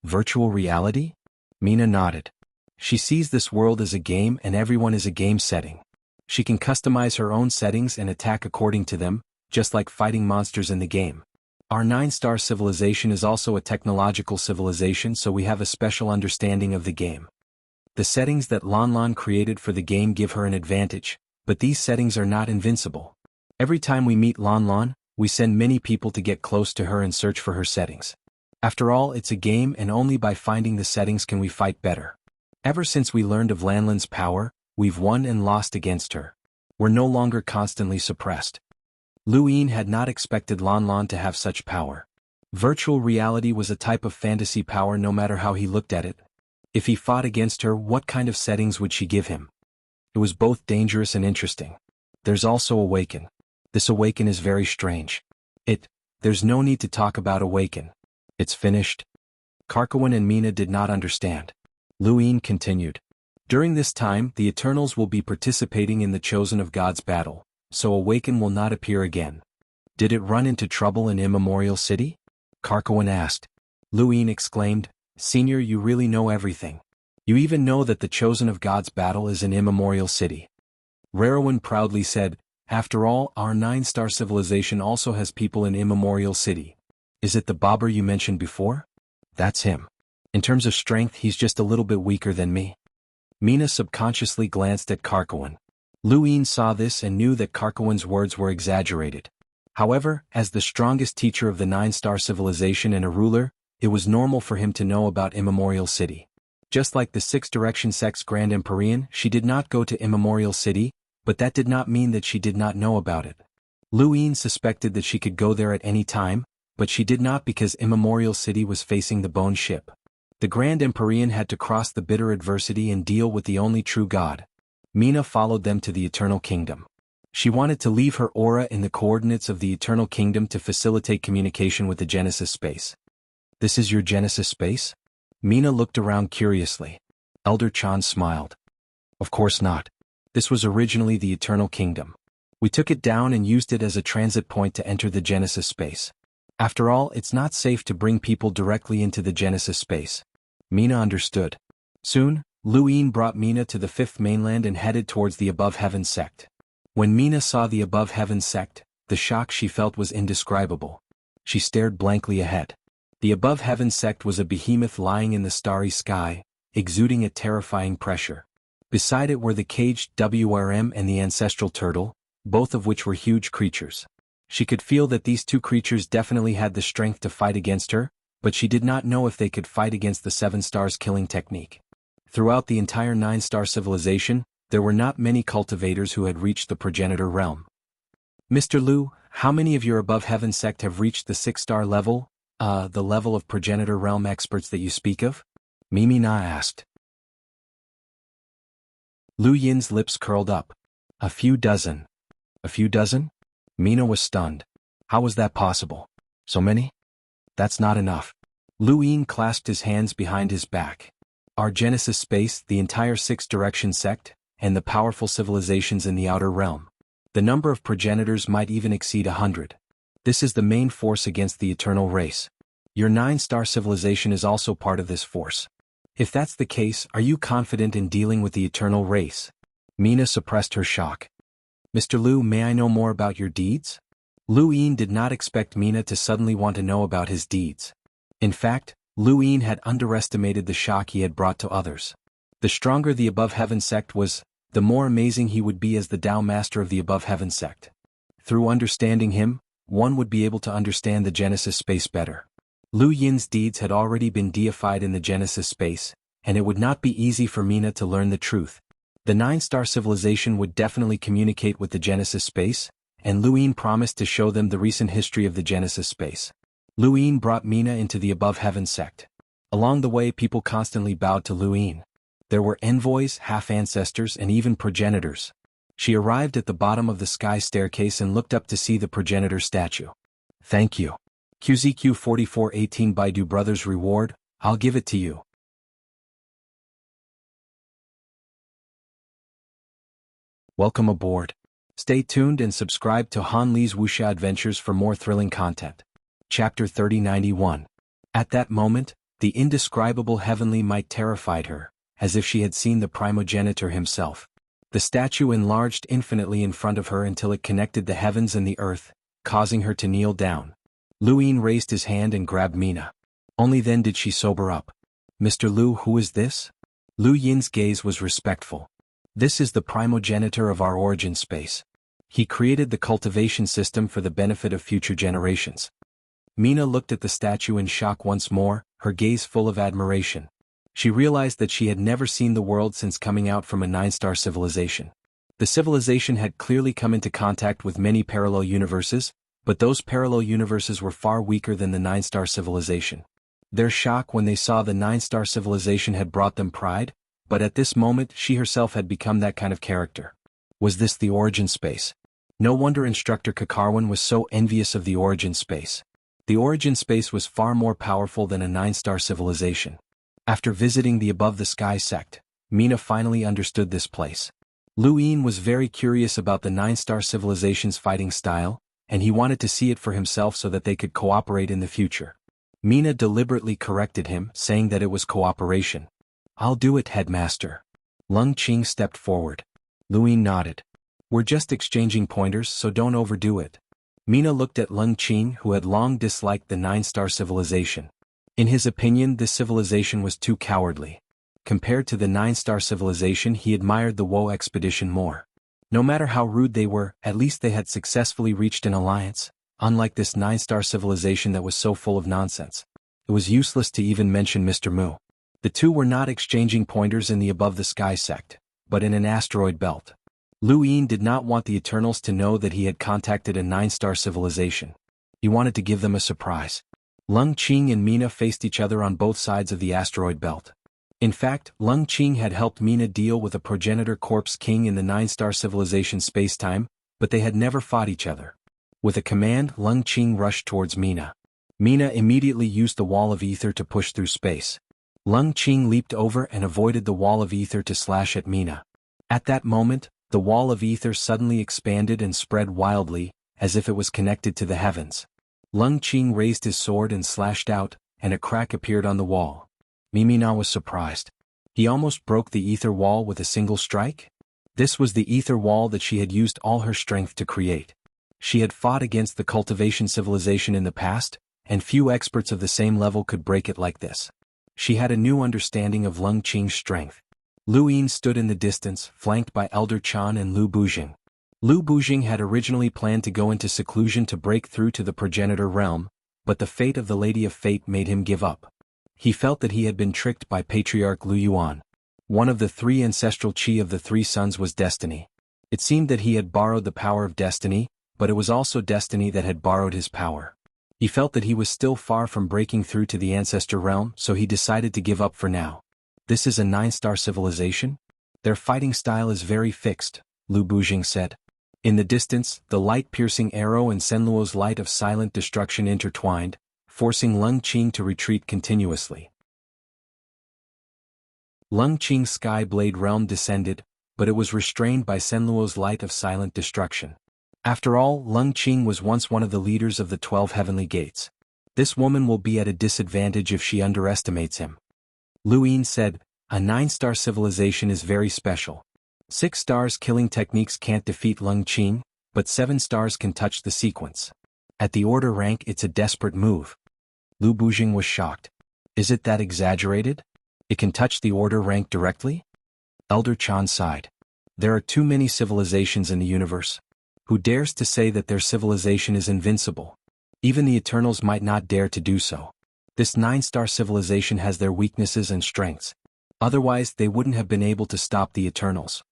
Virtual reality? Mina nodded. She sees this world as a game and everyone is a game setting. She can customize her own settings and attack according to them, just like fighting monsters in the game. Our 9-star civilization is also a technological civilization, so we have a special understanding of the game. The settings that Lanlan created for the game give her an advantage, but these settings are not invincible. Every time we meet Lanlan, we send many people to get close to her and search for her settings. After all, it's a game and only by finding the settings can we fight better. Ever since we learned of Lanlan's power, we've won and lost against her. We're no longer constantly suppressed. Lu Yin had not expected Lanlan to have such power. Virtual reality was a type of fantasy power no matter how he looked at it. If he fought against her, what kind of settings would she give him? It was both dangerous and interesting. There's also Awaken. This Awaken is very strange. There's no need to talk about Awaken. It's finished. Karkawan and Mina did not understand. Lu Yin continued. During this time, the Eternals will be participating in the Chosen of God's battle, so Awaken will not appear again. Did it run into trouble in Immemorial City? Karkawan asked. Luin exclaimed, Senior, you really know everything. You even know that the Chosen of God's battle is in Immemorial City. Rarawan proudly said, After all, our 9-star civilization also has people in Immemorial City. Is it the Bobber you mentioned before? That's him. In terms of strength, he's just a little bit weaker than me. Mina subconsciously glanced at Karkawan. Luin saw this and knew that Karkawan's words were exaggerated. However, as the strongest teacher of the 9-star civilization and a ruler, it was normal for him to know about Immemorial City. Just like the Six Direction Sect's Grand Empyrean, she did not go to Immemorial City, but that did not mean that she did not know about it. Luin suspected that she could go there at any time, but she did not because Immemorial City was facing the Bone Ship. The Grand Empyrean had to cross the bitter adversity and deal with the only true god. Mina followed them to the Eternal Kingdom. She wanted to leave her aura in the coordinates of the Eternal Kingdom to facilitate communication with the Genesis space. This is your Genesis space? Mina looked around curiously. Elder Chan smiled. Of course not. This was originally the Eternal Kingdom. We took it down and used it as a transit point to enter the Genesis space. After all, it's not safe to bring people directly into the Genesis space. Mina understood. Soon, Luin brought Mina to the 5th mainland and headed towards the Above Heaven sect. When Mina saw the Above Heaven sect, the shock she felt was indescribable. She stared blankly ahead. The Above Heaven sect was a behemoth lying in the starry sky, exuding a terrifying pressure. Beside it were the caged WRM and the ancestral turtle, both of which were huge creatures. She could feel that these two creatures definitely had the strength to fight against her, but she did not know if they could fight against the 7 stars killing technique. Throughout the entire 9-star civilization, there were not many cultivators who had reached the progenitor realm. Mr. Lu, how many of your Above Heaven sect have reached the 6-star level, the level of progenitor realm experts that you speak of? Mimi Na asked. Lu Yin's lips curled up. A few dozen. A few dozen? Mina was stunned. How was that possible? So many? That's not enough. Lu Yin clasped his hands behind his back. Our Genesis space, the entire 6 Direction sect, and the powerful civilizations in the outer realm. The number of progenitors might even exceed 100. This is the main force against the eternal race. Your 9-star civilization is also part of this force. If that's the case, are you confident in dealing with the eternal race? Mina suppressed her shock. Mr. Lu, may I know more about your deeds? Lu Yin did not expect Mina to suddenly want to know about his deeds. In fact, Lu Yin had underestimated the shock he had brought to others. The stronger the Above Heaven sect was, the more amazing he would be as the Tao Master of the Above Heaven sect. Through understanding him, one would be able to understand the Genesis space better. Lu Yin's deeds had already been deified in the Genesis space, and it would not be easy for Mina to learn the truth. The 9-star civilization would definitely communicate with the Genesis space, and Lu Yin promised to show them the recent history of the Genesis space. Lu Yin brought Mina into the Above Heaven sect. Along the way, people constantly bowed to Lu Yin. There were envoys, half-ancestors, and even progenitors. She arrived at the bottom of the sky staircase and looked up to see the progenitor statue. Thank you. QZQ 4418 Baidu Brothers reward, I'll give it to you. Welcome aboard. Stay tuned and subscribe to Han Li's Wuxia Adventures for more thrilling content. Chapter 3091. At that moment, the indescribable heavenly might terrified her, as if she had seen the primogenitor himself. The statue enlarged infinitely in front of her until it connected the heavens and the earth, causing her to kneel down. Lu Yin raised his hand and grabbed Mina. Only then did she sober up. Mr. Lu, who is this? Lu Yin's gaze was respectful. This is the primogenitor of our origin space. He created the cultivation system for the benefit of future generations. Mina looked at the statue in shock once more, her gaze full of admiration. She realized that she had never seen the world since coming out from a 9-star civilization. The civilization had clearly come into contact with many parallel universes, but those parallel universes were far weaker than the 9-star civilization. Their shock when they saw the 9-star civilization had brought them pride, but at this moment she herself had become that kind of character. Was this the origin space? No wonder Instructor Kakarwan was so envious of the origin space. The origin space was far more powerful than a 9-star civilization. After visiting the Above the Sky sect, Mina finally understood this place. Lu Yin was very curious about the 9-star civilization's fighting style, and he wanted to see it for himself so that they could cooperate in the future. Mina deliberately corrected him, saying that it was cooperation. "I'll do it, headmaster." Lung Qing stepped forward. Luyin nodded. "We're just exchanging pointers, so don't overdo it." Mina looked at Lung Qing, who had long disliked the 9-star civilization. In his opinion, this civilization was too cowardly. Compared to the 9-star civilization, he admired the Wo expedition more. No matter how rude they were, at least they had successfully reached an alliance, unlike this 9-star civilization that was so full of nonsense. It was useless to even mention Mr. Mu. The two were not exchanging pointers in the Above the Sky sect, but in an asteroid belt. Luyin did not want the Eternals to know that he had contacted a 9-star civilization. He wanted to give them a surprise. Lung Qing and Mina faced each other on both sides of the asteroid belt. In fact, Lung Qing had helped Mina deal with a progenitor corpse king in the 9-star civilization spacetime, but they had never fought each other. With a command, Lung Qing rushed towards Mina. Mina immediately used the wall of ether to push through space. Lung Qing leaped over and avoided the wall of ether to slash at Mina. At that moment, the wall of ether suddenly expanded and spread wildly, as if it was connected to the heavens. Lung Qing raised his sword and slashed out, and a crack appeared on the wall. Mina was surprised. He almost broke the ether wall with a single strike? This was the ether wall that she had used all her strength to create. She had fought against the cultivation civilization in the past, and few experts of the same level could break it like this. She had a new understanding of Lung Qing's strength. Luyin stood in the distance, flanked by Elder Chan and Lu Bujing. Lu Bujing had originally planned to go into seclusion to break through to the progenitor realm, but the fate of the Lady of Fate made him give up. He felt that he had been tricked by Patriarch Lu Yuan. One of the 3 ancestral chi of the 3 sons was destiny. It seemed that he had borrowed the power of destiny, but it was also destiny that had borrowed his power. He felt that he was still far from breaking through to the ancestor realm, so he decided to give up for now. "This is a 9-star civilization? Their fighting style is very fixed," Lu Bujing said. In the distance, the light-piercing arrow and Senluo's light of silent destruction intertwined, forcing Lung Qing to retreat continuously. Lung Qing's sky blade realm descended, but it was restrained by Senluo's light of silent destruction. After all, Lung Qing was once one of the leaders of the 12 heavenly gates. This woman will be at a disadvantage if she underestimates him. Luyin said, "A 9-star civilization is very special. 6 stars killing techniques can't defeat Lung Qing, but 7 stars can touch the sequence. At the order rank it's a desperate move." Lu Bujing was shocked. "Is it that exaggerated? It can touch the order rank directly?" Elder Chan sighed. "There are too many civilizations in the universe. Who dares to say that their civilization is invincible? Even the Eternals might not dare to do so. This 9-star civilization has their weaknesses and strengths. Otherwise, they wouldn't have been able to stop the Eternals."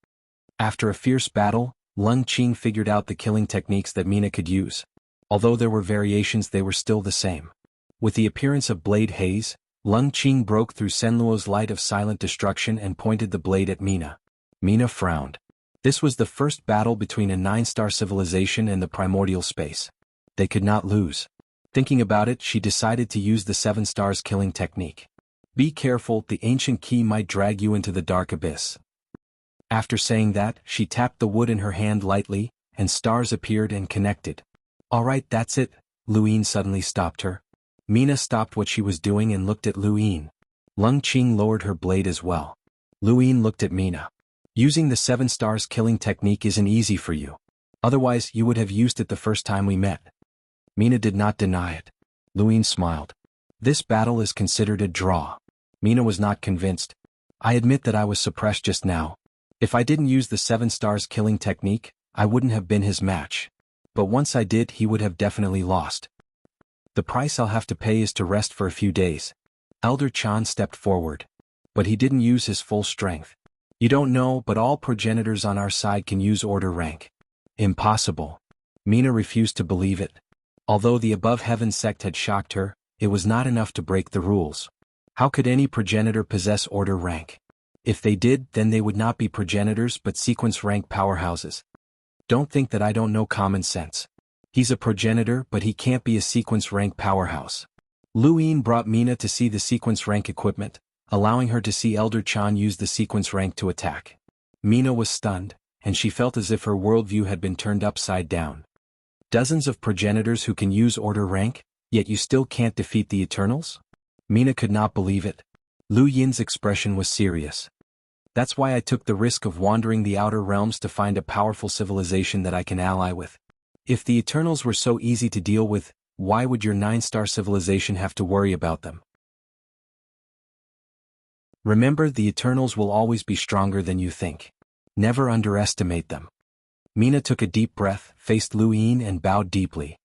After a fierce battle, Lung Qing figured out the killing techniques that Mina could use. Although there were variations, they were still the same. With the appearance of blade haze, Lung Qing broke through Senluo's light of silent destruction and pointed the blade at Mina. Mina frowned. This was the first battle between a 9-star civilization and the primordial space. They could not lose. Thinking about it, she decided to use the 7 stars killing technique. "Be careful, the ancient key might drag you into the dark abyss." After saying that, she tapped the wood in her hand lightly, and stars appeared and connected. "Alright, that's it," Luyin suddenly stopped her. Mina stopped what she was doing and looked at Luyin. Lung Qing lowered her blade as well. Luyin looked at Mina. "Using the 7 stars killing technique isn't easy for you. Otherwise you would have used it the first time we met." Mina did not deny it. Luyin smiled. "This battle is considered a draw." Mina was not convinced. "I admit that I was suppressed just now. If I didn't use the 7 stars killing technique, I wouldn't have been his match. But once I did, he would have definitely lost. The price I'll have to pay is to rest for a few days." Elder Chan stepped forward. "But he didn't use his full strength." "You don't know, but all progenitors on our side can use order rank." "Impossible." Mina refused to believe it. Although the Above Heaven sect had shocked her, it was not enough to break the rules. How could any progenitor possess order rank? If they did, then they would not be progenitors but sequence rank powerhouses. Don't think that I don't know common sense. He's a progenitor, but he can't be a sequence rank powerhouse. Luyin brought Mina to see the sequence rank equipment, allowing her to see Elder Chan use the sequence rank to attack. Mina was stunned, and she felt as if her worldview had been turned upside down. Dozens of progenitors who can use order rank, yet you still can't defeat the Eternals? Mina could not believe it. Lu Yin's expression was serious. That's why I took the risk of wandering the outer realms to find a powerful civilization that I can ally with. If the Eternals were so easy to deal with, why would your 9-star civilization have to worry about them? Remember, the Eternals will always be stronger than you think. Never underestimate them. Mina took a deep breath, faced Lu Yin and bowed deeply.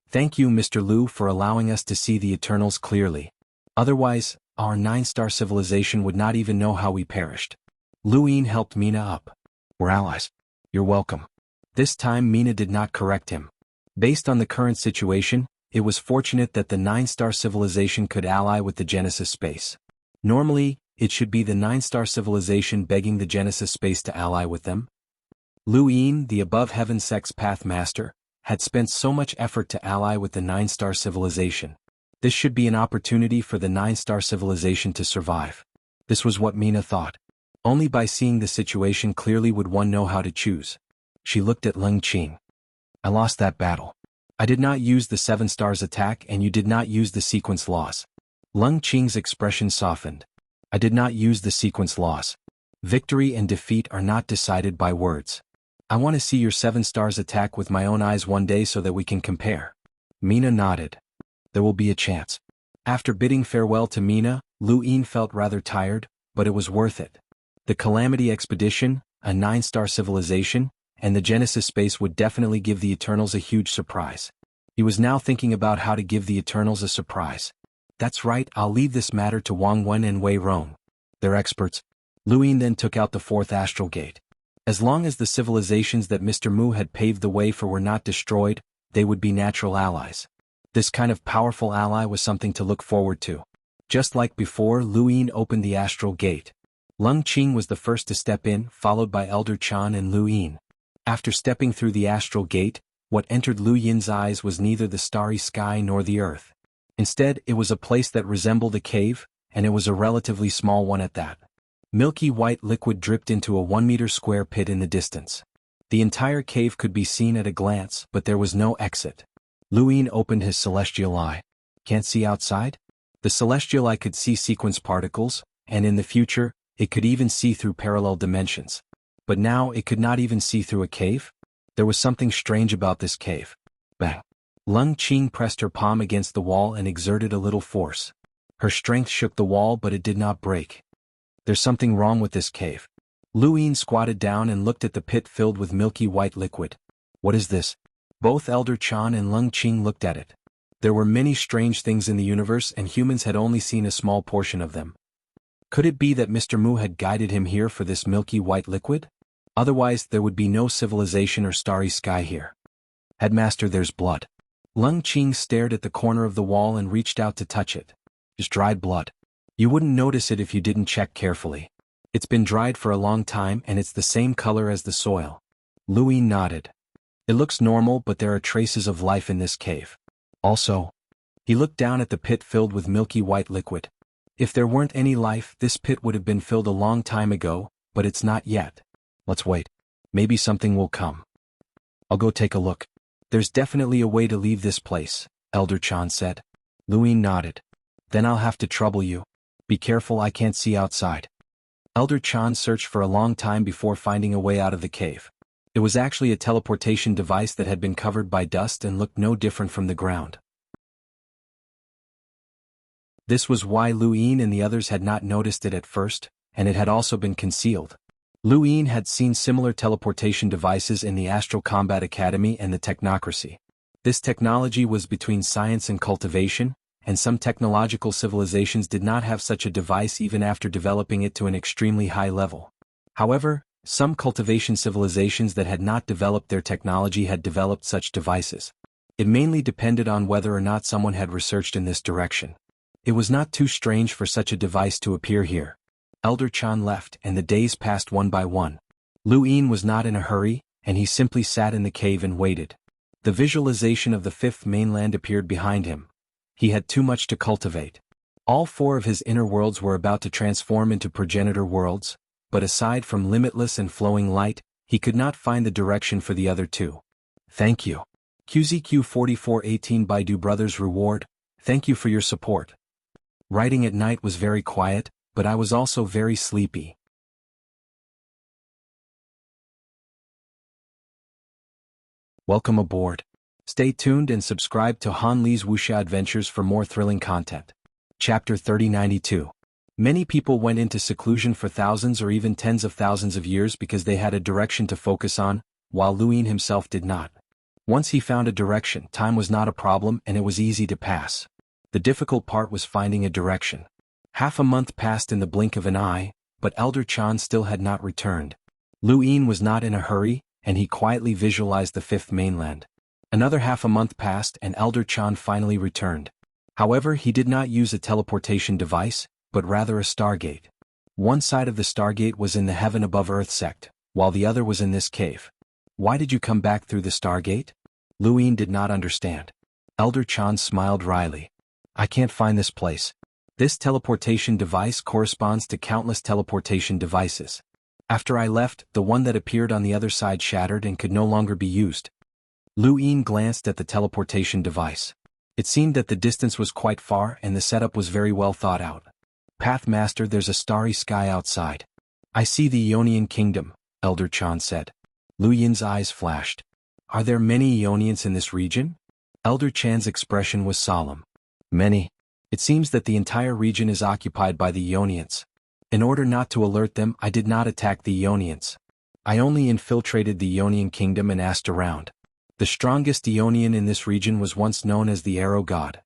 Thank you, Mr. Lu, for allowing us to see the Eternals clearly. Otherwise, our 9-star civilization would not even know how we perished. Lu Yin helped Mina up. We're allies. You're welcome. This time Mina did not correct him. Based on the current situation, it was fortunate that the 9-star civilization could ally with the Genesis space. Normally, it should be the 9-star civilization begging the Genesis space to ally with them. Lu Yin, the above-heaven sex path master, had spent so much effort to ally with the 9-star civilization. This should be an opportunity for the 9-star civilization to survive. This was what Mina thought. Only by seeing the situation clearly would one know how to choose. She looked at Leng Qing. I lost that battle. I did not use the 7 stars attack and you did not use the sequence loss. Leng Qing's expression softened. I did not use the sequence loss. Victory and defeat are not decided by words. I want to see your 7 stars attack with my own eyes one day so that we can compare. Mina nodded. There will be a chance. After bidding farewell to Mina, Lu Yin felt rather tired, but it was worth it. The Calamity Expedition, a 9-star civilization, and the Genesis space would definitely give the Eternals a huge surprise. He was now thinking about how to give the Eternals a surprise. That's right, I'll leave this matter to Xuanhuan and Wei Rong. They're experts. Lu Yin then took out the 4th astral gate. As long as the civilizations that Mr. Mu had paved the way for were not destroyed, they would be natural allies. This kind of powerful ally was something to look forward to. Just like before, Lu Yin opened the astral gate. Leng Qing was the first to step in, followed by Elder Chan and Lu Yin. After stepping through the astral gate, what entered Lu Yin's eyes was neither the starry sky nor the earth. Instead, it was a place that resembled a cave, and it was a relatively small one at that. Milky white liquid dripped into a 1-meter square pit in the distance. The entire cave could be seen at a glance, but there was no exit. Lu Yin opened his celestial eye. Can't see outside? The celestial eye could see sequence particles, and in the future, it could even see through parallel dimensions. But now it could not even see through a cave? There was something strange about this cave. Bang! Leng Qing pressed her palm against the wall and exerted a little force. Her strength shook the wall, but it did not break. There's something wrong with this cave. Lu Yin squatted down and looked at the pit filled with milky white liquid. What is this? Both Elder Chan and Leng Qing looked at it. There were many strange things in the universe and humans had only seen a small portion of them. Could it be that Mr. Mu had guided him here for this milky white liquid? Otherwise, there would be no civilization or starry sky here. Headmaster, there's blood. Leng Qing stared at the corner of the wall and reached out to touch it. Just dried blood. You wouldn't notice it if you didn't check carefully. It's been dried for a long time and it's the same color as the soil. Lu Yin nodded. It looks normal, but there are traces of life in this cave. Also, he looked down at the pit filled with milky white liquid. If there weren't any life, this pit would have been filled a long time ago, but it's not yet. Let's wait. Maybe something will come. I'll go take a look. There's definitely a way to leave this place, Elder Chan said. Lu Yin nodded. Then I'll have to trouble you. Be careful, I can't see outside. Elder Chan searched for a long time before finding a way out of the cave. It was actually a teleportation device that had been covered by dust and looked no different from the ground. This was why Lu Yin and the others had not noticed it at first, and it had also been concealed. Lu Yin had seen similar teleportation devices in the Astral Combat Academy and the Technocracy. This technology was between science and cultivation, and some technological civilizations did not have such a device even after developing it to an extremely high level. However, some cultivation civilizations that had not developed their technology had developed such devices. It mainly depended on whether or not someone had researched in this direction. It was not too strange for such a device to appear here. Elder Chan left and the days passed one by one. Lu Yin was not in a hurry, and he simply sat in the cave and waited. The visualization of the 5th mainland appeared behind him. He had too much to cultivate. All 4 of his inner worlds were about to transform into progenitor worlds, but aside from limitless and flowing light, he could not find the direction for the other 2. Thank you. QZQ4418 Baidu Brothers Reward, thank you for your support. Writing at night was very quiet, but I was also very sleepy. Welcome aboard. Stay tuned and subscribe to Han Li's Wuxia Adventures for more thrilling content. Chapter 3092. Many people went into seclusion for thousands or even tens of thousands of years because they had a direction to focus on, while Lu Yin himself did not. Once he found a direction, time was not a problem and it was easy to pass. The difficult part was finding a direction. Half a month passed in the blink of an eye, but Elder Chan still had not returned. Lu Yin was not in a hurry, and he quietly visualized the fifth mainland. Another half a month passed and Elder Chan finally returned. However, he did not use a teleportation device, but rather a stargate. One side of the stargate was in the heaven above Earth sect, while the other was in this cave. Why did you come back through the stargate? Lu Yin did not understand. Elder Chan smiled wryly. I can't find this place. This teleportation device corresponds to countless teleportation devices. After I left, the one that appeared on the other side shattered and could no longer be used. Lu Yin glanced at the teleportation device. It seemed that the distance was quite far and the setup was very well thought out. Pathmaster, there's a starry sky outside. I see the Ionian kingdom, Elder Chan said. Lu Yin's eyes flashed. Are there many Ionians in this region? Elder Chan's expression was solemn. Many. It seems that the entire region is occupied by the Ionians. In order not to alert them, I did not attack the Ionians. I only infiltrated the Ionian kingdom and asked around. The strongest Ionian in this region was once known as the Arrow God.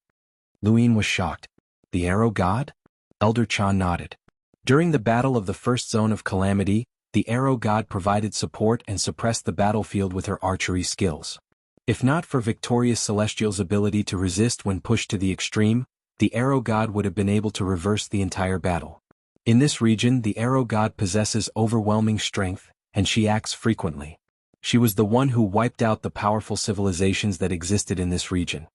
Lu Yin was shocked. The Arrow God? Elder Chan nodded. During the battle of the first zone of calamity, the Arrow God provided support and suppressed the battlefield with her archery skills. If not for Victorious Celestial's ability to resist when pushed to the extreme, the Arrow God would have been able to reverse the entire battle. In this region, the Arrow God possesses overwhelming strength, and she acts frequently. She was the one who wiped out the powerful civilizations that existed in this region.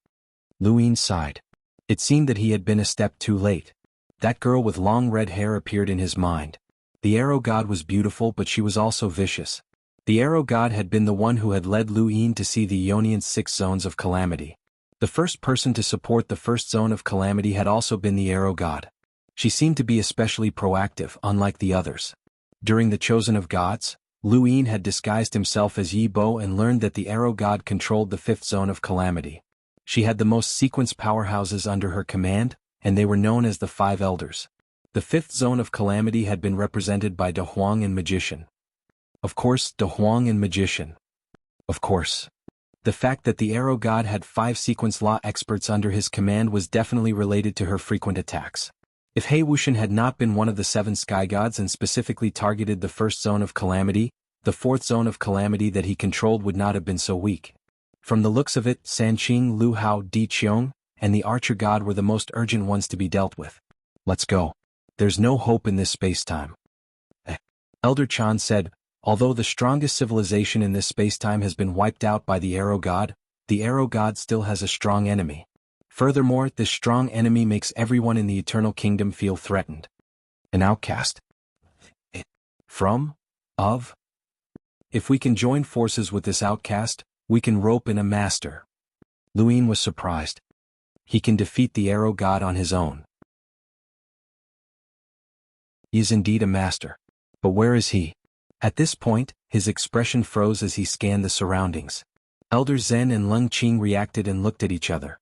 Lu Yin sighed. It seemed that he had been a step too late. That girl with long red hair appeared in his mind. The Arrow God was beautiful, but she was also vicious. The Arrow God had been the one who had led Lu Yin to see the Ionian's 6 zones of calamity. The first person to support the first zone of calamity had also been the Arrow God. She seemed to be especially proactive, unlike the others. During the Chosen of Gods, Lu Yin had disguised himself as Yi Bo and learned that the Arrow God controlled the 5th zone of calamity. She had the most sequence powerhouses under her command, and they were known as the 5 Elders. The 5th zone of calamity had been represented by De Huang and Magician. Of course, De Huang and Magician. Of course. The fact that the Arrow God had 5 sequence law experts under his command was definitely related to her frequent attacks. If He Wuxian had not been one of the 7 sky gods and specifically targeted the first zone of calamity, the 4th zone of calamity that he controlled would not have been so weak. From the looks of it, Sanqing, Lu Hao, Di Qiong, and the Archer God were the most urgent ones to be dealt with. Let's go. There's no hope in this space-time. Elder Chan said, although the strongest civilization in this space-time has been wiped out by the Arrow God still has a strong enemy. Furthermore, this strong enemy makes everyone in the Eternal Kingdom feel threatened. An outcast? From? Of? If we can join forces with this outcast, we can rope in a master. Lu Yin was surprised. He can defeat the Arrow God on his own. He is indeed a master. But where is he? At this point, his expression froze as he scanned the surroundings. Elder Zen and Lung Qing reacted and looked at each other.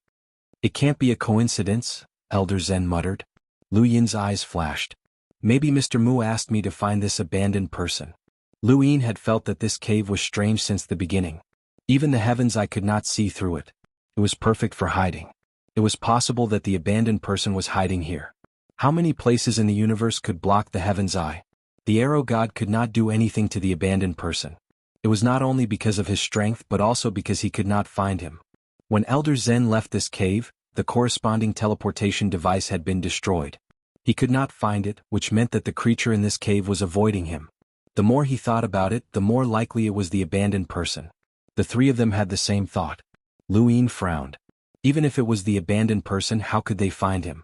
It can't be a coincidence, Elder Zen muttered. Lu Yin's eyes flashed. Maybe Mr. Mu asked me to find this abandoned person. Lu Yin had felt that this cave was strange since the beginning. Even the heavens, I could not see through it. It was perfect for hiding. It was possible that the abandoned person was hiding here. How many places in the universe could block the heaven's eye? The Arrow God could not do anything to the abandoned person. It was not only because of his strength but also because he could not find him. When Elder Zen left this cave, the corresponding teleportation device had been destroyed. He could not find it, which meant that the creature in this cave was avoiding him. The more he thought about it, the more likely it was the abandoned person. The 3 of them had the same thought. Lu Yin frowned. Even if it was the abandoned person, how could they find him?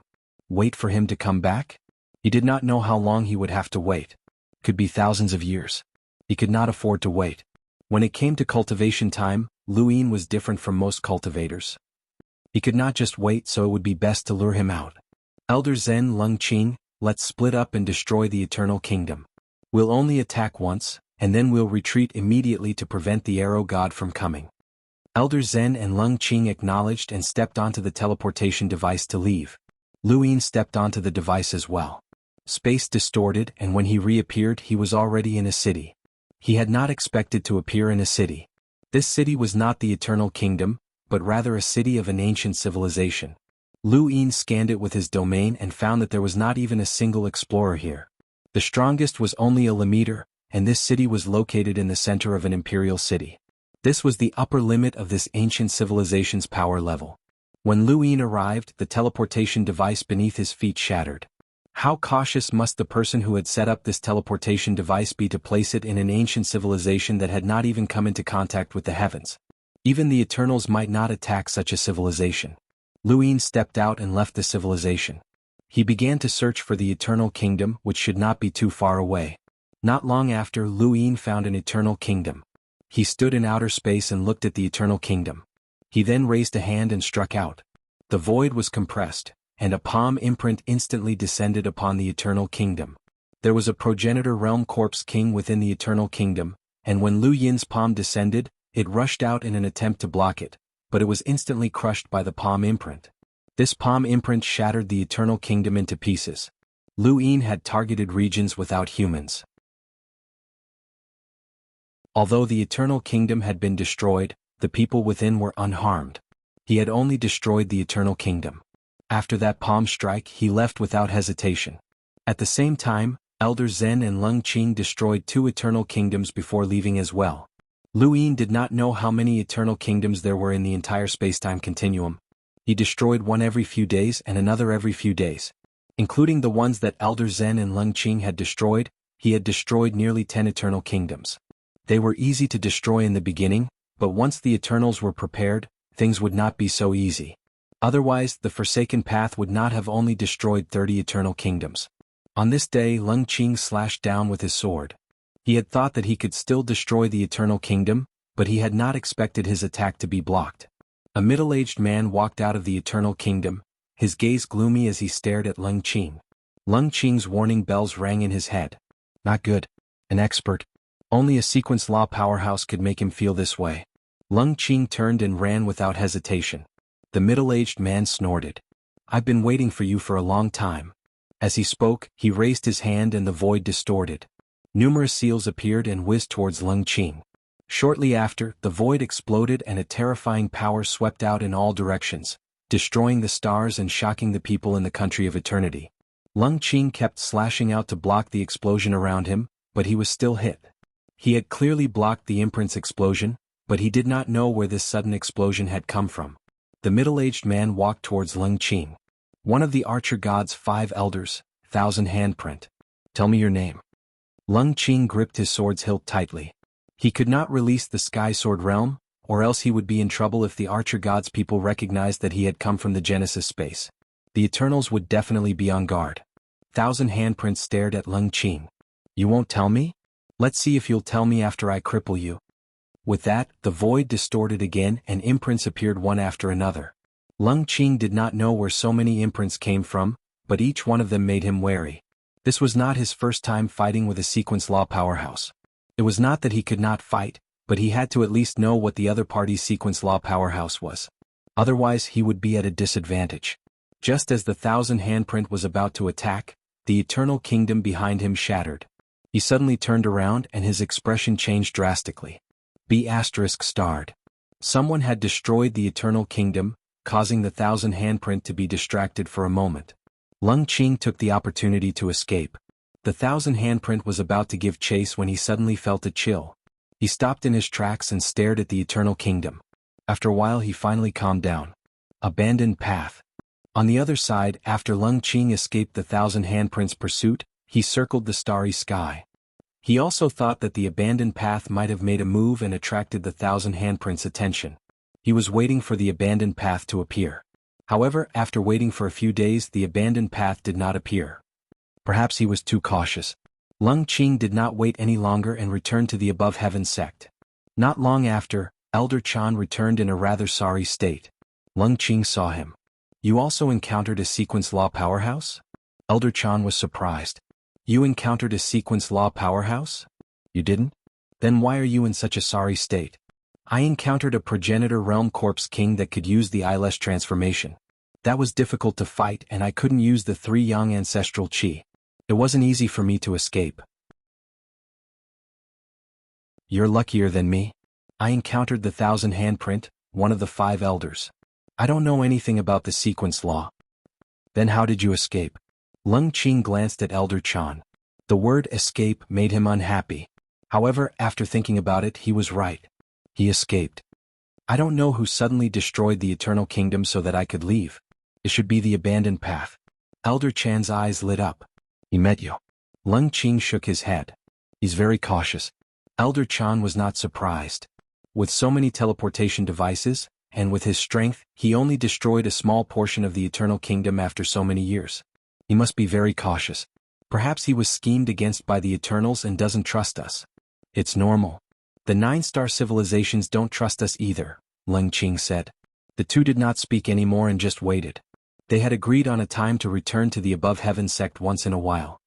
Wait for him to come back? He did not know how long he would have to wait. Could be thousands of years. He could not afford to wait. When it came to cultivation time, Lu Yin was different from most cultivators. He could not just wait, so it would be best to lure him out. Elder Zen Lung Qing, let's split up and destroy the Eternal Kingdom. We'll only attack once, and then we'll retreat immediately to prevent the Arrow God from coming. Elder Zen and Lung Qing acknowledged and stepped onto the teleportation device to leave. Lu Yin stepped onto the device as well. Space distorted, and when he reappeared he was already in a city. He had not expected to appear in a city. This city was not the Eternal Kingdom, but rather a city of an ancient civilization. Lu Yin scanned it with his domain and found that there was not even a single explorer here. The strongest was only a Lemiter, and this city was located in the center of an imperial city. This was the upper limit of this ancient civilization's power level. When Lu Yin arrived, the teleportation device beneath his feet shattered. How cautious must the person who had set up this teleportation device be to place it in an ancient civilization that had not even come into contact with the heavens? Even the Eternals might not attack such a civilization. Lu Yin stepped out and left the civilization. He began to search for the Eternal Kingdom, which should not be too far away. Not long after, Lu Yin found an Eternal Kingdom. He stood in outer space and looked at the Eternal Kingdom. He then raised a hand and struck out. The void was compressed, and a palm imprint instantly descended upon the Eternal Kingdom. There was a progenitor realm corpse king within the Eternal Kingdom, and when Lu Yin's palm descended, it rushed out in an attempt to block it, but it was instantly crushed by the palm imprint. This palm imprint shattered the Eternal Kingdom into pieces. Lu Yin had targeted regions without humans. Although the Eternal Kingdom had been destroyed, the people within were unharmed. He had only destroyed the Eternal Kingdom. After that palm strike, he left without hesitation. At the same time, Elder Zen and Lung Qing destroyed 2 Eternal Kingdoms before leaving as well. Lu Yin did not know how many Eternal Kingdoms there were in the entire spacetime continuum. He destroyed one every few days and another every few days. Including the ones that Elder Zen and Lung Qing had destroyed, he had destroyed nearly 10 Eternal Kingdoms. They were easy to destroy in the beginning, but once the Eternals were prepared, things would not be so easy. Otherwise, the Forsaken Path would not have only destroyed 30 Eternal Kingdoms. On this day, Lung Qing slashed down with his sword. He had thought that he could still destroy the Eternal Kingdom, but he had not expected his attack to be blocked. A middle-aged man walked out of the Eternal Kingdom, his gaze gloomy as he stared at Lung Qing. Lung Qing's warning bells rang in his head. Not good. An expert. Only a sequence law powerhouse could make him feel this way. Lung Qing turned and ran without hesitation. The middle-aged man snorted. I've been waiting for you for a long time. As he spoke, he raised his hand and the void distorted. Numerous seals appeared and whizzed towards Lung Qing. Shortly after, the void exploded and a terrifying power swept out in all directions, destroying the stars and shocking the people in the country of eternity. Lung Qing kept slashing out to block the explosion around him, but he was still hit. He had clearly blocked the imprint's explosion, but he did not know where this sudden explosion had come from. The middle-aged man walked towards Lung Qing. One of the archer god's 5 elders, 1,000 handprint. Tell me your name. Lung Qing gripped his sword's hilt tightly. He could not release the Sky Sword realm, or else he would be in trouble if the Archer God's people recognized that he had come from the Genesis space. The Eternals would definitely be on guard. 1,000 handprints stared at Lung Qing. You won't tell me? Let's see if you'll tell me after I cripple you. With that, the void distorted again and imprints appeared one after another. Lung Qing did not know where so many imprints came from, but each one of them made him wary. This was not his first time fighting with a sequence law powerhouse. It was not that he could not fight, but he had to at least know what the other party's sequence law powerhouse was. Otherwise he would be at a disadvantage. Just as the 1,000 handprint was about to attack, the Eternal Kingdom behind him shattered. He suddenly turned around and his expression changed drastically. B** starred. Someone had destroyed the Eternal Kingdom, causing the 1,000 handprint to be distracted for a moment. Lung Qing took the opportunity to escape. The 1,000 handprint was about to give chase when he suddenly felt a chill. He stopped in his tracks and stared at the Eternal Kingdom. After a while he finally calmed down. Abandoned path. On the other side, after Lung Qing escaped the 1,000 handprint's pursuit, he circled the starry sky. He also thought that the abandoned path might have made a move and attracted the 1,000 handprint's attention. He was waiting for the abandoned path to appear. However, after waiting for a few days, the abandoned path did not appear. Perhaps he was too cautious. Lung Qing did not wait any longer and returned to the above heaven sect. Not long after, Elder Chan returned in a rather sorry state. Lung Qing saw him. You also encountered a sequence law powerhouse? Elder Chan was surprised. You encountered a sequence law powerhouse? You didn't? Then why are you in such a sorry state? I encountered a progenitor realm corpse king that could use the eyelash transformation. That was difficult to fight and I couldn't use the 3 young ancestral chi. It wasn't easy for me to escape. You're luckier than me. I encountered the 1,000 handprint, one of the 5 elders. I don't know anything about the sequence law. Then how did you escape? Lung Qing glanced at Elder Chan. The word escape made him unhappy. However, after thinking about it, he was right. He escaped. I don't know who suddenly destroyed the Eternal Kingdom so that I could leave. It should be the abandoned path. Elder Chan's eyes lit up. He met you. Lung Qing shook his head. He's very cautious. Elder Chan was not surprised. With so many teleportation devices, and with his strength, he only destroyed a small portion of the Eternal Kingdom after so many years. He must be very cautious. Perhaps he was schemed against by the Eternals and doesn't trust us. It's normal. The 9-star civilizations don't trust us either, Lung Qing said. The two did not speak anymore and just waited. They had agreed on a time to return to the Above Heaven sect once in a while.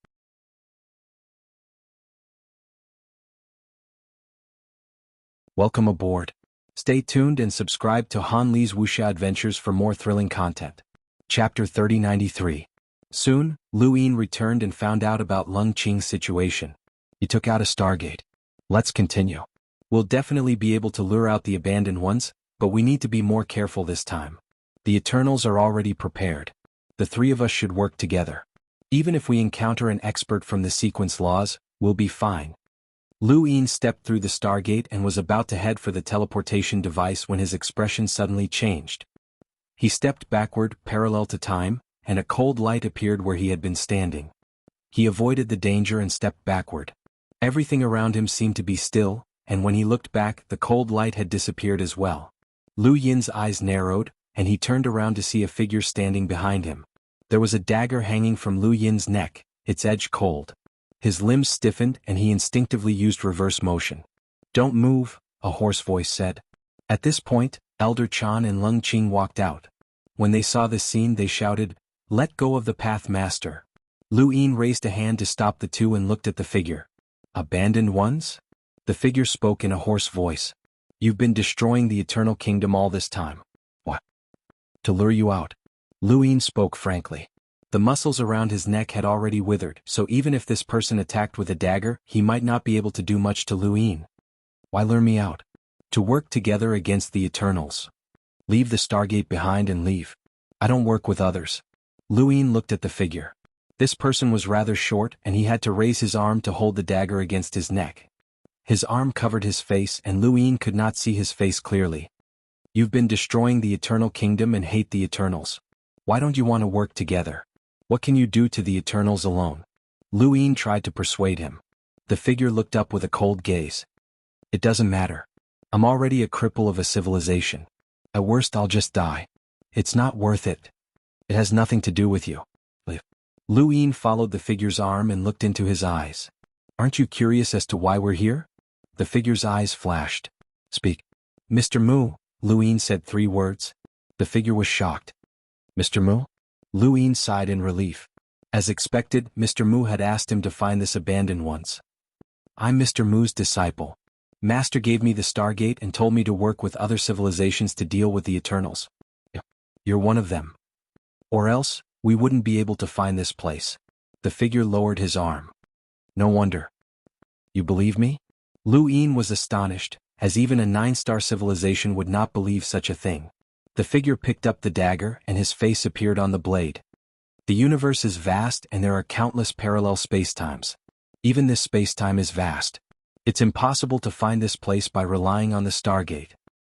Welcome aboard. Stay tuned and subscribe to Han Li's Wuxia Adventures for more thrilling content. Chapter 3093. Soon, Lu Yin returned and found out about Lung Qing's situation. He took out a stargate. Let's continue. We'll definitely be able to lure out the abandoned ones, but we need to be more careful this time. The Eternals are already prepared. The 3 of us should work together. Even if we encounter an expert from the sequence laws, we'll be fine. Lu Yin stepped through the stargate and was about to head for the teleportation device when his expression suddenly changed. He stepped backward, parallel to time, and a cold light appeared where he had been standing. He avoided the danger and stepped backward. Everything around him seemed to be still, and when he looked back, the cold light had disappeared as well. Lu Yin's eyes narrowed, and he turned around to see a figure standing behind him. There was a dagger hanging from Lu Yin's neck, its edge cold. His limbs stiffened and he instinctively used reverse motion. Don't move, a hoarse voice said. At this point, Elder Chan and Lung Qing walked out. When they saw the scene they shouted, "Let go of the path master." Lu Yin raised a hand to stop the two and looked at the figure. Abandoned ones? The figure spoke in a hoarse voice. You've been destroying the Eternal Kingdom all this time. What? To lure you out. Lu Yin spoke frankly. The muscles around his neck had already withered, so even if this person attacked with a dagger, he might not be able to do much to Lu Yin. Why lure me out? To work together against the Eternals. Leave the Stargate behind and leave. I don't work with others. Lu Yin looked at the figure. This person was rather short and he had to raise his arm to hold the dagger against his neck. His arm covered his face and Lu Yin could not see his face clearly. You've been destroying the Eternal Kingdom and hate the Eternals. Why don't you want to work together? What can you do to the Eternals alone? Lu Yin tried to persuade him. The figure looked up with a cold gaze. It doesn't matter. I'm already a cripple of a civilization. At worst I'll just die. It's not worth it. It has nothing to do with you. Lu Yin followed the figure's arm and looked into his eyes. Aren't you curious as to why we're here? The figure's eyes flashed. Speak. Mr. Mu, Lu Yin said 3 words. The figure was shocked. Mr. Mu? Lu Yin sighed in relief. As expected, Mr. Mu had asked him to find this abandoned ones. I'm Mr. Mu's disciple. Master gave me the Stargate and told me to work with other civilizations to deal with the Eternals. You're one of them. Or else, we wouldn't be able to find this place. The figure lowered his arm. No wonder. You believe me? Lu Yin was astonished, as even a 9-star civilization would not believe such a thing. The figure picked up the dagger and his face appeared on the blade. The universe is vast and there are countless parallel spacetimes. Even this spacetime is vast. It's impossible to find this place by relying on the Stargate.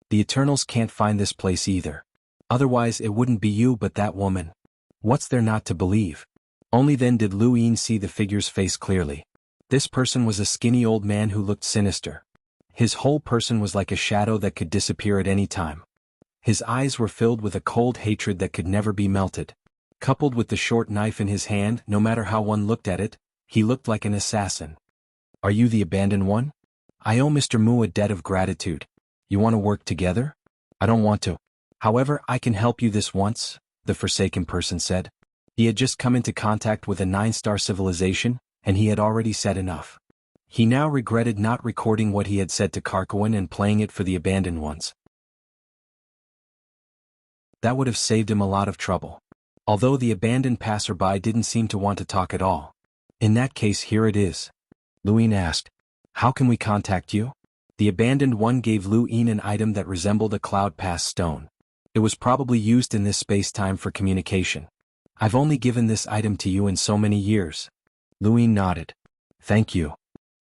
The Eternals can't find this place either. Otherwise it wouldn't be you but that woman. What's there not to believe? Only then did Lu Yin see the figure's face clearly. This person was a skinny old man who looked sinister. His whole person was like a shadow that could disappear at any time. His eyes were filled with a cold hatred that could never be melted. Coupled with the short knife in his hand, no matter how one looked at it, he looked like an assassin. Are you the abandoned one? I owe Mr. Mu a debt of gratitude. You want to work together? I don't want to. However, I can help you this once, the Forsaken person said. He had just come into contact with a 9-star civilization, and he had already said enough. He now regretted not recording what he had said to Karkoan and playing it for the abandoned ones. That would have saved him a lot of trouble. Although the abandoned passerby didn't seem to want to talk at all. In that case, here it is. Luin asked. How can we contact you? The abandoned one gave Luin an item that resembled a cloud pass stone. It was probably used in this space-time for communication. I've only given this item to you in so many years. Luin nodded. Thank you.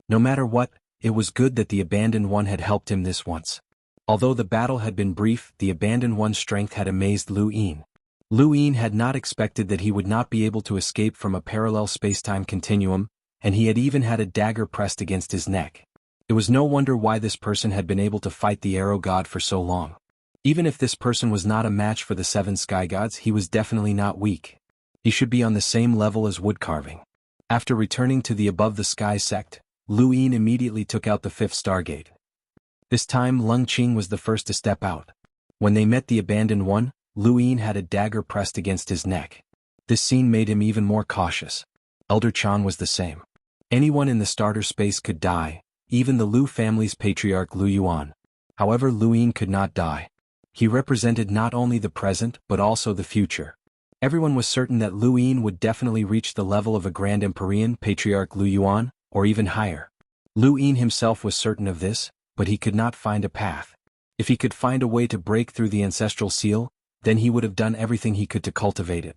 No matter what, it was good that the abandoned one had helped him this once. Although the battle had been brief, the abandoned one's strength had amazed Luin. Luin had not expected that he would not be able to escape from a parallel space-time continuum, and he had even had a dagger pressed against his neck. It was no wonder why this person had been able to fight the arrow god for so long. Even if this person was not a match for the 7 sky gods, he was definitely not weak. He should be on the same level as woodcarving. After returning to the Above the Sky sect, Luin immediately took out the 5th Stargate. This time Lung Qing was the first to step out. When they met the abandoned one, Luin had a dagger pressed against his neck. This scene made him even more cautious. Elder Chan was the same. Anyone in the starter space could die, even the Lu family's patriarch Lu Yuan. However, Luin could not die. He represented not only the present but also the future. Everyone was certain that Luin would definitely reach the level of a Grand Empyrean patriarch Lu Yuan, or even higher. Luin himself was certain of this, but he could not find a path. If he could find a way to break through the ancestral seal, then he would have done everything he could to cultivate it.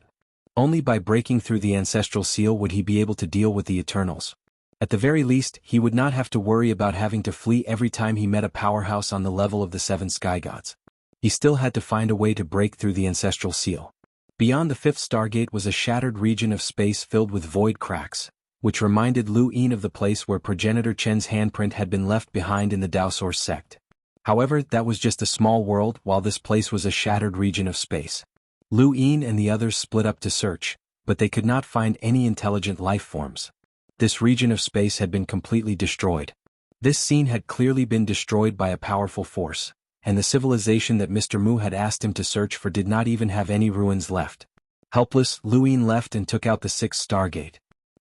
Only by breaking through the ancestral seal would he be able to deal with the Eternals. At the very least, he would not have to worry about having to flee every time he met a powerhouse on the level of the 7 sky gods. He still had to find a way to break through the ancestral seal. Beyond the 5th Stargate was a shattered region of space filled with void cracks, which reminded Luin of the place where progenitor Chen's handprint had been left behind in the Daosource sect. However, that was just a small world, while this place was a shattered region of space. Luin and the others split up to search, but they could not find any intelligent life forms. This region of space had been completely destroyed. This scene had clearly been destroyed by a powerful force, and the civilization that Mr. Mu had asked him to search for did not even have any ruins left. Helpless, Luin left and took out the 6th Stargate.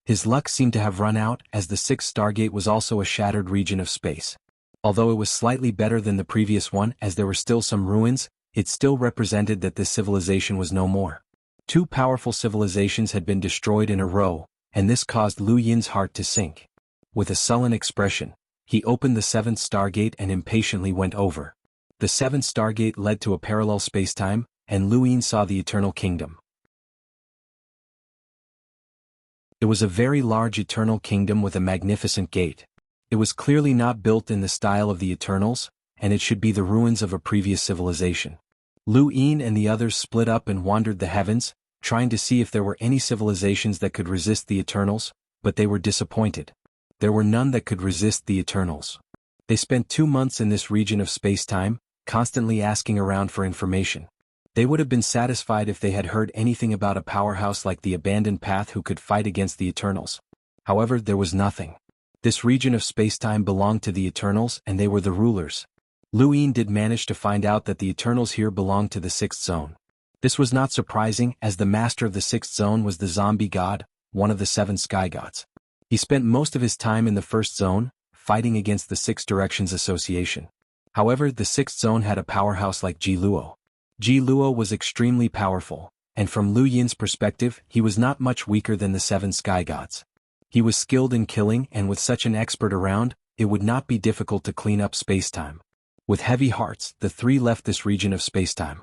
His luck seemed to have run out, as the 6th Stargate was also a shattered region of space. Although it was slightly better than the previous one, as there were still some ruins, it still represented that this civilization was no more. 2 powerful civilizations had been destroyed in a row, and this caused Lu Yin's heart to sink. With a sullen expression, he opened the 7th Stargate and impatiently went over. The 7th Stargate led to a parallel spacetime, and Luin saw the Eternal Kingdom. It was a very large Eternal Kingdom with a magnificent gate. It was clearly not built in the style of the Eternals, and it should be the ruins of a previous civilization. Luin and the others split up and wandered the heavens, trying to see if there were any civilizations that could resist the Eternals, but they were disappointed. There were none that could resist the Eternals. They spent 2 months in this region of space-time, constantly asking around for information. They would have been satisfied if they had heard anything about a powerhouse like the Abandoned Path who could fight against the Eternals. However, there was nothing. This region of space-time belonged to the Eternals, and they were the rulers. Luin did manage to find out that the Eternals here belonged to the 6th zone. This was not surprising, as the master of the 6th zone was the zombie god, one of the 7 sky gods. He spent most of his time in the 1st zone, fighting against the 6 Directions Association. However, the 6th zone had a powerhouse like Ji Luo. Ji Luo was extremely powerful, and from Lu Yin's perspective, he was not much weaker than the 7 sky gods. He was skilled in killing, and with such an expert around, it would not be difficult to clean up spacetime. With heavy hearts, the 3 left this region of spacetime.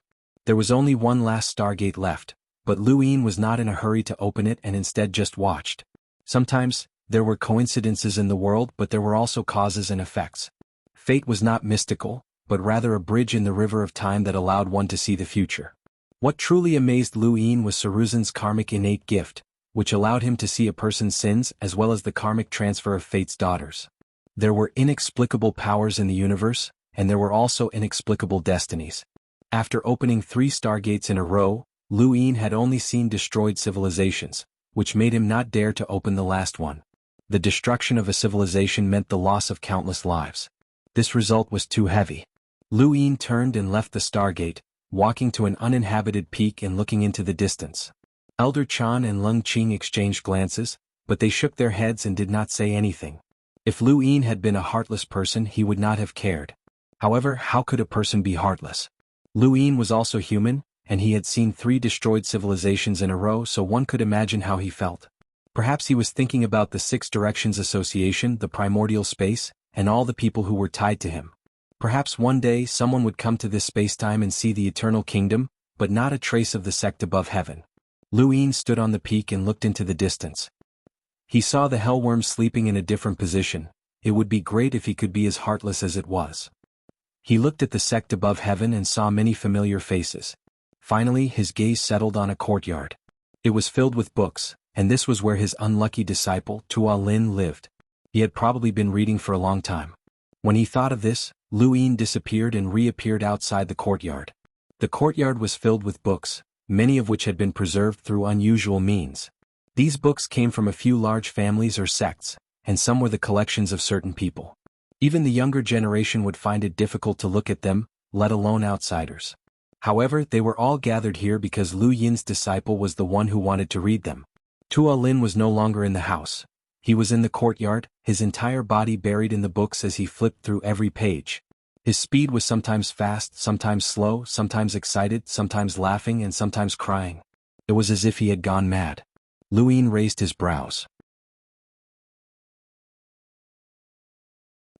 There was only one last Stargate left, but Luin was not in a hurry to open it and instead just watched. Sometimes, there were coincidences in the world, but there were also causes and effects. Fate was not mystical, but rather a bridge in the river of time that allowed one to see the future. What truly amazed Luin was Saruzan's karmic innate gift, which allowed him to see a person's sins as well as the karmic transfer of fate's daughters. There were inexplicable powers in the universe, and there were also inexplicable destinies. After opening 3 Stargates in a row, Luin had only seen destroyed civilizations, which made him not dare to open the last one. The destruction of a civilization meant the loss of countless lives. This result was too heavy. Lu Yin turned and left the stargate, walking to an uninhabited peak and looking into the distance. Elder Chan and Lung Qing exchanged glances, but they shook their heads and did not say anything. If Lu Yin had been a heartless person, he would not have cared. However, how could a person be heartless? Lu Yin was also human, and he had seen 3 destroyed civilizations in a row, so one could imagine how he felt. Perhaps he was thinking about the 6 Directions Association, the primordial space, and all the people who were tied to him. Perhaps one day someone would come to this spacetime and see the eternal kingdom, but not a trace of the sect above heaven. Lu Yin stood on the peak and looked into the distance. He saw the hellworm sleeping in a different position. It would be great if he could be as heartless as it was. He looked at the sect above heaven and saw many familiar faces. Finally, his gaze settled on a courtyard. It was filled with books, and this was where his unlucky disciple, Tua Lin, lived. He had probably been reading for a long time. When he thought of this, Lu Yin disappeared and reappeared outside the courtyard. The courtyard was filled with books, many of which had been preserved through unusual means. These books came from a few large families or sects, and some were the collections of certain people. Even the younger generation would find it difficult to look at them, let alone outsiders. However, they were all gathered here because Lu Yin's disciple was the one who wanted to read them. Tua Lin was no longer in the house. He was in the courtyard, his entire body buried in the books as he flipped through every page. His speed was sometimes fast, sometimes slow, sometimes excited, sometimes laughing and sometimes crying. It was as if he had gone mad. Lu Yin raised his brows.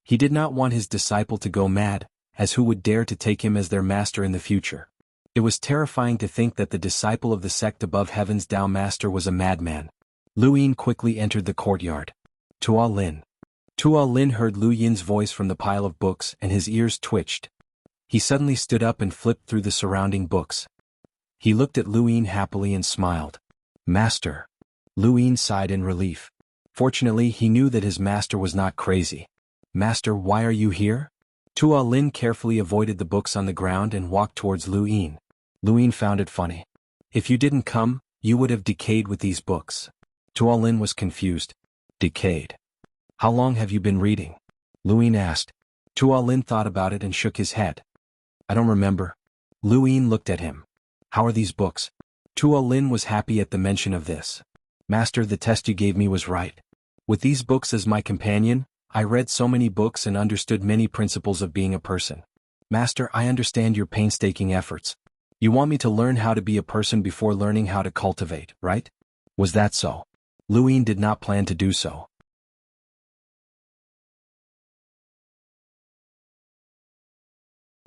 He did not want his disciple to go mad, as who would dare to take him as their master in the future? It was terrifying to think that the disciple of the sect above heaven's Tao master was a madman. Lu Yin quickly entered the courtyard. Tua Lin. Tua Lin heard Lu Yin's voice from the pile of books and his ears twitched. He suddenly stood up and flipped through the surrounding books. He looked at Lu Yin happily and smiled. Master. Lu Yin sighed in relief. Fortunately, he knew that his master was not crazy. Master, why are you here? Tua Lin carefully avoided the books on the ground and walked towards Lu Yin. Lu Yin found it funny. If you didn't come, you would have decayed with these books. Tua Lin was confused. Decayed. How long have you been reading? Lu Yin asked. Tua Lin thought about it and shook his head. I don't remember. Lu Yin looked at him. How are these books? Tua Lin was happy at the mention of this. Master, the test you gave me was right. With these books as my companion, I read so many books and understood many principles of being a person. Master, I understand your painstaking efforts. You want me to learn how to be a person before learning how to cultivate, right? Was that so? Lu Yin did not plan to do so.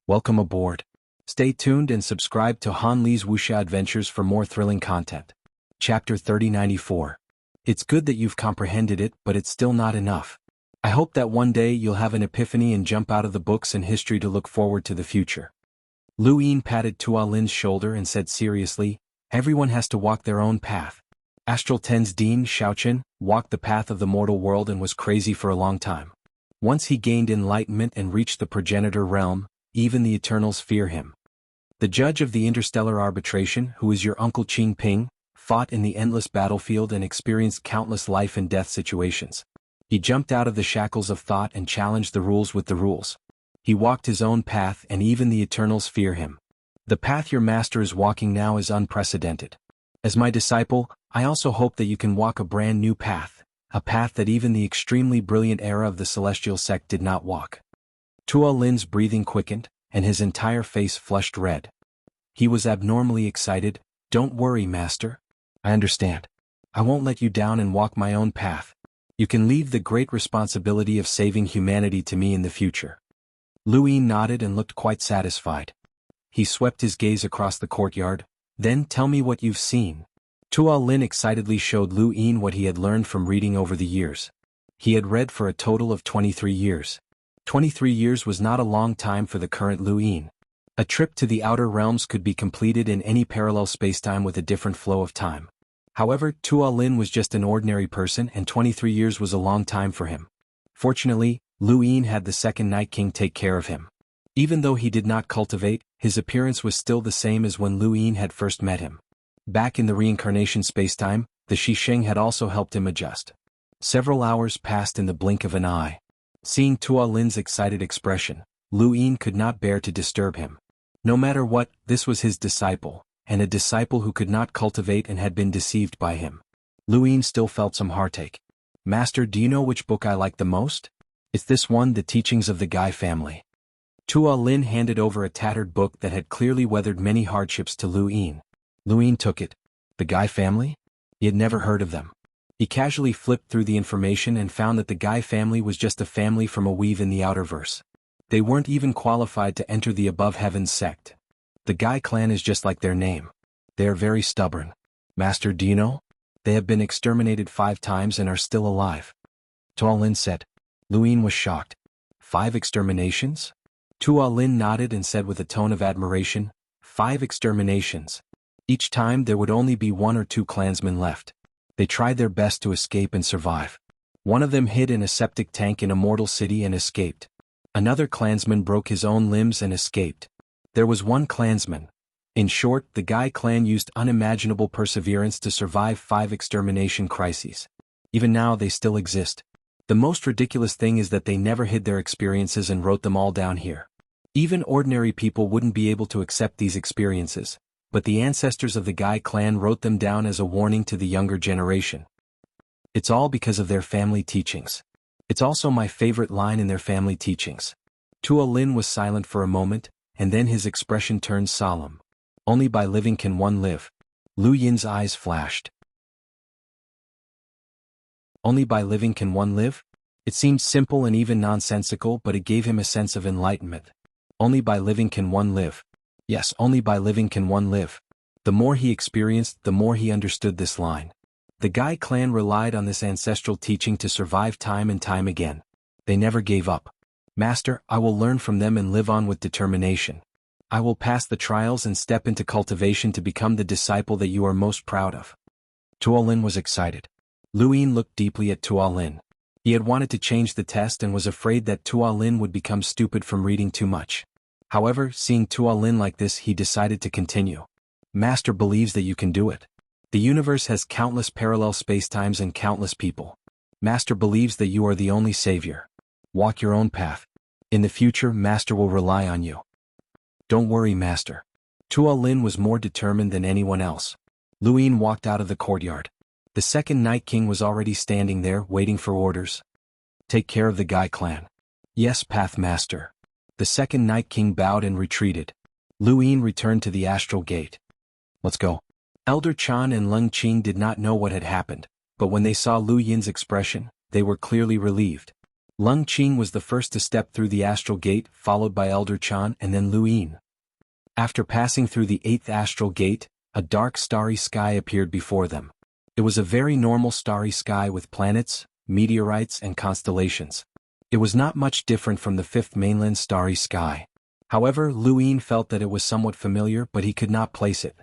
Welcome aboard. Stay tuned and subscribe to Han Li's Wuxia Adventures for more thrilling content. Chapter 3094. It's good that you've comprehended it, but it's still not enough. I hope that one day you'll have an epiphany and jump out of the books and history to look forward to the future. Lu Yin patted Tua Lin's shoulder and said seriously, everyone has to walk their own path. Astral Ten's Dean Xiaochen walked the path of the mortal world and was crazy for a long time. Once he gained enlightenment and reached the progenitor realm, even the Eternals fear him. The judge of the interstellar arbitration, who is your Uncle Qing Ping, fought in the endless battlefield and experienced countless life and death situations. He jumped out of the shackles of thought and challenged the rules with the rules. He walked his own path and even the Eternals fear him. The path your master is walking now is unprecedented. As my disciple, I also hope that you can walk a brand new path, a path that even the extremely brilliant era of the celestial sect did not walk. Tua Lin's breathing quickened, and his entire face flushed red. He was abnormally excited. Don't worry, master. I understand. I won't let you down and walk my own path. You can leave the great responsibility of saving humanity to me in the future. Lu Yin nodded and looked quite satisfied. He swept his gaze across the courtyard. Then tell me what you've seen. Tua Lin excitedly showed Lu Yin what he had learned from reading over the years. He had read for a total of 23 years. 23 years was not a long time for the current Lu Yin. A trip to the outer realms could be completed in any parallel spacetime with a different flow of time. However, Tua Lin was just an ordinary person and 23 years was a long time for him. Fortunately, Lu Yin had the second Night King take care of him. Even though he did not cultivate, his appearance was still the same as when Lu Yin had first met him. Back in the reincarnation spacetime, the Shisheng had also helped him adjust. Several hours passed in the blink of an eye. Seeing Tua Lin's excited expression, Lu Yin could not bear to disturb him. No matter what, this was his disciple, and a disciple who could not cultivate and had been deceived by him. Lu Yin still felt some heartache. Master, do you know which book I like the most? It's this one, The Teachings of the Gai Family. Tua Lin handed over a tattered book that had clearly weathered many hardships to Lu Yin. Lu Yin took it. The Gai family? He had never heard of them. He casually flipped through the information and found that the Gai family was just a family from a weave in the outerverse. They weren't even qualified to enter the above heavens sect. The Gai clan is just like their name. They are very stubborn. Master, do you know? They have been exterminated 5 times and are still alive. Tua Lin said. Lu Yin was shocked. 5 exterminations? Tua Lin nodded and said with a tone of admiration, 5 exterminations. Each time there would only be 1 or 2 clansmen left. They tried their best to escape and survive. One of them hid in a septic tank in a mortal city and escaped. Another clansman broke his own limbs and escaped. There was 1 clansman. In short, the Gai clan used unimaginable perseverance to survive 5 extermination crises. Even now they still exist. The most ridiculous thing is that they never hid their experiences and wrote them all down here. Even ordinary people wouldn't be able to accept these experiences, but the ancestors of the Gai clan wrote them down as a warning to the younger generation. It's all because of their family teachings. It's also my favorite line in their family teachings. Tua Lin was silent for a moment, and then his expression turned solemn. Only by living can one live. Lu Yin's eyes flashed. Only by living can one live? It seemed simple and even nonsensical, but it gave him a sense of enlightenment. Only by living can one live. Yes, only by living can one live. The more he experienced, the more he understood this line. The Gai clan relied on this ancestral teaching to survive time and time again. They never gave up. Master, I will learn from them and live on with determination. I will pass the trials and step into cultivation to become the disciple that you are most proud of. Tua Lin was excited. Lu Yin looked deeply at Tua Lin. He had wanted to change the test and was afraid that Tua Lin would become stupid from reading too much. However, seeing Tua Lin like this, he decided to continue. Master believes that you can do it. The universe has countless parallel spacetimes and countless people. Master believes that you are the only savior. Walk your own path. In the future, Master will rely on you. Don't worry, Master. Tua Lin was more determined than anyone else. Lu Yin walked out of the courtyard. The second Night King was already standing there, waiting for orders. Take care of the Gai clan. Yes, Path Master. The second Night King bowed and retreated. Lu Yin returned to the Astral Gate. Let's go. Elder Chan and Leng Qing did not know what had happened, but when they saw Lu Yin's expression, they were clearly relieved. Leng Qing was the first to step through the Astral Gate, followed by Elder Chan and then Lu Yin. After passing through the 8th Astral Gate, a dark starry sky appeared before them. It was a very normal starry sky with planets, meteorites and constellations. It was not much different from the 5th mainland starry sky. However, Lu Yin felt that it was somewhat familiar, but he could not place it.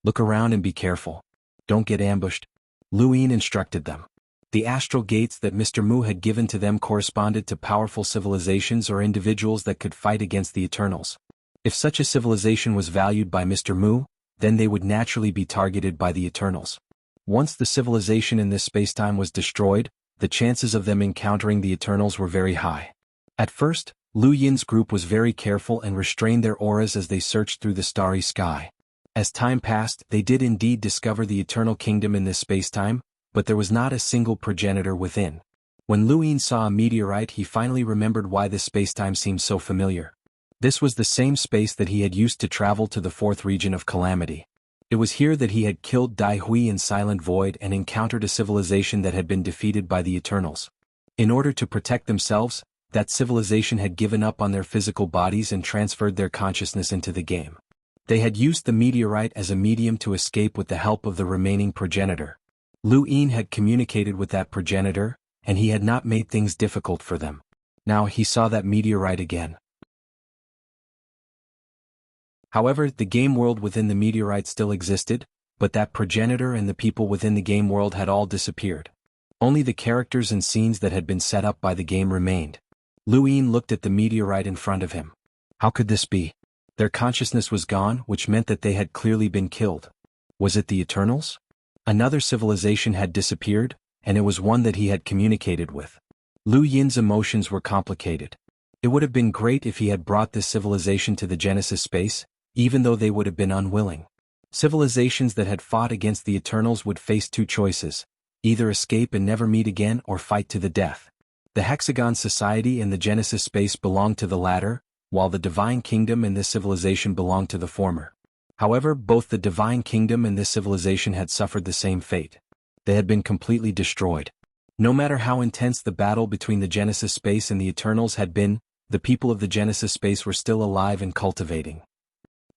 Look around and be careful. Don't get ambushed. Lu Yin instructed them. The astral gates that Mr. Mu had given to them corresponded to powerful civilizations or individuals that could fight against the Eternals. If such a civilization was valued by Mr. Mu, then they would naturally be targeted by the Eternals. Once the civilization in this spacetime was destroyed, the chances of them encountering the Eternals were very high. At first, Lu Yin's group was very careful and restrained their auras as they searched through the starry sky. As time passed, they did indeed discover the Eternal Kingdom in this spacetime, but there was not a single progenitor within. When Lu Yin saw a meteorite, he finally remembered why this spacetime seemed so familiar. This was the same space that he had used to travel to the 4th region of Calamity. It was here that he had killed Dai Hui in Silent Void and encountered a civilization that had been defeated by the Eternals. In order to protect themselves, that civilization had given up on their physical bodies and transferred their consciousness into the game. They had used the meteorite as a medium to escape with the help of the remaining progenitor. Lu Yin had communicated with that progenitor, and he had not made things difficult for them. Now he saw that meteorite again. However, the game world within the meteorite still existed, but that progenitor and the people within the game world had all disappeared. Only the characters and scenes that had been set up by the game remained. Lu Yin looked at the meteorite in front of him. How could this be? Their consciousness was gone, which meant that they had clearly been killed. Was it the Eternals? Another civilization had disappeared, and it was one that he had communicated with. Lu Yin's emotions were complicated. It would have been great if he had brought this civilization to the Genesis space, even though they would have been unwilling. Civilizations that had fought against the Eternals would face two choices: either escape and never meet again or fight to the death. The Hexagon Society and the Genesis space belonged to the latter, while the Divine Kingdom and this civilization belonged to the former. However, both the Divine Kingdom and this civilization had suffered the same fate. They had been completely destroyed. No matter how intense the battle between the Genesis space and the Eternals had been, the people of the Genesis space were still alive and cultivating.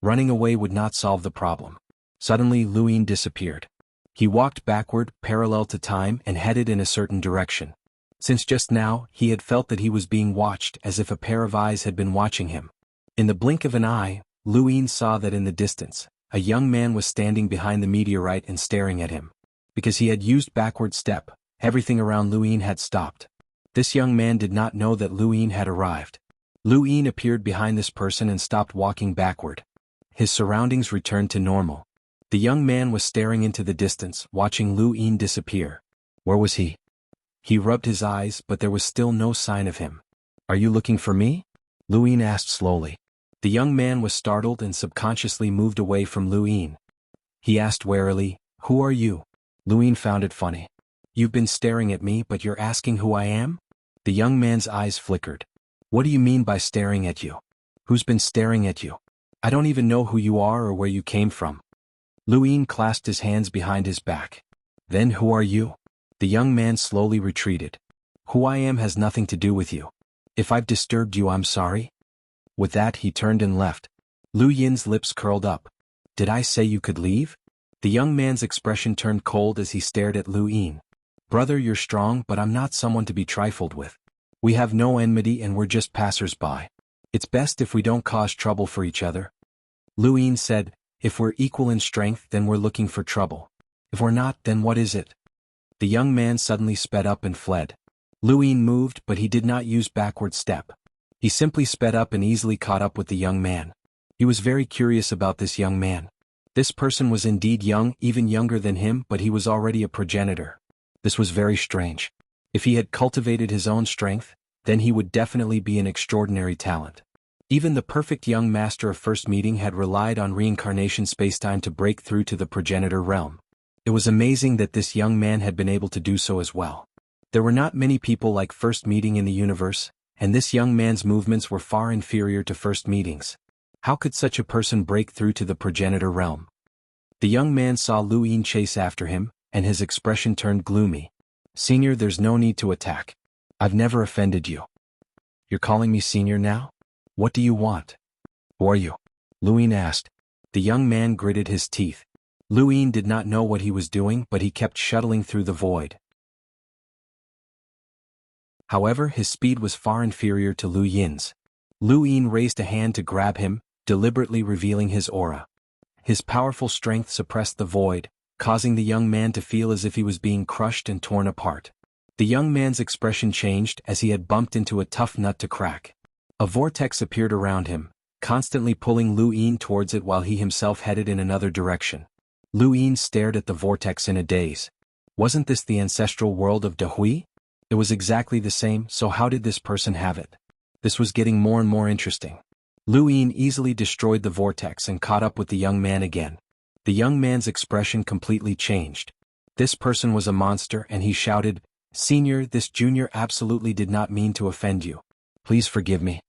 Running away would not solve the problem. Suddenly, Luin disappeared. He walked backward, parallel to time, and headed in a certain direction. Since just now, he had felt that he was being watched, as if a pair of eyes had been watching him. In the blink of an eye, Luin saw that in the distance, a young man was standing behind the meteorite and staring at him. Because he had used backward step, everything around Luin had stopped. This young man did not know that Luin had arrived. Luin appeared behind this person and stopped walking backward. His surroundings returned to normal. The young man was staring into the distance, watching Luin disappear. Where was he? He rubbed his eyes, but there was still no sign of him. Are you looking for me? Luin asked slowly. The young man was startled and subconsciously moved away from Luin. He asked warily, "Who are you?" Luin found it funny. "You've been staring at me, but you're asking who I am?" The young man's eyes flickered. "What do you mean by staring at you? Who's been staring at you? I don't even know who you are or where you came from." Luin clasped his hands behind his back. "Then who are you?" The young man slowly retreated. "Who I am has nothing to do with you. If I've disturbed you, I'm sorry." With that, he turned and left. Lu Yin's lips curled up. "Did I say you could leave?" The young man's expression turned cold as he stared at Lu Yin. "Brother, you're strong, but I'm not someone to be trifled with. We have no enmity and we're just passers-by. It's best if we don't cause trouble for each other." Lu Yin said, "If we're equal in strength, then we're looking for trouble. If we're not, then what is it?" The young man suddenly sped up and fled. Lu Yin moved, but he did not use backward step. He simply sped up and easily caught up with the young man. He was very curious about this young man. This person was indeed young, even younger than him, but he was already a progenitor. This was very strange. If he had cultivated his own strength, then he would definitely be an extraordinary talent. Even the perfect young master of first meeting had relied on reincarnation spacetime to break through to the progenitor realm. It was amazing that this young man had been able to do so as well. There were not many people like first meeting in the universe, and this young man's movements were far inferior to first meetings. How could such a person break through to the progenitor realm? The young man saw Lu Yin chase after him, and his expression turned gloomy. "Senior, there's no need to attack. I've never offended you." "You're calling me senior now? What do you want?" "Who are you?" Lu Yin asked. The young man gritted his teeth. Lu Yin did not know what he was doing, but he kept shuttling through the void. However, his speed was far inferior to Lu Yin's. Lu Yin raised a hand to grab him, deliberately revealing his aura. His powerful strength suppressed the void, causing the young man to feel as if he was being crushed and torn apart. The young man's expression changed as he had bumped into a tough nut to crack. A vortex appeared around him, constantly pulling Lu Yin towards it while he himself headed in another direction. Lu Yin stared at the vortex in a daze. Wasn't this the ancestral world of Dahui? It was exactly the same, so how did this person have it? This was getting more and more interesting. Lu Yin easily destroyed the vortex and caught up with the young man again. The young man's expression completely changed. This person was a monster and he shouted, "Senior, this junior absolutely did not mean to offend you. Please forgive me."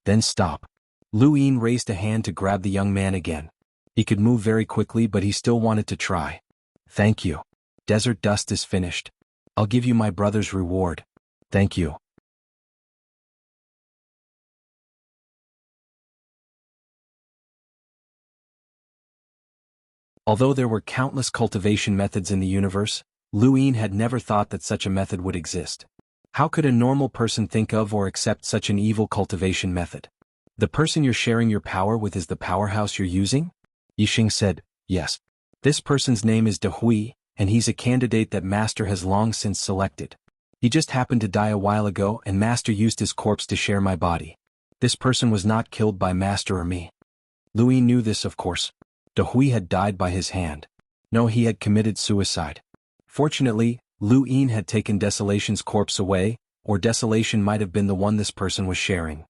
"Then stop." Lu Yin raised a hand to grab the young man again. He could move very quickly, but he still wanted to try. "Thank you. Desert dust is finished. I'll give you my brother's reward." "Thank you." Although there were countless cultivation methods in the universe, Lu Yin had never thought that such a method would exist. How could a normal person think of or accept such an evil cultivation method? "The person you're sharing your power with is the powerhouse you're using?" Yixing said, "Yes. This person's name is Dahui, and he's a candidate that Master has long since selected. He just happened to die a while ago and Master used his corpse to share my body. This person was not killed by Master or me." Lu Yin knew this, of course. Dahui had died by his hand. No, he had committed suicide. Fortunately, Lu Yin had taken Desolation's corpse away, or desolation might have been the one this person was sharing.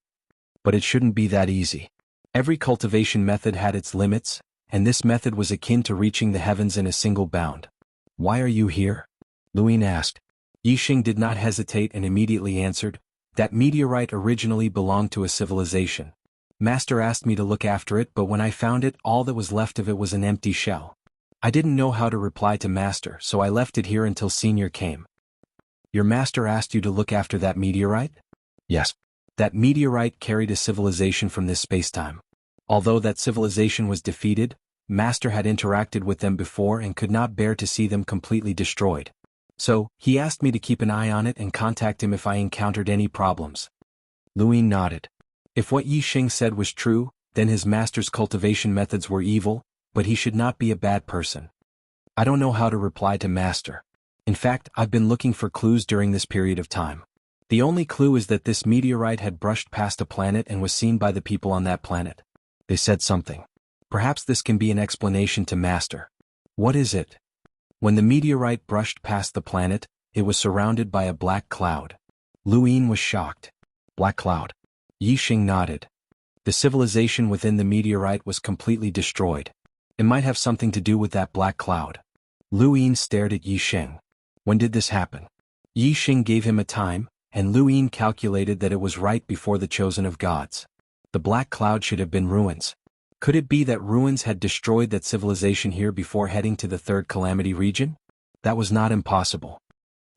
But it shouldn't be that easy. Every cultivation method had its limits, and this method was akin to reaching the heavens in a single bound. "Why are you here?" Luin asked. Yixing did not hesitate and immediately answered, "That meteorite originally belonged to a civilization. Master asked me to look after it, but when I found it, all that was left of it was an empty shell. I didn't know how to reply to Master, so I left it here until Senior came." "Your master asked you to look after that meteorite?" "Yes. That meteorite carried a civilization from this spacetime. Although that civilization was defeated, Master had interacted with them before and could not bear to see them completely destroyed. So, he asked me to keep an eye on it and contact him if I encountered any problems." Luin nodded. If what Yixing said was true, then his master's cultivation methods were evil, but he should not be a bad person. "I don't know how to reply to Master. In fact, I've been looking for clues during this period of time. The only clue is that this meteorite had brushed past a planet and was seen by the people on that planet. They said something. Perhaps this can be an explanation to Master." "What is it?" "When the meteorite brushed past the planet, it was surrounded by a black cloud." Luin was shocked. "Black cloud?" Yixing nodded. "The civilization within the meteorite was completely destroyed. It might have something to do with that black cloud." Luin stared at Yixing. "When did this happen?" Yixing gave him a time, and Luin calculated that it was right before the Chosen of Gods. The black cloud should have been ruins. Could it be that ruins had destroyed that civilization here before heading to the third calamity region? That was not impossible.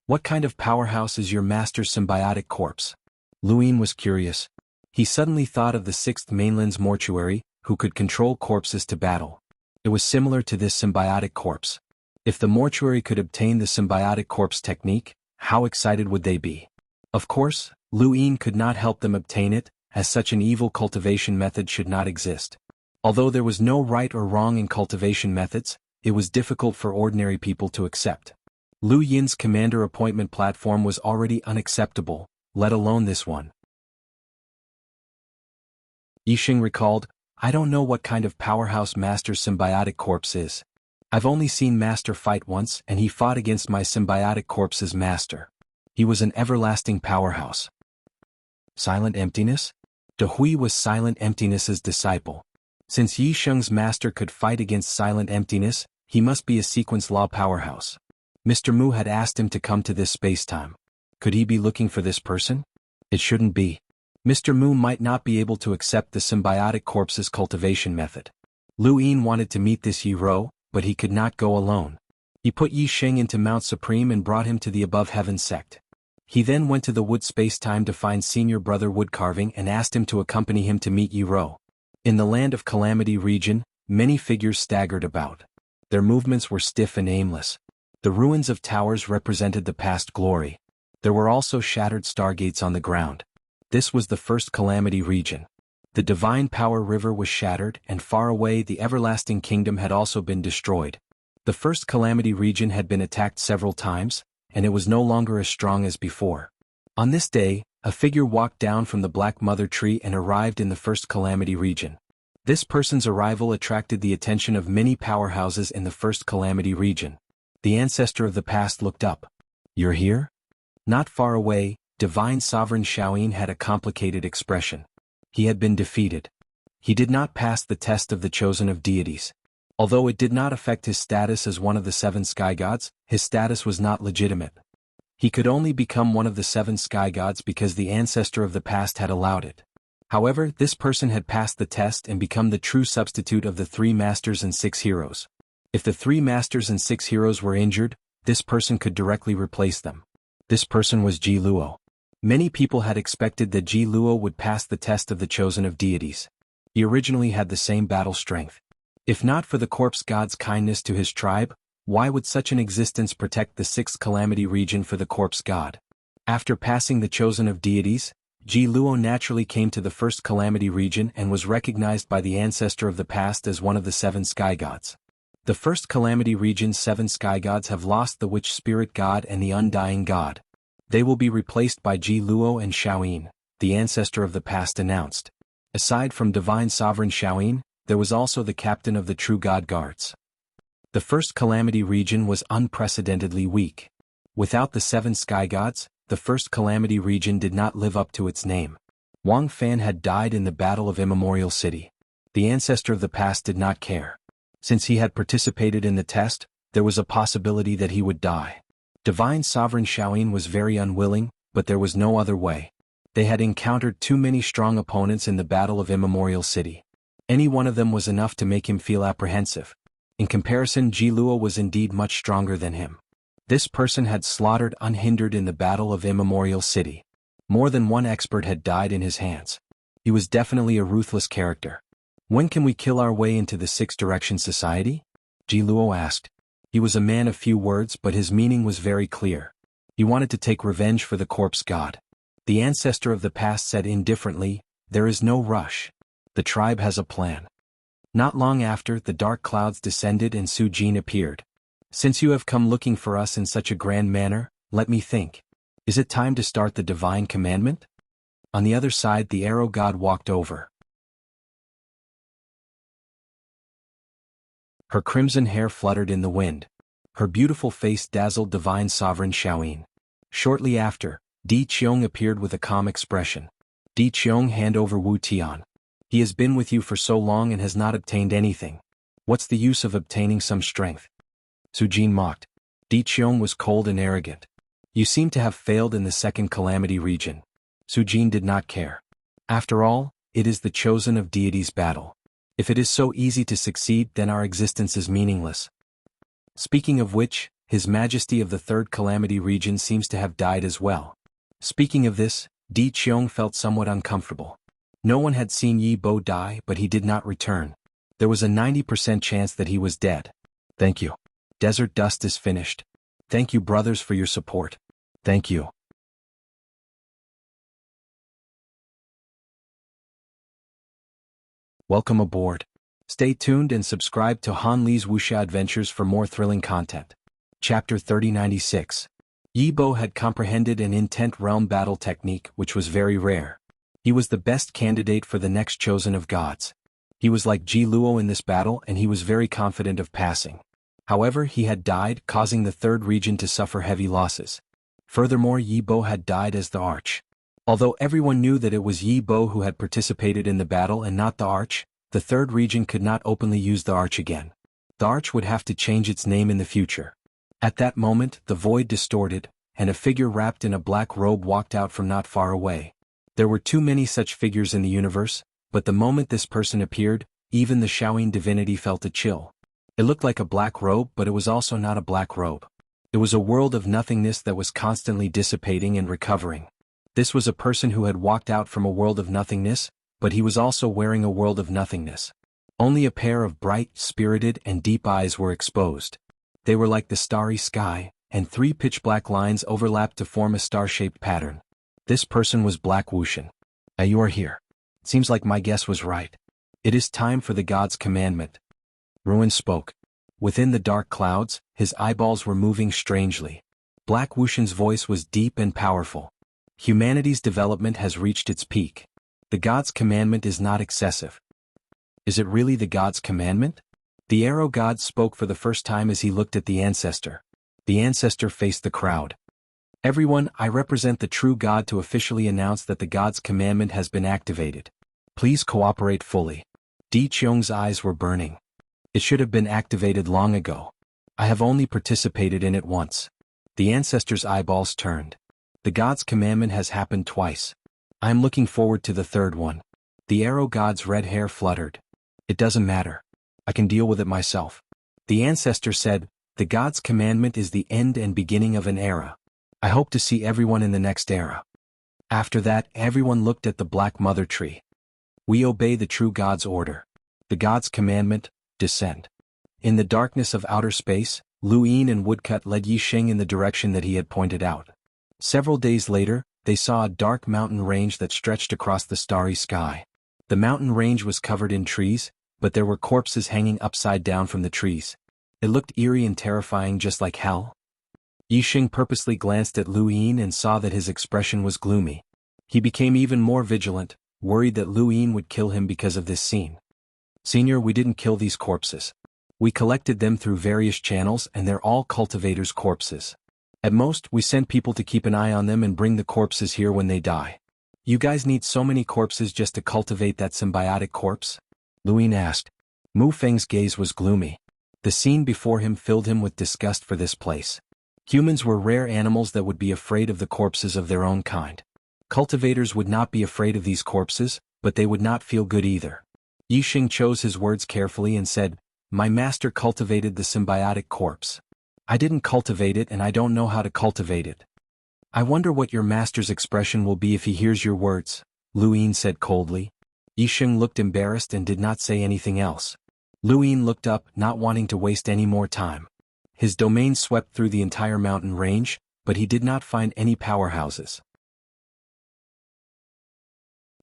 "What kind of powerhouse is your master's symbiotic corpse?" Luin was curious. He suddenly thought of the Sixth Mainland's mortuary, who could control corpses to battle. It was similar to this symbiotic corpse. If the mortuary could obtain the symbiotic corpse technique, how excited would they be? Of course, Luin could not help them obtain it, as such an evil cultivation method should not exist. Although there was no right or wrong in cultivation methods, it was difficult for ordinary people to accept. Lu Yin's commander appointment platform was already unacceptable, let alone this one. Yixing recalled, "I don't know what kind of powerhouse Master's symbiotic corpse is. I've only seen Master fight once and he fought against my symbiotic corpse's master. He was an everlasting powerhouse." Silent Emptiness? De Hui was Silent Emptiness's disciple. Since Yixing's master could fight against Silent Emptiness, he must be a sequence law powerhouse. Mr. Mu had asked him to come to this space-time. Could he be looking for this person? It shouldn't be. Mr. Mu might not be able to accept the symbiotic corpse's cultivation method. Luin wanted to meet this Yi-Ro, but he could not go alone. He put Yixing into Mount Supreme and brought him to the Above Heaven sect. He then went to the wood space-time to find Senior Brother Woodcarving and asked him to accompany him to meet Yi-Ro. In the Land of Calamity region, many figures staggered about. Their movements were stiff and aimless. The ruins of towers represented the past glory. There were also shattered stargates on the ground. This was the first Calamity region. The Divine Power River was shattered, and far away the Everlasting Kingdom had also been destroyed. The first Calamity region had been attacked several times, and it was no longer as strong as before. On this day, a figure walked down from the Black Mother Tree and arrived in the first Calamity region. This person's arrival attracted the attention of many powerhouses in the first Calamity region. The ancestor of the past looked up. "You're here?" Not far away, Divine Sovereign Xiaoyin had a complicated expression. He had been defeated. He did not pass the test of the Chosen of Deities. Although it did not affect his status as one of the 7 sky gods, his status was not legitimate. He could only become one of the 7 sky gods because the ancestor of the past had allowed it. However, this person had passed the test and become the true substitute of the 3 masters and 6 heroes. If the 3 masters and 6 heroes were injured, this person could directly replace them. This person was Ji Luo. Many people had expected that Ji Luo would pass the test of the Chosen of Deities. He originally had the same battle strength. If not for the corpse god's kindness to his tribe, why would such an existence protect the 6th Calamity region for the corpse god? After passing the Chosen of Deities, Ji Luo naturally came to the first Calamity region and was recognized by the ancestor of the past as one of the 7 sky gods. The first Calamity region's 7 sky gods have lost the Witch Spirit God and the Undying God. They will be replaced by Ji Luo and Xiaoyin, the ancestor of the past announced. Aside from Divine Sovereign Xiaoyin, there was also the captain of the True God Guards. The first Calamity region was unprecedentedly weak. Without the 7 sky gods, the first calamity region did not live up to its name. Wang Fan had died in the Battle of Immemorial City. The ancestor of the past did not care. Since he had participated in the test, there was a possibility that he would die. Divine Sovereign Xiaoyin was very unwilling, but there was no other way. They had encountered too many strong opponents in the Battle of Immemorial City. Any one of them was enough to make him feel apprehensive. In comparison, Ji Luo was indeed much stronger than him. This person had slaughtered unhindered in the Battle of Immemorial City. More than one expert had died in his hands. He was definitely a ruthless character. When can we kill our way into the Six Direction Society? Ji Luo asked. He was a man of few words, but his meaning was very clear. He wanted to take revenge for the corpse god. The ancestor of the past said indifferently, "There is no rush. The tribe has a plan." Not long after, the dark clouds descended and Su Jin appeared. "Since you have come looking for us in such a grand manner, let me think. Is it time to start the divine commandment?" On the other side, the arrow god walked over. Her crimson hair fluttered in the wind. Her beautiful face dazzled divine sovereign Xiaoyin. Shortly after, Di Qiong appeared with a calm expression. "Di Qiong, hand over Wu Tian. He has been with you for so long and has not obtained anything. What's the use of obtaining some strength?" Su Jin mocked. Di Qiong was cold and arrogant. "You seem to have failed in the second calamity region." Su Jin did not care. After all, it is the chosen of deities battle. If it is so easy to succeed, then our existence is meaningless. Speaking of which, His Majesty of the Third Calamity region seems to have died as well. Speaking of this, Di Qiong felt somewhat uncomfortable. No one had seen Yi Bo die, but he did not return. There was a 90% chance that he was dead. "Thank you. Desert dust is finished. Thank you, brothers, for your support. Thank you." Welcome aboard. Stay tuned and subscribe to Han Li's Wuxia Adventures for more thrilling content. Chapter 3096. Yi Bo had comprehended an intent realm battle technique which was very rare. He was the best candidate for the next chosen of gods. He was like Ji Luo in this battle and he was very confident of passing. However, he had died, causing the third region to suffer heavy losses. Furthermore, Yi Bo had died as the arch. Although everyone knew that it was Yi Bo who had participated in the battle and not the arch, the third region could not openly use the arch again. The arch would have to change its name in the future. At that moment, the void distorted, and a figure wrapped in a black robe walked out from not far away. There were too many such figures in the universe, but the moment this person appeared, even the Xiaoyin divinity felt a chill. It looked like a black robe, but it was also not a black robe. It was a world of nothingness that was constantly dissipating and recovering. This was a person who had walked out from a world of nothingness, but he was also wearing a world of nothingness. Only a pair of bright, spirited, and deep eyes were exposed. They were like the starry sky, and three pitch-black lines overlapped to form a star-shaped pattern. This person was Black Wuxian. "You are here. Seems like my guess was right. It is time for the god's commandment." Ruin spoke. Within the dark clouds, his eyeballs were moving strangely. Black Wuxian's voice was deep and powerful. "Humanity's development has reached its peak. The god's commandment is not excessive." "Is it really the god's commandment?" The arrow god spoke for the first time as he looked at the ancestor. The ancestor faced the crowd. "Everyone, I represent the true god to officially announce that the god's commandment has been activated. Please cooperate fully." Di Qiong's eyes were burning. "It should have been activated long ago. I have only participated in it once." The ancestor's eyeballs turned. "The god's commandment has happened twice. I am looking forward to the third one." The arrow god's red hair fluttered. "It doesn't matter. I can deal with it myself." The ancestor said, "The god's commandment is the end and beginning of an era. I hope to see everyone in the next era." After that, everyone looked at the black mother tree. "We obey the true god's order. The god's commandment, descend." In the darkness of outer space, Lu Yin and Woodcut led Yi Sheng in the direction that he had pointed out. Several days later, they saw a dark mountain range that stretched across the starry sky. The mountain range was covered in trees, but there were corpses hanging upside down from the trees. It looked eerie and terrifying, just like hell. Yi Sheng purposely glanced at Lu Yin and saw that his expression was gloomy. He became even more vigilant, worried that Lu Yin would kill him because of this scene. "Senior, we didn't kill these corpses. We collected them through various channels and they're all cultivators' corpses. At most, we send people to keep an eye on them and bring the corpses here when they die. You guys need so many corpses just to cultivate that symbiotic corpse? Luyin asked. Mu Feng's gaze was gloomy. The scene before him filled him with disgust for this place. Humans were rare animals that would be afraid of the corpses of their own kind. Cultivators would not be afraid of these corpses, but they would not feel good either. Yixing chose his words carefully and said, My master cultivated the symbiotic corpse. I didn't cultivate it and I don't know how to cultivate it. I wonder what your master's expression will be if he hears your words, Luyin said coldly. Yixing looked embarrassed and did not say anything else. Luyin looked up, not wanting to waste any more time. His domain swept through the entire mountain range, but he did not find any powerhouses.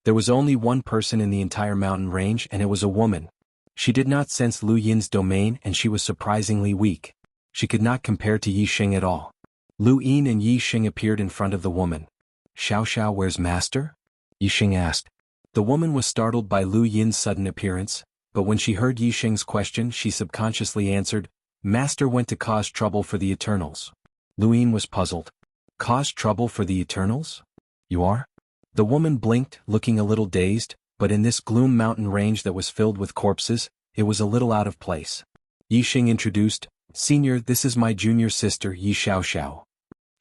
There was only one person in the entire mountain range and it was a woman. She did not sense Lu Yin's domain and she was surprisingly weak. She could not compare to Yixing at all. Lu Yin and Yixing appeared in front of the woman. Xiao, where's master? Yixing asked. The woman was startled by Lu Yin's sudden appearance, but when she heard Yixing's question she subconsciously answered, Master went to cause trouble for the Eternals. Lu Yin was puzzled. Cause trouble for the Eternals? You are? The woman blinked, looking a little dazed, but in this gloom mountain range that was filled with corpses, it was a little out of place. Yixing introduced, Senior, this is my junior sister, Yi Xiao.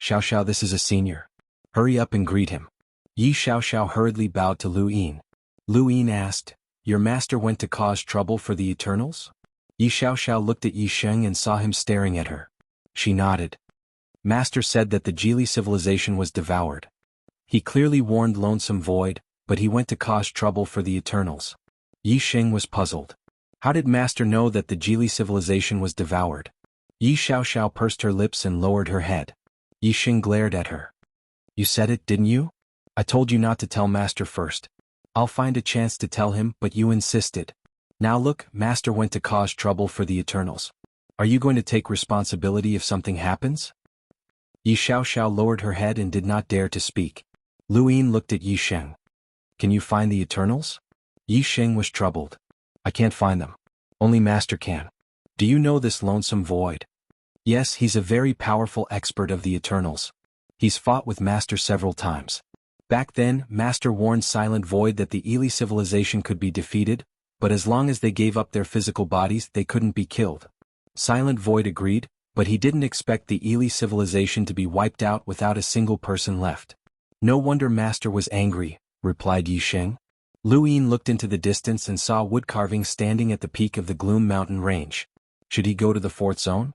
Xiao, this is a senior. Hurry up and greet him. Yi Xiao hurriedly bowed to Lu Yin. Lu Yin asked, Your master went to cause trouble for the Eternals? Yi Xiao looked at Yixing and saw him staring at her. She nodded. Master said that the Geely civilization was devoured. He clearly warned Lonesome Void, but he went to cause trouble for the Eternals. Yixing was puzzled. How did Master know that the Geely civilization was devoured? Yi Xiao pursed her lips and lowered her head. Yixing glared at her. You said it, didn't you? I told you not to tell Master first. I'll find a chance to tell him, but you insisted. Now look, Master went to cause trouble for the Eternals. Are you going to take responsibility if something happens? Yi Xiao lowered her head and did not dare to speak. Lu Yin looked at Yixing. Can you find the Eternals? Yixing was troubled. I can't find them. Only Master can. Do you know this Lonesome Void? Yes, he's a very powerful expert of the Eternals. He's fought with Master several times. Back then, Master warned Silent Void that the Ely civilization could be defeated, but as long as they gave up their physical bodies they couldn't be killed. Silent Void agreed, but he didn't expect the Ely civilization to be wiped out without a single person left. No wonder Master was angry, replied Yixing. Lu Yin looked into the distance and saw wood carvings standing at the peak of the Gloom Mountain range. Should he go to the fourth zone?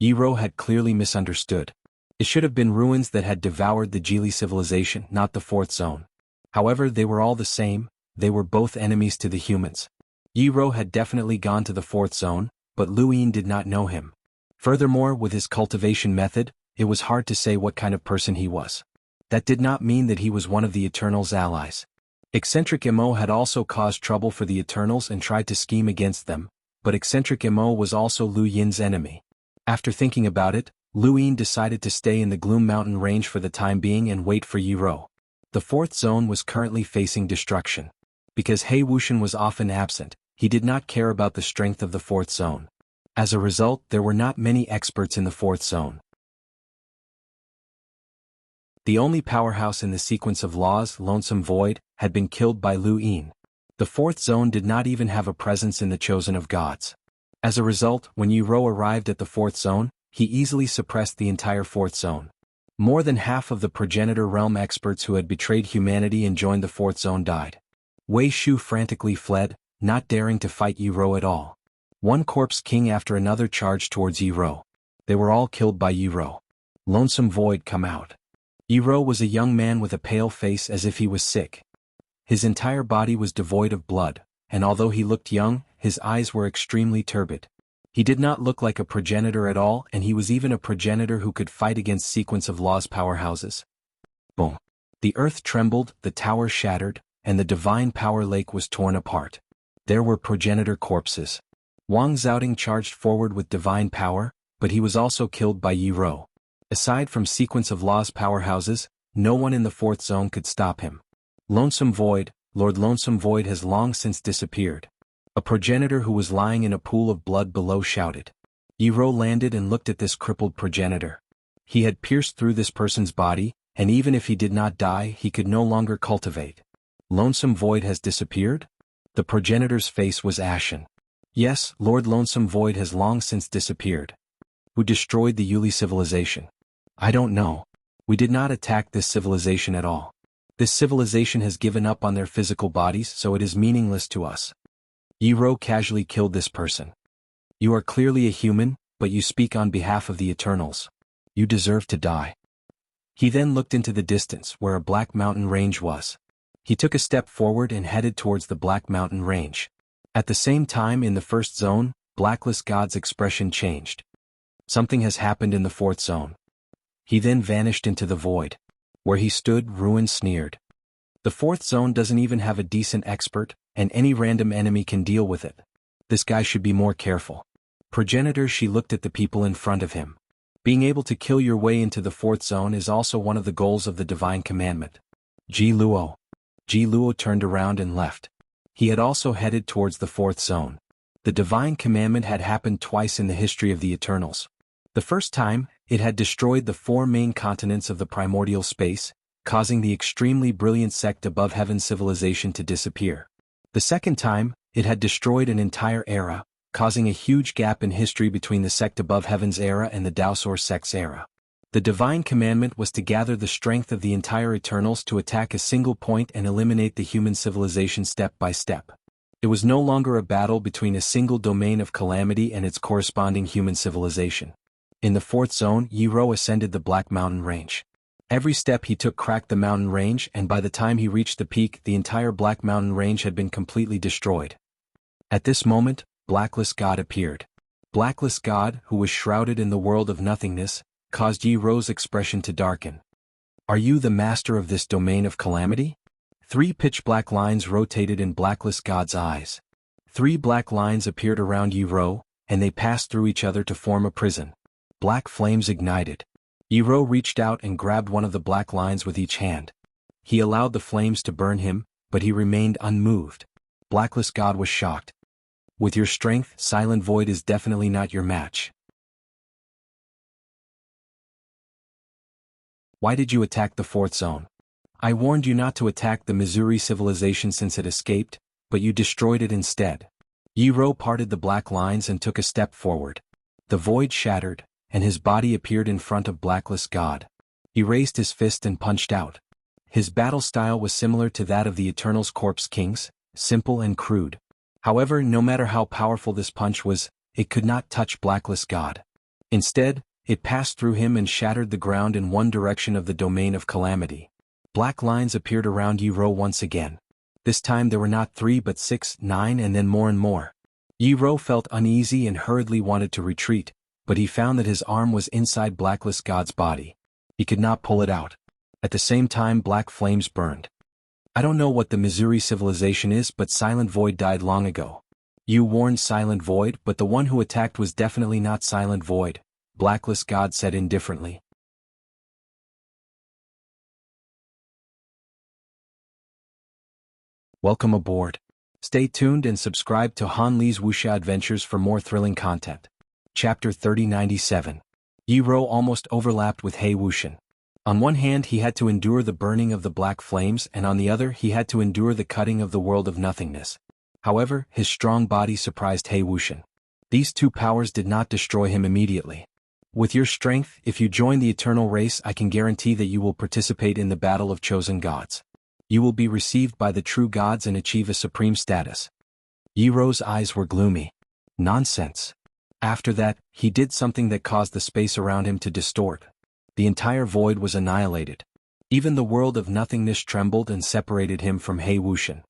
Yiro had clearly misunderstood. It should have been ruins that had devoured the Geely civilization, not the fourth zone. However, they were all the same, they were both enemies to the humans. Yiro had definitely gone to the fourth zone, but Lu Yin did not know him. Furthermore, with his cultivation method, it was hard to say what kind of person he was. That did not mean that he was one of the Eternals' allies. Eccentric Mo had also caused trouble for the Eternals and tried to scheme against them, but Eccentric Mo was also Lu Yin's enemy. After thinking about it, Lu Yin decided to stay in the Gloom Mountain range for the time being and wait for Yiro. The fourth zone was currently facing destruction. Because He Wuxian was often absent, he did not care about the strength of the fourth zone. As a result, there were not many experts in the fourth zone. The only powerhouse in the sequence of laws, Lonesome Void, had been killed by Lu Yin. The fourth zone did not even have a presence in the Chosen of Gods. As a result, when Yiro arrived at the fourth zone, he easily suppressed the entire fourth zone. More than half of the progenitor realm experts who had betrayed humanity and joined the fourth zone died. Wei Shu frantically fled, not daring to fight Yiro at all. One corpse king after another charged towards Yiro. They were all killed by Yiro. Lonesome Void come out. Yiro was a young man with a pale face as if he was sick. His entire body was devoid of blood, and although he looked young, his eyes were extremely turbid. He did not look like a progenitor at all, and he was even a progenitor who could fight against sequence of laws powerhouses. Boom. The earth trembled, the tower shattered, and the divine power lake was torn apart. There were progenitor corpses. Wang Zhaoding charged forward with divine power, but he was also killed by Yiro. Aside from sequence of laws powerhouses, no one in the fourth zone could stop him. Lonesome Void, Lord Lonesome Void has long since disappeared. A progenitor who was lying in a pool of blood below shouted. Yiro landed and looked at this crippled progenitor. He had pierced through this person's body, and even if he did not die, he could no longer cultivate. Lonesome Void has disappeared? The progenitor's face was ashen. Yes, Lord Lonesome Void has long since disappeared. Who destroyed the Yuli civilization? I don't know. We did not attack this civilization at all. This civilization has given up on their physical bodies, so it is meaningless to us. Yiro casually killed this person. You are clearly a human, but you speak on behalf of the Eternals. You deserve to die. He then looked into the distance where a black mountain range was. He took a step forward and headed towards the black mountain range. At the same time in the first zone, Blackless God's expression changed. Something has happened in the fourth zone. He then vanished into the void. Where he stood, Ruin sneered. The fourth zone doesn't even have a decent expert, and any random enemy can deal with it. This guy should be more careful. Progenitor, she looked at the people in front of him. Being able to kill your way into the fourth zone is also one of the goals of the divine commandment. Ji Luo. Ji Luo turned around and left. He had also headed towards the fourth zone. The divine commandment had happened twice in the history of the Eternals. The first time, it had destroyed the 4 main continents of the primordial space, causing the extremely brilliant sect above heaven civilization to disappear. The second time, it had destroyed an entire era, causing a huge gap in history between the sect above heaven's era and the Daosor sect's era. The divine commandment was to gather the strength of the entire Eternals to attack a single point and eliminate the human civilization step by step. It was no longer a battle between a single domain of calamity and its corresponding human civilization. In the fourth zone, Yiro ascended the Black Mountain Range. Every step he took cracked the mountain range, and by the time he reached the peak, the entire Black Mountain Range had been completely destroyed. At this moment, Blackless God appeared. Blackless God, who was shrouded in the world of nothingness, caused Yiro's expression to darken. Are you the master of this domain of calamity? 3 pitch-black lines rotated in Blackless God's eyes. 3 black lines appeared around Yiro, and they passed through each other to form a prison. Black flames ignited. Yiro reached out and grabbed one of the black lines with each hand. He allowed the flames to burn him, but he remained unmoved. Blackless God was shocked. With your strength, Silent Void is definitely not your match. Why did you attack the fourth zone? I warned you not to attack the Missouri civilization since it escaped, but you destroyed it instead. Yiro parted the black lines and took a step forward. The void shattered, and his body appeared in front of Blackless God. He raised his fist and punched out. His battle style was similar to that of the Eternals' Corpse Kings, simple and crude. However, no matter how powerful this punch was, it could not touch Blackless God. Instead, it passed through him and shattered the ground in one direction of the domain of calamity. Black lines appeared around Yiro once again. This time there were not 3 but 6, 9 and then more and more. Yiro felt uneasy and hurriedly wanted to retreat, but he found that his arm was inside Blackless God's body. He could not pull it out. At the same time, black flames burned. I don't know what the Missouri civilization is, but Silent Void died long ago. You warned Silent Void, but the one who attacked was definitely not Silent Void, Blackless God said indifferently. Welcome aboard. Stay tuned and subscribe to Han Li's Wuxia Adventures for more thrilling content. Chapter 3097. Yiro almost overlapped with Hei Wuxian. On one hand he had to endure the burning of the black flames, and on the other he had to endure the cutting of the world of nothingness. However, his strong body surprised Hei Wuxian. These 2 powers did not destroy him immediately. With your strength, if you join the eternal race, I can guarantee that you will participate in the battle of chosen gods. You will be received by the true gods and achieve a supreme status. Yiro's eyes were gloomy. Nonsense. After that, he did something that caused the space around him to distort. The entire void was annihilated. Even the world of nothingness trembled and separated him from Hei Wuxian.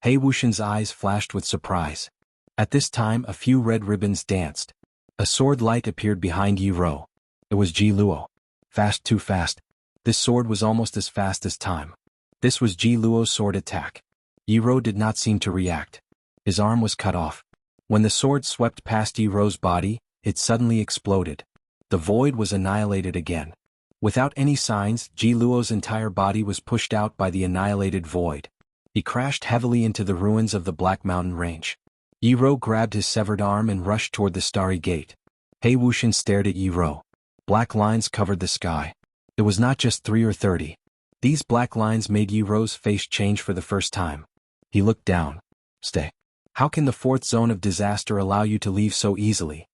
Hei Wuxian's eyes flashed with surprise. At this time a few red ribbons danced. A sword light appeared behind Yiro. It was Ji Luo. Fast, too fast. This sword was almost as fast as time. This was Ji Luo's sword attack. Yiro did not seem to react. His arm was cut off. When the sword swept past Yiro's body, it suddenly exploded. The void was annihilated again. Without any signs, Ji Luo's entire body was pushed out by the annihilated void. He crashed heavily into the ruins of the Black Mountain Range. Yiro grabbed his severed arm and rushed toward the starry gate. Hei Wuxian stared at Yiro. Black lines covered the sky. It was not just 3 or 30. These black lines made Yi Ro's face change for the first time. He looked down. Stay. How can the fourth zone of disaster allow you to leave so easily?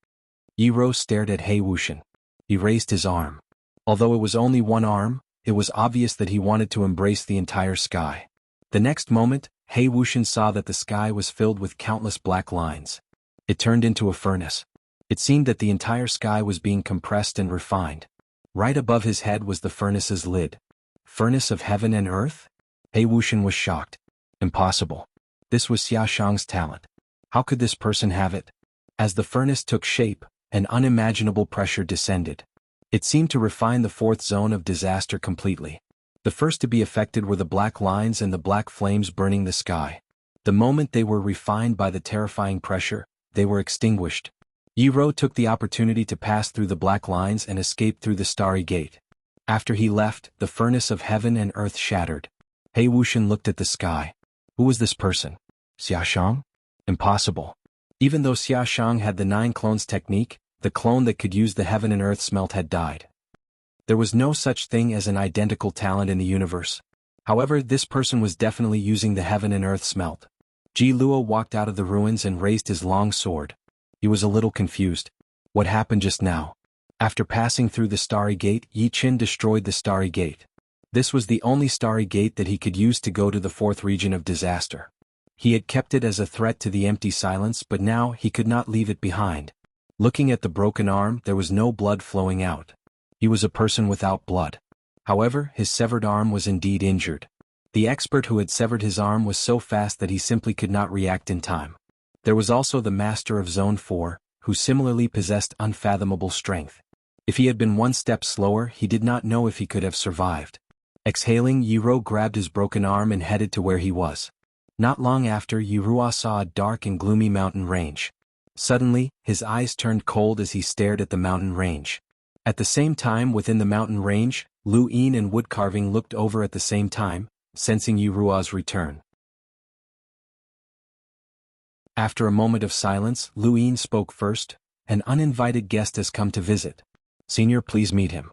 Yi Ro stared at He Wuxian. He raised his arm. Although it was only one arm, it was obvious that he wanted to embrace the entire sky. The next moment, He Wuxian saw that the sky was filled with countless black lines. It turned into a furnace. It seemed that the entire sky was being compressed and refined. Right above his head was the furnace's lid. Furnace of heaven and earth? He Wuxian was shocked. Impossible. This was Xia Shang's talent. How could this person have it? As the furnace took shape, an unimaginable pressure descended. It seemed to refine the fourth zone of disaster completely. The first to be affected were the black lines and the black flames burning the sky. The moment they were refined by the terrifying pressure, they were extinguished. Yi Ro took the opportunity to pass through the black lines and escape through the starry gate. After he left, the furnace of heaven and earth shattered. He Wuxian looked at the sky. Who was this person? Xia Shang? Impossible. Even though Xia Shang had the 9 clones technique, the clone that could use the heaven and earth smelt had died. There was no such thing as an identical talent in the universe. However, this person was definitely using the heaven and earth smelt. Ji Luo walked out of the ruins and raised his long sword. He was a little confused. What happened just now? After passing through the starry gate, Yi Qin destroyed the starry gate. This was the only starry gate that he could use to go to the fourth region of disaster. He had kept it as a threat to the empty silence, but now he could not leave it behind. Looking at the broken arm, there was no blood flowing out. He was a person without blood. However, his severed arm was indeed injured. The expert who had severed his arm was so fast that he simply could not react in time. There was also the master of Zone 4, who similarly possessed unfathomable strength. If he had been one step slower, he did not know if he could have survived. Exhaling, Yi Ro grabbed his broken arm and headed to where he was. Not long after, Yi Ro saw a dark and gloomy mountain range. Suddenly, his eyes turned cold as he stared at the mountain range. At the same time, within the mountain range, Lu Yin and Woodcarving looked over at the same time, sensing Yi Ro's return. After a moment of silence, Lu Yin spoke first. An uninvited guest has come to visit. Senior, please meet him.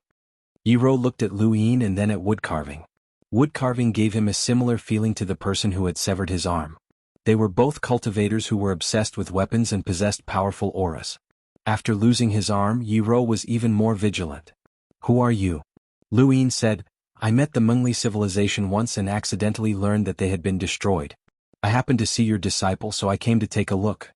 Yi Ro looked at Lu Yin and then at Woodcarving. Woodcarving gave him a similar feeling to the person who had severed his arm. They were both cultivators who were obsessed with weapons and possessed powerful auras. After losing his arm, Yi Ro was even more vigilant. Who are you? Lu Yin said, I met the Mengli civilization once and accidentally learned that they had been destroyed. I happened to see your disciple, so I came to take a look.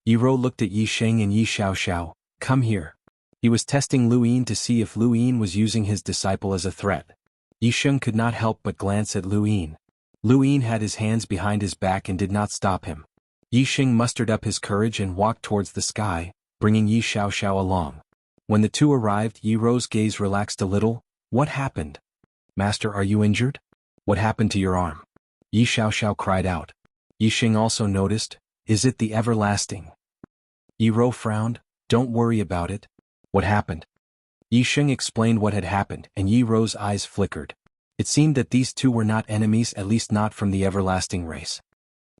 Yi Ro looked at Yi Sheng and Yi Xiaoxiao. Come here. He was testing Lu Yin to see if Lu Yin was using his disciple as a threat. Yi Sheng could not help but glance at Lu Yin. Lu Yin had his hands behind his back and did not stop him. Yi Sheng mustered up his courage and walked towards the sky, bringing Yi Xiaoxiao along. When the two arrived, Yi Ro's gaze relaxed a little. What happened? Master, are you injured? What happened to your arm? Yi Xiaoxiao cried out. Yi Sheng also noticed. Is it the everlasting? Yi Ro frowned. Don't worry about it. What happened? Yi Sheng explained what had happened, and Yi Ro's eyes flickered. It seemed that these two were not enemies, at least not from the everlasting race.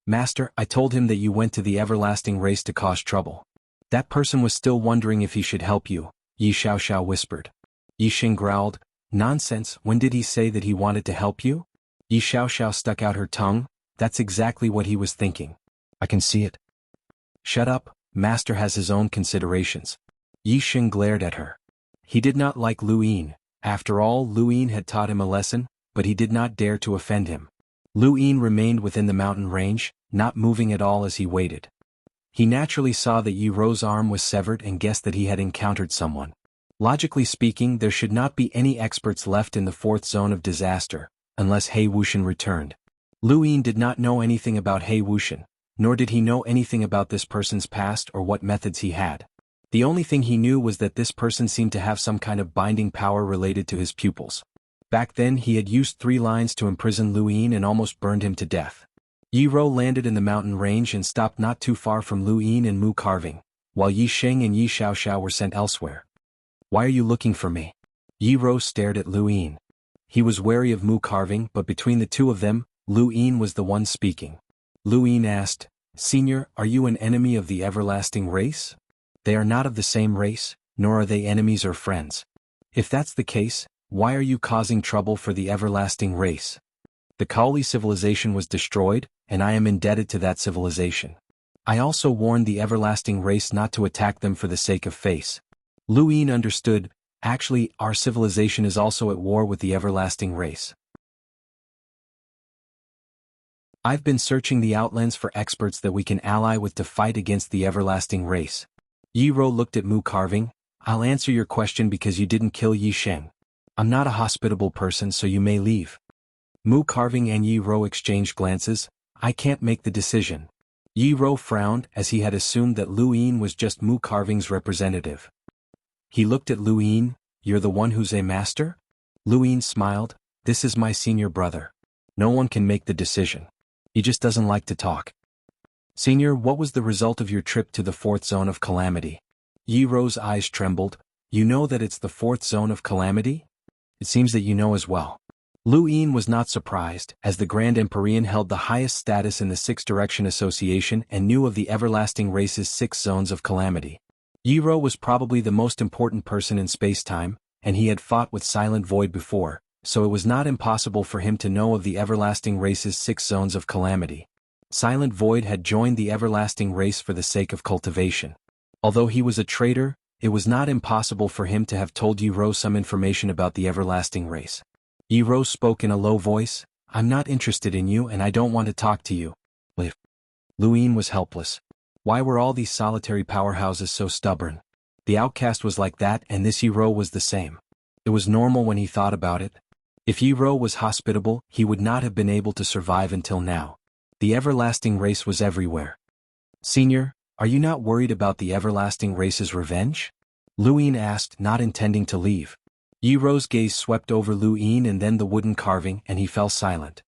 Master, I told him that you went to the everlasting race to cause trouble. That person was still wondering if he should help you, Yi Xiaoxiao whispered. Yi Sheng growled. Nonsense, when did he say that he wanted to help you? Yi Xiaoxiao stuck out her tongue. That's exactly what he was thinking. I can see it. Shut up, Master has his own considerations. Yi Sheng glared at her. He did not like Lu Yin. After all, Lu Yin had taught him a lesson, but he did not dare to offend him. Lu Yin remained within the mountain range, not moving at all as he waited. He naturally saw that Yi Ro's arm was severed and guessed that he had encountered someone. Logically speaking, there should not be any experts left in the fourth zone of disaster, unless He Wuxian returned. Lu Yin did not know anything about He Wuxian, nor did he know anything about this person's past or what methods he had. The only thing he knew was that this person seemed to have some kind of binding power related to his pupils. Back then he had used 3 lines to imprison Lu Yin and almost burned him to death. Yi Ro landed in the mountain range and stopped not too far from Lu Yin and Mu Carving, while Yi Sheng and Yi Xiaoxiao were sent elsewhere. Why are you looking for me? Yi Ro stared at Lu Yin. He was wary of Mu Carving, but between the two of them, Lu Yin was the one speaking. Lu Yin asked, Senior, are you an enemy of the everlasting race? They are not of the same race, nor are they enemies or friends. If that's the case, why are you causing trouble for the everlasting race? The Kaoli civilization was destroyed, and I am indebted to that civilization. I also warned the everlasting race not to attack them for the sake of face. Lu Yin understood. Actually, our civilization is also at war with the everlasting race. I've been searching the Outlands for experts that we can ally with to fight against the everlasting race. Yi Ro looked at Mu Carving. I'll answer your question because you didn't kill Yi Sheng. I'm not a hospitable person, so you may leave. Mu Carving and Yi Ro exchanged glances. I can't make the decision. Yi Ro frowned, as he had assumed that Lu Yin was just Mu Carving's representative. He looked at Lu Yin. You're the one who's a master? Lu Yin smiled. This is my senior brother. No one can make the decision. He just doesn't like to talk. Senior, what was the result of your trip to the fourth zone of calamity? Yi Ro's eyes trembled. You know that it's the fourth zone of calamity? It seems that you know as well. Lu Yin was not surprised, as the Grand Empyrean held the highest status in the Six Direction Association and knew of the everlasting race's 6 zones of calamity. Yi Ro was probably the most important person in space-time, and he had fought with Silent Void before, so it was not impossible for him to know of the everlasting race's 6 zones of calamity. Silent Void had joined the everlasting race for the sake of cultivation. Although he was a traitor, it was not impossible for him to have told Yi Ro some information about the everlasting race. Yi Ro spoke in a low voice. I'm not interested in you and I don't want to talk to you. Lu Yin was helpless. Why were all these solitary powerhouses so stubborn? The outcast was like that and this Yi Ro was the same. It was normal when he thought about it. If Yi Ro was hospitable, he would not have been able to survive until now. The everlasting race was everywhere. Senior, are you not worried about the everlasting race's revenge? Lu Yin asked, not intending to leave. Yi Ro's gaze swept over Lu Yin and then the wooden carving and he fell silent.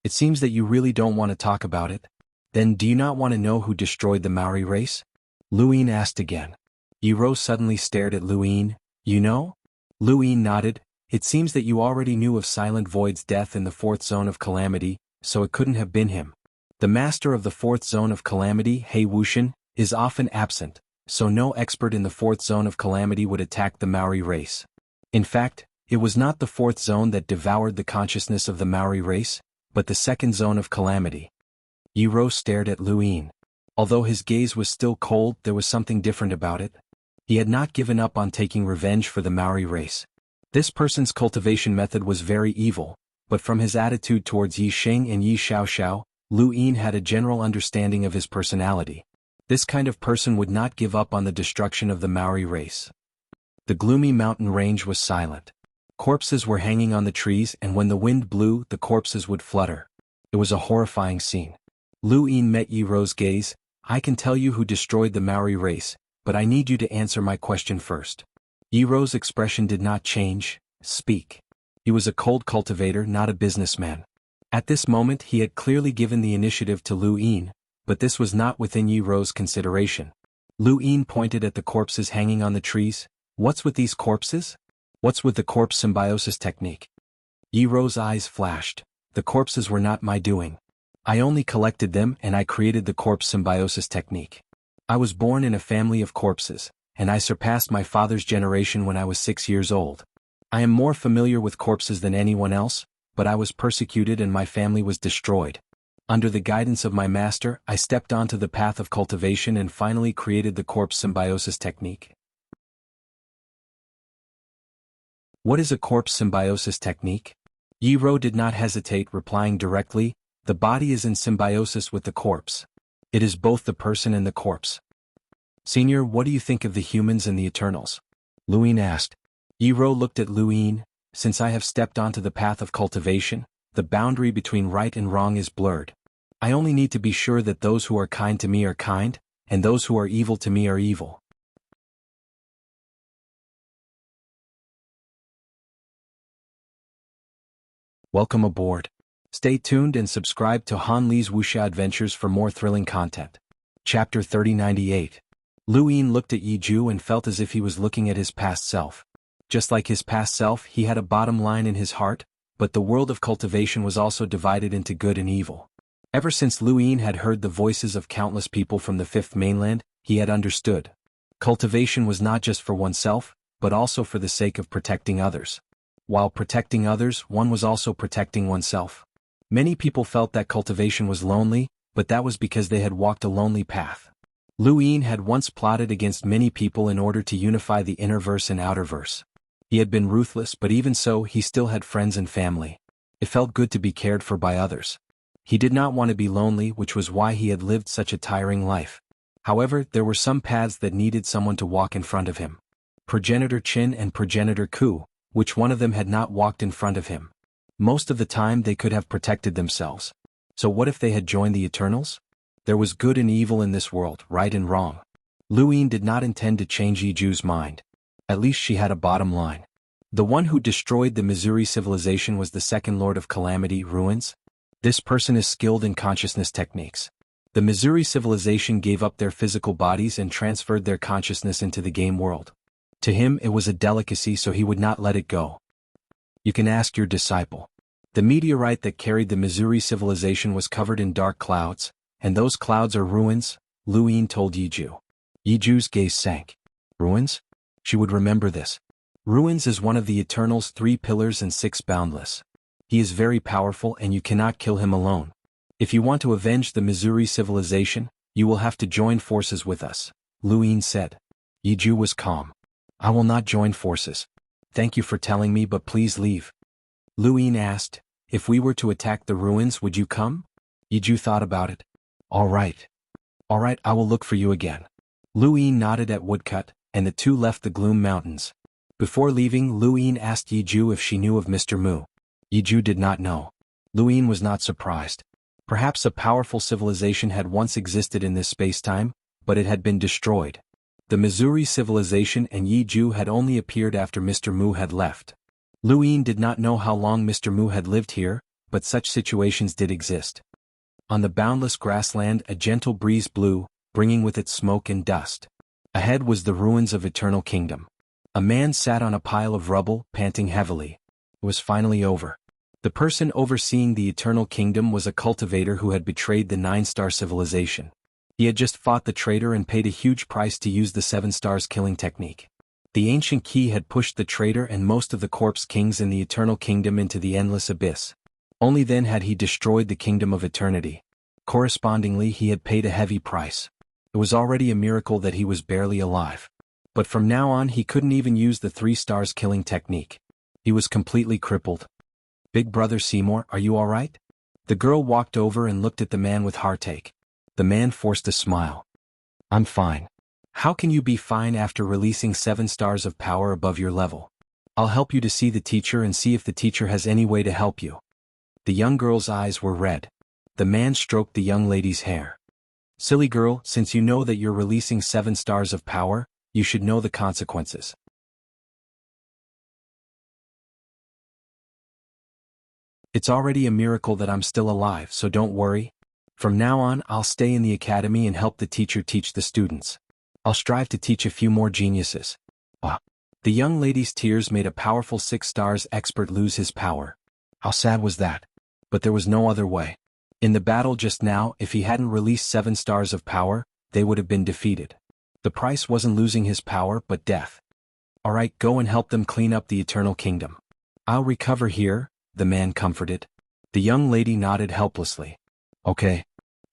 It seems that you really don't want to talk about it. Then do you not want to know who destroyed the Maori race? Lu Yin asked again. Yi Ro suddenly stared at Lu Yin. You know? Lu Yin nodded. It seems that you already knew of Silent Void's death in the fourth zone of calamity, so it couldn't have been him. The master of the fourth zone of calamity, Hei Wuxian, is often absent, so no expert in the fourth zone of calamity would attack the Maori race. In fact, it was not the fourth zone that devoured the consciousness of the Maori race, but the second zone of calamity. Yi Ro stared at Lu Yin. Although his gaze was still cold, there was something different about it. He had not given up on taking revenge for the Maori race. This person's cultivation method was very evil, but from his attitude towards Yi Sheng and Yi Xiaoxiao, Lu Yin had a general understanding of his personality. This kind of person would not give up on the destruction of the Maori race. The gloomy mountain range was silent. Corpses were hanging on the trees and when the wind blew, the corpses would flutter. It was a horrifying scene. Lu Yin met Yi Ro's gaze. I can tell you who destroyed the Maori race, but I need you to answer my question first. Yi Ro's expression did not change. Speak. He was a cold cultivator, not a businessman. At this moment he had clearly given the initiative to Lu Yin, but this was not within Yi Ro's consideration. Lu Yin pointed at the corpses hanging on the trees. What's with these corpses? What's with the corpse symbiosis technique? Yi Ro's eyes flashed. The corpses were not my doing. I only collected them and I created the corpse symbiosis technique. I was born in a family of corpses, and I surpassed my father's generation when I was 6 years old. I am more familiar with corpses than anyone else, but I was persecuted and my family was destroyed. Under the guidance of my master, I stepped onto the path of cultivation and finally created the corpse symbiosis technique. What is a corpse symbiosis technique? Yi Ro did not hesitate, replying directly, the body is in symbiosis with the corpse. It is both the person and the corpse. Senior, what do you think of the humans and the Eternals? Lu Yin asked. Yi Ro looked at Lu Yin. Since I have stepped onto the path of cultivation, the boundary between right and wrong is blurred. I only need to be sure that those who are kind to me are kind, and those who are evil to me are evil. Welcome aboard. Stay tuned and subscribe to Han Li's Wuxia Adventures for more thrilling content. Chapter 3098. Lu Yin looked at Yi Ju and felt as if he was looking at his past self. Just like his past self, he had a bottom line in his heart, but the world of cultivation was also divided into good and evil. Ever since Lu Yin had heard the voices of countless people from the Fifth Mainland, he had understood. Cultivation was not just for oneself, but also for the sake of protecting others. While protecting others, one was also protecting oneself. Many people felt that cultivation was lonely, but that was because they had walked a lonely path. Lu Yin had once plotted against many people in order to unify the inner verse and outer verse. He had been ruthless, but even so, he still had friends and family. It felt good to be cared for by others. He did not want to be lonely, which was why he had lived such a tiring life. However, there were some paths that needed someone to walk in front of him. Progenitor Qin and Progenitor Ku, which one of them had not walked in front of him? Most of the time they could have protected themselves. So what if they had joined the Eternals? There was good and evil in this world, right and wrong. Lu Yin did not intend to change Yiju's mind. At least she had a bottom line. The one who destroyed the Missouri civilization was the second Lord of Calamity, Ruins. This person is skilled in consciousness techniques. The Missouri civilization gave up their physical bodies and transferred their consciousness into the game world. To him it was a delicacy, so he would not let it go. You can ask your disciple. The meteorite that carried the Missouri civilization was covered in dark clouds, and those clouds are ruins, Lu Yin told Yiju. Yiju's gaze sank. Ruins? She would remember this. Ruins is one of the Eternal's 3 pillars and 6 boundless. He is very powerful and you cannot kill him alone. If you want to avenge the Missouri civilization, you will have to join forces with us, Lu Yin said. Yiju was calm. I will not join forces. Thank you for telling me, but please leave. Lu Yin asked, if we were to attack the ruins, would you come? Yiju thought about it. All right, I will look for you again. Lu Yin nodded at Woodcut, and the two left the Gloom Mountains. Before leaving, Lu Yin asked Yiju if she knew of Mr. Mu. Yiju did not know. Lu Yin was not surprised. Perhaps a powerful civilization had once existed in this space-time, but it had been destroyed. The Missouri civilization and Yiju had only appeared after Mr. Mu had left. Lu Yin did not know how long Mr. Mu had lived here, but such situations did exist. On the boundless grassland a gentle breeze blew, bringing with it smoke and dust. Ahead was the ruins of Eternal Kingdom. A man sat on a pile of rubble, panting heavily. It was finally over. The person overseeing the Eternal Kingdom was a cultivator who had betrayed the 9-star civilization. He had just fought the traitor and paid a huge price to use the 7 stars killing technique. The ancient key had pushed the traitor and most of the corpse kings in the Eternal Kingdom into the endless abyss. Only then had he destroyed the Kingdom of Eternity. Correspondingly, he had paid a heavy price. It was already a miracle that he was barely alive. But from now on he couldn't even use the 3 stars killing technique. He was completely crippled. Big brother Seymour, are you alright? The girl walked over and looked at the man with heartache. The man forced a smile. I'm fine. How can you be fine after releasing 7 stars of power above your level? I'll help you to see the teacher and see if the teacher has any way to help you. The young girl's eyes were red. The man stroked the young lady's hair. Silly girl, since you know that you're releasing 7 stars of power, you should know the consequences. It's already a miracle that I'm still alive, so don't worry. From now on, I'll stay in the academy and help the teacher teach the students. I'll strive to teach a few more geniuses. The young lady's tears made a powerful 6 stars expert lose his power. How sad was that? But there was no other way. In the battle just now, if he hadn't released 7 stars of power, they would have been defeated. The price wasn't losing his power, but death. Alright, go and help them clean up the Eternal Kingdom. I'll recover here, the man comforted. The young lady nodded helplessly. Okay.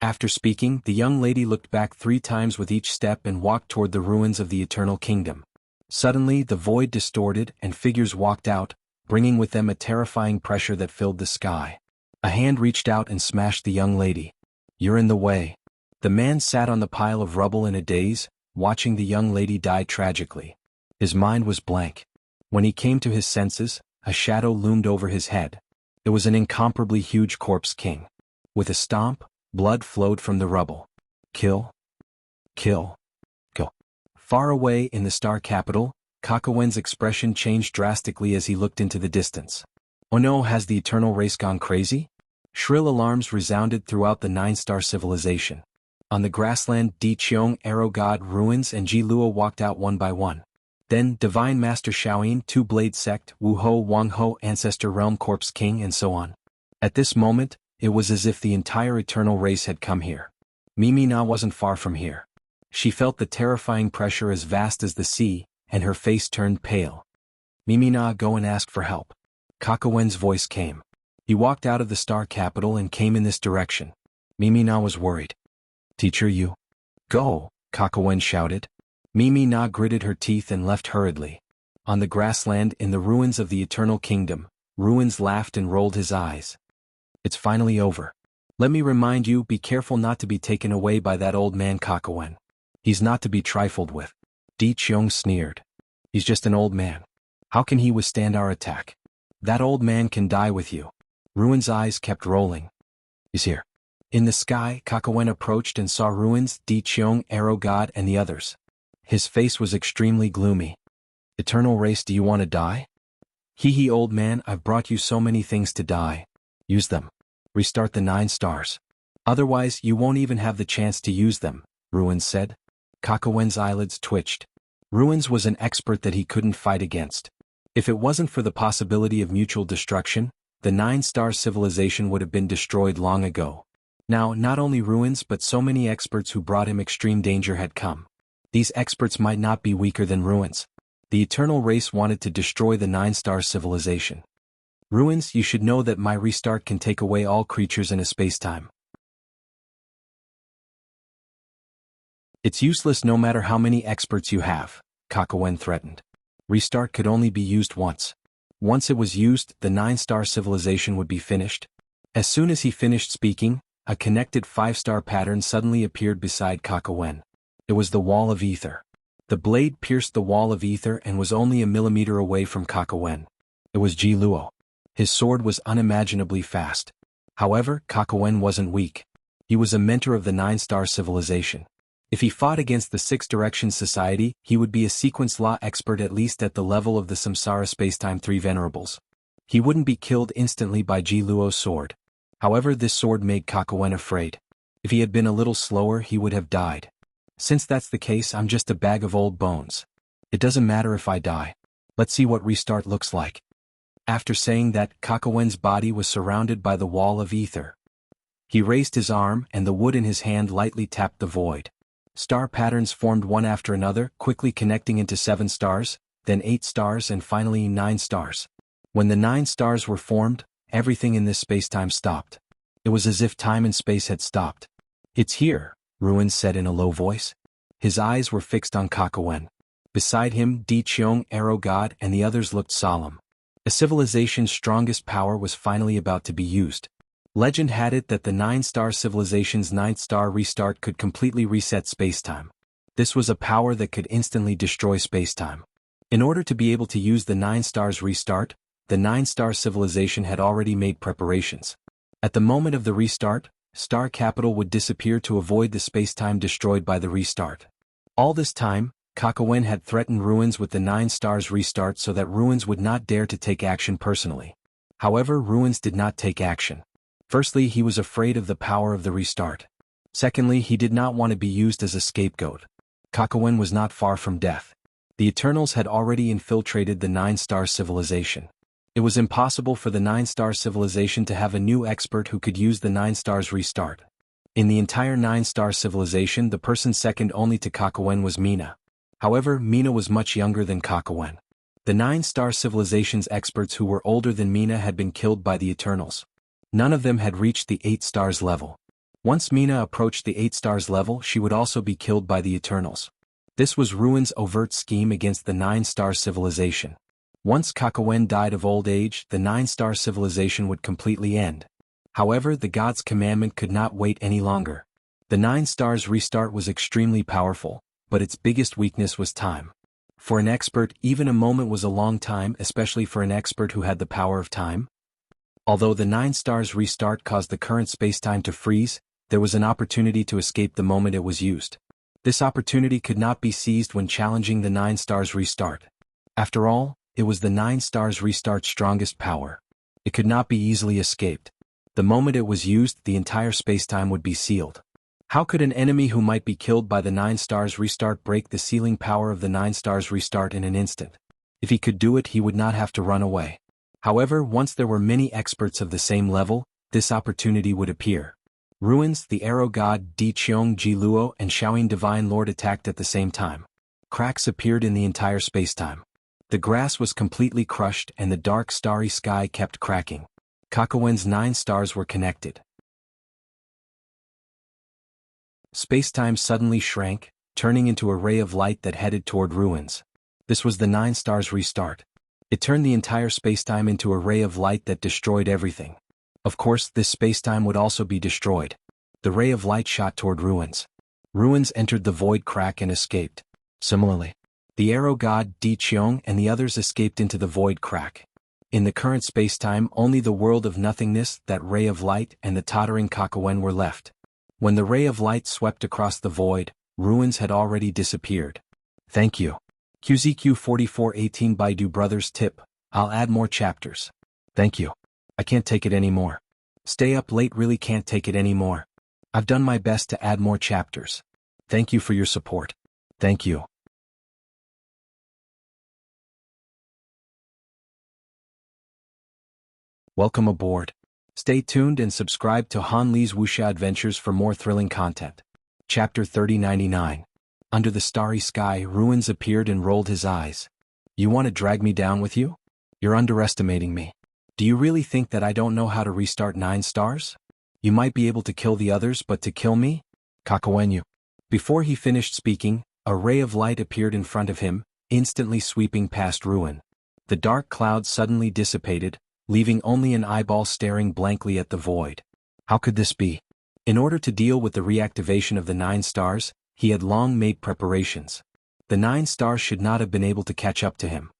After speaking, the young lady looked back 3 times with each step and walked toward the ruins of the Eternal Kingdom. Suddenly, the void distorted and figures walked out, bringing with them a terrifying pressure that filled the sky. A hand reached out and smashed the young lady. You're in the way. The man sat on the pile of rubble in a daze, watching the young lady die tragically. His mind was blank. When he came to his senses, a shadow loomed over his head. It was an incomparably huge corpse king. With a stomp, blood flowed from the rubble. Kill. Kill. Kill. Far away in the star capital, Kakawen's expression changed drastically as he looked into the distance. Oh no, has the eternal race gone crazy? Shrill alarms resounded throughout the 9-star civilization. On the grassland, Di Qiong, Arrow God, Ruins and Ji Luo walked out one by one. Then, Divine Master Shaoyin, Two-Blade Sect, Wu Ho, Wang Ho, Ancestor Realm Corpse King and so on. At this moment, it was as if the entire eternal race had come here. Mimi Na wasn't far from here. She felt the terrifying pressure as vast as the sea, and her face turned pale. "Mimina, go and ask for help." Kakawen's voice came. He walked out of the star capital and came in this direction. Mimina was worried. "Teacher, you?" "Go," Kakawen shouted. Mimina gritted her teeth and left hurriedly. On the grassland in the ruins of the Eternal Kingdom, Ruins laughed and rolled his eyes. "It's finally over. Let me remind you, be careful not to be taken away by that old man Kakawen. He's not to be trifled with." Di Qiong sneered. "He's just an old man. How can he withstand our attack? That old man can die with you." Ruin's eyes kept rolling. "He's here." In the sky, Kakawen approached and saw Ruins, Di Qiong, Arrow God, and the others. His face was extremely gloomy. "Eternal race, do you want to die?" "Hee, old man, I've brought you so many things to die. Use them. Restart the 9 stars. Otherwise, you won't even have the chance to use them," Ruins said. Kakawen's eyelids twitched. Ruins was an expert that he couldn't fight against. If it wasn't for the possibility of mutual destruction, the 9-star civilization would have been destroyed long ago. Now, not only Ruins but so many experts who brought him extreme danger had come. These experts might not be weaker than Ruins. The Eternal race wanted to destroy the 9-star civilization. "Ruins, you should know that my restart can take away all creatures in a space-time. It's useless no matter how many experts you have," Kakawen threatened. "Restart could only be used once. Once it was used, the 9-star civilization would be finished." As soon as he finished speaking, a connected 5-star pattern suddenly appeared beside Kakawen. It was the Wall of Ether. The blade pierced the Wall of Ether and was only a millimeter away from Kakawen. It was Ji Luo. His sword was unimaginably fast. However, Kakawen wasn't weak. He was a mentor of the 9-star civilization. If he fought against the 6 Directions Society, he would be a sequence law expert at least at the level of the Samsara Spacetime 3 Venerables. He wouldn't be killed instantly by Ji Luo's sword. However, this sword made Kakawen afraid. If he had been a little slower, he would have died. "Since that's the case, I'm just a bag of old bones. It doesn't matter if I die. Let's see what restart looks like." After saying that, Kakawen's body was surrounded by the Wall of Ether. He raised his arm and the wood in his hand lightly tapped the void. Star patterns formed one after another, quickly connecting into 7 stars, then 8 stars and finally 9 stars. When the 9 stars were formed, everything in this spacetime stopped. It was as if time and space had stopped. "It's here," Ruins said in a low voice. His eyes were fixed on Kakawen. Beside him, Di Qiong, Arrow God, and the others looked solemn. A civilization's strongest power was finally about to be used. Legend had it that the 9-star civilization's 9th star restart could completely reset spacetime. This was a power that could instantly destroy spacetime. In order to be able to use the 9 stars restart, the 9-star civilization had already made preparations. At the moment of the restart, Star Capital would disappear to avoid the spacetime destroyed by the restart. All this time, Kakawen had threatened Ruins with the 9 stars restart so that Ruins would not dare to take action personally. However, Ruins did not take action. Firstly, he was afraid of the power of the restart. Secondly, he did not want to be used as a scapegoat. Kakawen was not far from death. The Eternals had already infiltrated the 9-star civilization. It was impossible for the 9-star civilization to have a new expert who could use the 9 stars restart. In the entire 9-star civilization, the person second only to Kakawen was Mina. However, Mina was much younger than Kakawen. The 9-star civilization's experts who were older than Mina had been killed by the Eternals. None of them had reached the 8 stars level. Once Mina approached the 8 stars level, she would also be killed by the Eternals. This was Ruin's overt scheme against the 9-star civilization. Once Kakawen died of old age, the 9-star civilization would completely end. However, the god's commandment could not wait any longer. The 9 stars restart was extremely powerful, but its biggest weakness was time. For an expert, even a moment was a long time, especially for an expert who had the power of time. Although the 9 stars restart caused the current spacetime to freeze, there was an opportunity to escape the moment it was used. This opportunity could not be seized when challenging the 9 stars restart. After all, it was the 9 stars restart's strongest power. It could not be easily escaped. The moment it was used, the entire spacetime would be sealed. How could an enemy who might be killed by the 9 stars restart break the sealing power of the 9 stars restart in an instant? If he could do it, he would not have to run away. However, once there were many experts of the same level, this opportunity would appear. Ruins, the Arrow God, Di Qiong, Ji Luo, and Shaoyin Divine Lord attacked at the same time. Cracks appeared in the entire spacetime. The grass was completely crushed and the dark starry sky kept cracking. Kakawen's 9 stars were connected. Spacetime suddenly shrank, turning into a ray of light that headed toward ruins. This was the 9 stars restart. It turned the entire spacetime into a ray of light that destroyed everything. Of course, this spacetime would also be destroyed. The ray of light shot toward ruins. Ruins entered the void crack and escaped. Similarly, the arrow god Di Qiong and the others escaped into the void crack. In the current spacetime, only the world of nothingness, that ray of light, and the tottering Kakawen were left. When the ray of light swept across the void, ruins had already disappeared. Thank you. QZQ4418 Baidu Brothers tip, I'll add more chapters. Thank you. I can't take it anymore. Stay up late, really can't take it anymore. I've done my best to add more chapters. Thank you for your support. Thank you. Welcome aboard. Stay tuned and subscribe to Han Li's Wuxia Adventures for more thrilling content. Chapter 3099. Under the starry sky, Ruins appeared and rolled his eyes. You want to drag me down with you? You're underestimating me. Do you really think that I don't know how to restart 9 stars? You might be able to kill the others, but to kill me? Kakawenyu. Before he finished speaking, a ray of light appeared in front of him, instantly sweeping past Ruin. The dark cloud suddenly dissipated, leaving only an eyeball staring blankly at the void. How could this be? In order to deal with the reactivation of the 9 stars, he had long made preparations. The 9 stars should not have been able to catch up to him.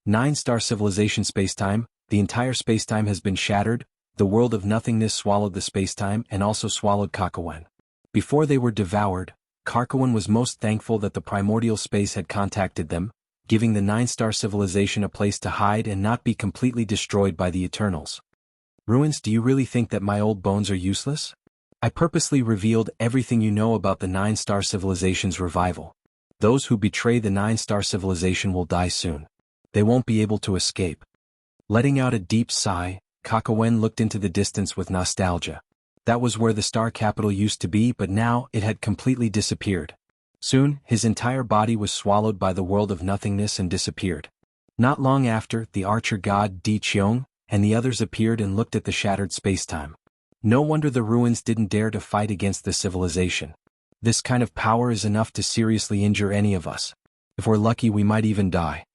9-star civilization spacetime, the entire spacetime has been shattered, the world of nothingness swallowed the spacetime and also swallowed Kakawen. Before they were devoured, Kakawen was most thankful that the primordial space had contacted them, giving the 9-star civilization a place to hide and not be completely destroyed by the Eternals. Ruins, do you really think that my old bones are useless? I purposely revealed everything you know about the 9-star civilization's revival. Those who betray the 9-star civilization will die soon. They won't be able to escape. Letting out a deep sigh, Kakawen looked into the distance with nostalgia. That was where the star capital used to be, but now it had completely disappeared. Soon, his entire body was swallowed by the world of nothingness and disappeared. Not long after, the archer god Di Qiong and the others appeared and looked at the shattered spacetime. No wonder the Ruins didn't dare to fight against the civilization. This kind of power is enough to seriously injure any of us. If we're lucky, we might even die.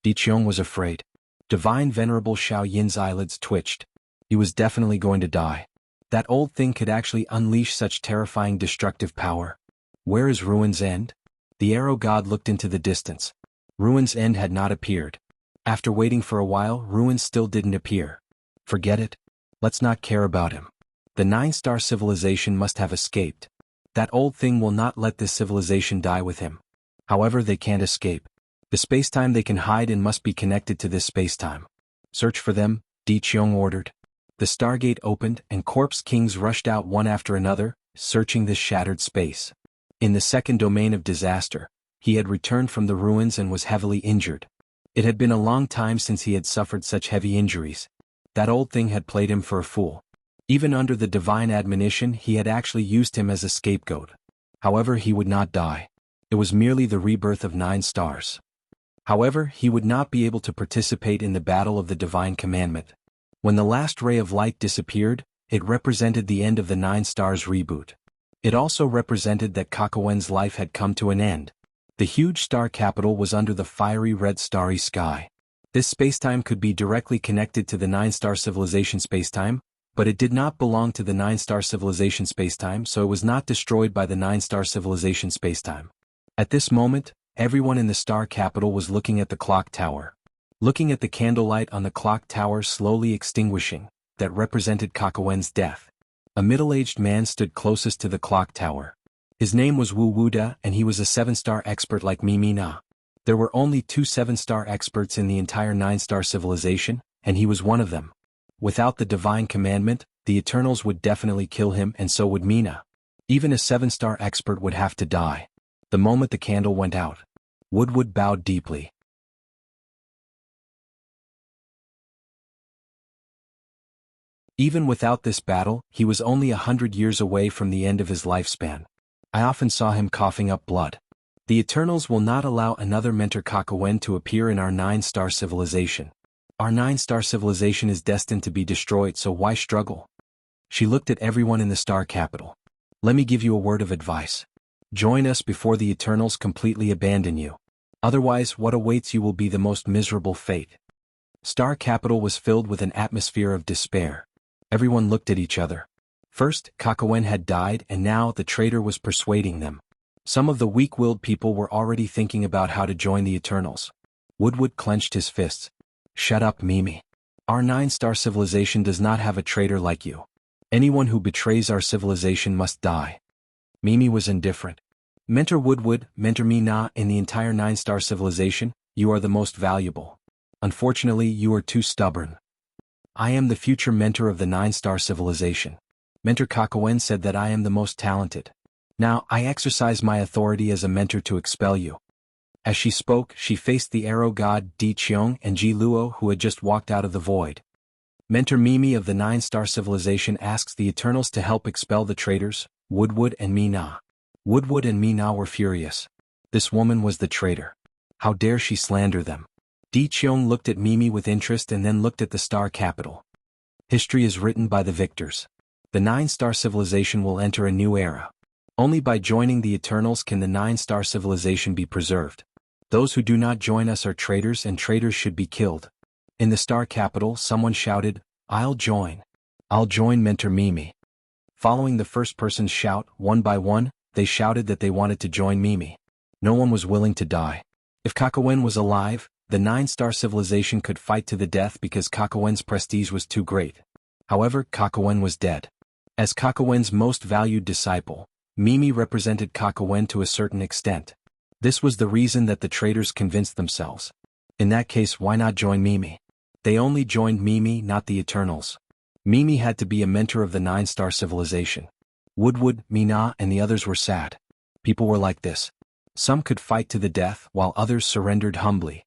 Di Qiong was afraid. Divine Venerable Xiao Yin's eyelids twitched. He was definitely going to die. That old thing could actually unleash such terrifying destructive power. Where is Ruin's End? The arrow god looked into the distance. Ruin's End had not appeared. After waiting for a while, Ruin still didn't appear. Forget it. Let's not care about him. The 9-star civilization must have escaped. That old thing will not let this civilization die with him. However, they can't escape. The spacetime they can hide in must be connected to this spacetime. Search for them, Di Qiong ordered. The Stargate opened and corpse kings rushed out one after another, searching this shattered space. In the second domain of disaster, he had returned from the ruins and was heavily injured. It had been a long time since he had suffered such heavy injuries. That old thing had played him for a fool. Even under the divine admonition, he had actually used him as a scapegoat. However, he would not die. It was merely the rebirth of 9 stars. However, he would not be able to participate in the battle of the divine commandment. When the last ray of light disappeared, it represented the end of the 9 stars reboot. It also represented that Kakawen's life had come to an end. The huge star capital was under the fiery red starry sky. This spacetime could be directly connected to the 9-star civilization spacetime, but it did not belong to the 9-star civilization spacetime, so it was not destroyed by the 9-star civilization spacetime. At this moment, everyone in the star capital was looking at the clock tower. Looking at the candlelight on the clock tower slowly extinguishing, that represented Kakawen's death. A middle-aged man stood closest to the clock tower. His name was Wu Wuda and he was a 7-star expert like Mimi Na. There were only 2 7-star experts in the entire 9-star civilization, and he was one of them. Without the divine commandment, the Eternals would definitely kill him and so would Mina. Even a 7-star expert would have to die. The moment the candle went out, Woodwood bowed deeply. Even without this battle, he was only 100 years away from the end of his lifespan. I often saw him coughing up blood. The Eternals will not allow another Mentor Kakuen to appear in our 9-star civilization. Our 9-star civilization is destined to be destroyed, so why struggle? She looked at everyone in the star capital. Let me give you a word of advice. Join us before the Eternals completely abandon you. Otherwise, what awaits you will be the most miserable fate. Star capital was filled with an atmosphere of despair. Everyone looked at each other. First, Kakuen had died, and now the traitor was persuading them. Some of the weak-willed people were already thinking about how to join the Eternals. Woodwood clenched his fists. Shut up, Mimi. Our 9-star civilization does not have a traitor like you. Anyone who betrays our civilization must die. Mimi was indifferent. Mentor Woodwood, Mentor Mina, in the entire 9-star civilization, you are the most valuable. Unfortunately, you are too stubborn. I am the future mentor of the 9-star civilization. Mentor Kakuen said that I am the most talented. Now, I exercise my authority as a mentor to expel you. As she spoke, she faced the arrow god Di Qiong and Ji Luo, who had just walked out of the void. Mentor Mimi of the 9-star civilization asks the Eternals to help expel the traitors, Woodwood and Mina. Woodwood and Mina were furious. This woman was the traitor. How dare she slander them? Di Qiong looked at Mimi with interest and then looked at the star capital. History is written by the victors. The 9-star civilization will enter a new era. Only by joining the Eternals can the 9-star civilization be preserved. Those who do not join us are traitors, and traitors should be killed. In the star capital, someone shouted, I'll join. I'll join Mentor Mimi. Following the first person's shout, one by one, they shouted that they wanted to join Mimi. No one was willing to die. If Kakuen was alive, the 9-star civilization could fight to the death because Kakuen's prestige was too great. However, Kakuen was dead. As Kakuen's most valued disciple, Mimi represented Kakuen to a certain extent. This was the reason that the traitors convinced themselves. In that case, why not join Mimi? They only joined Mimi, not the Eternals. Mimi had to be a mentor of the 9-star civilization. Woodwood, Mina, and the others were sad. People were like this. Some could fight to the death, while others surrendered humbly.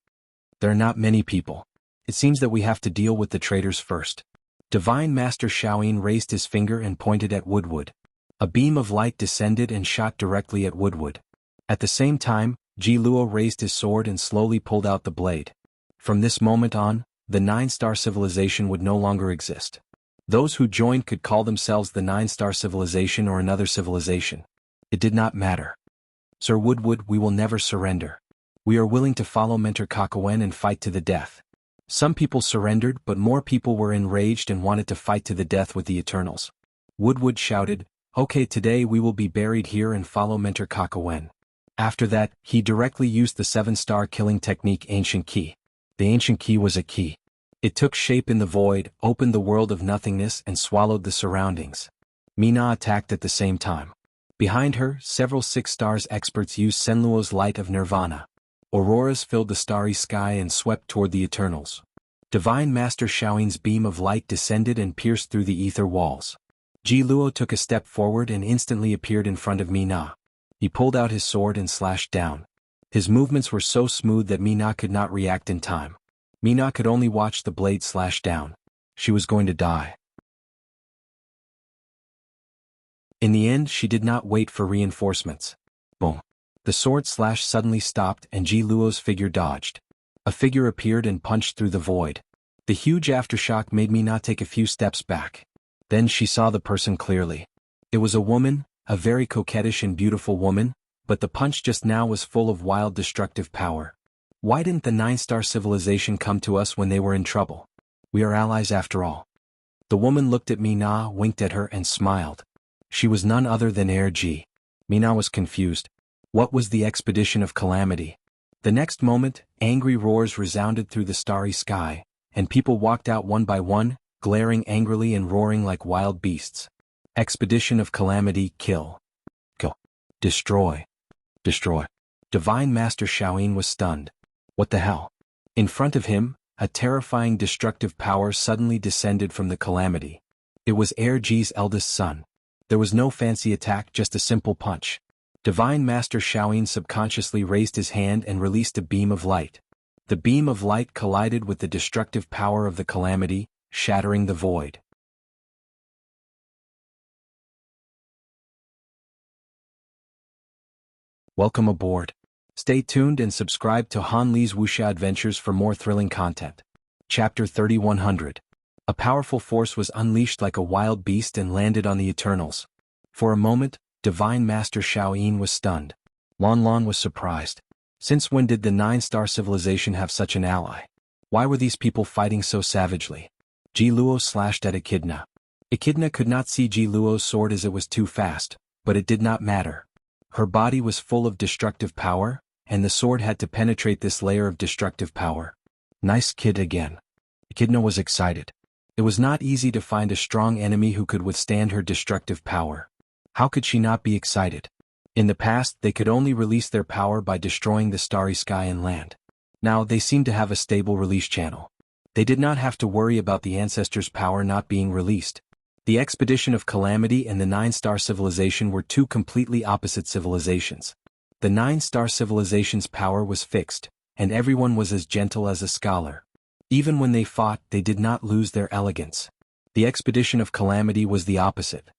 There are not many people. It seems that we have to deal with the traitors first. Divine Master Xiaoyin raised his finger and pointed at Woodwood. A beam of light descended and shot directly at Woodwood. At the same time, Ji Luo raised his sword and slowly pulled out the blade. From this moment on, the 9-star civilization would no longer exist. Those who joined could call themselves the 9-star civilization or another civilization. It did not matter. Sir Woodwood, we will never surrender. We are willing to follow Mentor Kakuen and fight to the death. Some people surrendered, but more people were enraged and wanted to fight to the death with the Eternals. Woodwood shouted, Okay, today we will be buried here and follow Mentor Kakuen. After that, he directly used the 7-star killing technique Ancient Key. The Ancient Key was a key. It took shape in the void, opened the world of nothingness, and swallowed the surroundings. Mina attacked at the same time. Behind her, several 6-stars experts used Senluo's light of nirvana. Auroras filled the starry sky and swept toward the Eternals. Divine Master Xiaoyin's beam of light descended and pierced through the ether walls. Ji Luo took a step forward and instantly appeared in front of Mina. He pulled out his sword and slashed down. His movements were so smooth that Mina could not react in time. Mina could only watch the blade slash down. She was going to die. In the end, she did not wait for reinforcements. Boom. The sword slash suddenly stopped and Ji Luo's figure dodged. A figure appeared and punched through the void. The huge aftershock made Mina take a few steps back. Then she saw the person clearly. It was a woman, a very coquettish and beautiful woman, but the punch just now was full of wild destructive power. Why didn't the 9-star civilization come to us when they were in trouble? We are allies after all. The woman looked at Mina, winked at her, and smiled. She was none other than Ji. Mina was confused. What was the expedition of calamity? The next moment, angry roars resounded through the starry sky, and people walked out one by one, glaring angrily and roaring like wild beasts. Expedition of calamity, kill. Kill. Destroy. Destroy. Divine Master Xiaoyin was stunned. What the hell? In front of him, a terrifying destructive power suddenly descended from the calamity. It was Ji's eldest son. There was no fancy attack, just a simple punch. Divine Master Xiaoyin subconsciously raised his hand and released a beam of light. The beam of light collided with the destructive power of the calamity, shattering the void. Welcome aboard. Stay tuned and subscribe to Han Li's Wuxia Adventures for more thrilling content. Chapter 3100. A powerful force was unleashed like a wild beast and landed on the Eternals. For a moment, Divine Master Xiaoyin was stunned. Lon Lon was surprised. Since when did the 9-star civilization have such an ally? Why were these people fighting so savagely? Ji Luo slashed at Echidna. Echidna could not see Ji Luo's sword as it was too fast, but it did not matter. Her body was full of destructive power, and the sword had to penetrate this layer of destructive power. Nice kid again. Echidna was excited. It was not easy to find a strong enemy who could withstand her destructive power. How could she not be excited? In the past, they could only release their power by destroying the starry sky and land. Now they seemed to have a stable release channel. They did not have to worry about the ancestors' power not being released. The Expedition of Calamity and the 9-star civilization were two completely opposite civilizations. The 9-star civilization's power was fixed, and everyone was as gentle as a scholar. Even when they fought, they did not lose their elegance. The Expedition of Calamity was the opposite.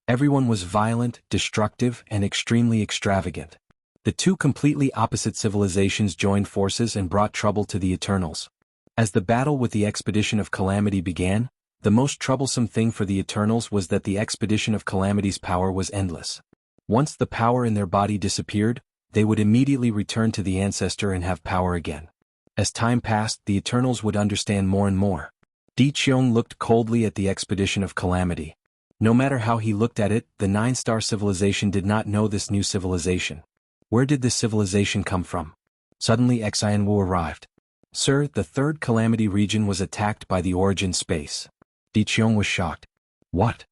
Everyone was violent, destructive, and extremely extravagant. The two completely opposite civilizations joined forces and brought trouble to the Eternals. As the battle with the Expedition of Calamity began, the most troublesome thing for the Eternals was that the Expedition of Calamity's power was endless. Once the power in their body disappeared, they would immediately return to the ancestor and have power again. As time passed, the Eternals would understand more and more. Di Qiong looked coldly at the Expedition of Calamity. No matter how he looked at it, the 9-star civilization did not know this new civilization. Where did this civilization come from? Suddenly Xianhu arrived. Sir, the third Calamity region was attacked by the Origin space. Di Qiong was shocked. What?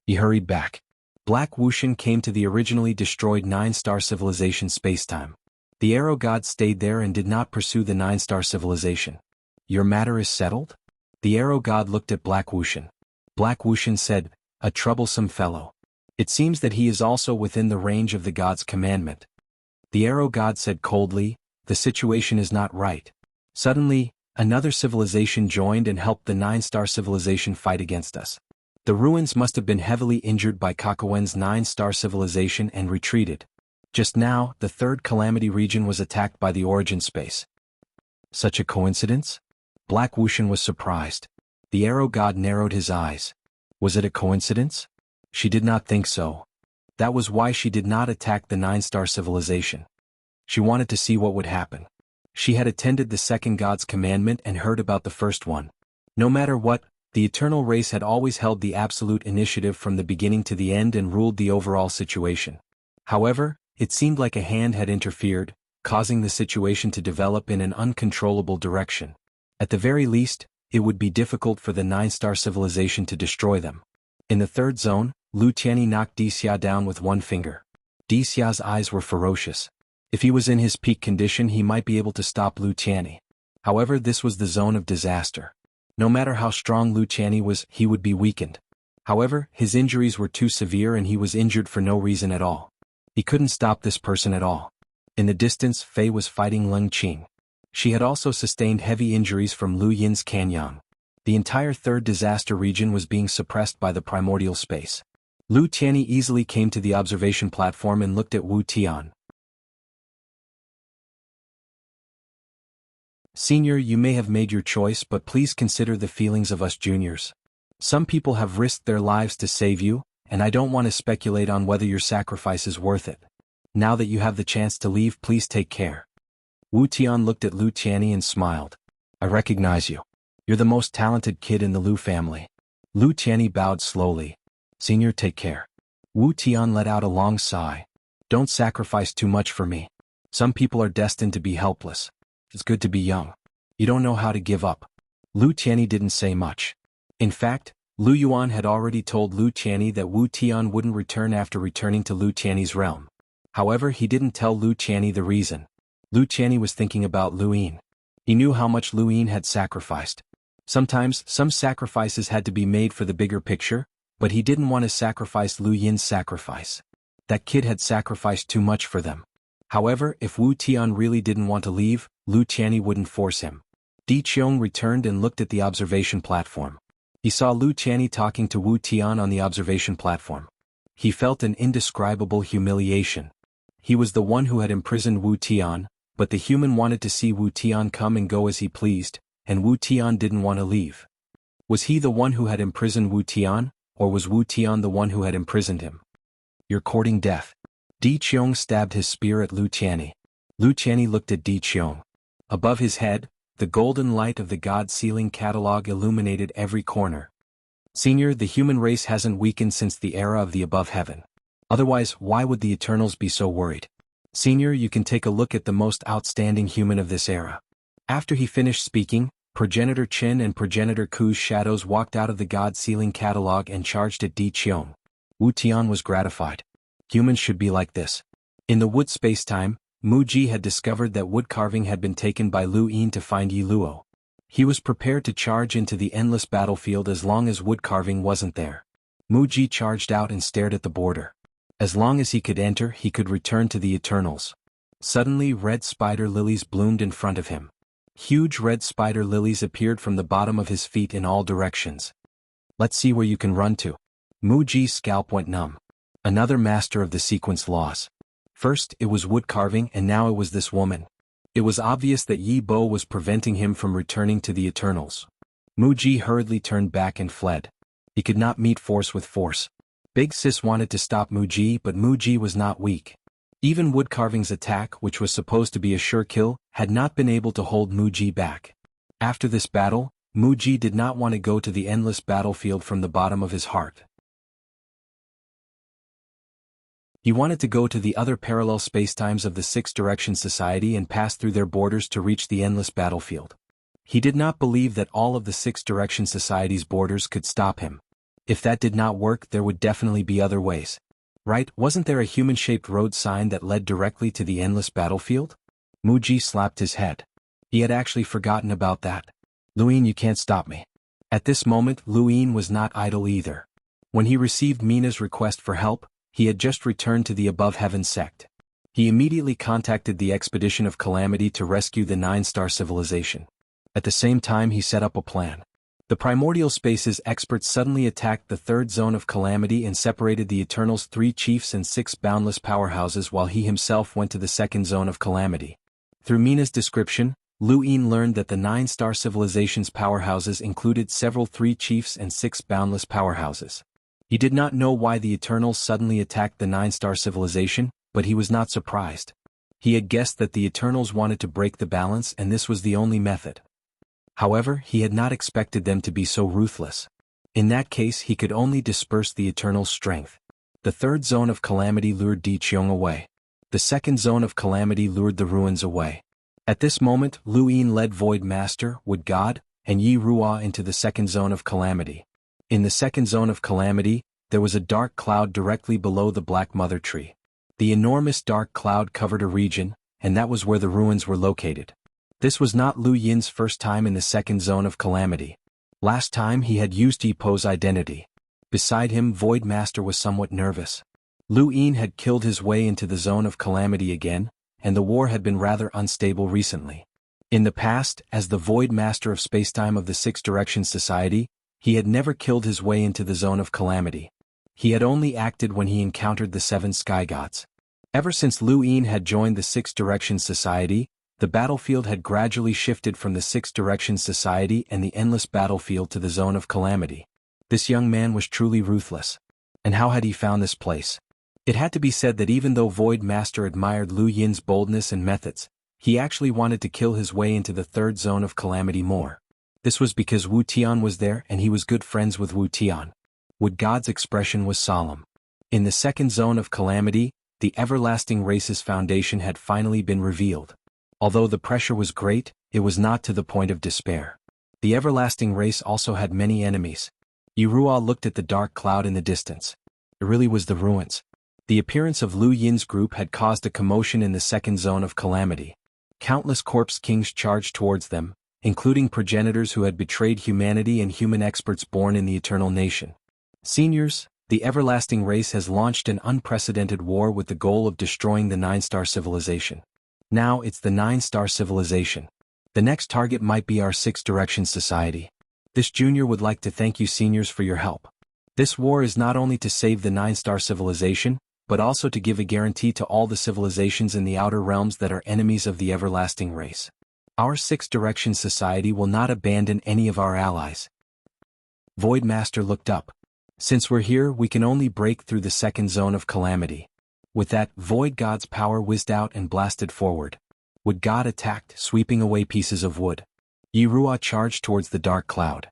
He hurried back. Black Wuxian came to the originally destroyed 9-star civilization spacetime. The arrow god stayed there and did not pursue the 9-star civilization. Your matter is settled? The arrow god looked at Black Wuxian. Black Wuxian said, a troublesome fellow. It seems that he is also within the range of the god's commandment. The arrow god said coldly, the situation is not right. Suddenly, another civilization joined and helped the 9-star civilization fight against us. The ruins must have been heavily injured by Kakawen's 9-star civilization and retreated. Just now, the third Calamity region was attacked by the Origin space. Such a coincidence? Black Wuxian was surprised. The arrow god narrowed his eyes. Was it a coincidence? She did not think so. That was why she did not attack the 9-star civilization. She wanted to see what would happen. She had attended the second god's commandment and heard about the first one. No matter what, the eternal race had always held the absolute initiative from the beginning to the end and ruled the overall situation. However, it seemed like a hand had interfered, causing the situation to develop in an uncontrollable direction. At the very least, it would be difficult for the 9-star civilization to destroy them. In the third zone, Lu Tianyi knocked Di Xia down with one finger. Di Xia's eyes were ferocious. If he was in his peak condition, he might be able to stop Lu Tianyi. However, this was the zone of disaster. No matter how strong Lu Tianyi was, he would be weakened. However, his injuries were too severe and he was injured for no reason at all. He couldn't stop this person at all. In the distance, Fei was fighting Leng Qing. She had also sustained heavy injuries from Lu Yin's Canyang. The entire third disaster region was being suppressed by the primordial space. Lu Tianyi easily came to the observation platform and looked at Wu Tian. Senior, you may have made your choice, but please consider the feelings of us juniors. Some people have risked their lives to save you, and I don't want to speculate on whether your sacrifice is worth it. Now that you have the chance to leave, please take care. Wu Tian looked at Lu Tianyi and smiled. I recognize you. You're the most talented kid in the Lu family. Lu Tianyi bowed slowly. Senior, take care. Wu Tian let out a long sigh. Don't sacrifice too much for me. Some people are destined to be helpless. It's good to be young. You don't know how to give up. Lu Tianyi didn't say much. In fact, Lu Yuan had already told Lu Tianyi that Wu Tian wouldn't return after returning to Lu Tianyi's realm. However, he didn't tell Lu Tianyi the reason. Lu Tianyi was thinking about Lu Yin. He knew how much Lu Yin had sacrificed. Sometimes, some sacrifices had to be made for the bigger picture, but he didn't want to sacrifice Lu Yin's sacrifice. That kid had sacrificed too much for them. However, if Wu Tian really didn't want to leave, Lu Tianyi wouldn't force him. Di Qiong returned and looked at the observation platform. He saw Lu Tianyi talking to Wu Tian on the observation platform. He felt an indescribable humiliation. He was the one who had imprisoned Wu Tian, but the human wanted to see Wu Tian come and go as he pleased, and Wu Tian didn't want to leave. Was he the one who had imprisoned Wu Tian, or was Wu Tian the one who had imprisoned him? You're courting death. Di Qiong stabbed his spear at Lu Tianyi. Lu Tianyi looked at Di Qiong. Above his head, the golden light of the God Sealing Catalog illuminated every corner. Senior, the human race hasn't weakened since the era of the above heaven. Otherwise, why would the Eternals be so worried? Senior, you can take a look at the most outstanding human of this era. After he finished speaking, Progenitor Qin and Progenitor Ku's shadows walked out of the God Sealing Catalog and charged at Di Qiong. Wu Tian was gratified. Humans should be like this. In the wood spacetime, Mu Ji had discovered that wood carving had been taken by Lu Yin to find Yi Luo. He was prepared to charge into the endless battlefield as long as wood carving wasn't there. Mu Ji charged out and stared at the border. As long as he could enter, he could return to the Eternals. Suddenly, red spider lilies bloomed in front of him. Huge red spider lilies appeared from the bottom of his feet in all directions. Let's see where you can run to. Mu Ji's scalp went numb. Another master of the sequence laws. First, it was wood carving, and now it was this woman. It was obvious that Yi Bo was preventing him from returning to the Eternals. Mu Ji hurriedly turned back and fled. He could not meet force with force. Big Sis wanted to stop Mu Ji, but Mu Ji was not weak. Even wood carving's attack, which was supposed to be a sure kill, had not been able to hold Mu Ji back. After this battle, Mu Ji did not want to go to the endless battlefield from the bottom of his heart. He wanted to go to the other parallel spacetimes of the Six Direction Society and pass through their borders to reach the endless battlefield. He did not believe that all of the Six Direction Society's borders could stop him. If that did not work, there would definitely be other ways. Right, wasn't there a human-shaped road sign that led directly to the endless battlefield? Mu Ji slapped his head. He had actually forgotten about that. Lu Yin, you can't stop me. At this moment, Lu Yin was not idle either. When he received Mina's request for help, he had just returned to the Above Heaven sect. He immediately contacted the Expedition of Calamity to rescue the Nine-Star Civilization. At the same time, he set up a plan. The Primordial Spaces experts suddenly attacked the third zone of Calamity and separated the Eternals' 3 chiefs and 6 boundless powerhouses while he himself went to the second zone of Calamity. Through Mina's description, Lu Yin learned that the Nine-Star Civilization's powerhouses included several 3 chiefs and 6 boundless powerhouses. He did not know why the Eternals suddenly attacked the Nine-Star Civilization, but he was not surprised. He had guessed that the Eternals wanted to break the balance and this was the only method. However, he had not expected them to be so ruthless. In that case, he could only disperse the Eternals' strength. The third zone of Calamity lured Di Qiong away. The second zone of Calamity lured the ruins away. At this moment, Lu Yin led Void Master, Wood God, and Yi Ruo into the second zone of Calamity. In the second zone of Calamity, there was a dark cloud directly below the Black Mother Tree. The enormous dark cloud covered a region, and that was where the ruins were located. This was not Lu Yin's first time in the second zone of Calamity. Last time he had used Yi Po's identity. Beside him, Void Master was somewhat nervous. Lu Yin had killed his way into the zone of Calamity again, and the war had been rather unstable recently. In the past, as the Void Master of Spacetime of the Six Direction Society, he had never killed his way into the zone of Calamity. He had only acted when he encountered the 7 sky gods. Ever since Lu Yin had joined the Six Direction Society, the battlefield had gradually shifted from the Six Direction Society and the endless battlefield to the zone of Calamity. This young man was truly ruthless. And how had he found this place? It had to be said that even though Void Master admired Lu Yin's boldness and methods, he actually wanted to kill his way into the third zone of Calamity more. This was because Wu Tian was there and he was good friends with Wu Tian. Wood God's expression was solemn. In the second zone of Calamity, the Everlasting Race's foundation had finally been revealed. Although the pressure was great, it was not to the point of despair. The Everlasting Race also had many enemies. Yi Ruo looked at the dark cloud in the distance. It really was the ruins. The appearance of Lu Yin's group had caused a commotion in the second zone of Calamity. Countless corpse kings charged towards them, including progenitors who had betrayed humanity and human experts born in the Eternal Nation. Seniors, the Everlasting Race has launched an unprecedented war with the goal of destroying the Nine-Star Civilization. Now it's the Nine-Star Civilization. The next target might be our Six Direction Society. This junior would like to thank you seniors for your help. This war is not only to save the Nine-Star Civilization, but also to give a guarantee to all the civilizations in the outer realms that are enemies of the everlasting race. Our Sixth Direction Society will not abandon any of our allies. Voidmaster looked up. Since we're here, we can only break through the second zone of calamity. With that, Void God's power whizzed out and blasted forward. Wood God attacked, sweeping away pieces of wood. Yi-Rua charged towards the dark cloud.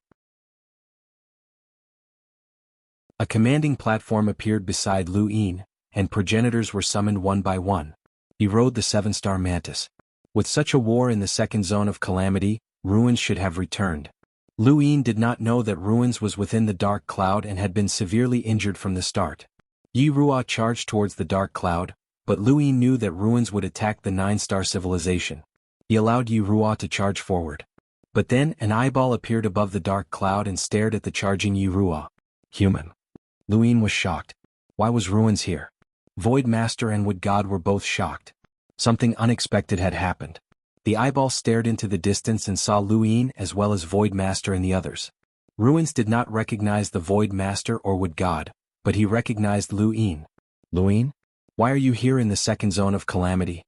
A commanding platform appeared beside Lu Yin, and progenitors were summoned one by one. He rode the seven-star mantis. With such a war in the second zone of calamity, ruins should have returned. Lu Yin did not know that ruins was within the dark cloud and had been severely injured from the start. Yi-Rua charged towards the dark cloud, but Lu Yin knew that ruins would attack the 9-star civilization. He allowed Yi-Rua to charge forward. But then an eyeball appeared above the dark cloud and stared at the charging Yi-Rua. Human. Lu Yin was shocked. Why was ruins here? Voidmaster and Wood God were both shocked. Something unexpected had happened. The eyeball stared into the distance and saw Lu Yin as well as Voidmaster and the others. Ruins did not recognize the Voidmaster or Wood God, but he recognized Lu Yin. Lu Yin? Why are you here in the second zone of calamity?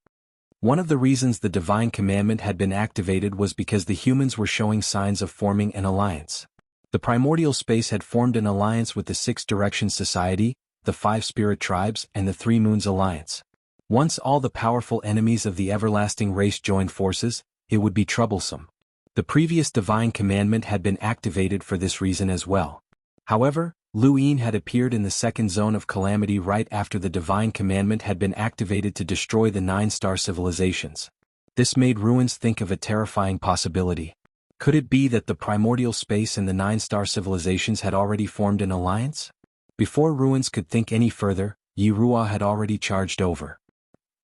One of the reasons the divine commandment had been activated was because the humans were showing signs of forming an alliance. The primordial space had formed an alliance with the Sixth Direction Society, the 5 Spirit Tribes, and the 3 Moons Alliance. Once all the powerful enemies of the everlasting race joined forces, it would be troublesome. The previous divine commandment had been activated for this reason as well. However, Lu Yin had appeared in the second zone of calamity right after the divine commandment had been activated to destroy the 9-star civilizations. This made ruins think of a terrifying possibility. Could it be that the primordial space and the 9-star civilizations had already formed an alliance? Before ruins could think any further, Yi-Rua had already charged over.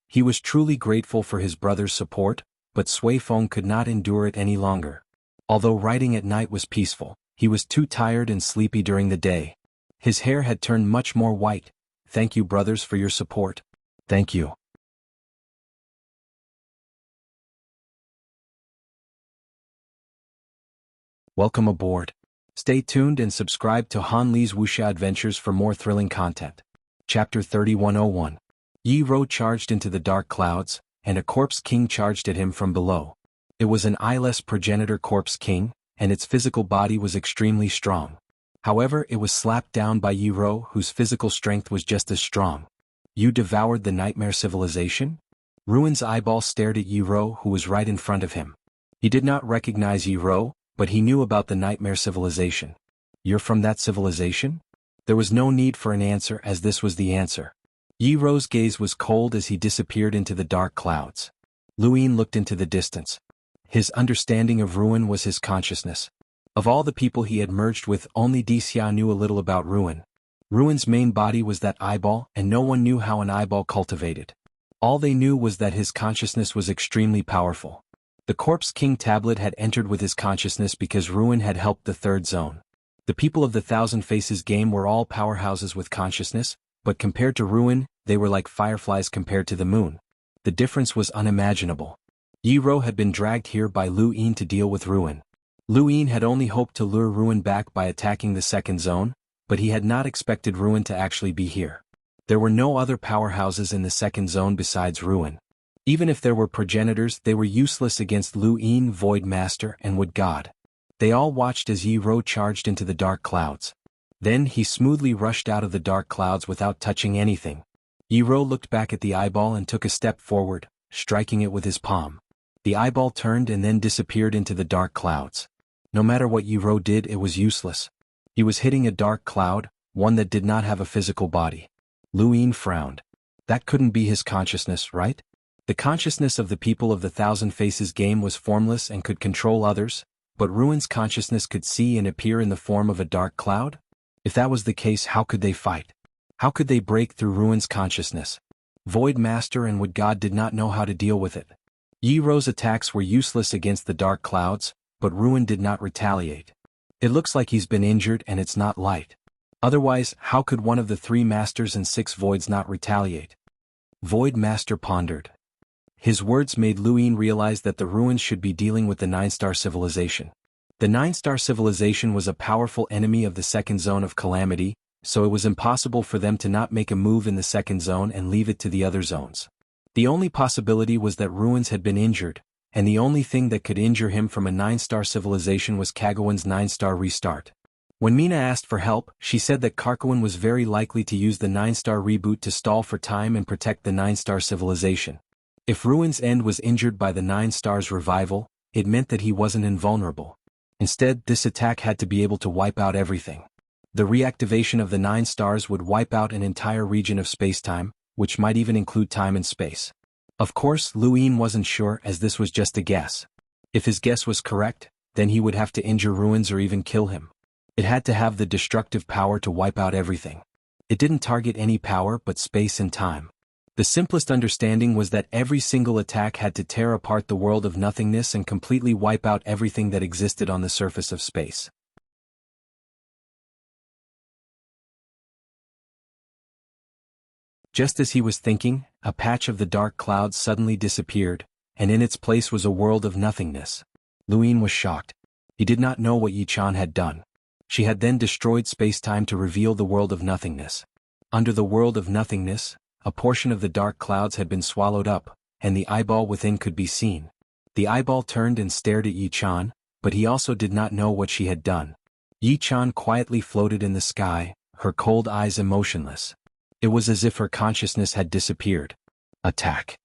He was truly grateful for his brother's support, but Sui Feng could not endure it any longer. Although riding at night was peaceful, he was too tired and sleepy during the day. His hair had turned much more white. Thank you, brothers, for your support. Thank you. Welcome aboard. Stay tuned and subscribe to Han Li's Wuxia Adventures for more thrilling content. Chapter 3101. Yi-Ro charged into the dark clouds, and a corpse king charged at him from below. It was an eyeless progenitor corpse king, and its physical body was extremely strong. However, it was slapped down by Yi-Ro, whose physical strength was just as strong. You devoured the nightmare civilization? Ruin's eyeball stared at Yi-Ro, who was right in front of him. He did not recognize Yi-Ro, but he knew about the nightmare civilization. You're from that civilization? There was no need for an answer, as this was the answer. Yi-Ro's gaze was cold as he disappeared into the dark clouds. Lu Yin looked into the distance. His understanding of ruin was his consciousness. Of all the people he had merged with, only Xia knew a little about ruin. Ruin's main body was that eyeball, and no one knew how an eyeball cultivated. All they knew was that his consciousness was extremely powerful. The Corpse King tablet had entered with his consciousness because ruin had helped the third zone. The people of the Thousand Faces game were all powerhouses with consciousness, but compared to ruin, they were like fireflies compared to the moon. The difference was unimaginable. Yi-Ro had been dragged here by Lu Yin to deal with ruin. Lu Yin had only hoped to lure ruin back by attacking the second zone, but he had not expected ruin to actually be here. There were no other powerhouses in the second zone besides ruin. Even if there were progenitors, they were useless against Lu Yin, Voidmaster, and Wood God. They all watched as Yi-Ro charged into the dark clouds. Then he smoothly rushed out of the dark clouds without touching anything. Yi-Ro looked back at the eyeball and took a step forward, striking it with his palm. The eyeball turned and then disappeared into the dark clouds. No matter what Yi-Ro did, it was useless. He was hitting a dark cloud, one that did not have a physical body. Lu Yin frowned. That couldn't be his consciousness, right? The consciousness of the people of the Thousand Faces game was formless and could control others, but Ruin's consciousness could see and appear in the form of a dark cloud? If that was the case, how could they fight? How could they break through Ruin's consciousness? Voidmaster and Wood God did not know how to deal with it. Yi-Ro's attacks were useless against the dark clouds, but Ruin did not retaliate. It looks like he's been injured and it's not light. Otherwise, how could one of the 3 masters and 6 voids not retaliate? Voidmaster pondered. His words made Lu Yin realize that the ruins should be dealing with the 9-star civilization. The 9-star civilization was a powerful enemy of the second zone of calamity, so it was impossible for them to not make a move in the second zone and leave it to the other zones. The only possibility was that Ruins had been injured, and the only thing that could injure him from a 9-star civilization was Kagawan's 9-star restart. When Mina asked for help, she said that Kagawan was very likely to use the 9-star reboot to stall for time and protect the 9-star civilization. If Ruins' end was injured by the 9 stars revival, it meant that he wasn't invulnerable. Instead, this attack had to be able to wipe out everything. The reactivation of the 9 stars would wipe out an entire region of spacetime, which might even include time and space. Of course, Luin wasn't sure, as this was just a guess. If his guess was correct, then he would have to injure Ruins or even kill him. It had to have the destructive power to wipe out everything. It didn't target any power but space and time. The simplest understanding was that every single attack had to tear apart the world of nothingness and completely wipe out everything that existed on the surface of space. Just as he was thinking, a patch of the dark clouds suddenly disappeared, and in its place was a world of nothingness. Luin was shocked. He did not know what Yi-chan had done. She had then destroyed spacetime to reveal the world of nothingness. Under the world of nothingness, a portion of the dark clouds had been swallowed up, and the eyeball within could be seen. The eyeball turned and stared at Yi-chan, but he also did not know what she had done. Yi-chan quietly floated in the sky, her cold eyes emotionless. It was as if her consciousness had disappeared. Attack!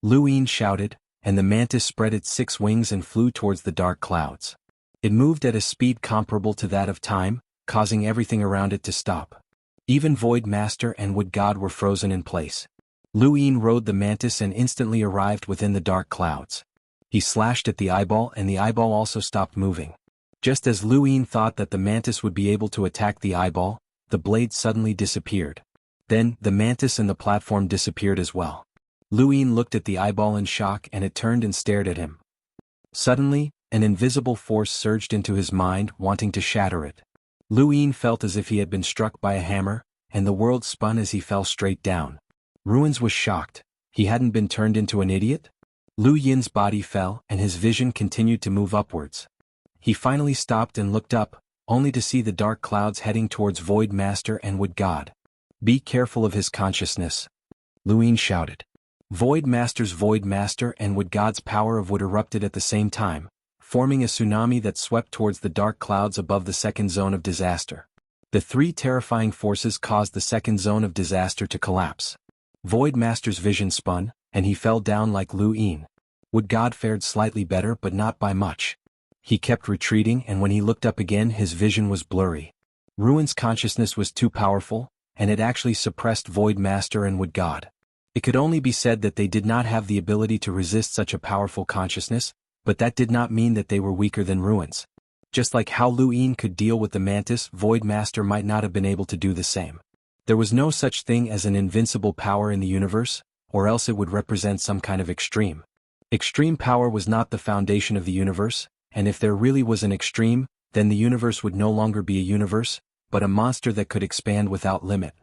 Luin shouted, and the mantis spread its 6 wings and flew towards the dark clouds. It moved at a speed comparable to that of time, causing everything around it to stop. Even Void Master and Wood God were frozen in place. Luin rode the mantis and instantly arrived within the dark clouds. He slashed at the eyeball and the eyeball also stopped moving. Just as Luin thought that the mantis would be able to attack the eyeball, the blade suddenly disappeared. Then, the mantis and the platform disappeared as well. Luin looked at the eyeball in shock and it turned and stared at him. Suddenly, an invisible force surged into his mind, wanting to shatter it. Luin felt as if he had been struck by a hammer, and the world spun as he fell straight down. Ruins was shocked. He hadn't been turned into an idiot? Lu Yin's body fell, and his vision continued to move upwards. He finally stopped and looked up, only to see the dark clouds heading towards Void Master and Wood God. Be careful of his consciousness, Luin shouted. Void Master and Wood God's power of wood erupted at the same time, forming a tsunami that swept towards the dark clouds above the second zone of disaster. The 3 terrifying forces caused the second zone of disaster to collapse. Void Master's vision spun, and he fell down like Luin. Wood God fared slightly better but not by much. He kept retreating, and when he looked up again his vision was blurry. Ruin's consciousness was too powerful, and it actually suppressed Void Master and Wood God. It could only be said that they did not have the ability to resist such a powerful consciousness, but that did not mean that they were weaker than Ruins. Just like how Luin could deal with the mantis, Void Master might not have been able to do the same. There was no such thing as an invincible power in the universe, or else it would represent some kind of extreme. Extreme power was not the foundation of the universe, and if there really was an extreme, then the universe would no longer be a universe, but a monster that could expand without limit.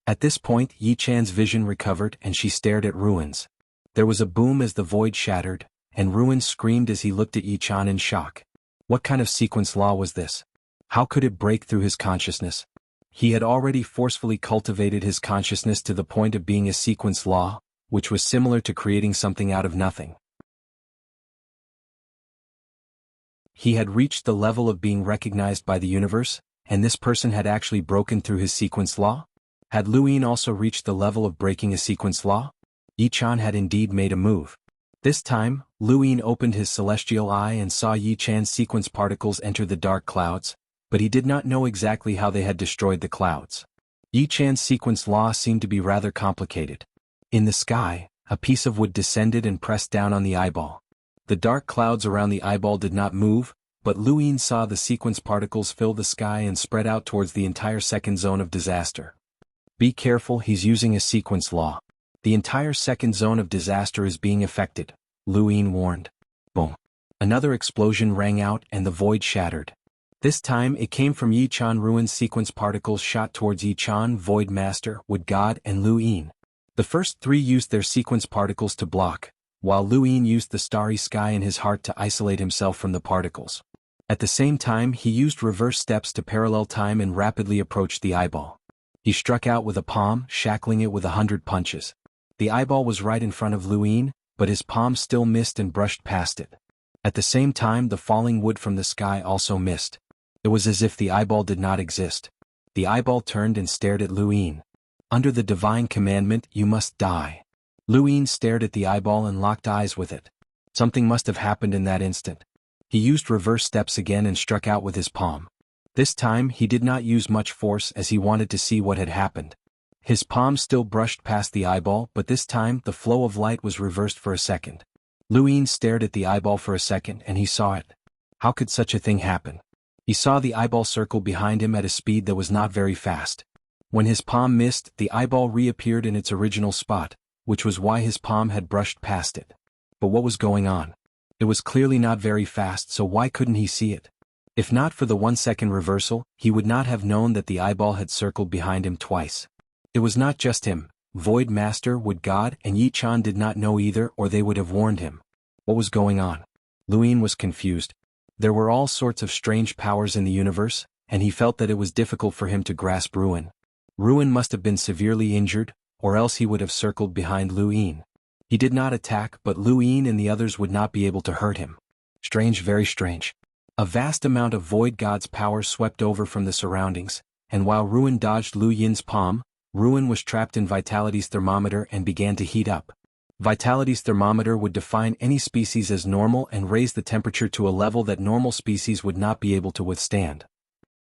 At this point, Yi-chan's vision recovered and she stared at Ruins. There was a boom as the void shattered, and Ruins screamed as he looked at Yi-chan in shock. What kind of sequence law was this? How could it break through his consciousness? He had already forcefully cultivated his consciousness to the point of being a sequence law, which was similar to creating something out of nothing. He had reached the level of being recognized by the universe, and this person had actually broken through his sequence law? Had Luin also reached the level of breaking a sequence law? Yi-chan had indeed made a move. This time, Luin opened his celestial eye and saw Yi-chan's sequence particles enter the dark clouds, but he did not know exactly how they had destroyed the clouds. Yi-chan's sequence law seemed to be rather complicated. In the sky, a piece of wood descended and pressed down on the eyeball. The dark clouds around the eyeball did not move, but Luin saw the sequence particles fill the sky and spread out towards the entire second zone of disaster. Be careful, he's using a sequence law. The entire second zone of disaster is being affected, Luin warned. Boom. Another explosion rang out and the void shattered. This time it came from Yi-chan. Ruin's sequence particles shot towards Yi-chan, Void Master, Wood God, and Luin. The first 3 used their sequence particles to block, while Luin used the starry sky in his heart to isolate himself from the particles. At the same time he used reverse steps to parallel time and rapidly approached the eyeball. He struck out with a palm, shackling it with 100 punches. The eyeball was right in front of Luin, but his palm still missed and brushed past it. At the same time, the falling wood from the sky also missed. It was as if the eyeball did not exist. The eyeball turned and stared at Luin. Under the divine commandment, you must die. Luin stared at the eyeball and locked eyes with it. Something must have happened in that instant. He used reverse steps again and struck out with his palm. This time he did not use much force as he wanted to see what had happened. His palm still brushed past the eyeball, but this time the flow of light was reversed for a second. Luin stared at the eyeball for a second and he saw it. How could such a thing happen? He saw the eyeball circle behind him at a speed that was not very fast. When his palm missed, the eyeball reappeared in its original spot, which was why his palm had brushed past it. But what was going on? It was clearly not very fast, so why couldn't he see it? If not for the 1-second reversal, he would not have known that the eyeball had circled behind him twice. It was not just him. Void Master, Wood God, and Yi Chan did not know either, or they would have warned him. What was going on? Luin was confused. There were all sorts of strange powers in the universe, and he felt that it was difficult for him to grasp Ruin. Ruin must have been severely injured, or else he would have circled behind Luin. He did not attack, but Luin and the others would not be able to hurt him. Strange, very strange. A vast amount of Void God's power swept over from the surroundings, and while Ruin dodged Lu Yin's palm, Ruin was trapped in Vitality's thermometer and began to heat up. Vitality's thermometer would define any species as normal and raise the temperature to a level that normal species would not be able to withstand.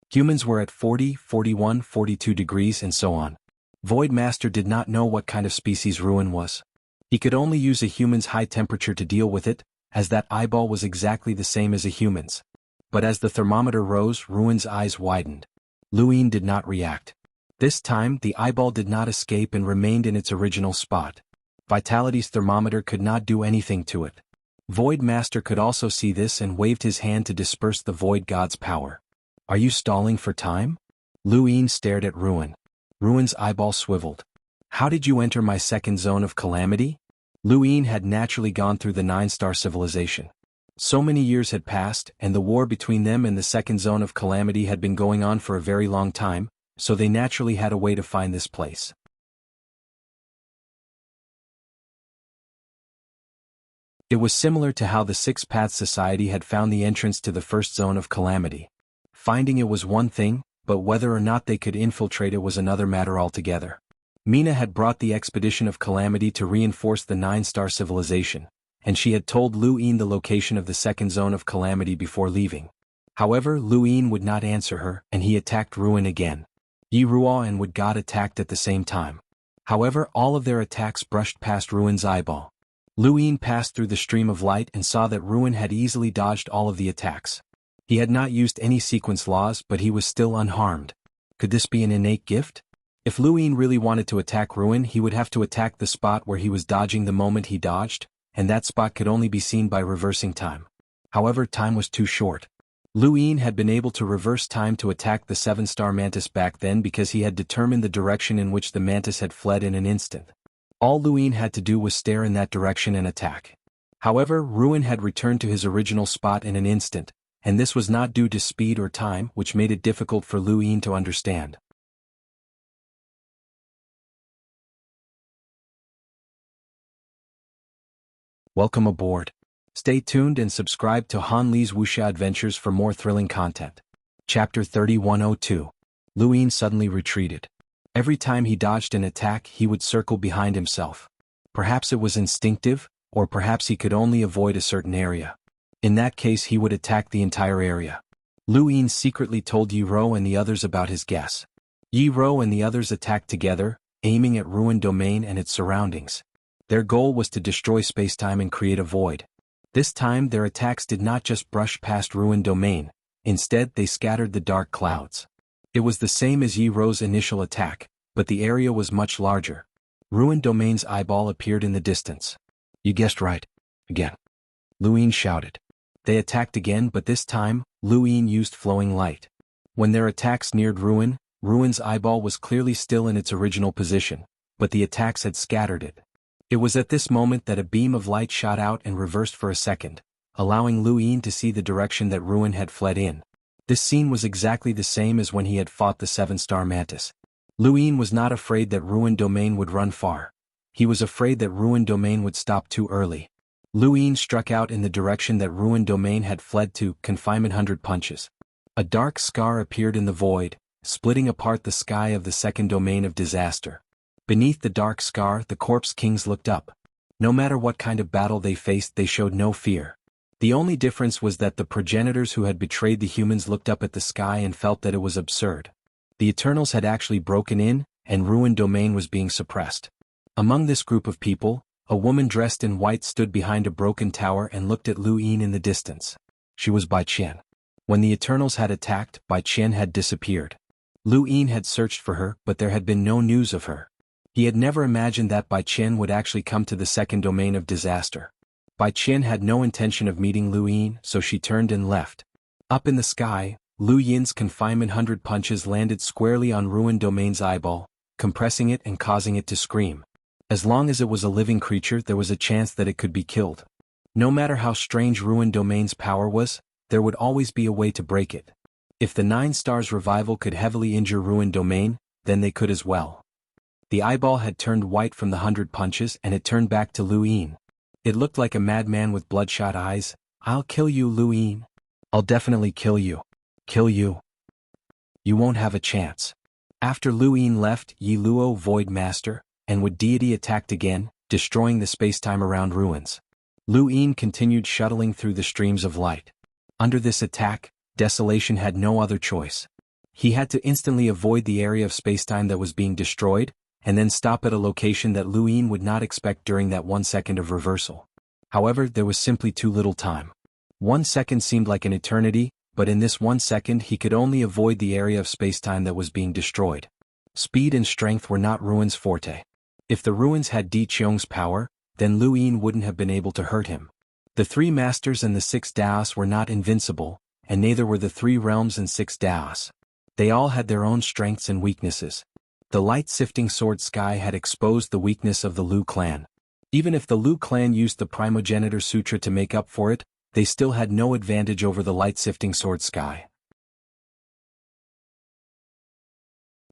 Humans were at 40, 41, 42 degrees and so on. Void Master did not know what kind of species Ruin was. He could only use a human's high temperature to deal with it, as that eyeball was exactly the same as a human's. But as the thermometer rose, Ruin's eyes widened. Luin did not react. This time, the eyeball did not escape and remained in its original spot. Vitality's thermometer could not do anything to it. Void Master could also see this and waved his hand to disperse the Void God's power. Are you stalling for time? Luin stared at Ruin. Ruin's eyeball swiveled. How did you enter my second zone of calamity? Luin had naturally gone through the 9-star civilization. So many years had passed, and the war between them and the second zone of calamity had been going on for a very long time, so they naturally had a way to find this place. It was similar to how the Six Paths Society had found the entrance to the first zone of calamity. Finding it was one thing, but whether or not they could infiltrate it was another matter altogether. Mina had brought the expedition of calamity to reinforce the 9-star civilization, and she had told Luin the location of the second zone of calamity before leaving. However, Luin would not answer her, and he attacked Ruin again. Yi Ruo and Wood God attacked at the same time. However, all of their attacks brushed past Ruin's eyeball. Luin passed through the stream of light and saw that Ruin had easily dodged all of the attacks. He had not used any sequence laws, but he was still unharmed. Could this be an innate gift? If Luin really wanted to attack Ruin, he would have to attack the spot where he was dodging the moment he dodged, and that spot could only be seen by reversing time. However, time was too short. Luin had been able to reverse time to attack the 7-star mantis back then because he had determined the direction in which the mantis had fled in an instant. All Luin had to do was stare in that direction and attack. However, Ruin had returned to his original spot in an instant, and this was not due to speed or time, which made it difficult for Luin to understand. Welcome aboard. Stay tuned and subscribe to Han Li's Wuxia Adventures for more thrilling content. Chapter 3102. Luin suddenly retreated. Every time he dodged an attack, he would circle behind himself. Perhaps it was instinctive, or perhaps he could only avoid a certain area. In that case, he would attack the entire area. Luin secretly told Yi Ro and the others about his guess. Yi Ro and the others attacked together, aiming at Ruin Domain and its surroundings. Their goal was to destroy spacetime and create a void. This time their attacks did not just brush past Ruin Domain, instead they scattered the dark clouds. It was the same as Yi Ro's initial attack, but the area was much larger. Ruin Domain's eyeball appeared in the distance. You guessed right. Again. Luin shouted. They attacked again, but this time, Luin used flowing light. When their attacks neared Ruin, Ruin's eyeball was clearly still in its original position, but the attacks had scattered it. It was at this moment that a beam of light shot out and reversed for a second, allowing Luin to see the direction that Ruin had fled in. This scene was exactly the same as when he had fought the 7-star mantis. Lu Yin was not afraid that ruined domain would run far. He was afraid that ruined domain would stop too early. Lu Yin struck out in the direction that ruined domain had fled to, confinement 100 punches. A dark scar appeared in the void, splitting apart the sky of the second domain of disaster. Beneath the dark scar, the corpse kings looked up. No matter what kind of battle they faced, they showed no fear. The only difference was that the progenitors who had betrayed the humans looked up at the sky and felt that it was absurd. The Eternals had actually broken in, and ruined domain was being suppressed. Among this group of people, a woman dressed in white stood behind a broken tower and looked at Lu Yin in the distance. She was Bai Qian. When the Eternals had attacked, Bai Qian had disappeared. Lu Yin had searched for her, but there had been no news of her. He had never imagined that Bai Qian would actually come to the second domain of disaster. Bai Qian had no intention of meeting Lu Yin, so she turned and left. Up in the sky, Lu Yin's confinement 100 punches landed squarely on ruined domain's eyeball, compressing it and causing it to scream. As long as it was a living creature, there was a chance that it could be killed. No matter how strange ruined domain's power was, there would always be a way to break it. If the 9 stars revival could heavily injure ruined domain, then they could as well. The eyeball had turned white from the 100 punches and it turned back to Lu Yin. It looked like a madman with bloodshot eyes. "I'll kill you, Lu Yin. I'll definitely kill you. Kill you. You won't have a chance." After Lu Yin left, Yi Luo Void Master, and Wood Deity attacked again, destroying the spacetime around ruins. Lu Yin continued shuttling through the streams of light. Under this attack, Desolation had no other choice. He had to instantly avoid the area of spacetime that was being destroyed, and then stop at a location that Lu Yin would not expect during that 1 second of reversal. However, there was simply too little time. 1 second seemed like an eternity, but in this 1 second he could only avoid the area of spacetime that was being destroyed. Speed and strength were not Ruin's forte. If the ruins had Di Qiong's power, then Lu Yin wouldn't have been able to hurt him. The 3 masters and the 6 Daos were not invincible, and neither were the 3 realms and 6 Daos. They all had their own strengths and weaknesses. The light-sifting sword sky had exposed the weakness of the Lu clan. Even if the Lu clan used the Primogenitor Sutra to make up for it, they still had no advantage over the light-sifting sword sky.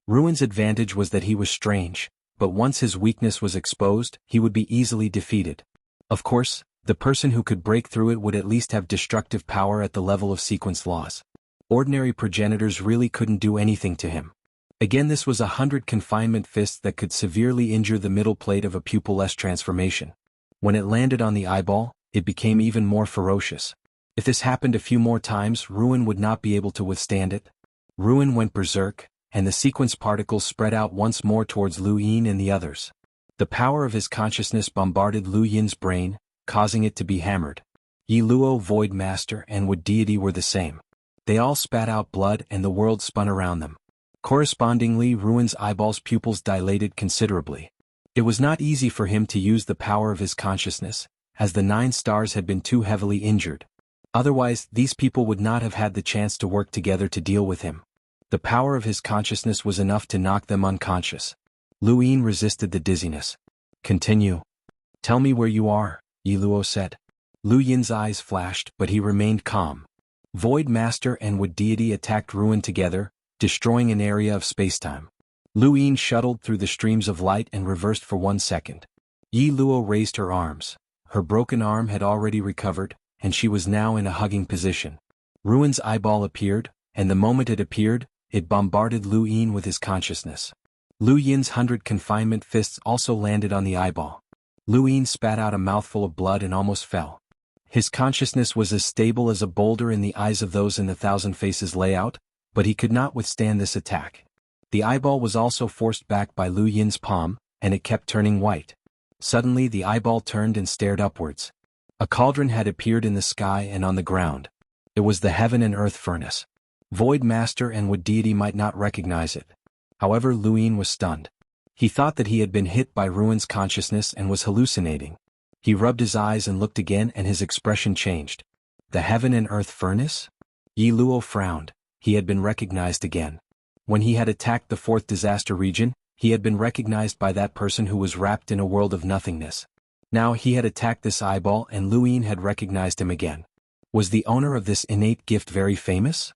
Ruin's advantage was that he was strange, but once his weakness was exposed, he would be easily defeated. Of course, the person who could break through it would at least have destructive power at the level of sequence laws. Ordinary progenitors really couldn't do anything to him. Again, this was 100 confinement fists that could severely injure the middle plate of a pupilless transformation. When it landed on the eyeball, it became even more ferocious. If this happened a few more times, Ruin would not be able to withstand it. Ruin went berserk, and the sequence particles spread out once more towards Lu Yin and the others. The power of his consciousness bombarded Lu Yin's brain, causing it to be hammered. Yi Luo Void Master and Wood Deity were the same. They all spat out blood and the world spun around them. Correspondingly, Ruin's eyeball's pupils dilated considerably. It was not easy for him to use the power of his consciousness, as the 9 stars had been too heavily injured. Otherwise, these people would not have had the chance to work together to deal with him. The power of his consciousness was enough to knock them unconscious. Lu Yin resisted the dizziness. "Continue. Tell me where you are," Yi Luo said. Lu Yin's eyes flashed, but he remained calm. Void Master and Wood Deity attacked Ruin together, destroying an area of spacetime. Lu Yin shuttled through the streams of light and reversed for 1 second. Yi Luo raised her arms. Her broken arm had already recovered, and she was now in a hugging position. Ruin's eyeball appeared, and the moment it appeared, it bombarded Lu Yin with his consciousness. Lu Yin's 100 confinement fists also landed on the eyeball. Lu Yin spat out a mouthful of blood and almost fell. His consciousness was as stable as a boulder in the eyes of those in the Thousand Faces layout, but he could not withstand this attack. The eyeball was also forced back by Lu Yin's palm, and it kept turning white. Suddenly the eyeball turned and stared upwards. A cauldron had appeared in the sky and on the ground. It was the heaven and earth furnace. Void Master and Wood Deity might not recognize it. However, Lu Yin was stunned. He thought that he had been hit by Ruin's consciousness and was hallucinating. He rubbed his eyes and looked again, and his expression changed. The heaven and earth furnace? Yi Luo frowned. He had been recognized again. When he had attacked the 4th disaster region, he had been recognized by that person who was wrapped in a world of nothingness. Now he had attacked this eyeball and Lu Yin had recognized him again. Was the owner of this innate gift very famous?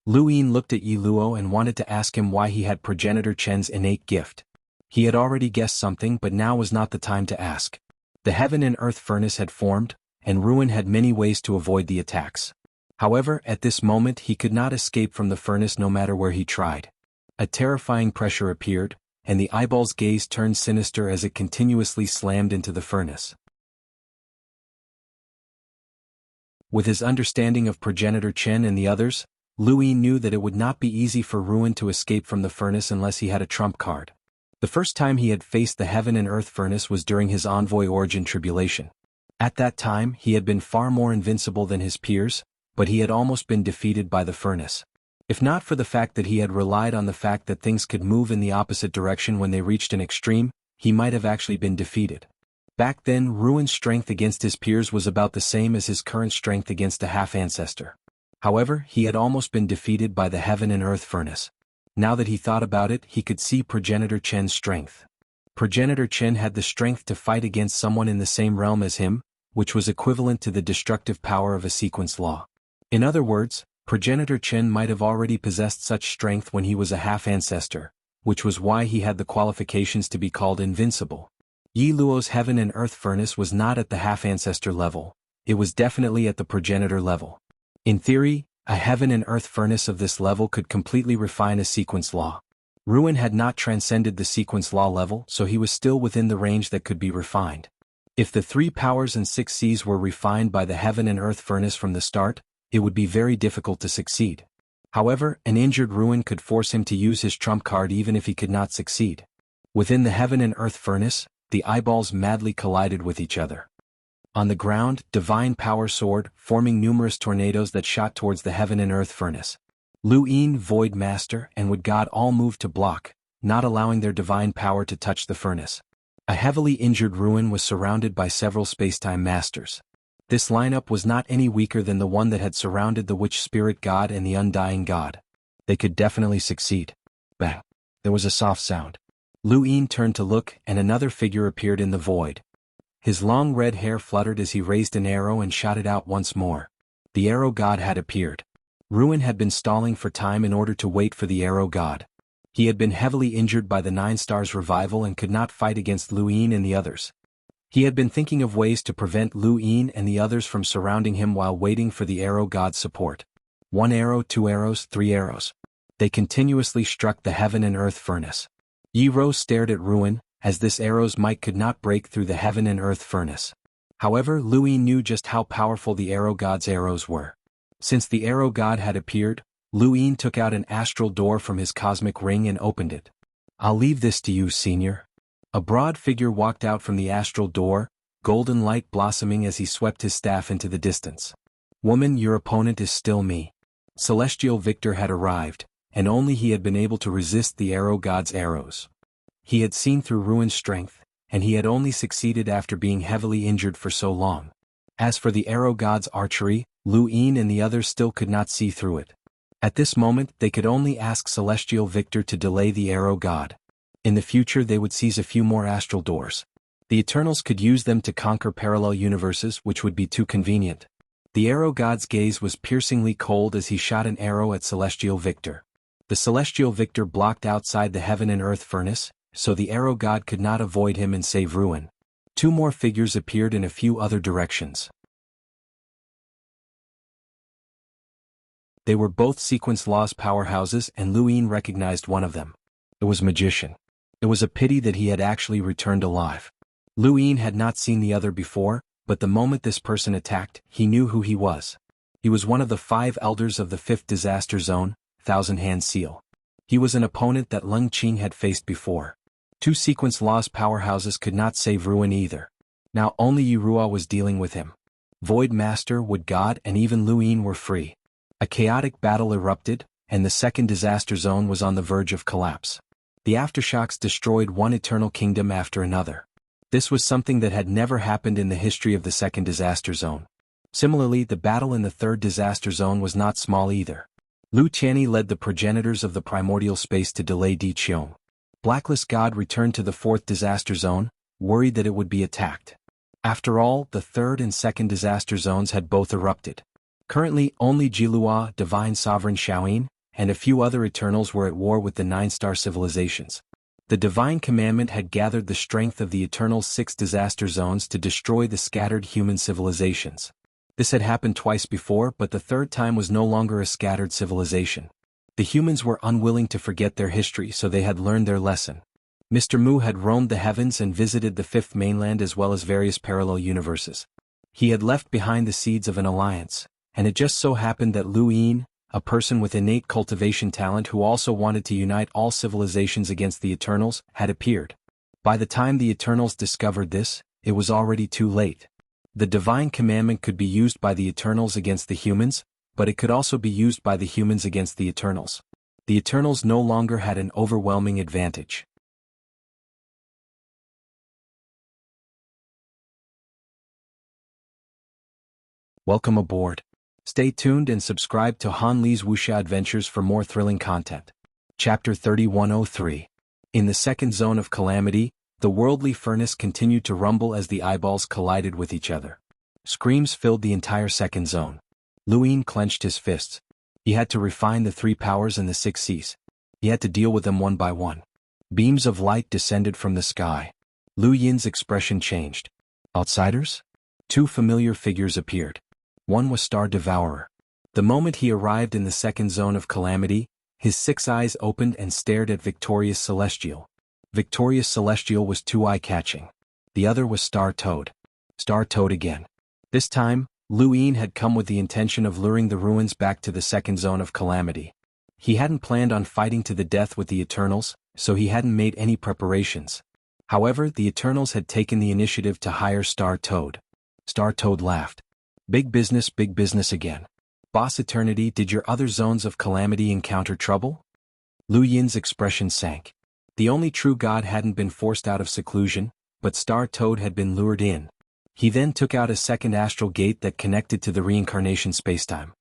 Lu Yin looked at Yi Luo and wanted to ask him why he had Progenitor Chen's innate gift. He had already guessed something, but now was not the time to ask. The heaven and earth furnace had formed, and Ruin had many ways to avoid the attacks. However, at this moment he could not escape from the furnace no matter where he tried. A terrifying pressure appeared, and the eyeball's gaze turned sinister as it continuously slammed into the furnace. With his understanding of Progenitor Chen and the others, Lu Yin knew that it would not be easy for Ruin to escape from the furnace unless he had a trump card. The first time he had faced the heaven and earth furnace was during his envoy origin tribulation. At that time he had been far more invincible than his peers, but he had almost been defeated by the furnace. If not for the fact that he had relied on the fact that things could move in the opposite direction when they reached an extreme, he might have actually been defeated. Back then Ruin's strength against his peers was about the same as his current strength against a half-ancestor. However, he had almost been defeated by the heaven and earth furnace. Now that he thought about it, he could see Progenitor Chen's strength. Progenitor Chen had the strength to fight against someone in the same realm as him, which was equivalent to the destructive power of a sequence law. In other words, Progenitor Chen might have already possessed such strength when he was a half-ancestor, which was why he had the qualifications to be called invincible. Yi Luo's heaven and earth furnace was not at the half-ancestor level, it was definitely at the progenitor level. In theory, a heaven and earth furnace of this level could completely refine a sequence law. Ruin had not transcended the sequence law level, so he was still within the range that could be refined. If the 3 powers and 6 Cs were refined by the heaven and earth furnace from the start, it would be very difficult to succeed. However, an injured Ruin could force him to use his trump card even if he could not succeed. Within the heaven and earth furnace, the eyeballs madly collided with each other. On the ground, divine power soared, forming numerous tornadoes that shot towards the heaven and earth furnace. Lu Yin, Void Master, and Wood God all moved to block, not allowing their divine power to touch the furnace. A heavily injured Ruin was surrounded by several spacetime masters. This lineup was not any weaker than the one that had surrounded the Witch Spirit God and the Undying God. They could definitely succeed. Bang! There was a soft sound. Lu Yin turned to look, and another figure appeared in the void. His long red hair fluttered as he raised an arrow and shot it out once more. The arrow god had appeared. Ruin had been stalling for time in order to wait for the arrow god. He had been heavily injured by the 9 Stars revival and could not fight against Lu Yin and the others. He had been thinking of ways to prevent Lu Yin and the others from surrounding him while waiting for the arrow god's support. 1 arrow, 2 arrows, 3 arrows. They continuously struck the heaven and earth furnace. Yi Ro stared at Ruin, as this arrow's might could not break through the heaven and earth furnace. However, Lu Yin knew just how powerful the arrow god's arrows were. Since the arrow god had appeared, Lu Yin took out an astral door from his cosmic ring and opened it. "I'll leave this to you, senior." A broad figure walked out from the astral door, golden light blossoming as he swept his staff into the distance. "Woman, your opponent is still me." Celestial Victor had arrived, and only he had been able to resist the arrow god's arrows. He had seen through Ruin's strength, and he had only succeeded after being heavily injured for so long. As for the arrow god's archery, Lu Yin and the others still could not see through it. At this moment they could only ask Celestial Victor to delay the arrow god. In the future they would seize a few more astral doors. The Eternals could use them to conquer parallel universes, which would be too convenient. The arrow god's gaze was piercingly cold as he shot an arrow at Celestial Victor. The Celestial Victor blocked outside the heaven and earth furnace, so the arrow god could not avoid him and save Ruin. 2 more figures appeared in a few other directions. They were both sequence laws powerhouses, and Lu Yin recognized one of them. It was Magician. It was a pity that he had actually returned alive. Lu Yin had not seen the other before, but the moment this person attacked, he knew who he was. He was one of the 5 elders of the 5th disaster zone, Thousand Hand Seal. He was an opponent that Lung Qing had faced before. 2 sequence laws powerhouses could not save Ruin either. Now only Yi Ruo was dealing with him. Void Master, Wood God, and even Lu Yin were free. A chaotic battle erupted, and the 2nd disaster zone was on the verge of collapse. The aftershocks destroyed one eternal kingdom after another. This was something that had never happened in the history of the 2nd disaster zone. Similarly, the battle in the 3rd disaster zone was not small either. Lu Qianyi led the progenitors of the primordial space to delay Di Qiong. Blacklist God returned to the 4th disaster zone, worried that it would be attacked. After all, the 3rd and 2nd disaster zones had both erupted. Currently, only Jilua, Divine Sovereign Xiaoyin, and a few other Eternals were at war with the 9-star civilizations. The divine commandment had gathered the strength of the Eternals' 6 disaster zones to destroy the scattered human civilizations. This had happened twice before, but the third time was no longer a scattered civilization. The humans were unwilling to forget their history, so they had learned their lesson. Mr. Mu had roamed the heavens and visited the 5th mainland as well as various parallel universes. He had left behind the seeds of an alliance, and it just so happened that Lu Yin, a person with innate cultivation talent who also wanted to unite all civilizations against the Eternals, had appeared. By the time the Eternals discovered this, it was already too late. The divine commandment could be used by the Eternals against the humans, but it could also be used by the humans against the Eternals. The Eternals no longer had an overwhelming advantage. Welcome aboard. Stay tuned and subscribe to Han Li's Wuxia Adventures for more thrilling content. Chapter 3103. In the second zone of calamity, the worldly furnace continued to rumble as the eyeballs collided with each other. Screams filled the entire second zone. Lu Yin clenched his fists. He had to refine the 3 powers and the 6 Cs. He had to deal with them one by one. Beams of light descended from the sky. Lu Yin's expression changed. Outsiders? 2 familiar figures appeared. One was Star Devourer. The moment he arrived in the second zone of calamity, his 6 eyes opened and stared at Victorious Celestial. Victorious Celestial was too eye-catching. The other was Star Toad. Star Toad again. This time, Lu Yin had come with the intention of luring the ruins back to the second zone of calamity. He hadn't planned on fighting to the death with the Eternals, so he hadn't made any preparations. However, the Eternals had taken the initiative to hire Star Toad. Star Toad laughed. Big business again. Boss Eternity, did your other zones of calamity encounter trouble? Lu Yin's expression sank. The only true god hadn't been forced out of seclusion, but Star Toad had been lured in. He then took out a second astral gate that connected to the reincarnation spacetime.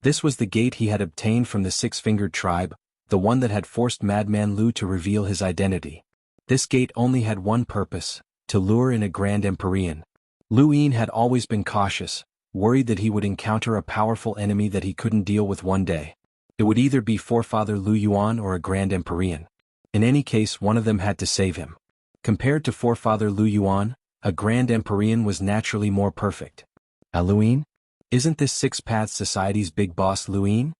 This was the gate he had obtained from the 6-fingered tribe, the one that had forced Madman Lu to reveal his identity. This gate only had one purpose, to lure in a Grand Empyrean. Lu Yin had always been cautious, worried that he would encounter a powerful enemy that he couldn't deal with one day. It would either be Forefather Lu Yuan or a Grand Empyrean. In any case, one of them had to save him. Compared to Forefather Lu Yuan, a Grand Empyrean was naturally more perfect. Lu Yin? Isn't this 6 Paths Society's big boss Lu Yin?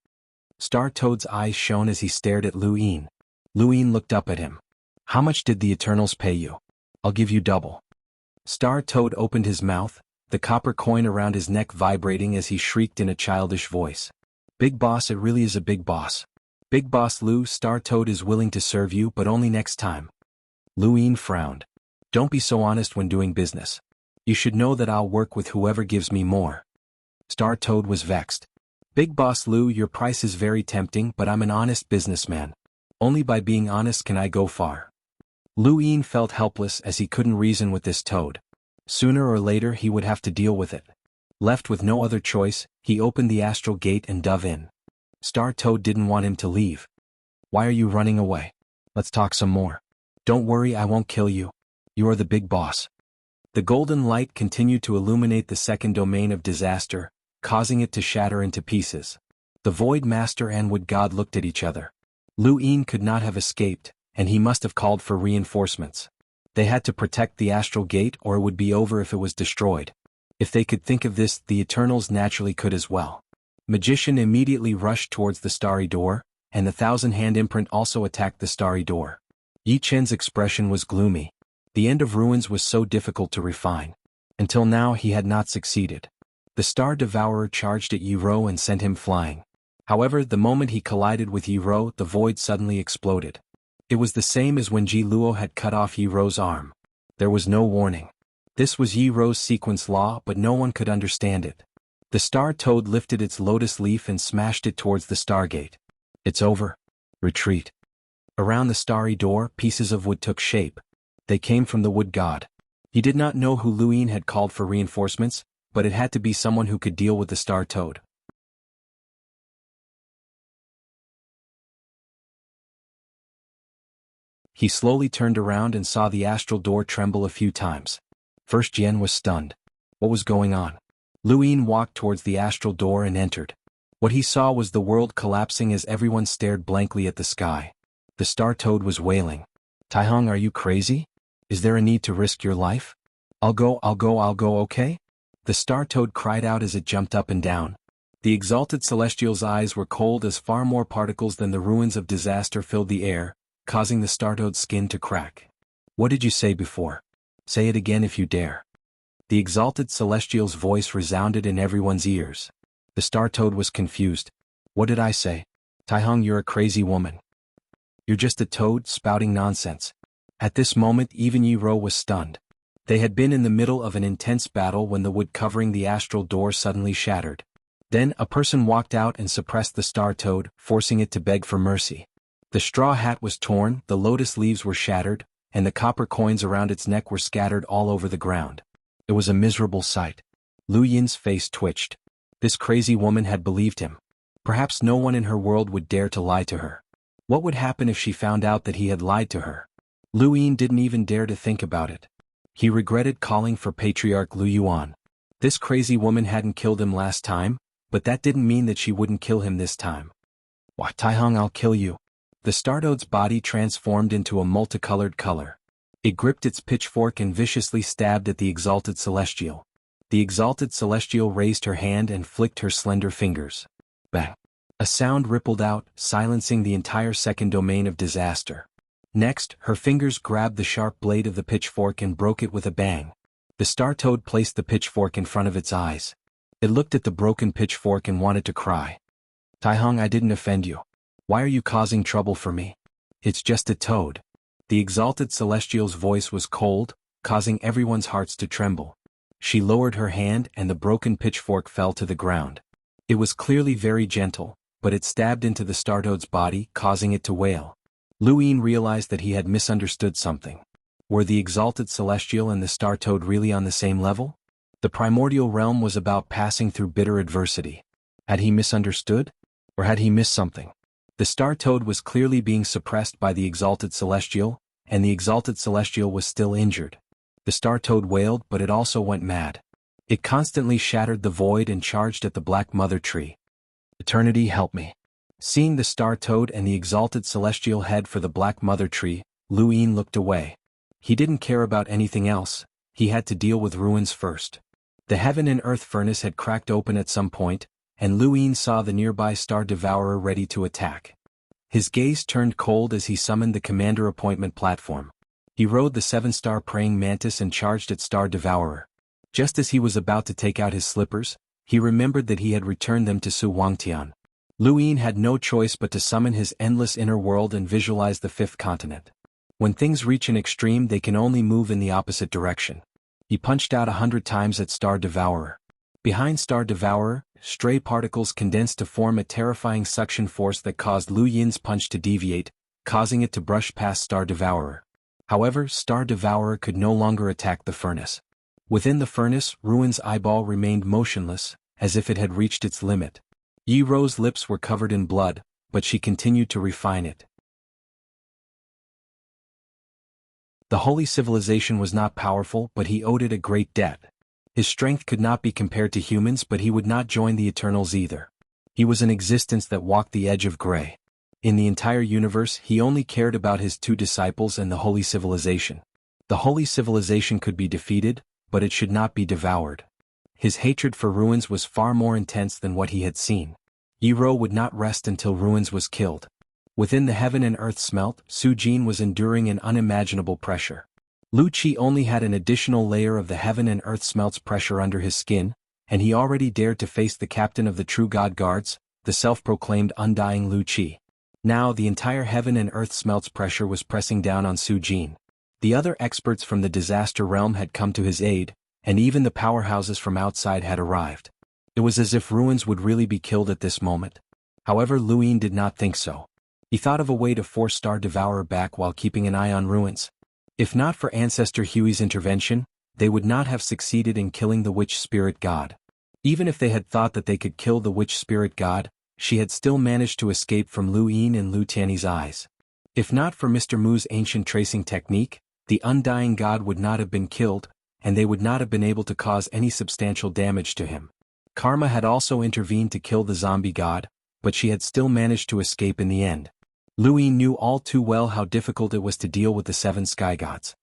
Star Toad's eyes shone as he stared at Lu Yin. Lu Yin looked up at him. How much did the Eternals pay you? I'll give you double. Star Toad opened his mouth, the copper coin around his neck vibrating as he shrieked in a childish voice. Big boss, it really is a big boss. Big boss Lu, Star Toad is willing to serve you, but only next time. Lu Yin frowned. Don't be so honest when doing business. You should know that I'll work with whoever gives me more. Star Toad was vexed. Big boss Lu, your price is very tempting, but I'm an honest businessman. Only by being honest can I go far. Lu Yin felt helpless as he couldn't reason with this toad. Sooner or later he would have to deal with it. Left with no other choice, he opened the astral gate and dove in. Star Toad didn't want him to leave. Why are you running away? Let's talk some more. Don't worry, I won't kill you. You are the big boss. The golden light continued to illuminate the second domain of disaster, causing it to shatter into pieces. The Void Master and Wood God looked at each other. Lu Yin could not have escaped, and he must have called for reinforcements. They had to protect the astral gate or it would be over if it was destroyed. If they could think of this, the Eternals naturally could as well. Magician immediately rushed towards the starry door, and the 1,000-hand imprint also attacked the starry door. Yi Chen's expression was gloomy. The end of ruins was so difficult to refine. Until now he had not succeeded. The Star Devourer charged at Yi Ro and sent him flying. However, the moment he collided with Yi Ro, the void suddenly exploded. It was the same as when Ji Luo had cut off Yi Ro's arm. There was no warning. This was Yi Ro's sequence law, but no one could understand it. The Star Toad lifted its lotus leaf and smashed it towards the Stargate. It's over. Retreat. Around the starry door, pieces of wood took shape. They came from the Wood God. He did not know who Lu Yin had called for reinforcements, but it had to be someone who could deal with the Star Toad. He slowly turned around and saw the astral door tremble a few times. First Jian was stunned. What was going on? Lu Yin walked towards the astral door and entered. What he saw was the world collapsing as everyone stared blankly at the sky. The star toad was wailing. "Taihong, are you crazy? Is there a need to risk your life? I'll go, okay?" The star toad cried out as it jumped up and down. The exalted celestial's eyes were cold as far more particles than the ruins of disaster filled the air, causing the star toad's skin to crack. "What did you say before? Say it again if you dare." The exalted celestial's voice resounded in everyone's ears. The star toad was confused. "What did I say? Taihong, you're a crazy woman. You're just a toad spouting nonsense." At this moment even Yi Ro was stunned. They had been in the middle of an intense battle when the wood covering the astral door suddenly shattered. Then a person walked out and suppressed the star toad, forcing it to beg for mercy. The straw hat was torn, the lotus leaves were shattered, and the copper coins around its neck were scattered all over the ground. It was a miserable sight. Lu Yin's face twitched. This crazy woman had believed him. Perhaps no one in her world would dare to lie to her. What would happen if she found out that he had lied to her? Lu Yin didn't even dare to think about it. He regretted calling for Patriarch Lu Yuan. This crazy woman hadn't killed him last time, but that didn't mean that she wouldn't kill him this time. "Wah, Taihong, I'll kill you." The star toad's body transformed into a multicolored color. It gripped its pitchfork and viciously stabbed at the exalted celestial. The exalted celestial raised her hand and flicked her slender fingers. Bang! A sound rippled out, silencing the entire second domain of disaster. Next, her fingers grabbed the sharp blade of the pitchfork and broke it with a bang. The star toad placed the pitchfork in front of its eyes. It looked at the broken pitchfork and wanted to cry. "Taihong, I didn't offend you. Why are you causing trouble for me? It's just a toad." The exalted celestial's voice was cold, causing everyone's hearts to tremble. She lowered her hand and the broken pitchfork fell to the ground. It was clearly very gentle, but it stabbed into the star toad's body, causing it to wail. Lu Yin realized that he had misunderstood something. Were the exalted celestial and the star toad really on the same level? The primordial realm was about passing through bitter adversity. Had he misunderstood? Or had he missed something? The star toad was clearly being suppressed by the exalted celestial, and the exalted celestial was still injured. The star toad wailed, but it also went mad. It constantly shattered the void and charged at the black mother tree. "Eternity, help me." Seeing the star toad and the exalted celestial head for the black mother tree, Lu Yin looked away. He didn't care about anything else. He had to deal with ruins first. The heaven and earth furnace had cracked open at some point, and Lu Yin saw the nearby star devourer ready to attack. His gaze turned cold as he summoned the commander appointment platform. He rode the 7-star praying mantis and charged at star devourer. Just as he was about to take out his slippers, he remembered that he had returned them to Su Wangtian. Lu Yin had no choice but to summon his endless inner world and visualize the 5th continent. When things reach an extreme, they can only move in the opposite direction. He punched out 100 times at star devourer. Behind star devourer, stray particles condensed to form a terrifying suction force that caused Lu Yin's punch to deviate, causing it to brush past star devourer. However, star devourer could no longer attack the furnace. Within the furnace, Ruin's eyeball remained motionless, as if it had reached its limit. Yi Ro's lips were covered in blood, but she continued to refine it. The holy civilization was not powerful, but he owed it a great debt. His strength could not be compared to humans, but he would not join the Eternals either. He was an existence that walked the edge of gray. In the entire universe, he only cared about his 2 disciples and the holy civilization. The holy civilization could be defeated, but it should not be devoured. His hatred for Ruins was far more intense than what he had seen. Yi Ro would not rest until Ruins was killed. Within the heaven and earth smelt, Su Jin was enduring an unimaginable pressure. Lu Qi only had an additional layer of the heaven and earth smelt's pressure under his skin, and he already dared to face the captain of the True God Guards, the self-proclaimed undying Lu Qi. Now the entire heaven and earth smelt's pressure was pressing down on Su Jin. The other experts from the disaster realm had come to his aid, and even the powerhouses from outside had arrived. It was as if Ruins would really be killed at this moment. However, Lu Yin did not think so. He thought of a way to force Star Devourer back while keeping an eye on Ruins. If not for Ancestor Hui's intervention, they would not have succeeded in killing the witch spirit god. Even if they had thought that they could kill the witch spirit god, she had still managed to escape from Lu Yin and Lu Tiany's eyes. If not for Mr. Mu's ancient tracing technique, the undying god would not have been killed, and they would not have been able to cause any substantial damage to him. Karma had also intervened to kill the zombie god, but she had still managed to escape in the end. Lu Ying knew all too well how difficult it was to deal with the 7 sky gods.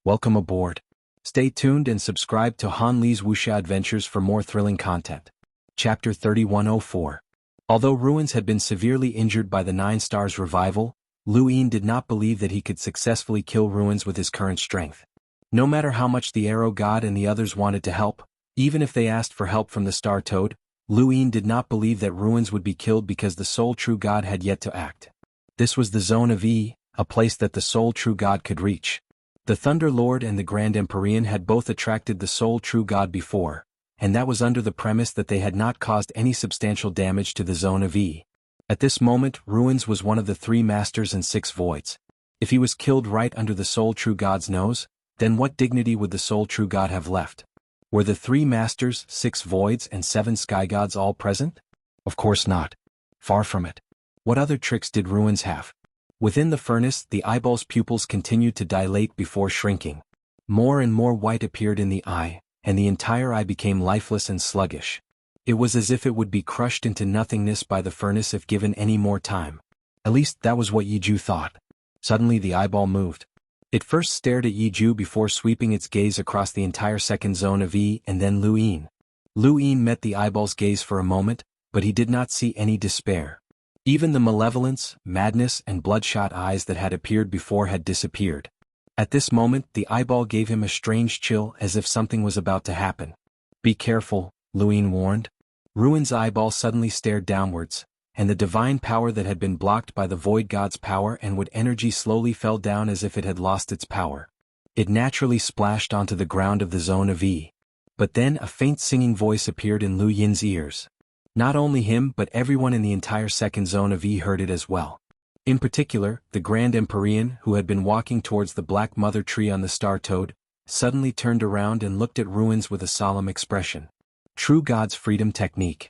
Welcome aboard. Stay tuned and subscribe to Han Li's wuxia adventures for more thrilling content. Chapter 3104. Although Ruins had been severely injured by the 9 Stars revival, Lu Ying did not believe that he could successfully kill Ruins with his current strength. No matter how much the Arrow God and the others wanted to help, even if they asked for help from the Star Toad, Lu Ying did not believe that Ruins would be killed because the sole true God had yet to act. This was the Zone of E, a place that the sole true God could reach. The Thunder Lord and the Grand Empyrean had both attracted the sole true God before, and that was under the premise that they had not caused any substantial damage to the Zone of E. At this moment, Ruins was one of the 3 Masters and 6 Voids. If he was killed right under the sole true God's nose, then what dignity would the sole true God have left? Were the 3 Masters, 6 Voids and 7 Sky Gods all present? Of course not. Far from it. What other tricks did Ruins have? Within the furnace, the eyeball's pupils continued to dilate before shrinking. More and more white appeared in the eye, and the entire eye became lifeless and sluggish. It was as if it would be crushed into nothingness by the furnace if given any more time. At least that was what Yiju thought. Suddenly the eyeball moved. It first stared at Yiju before sweeping its gaze across the entire second zone of E and then Lu Ying. Lu Ying met the eyeball's gaze for a moment, but he did not see any despair. Even the malevolence, madness and bloodshot eyes that had appeared before had disappeared. At this moment the eyeball gave him a strange chill as if something was about to happen. Be careful, Lu Ying warned. Ruin's eyeball suddenly stared downwards, and the divine power that had been blocked by the Void God's power and wood energy slowly fell down as if it had lost its power. It naturally splashed onto the ground of the Zone of E. But then a faint singing voice appeared in Lu Yin's ears. Not only him but everyone in the entire second zone of E heard it as well. In particular, the Grand Empyrean, who had been walking towards the Black Mother Tree on the Star Toad, suddenly turned around and looked at Ruins with a solemn expression. True God's Freedom Technique.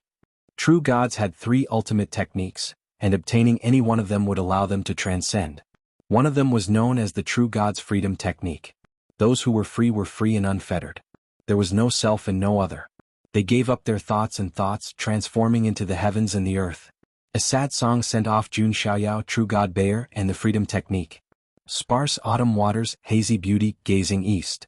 True Gods had 3 ultimate techniques, and obtaining any one of them would allow them to transcend. One of them was known as the True God's Freedom Technique. Those who were free and unfettered. There was no self and no other. They gave up their thoughts, transforming into the heavens and the earth. A sad song sent off Jun Xiaoyao, True God Bayer, and the Freedom Technique. Sparse autumn waters, hazy beauty, gazing east.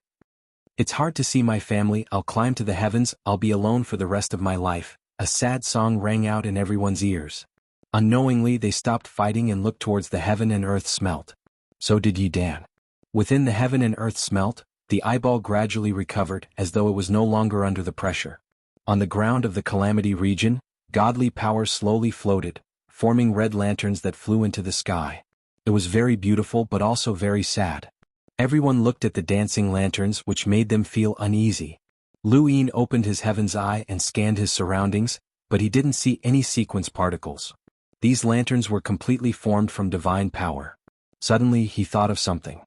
It's hard to see my family, I'll climb to the heavens, I'll be alone for the rest of my life. A sad song rang out in everyone's ears. Unknowingly they stopped fighting and looked towards the heaven and earth smelt. So did Yi Dan. Within the heaven and earth smelt, the eyeball gradually recovered as though it was no longer under the pressure. On the ground of the Calamity region, godly power slowly floated, forming red lanterns that flew into the sky. It was very beautiful but also very sad. Everyone looked at the dancing lanterns which made them feel uneasy. Lu Ying opened his heaven's eye and scanned his surroundings, but he didn't see any sequence particles. These lanterns were completely formed from divine power. Suddenly he thought of something.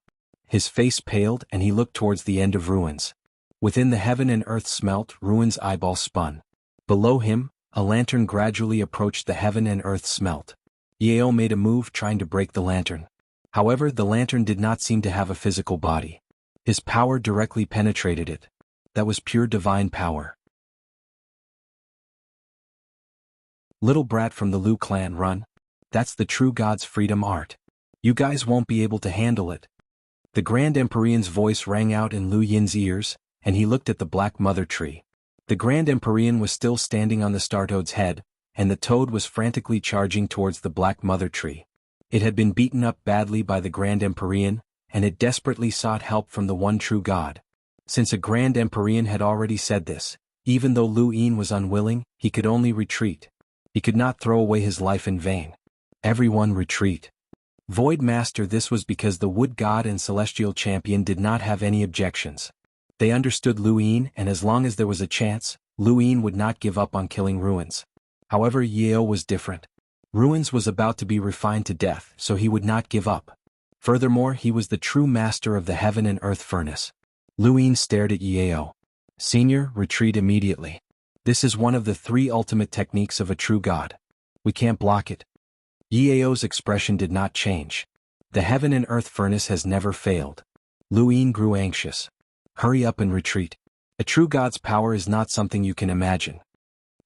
His face paled and he looked towards the end of Ruins. Within the heaven and earth smelt, Ruins' eyeball spun. Below him, a lantern gradually approached the heaven and earth smelt. Yeo made a move trying to break the lantern. However, the lantern did not seem to have a physical body. His power directly penetrated it. That was pure divine power. Little brat from the Lu clan, run. That's the True God's freedom art. You guys won't be able to handle it. The Grand Empyrean's voice rang out in Lu Yin's ears, and he looked at the Black Mother Tree. The Grand Empyrean was still standing on the Star Toad's head, and the toad was frantically charging towards the Black Mother Tree. It had been beaten up badly by the Grand Empyrean, and it desperately sought help from the one true God. Since a Grand Empyrean had already said this, even though Lu Ying was unwilling, he could only retreat. He could not throw away his life in vain. Everyone retreat. Void Master. This was because the Wood God and Celestial Champion did not have any objections. They understood Lu Ying, and as long as there was a chance, Lu Ying would not give up on killing Ruins. However, Yeo was different. Ruins was about to be refined to death, so he would not give up. Furthermore, he was the true master of the heaven and earth furnace. Lu Ying stared at Yeo. Senior, retreat immediately. This is one of the 3 ultimate techniques of a true god. We can't block it. Yao's expression did not change. The heaven and earth furnace has never failed. Lu Yin grew anxious. Hurry up and retreat. A true god's power is not something you can imagine.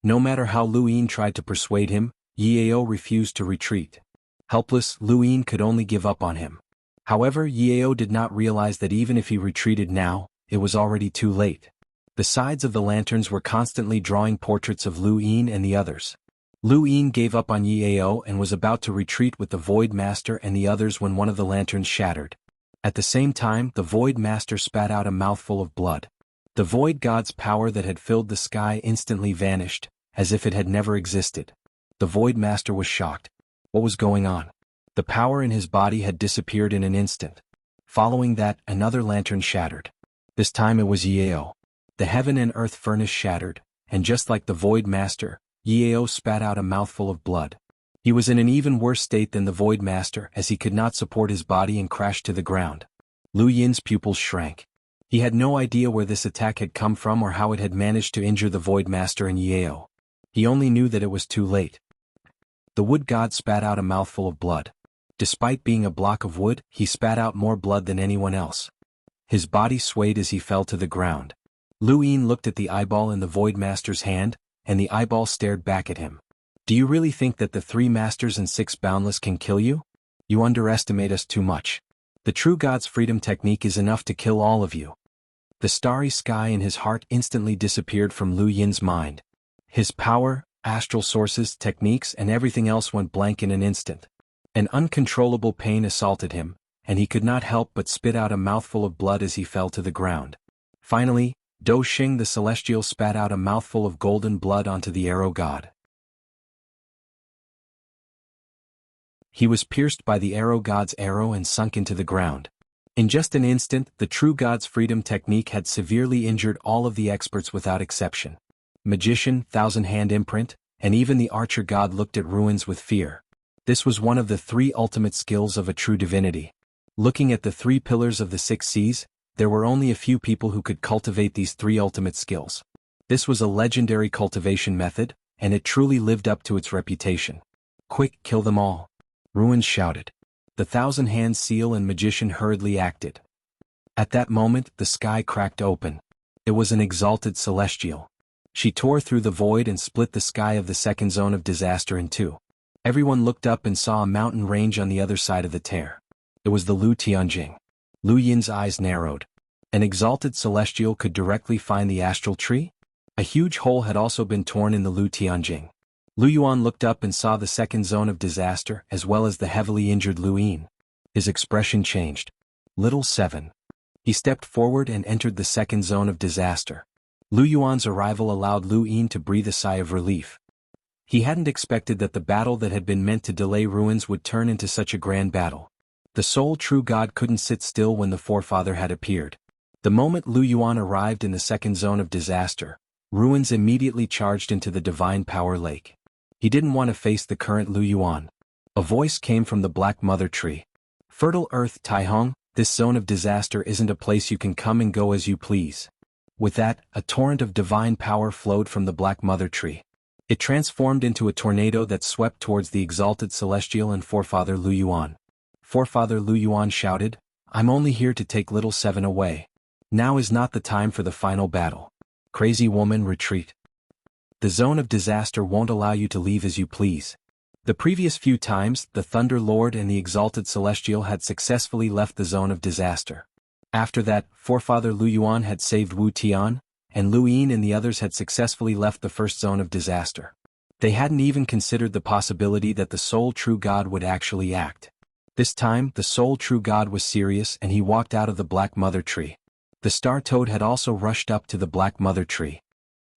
No matter how Lu Yin tried to persuade him, Yao refused to retreat. Helpless, Lu Yin could only give up on him. However, Yao did not realize that even if he retreated now, it was already too late. The sides of the lanterns were constantly drawing portraits of Lu Yin and the others. Lu Yin gave up on Yao and was about to retreat with the Void Master and the others when one of the lanterns shattered. At the same time, the Void Master spat out a mouthful of blood. The Void God's power that had filled the sky instantly vanished, as if it had never existed. The Void Master was shocked. What was going on? The power in his body had disappeared in an instant. Following that, another lantern shattered. This time it was Yao. The heaven and earth furnace shattered, and just like the Void Master, Yao spat out a mouthful of blood. He was in an even worse state than the Void Master as he could not support his body and crashed to the ground. Lu Yin's pupils shrank. He had no idea where this attack had come from or how it had managed to injure the Void Master and Yao. He only knew that it was too late. The wood god spat out a mouthful of blood. Despite being a block of wood, he spat out more blood than anyone else. His body swayed as he fell to the ground. Lu Yin looked at the eyeball in the Void Master's hand, and the eyeball stared back at him. Do you really think that the 3 masters and 6 boundless can kill you? You underestimate us too much. The true God's freedom technique is enough to kill all of you. The starry sky in his heart instantly disappeared from Lu Yin's mind. His power, astral sources, techniques, and everything else went blank in an instant. An uncontrollable pain assaulted him, and he could not help but spit out a mouthful of blood as he fell to the ground. Finally, Do Xing the Celestial spat out a mouthful of golden blood onto the arrow god. He was pierced by the arrow god's arrow and sunk into the ground. In just an instant, the true god's freedom technique had severely injured all of the experts without exception. Magician, thousand-hand imprint, and even the archer god looked at ruins with fear. This was one of the 3 ultimate skills of a true divinity. Looking at the 3 pillars of the 6 seas, there were only a few people who could cultivate these 3 ultimate skills. This was a legendary cultivation method, and it truly lived up to its reputation. Quick, kill them all. Ruins shouted. The thousand-hand seal and magician hurriedly acted. At that moment, the sky cracked open. It was an exalted celestial. She tore through the void and split the sky of the second zone of disaster in 2. Everyone looked up and saw a mountain range on the other side of the tear. It was the Lu Tianjing. Lu Yin's eyes narrowed. An exalted celestial could directly find the astral tree? A huge hole had also been torn in the Lu Tianjing. Lu Yuan looked up and saw the second zone of disaster as well as the heavily injured Lu Yin. His expression changed. Little 7. He stepped forward and entered the second zone of disaster. Lu Yuan's arrival allowed Lu Yin to breathe a sigh of relief. He hadn't expected that the battle that had been meant to delay ruins would turn into such a grand battle. The sole true god couldn't sit still when the forefather had appeared. The moment Lu Yuan arrived in the second zone of disaster, ruins immediately charged into the divine power lake. He didn't want to face the current Lu Yuan. A voice came from the Black Mother Tree. Fertile Earth, Taihong, this zone of disaster isn't a place you can come and go as you please. With that, a torrent of divine power flowed from the Black Mother Tree. It transformed into a tornado that swept towards the exalted celestial and forefather Lu Yuan. Forefather Lu Yuan shouted, "I'm only here to take little 7 away. Now is not the time for the final battle. Crazy woman, retreat. The zone of disaster won't allow you to leave as you please." The previous few times, the Thunder Lord and the exalted celestial had successfully left the zone of disaster. After that, forefather Lu Yuan had saved Wu Tian, and Lu Yin and the others had successfully left the first zone of disaster. They hadn't even considered the possibility that the sole true god would actually act. This time, the sole true god was serious and he walked out of the Black Mother Tree. The Star Toad had also rushed up to the Black Mother Tree.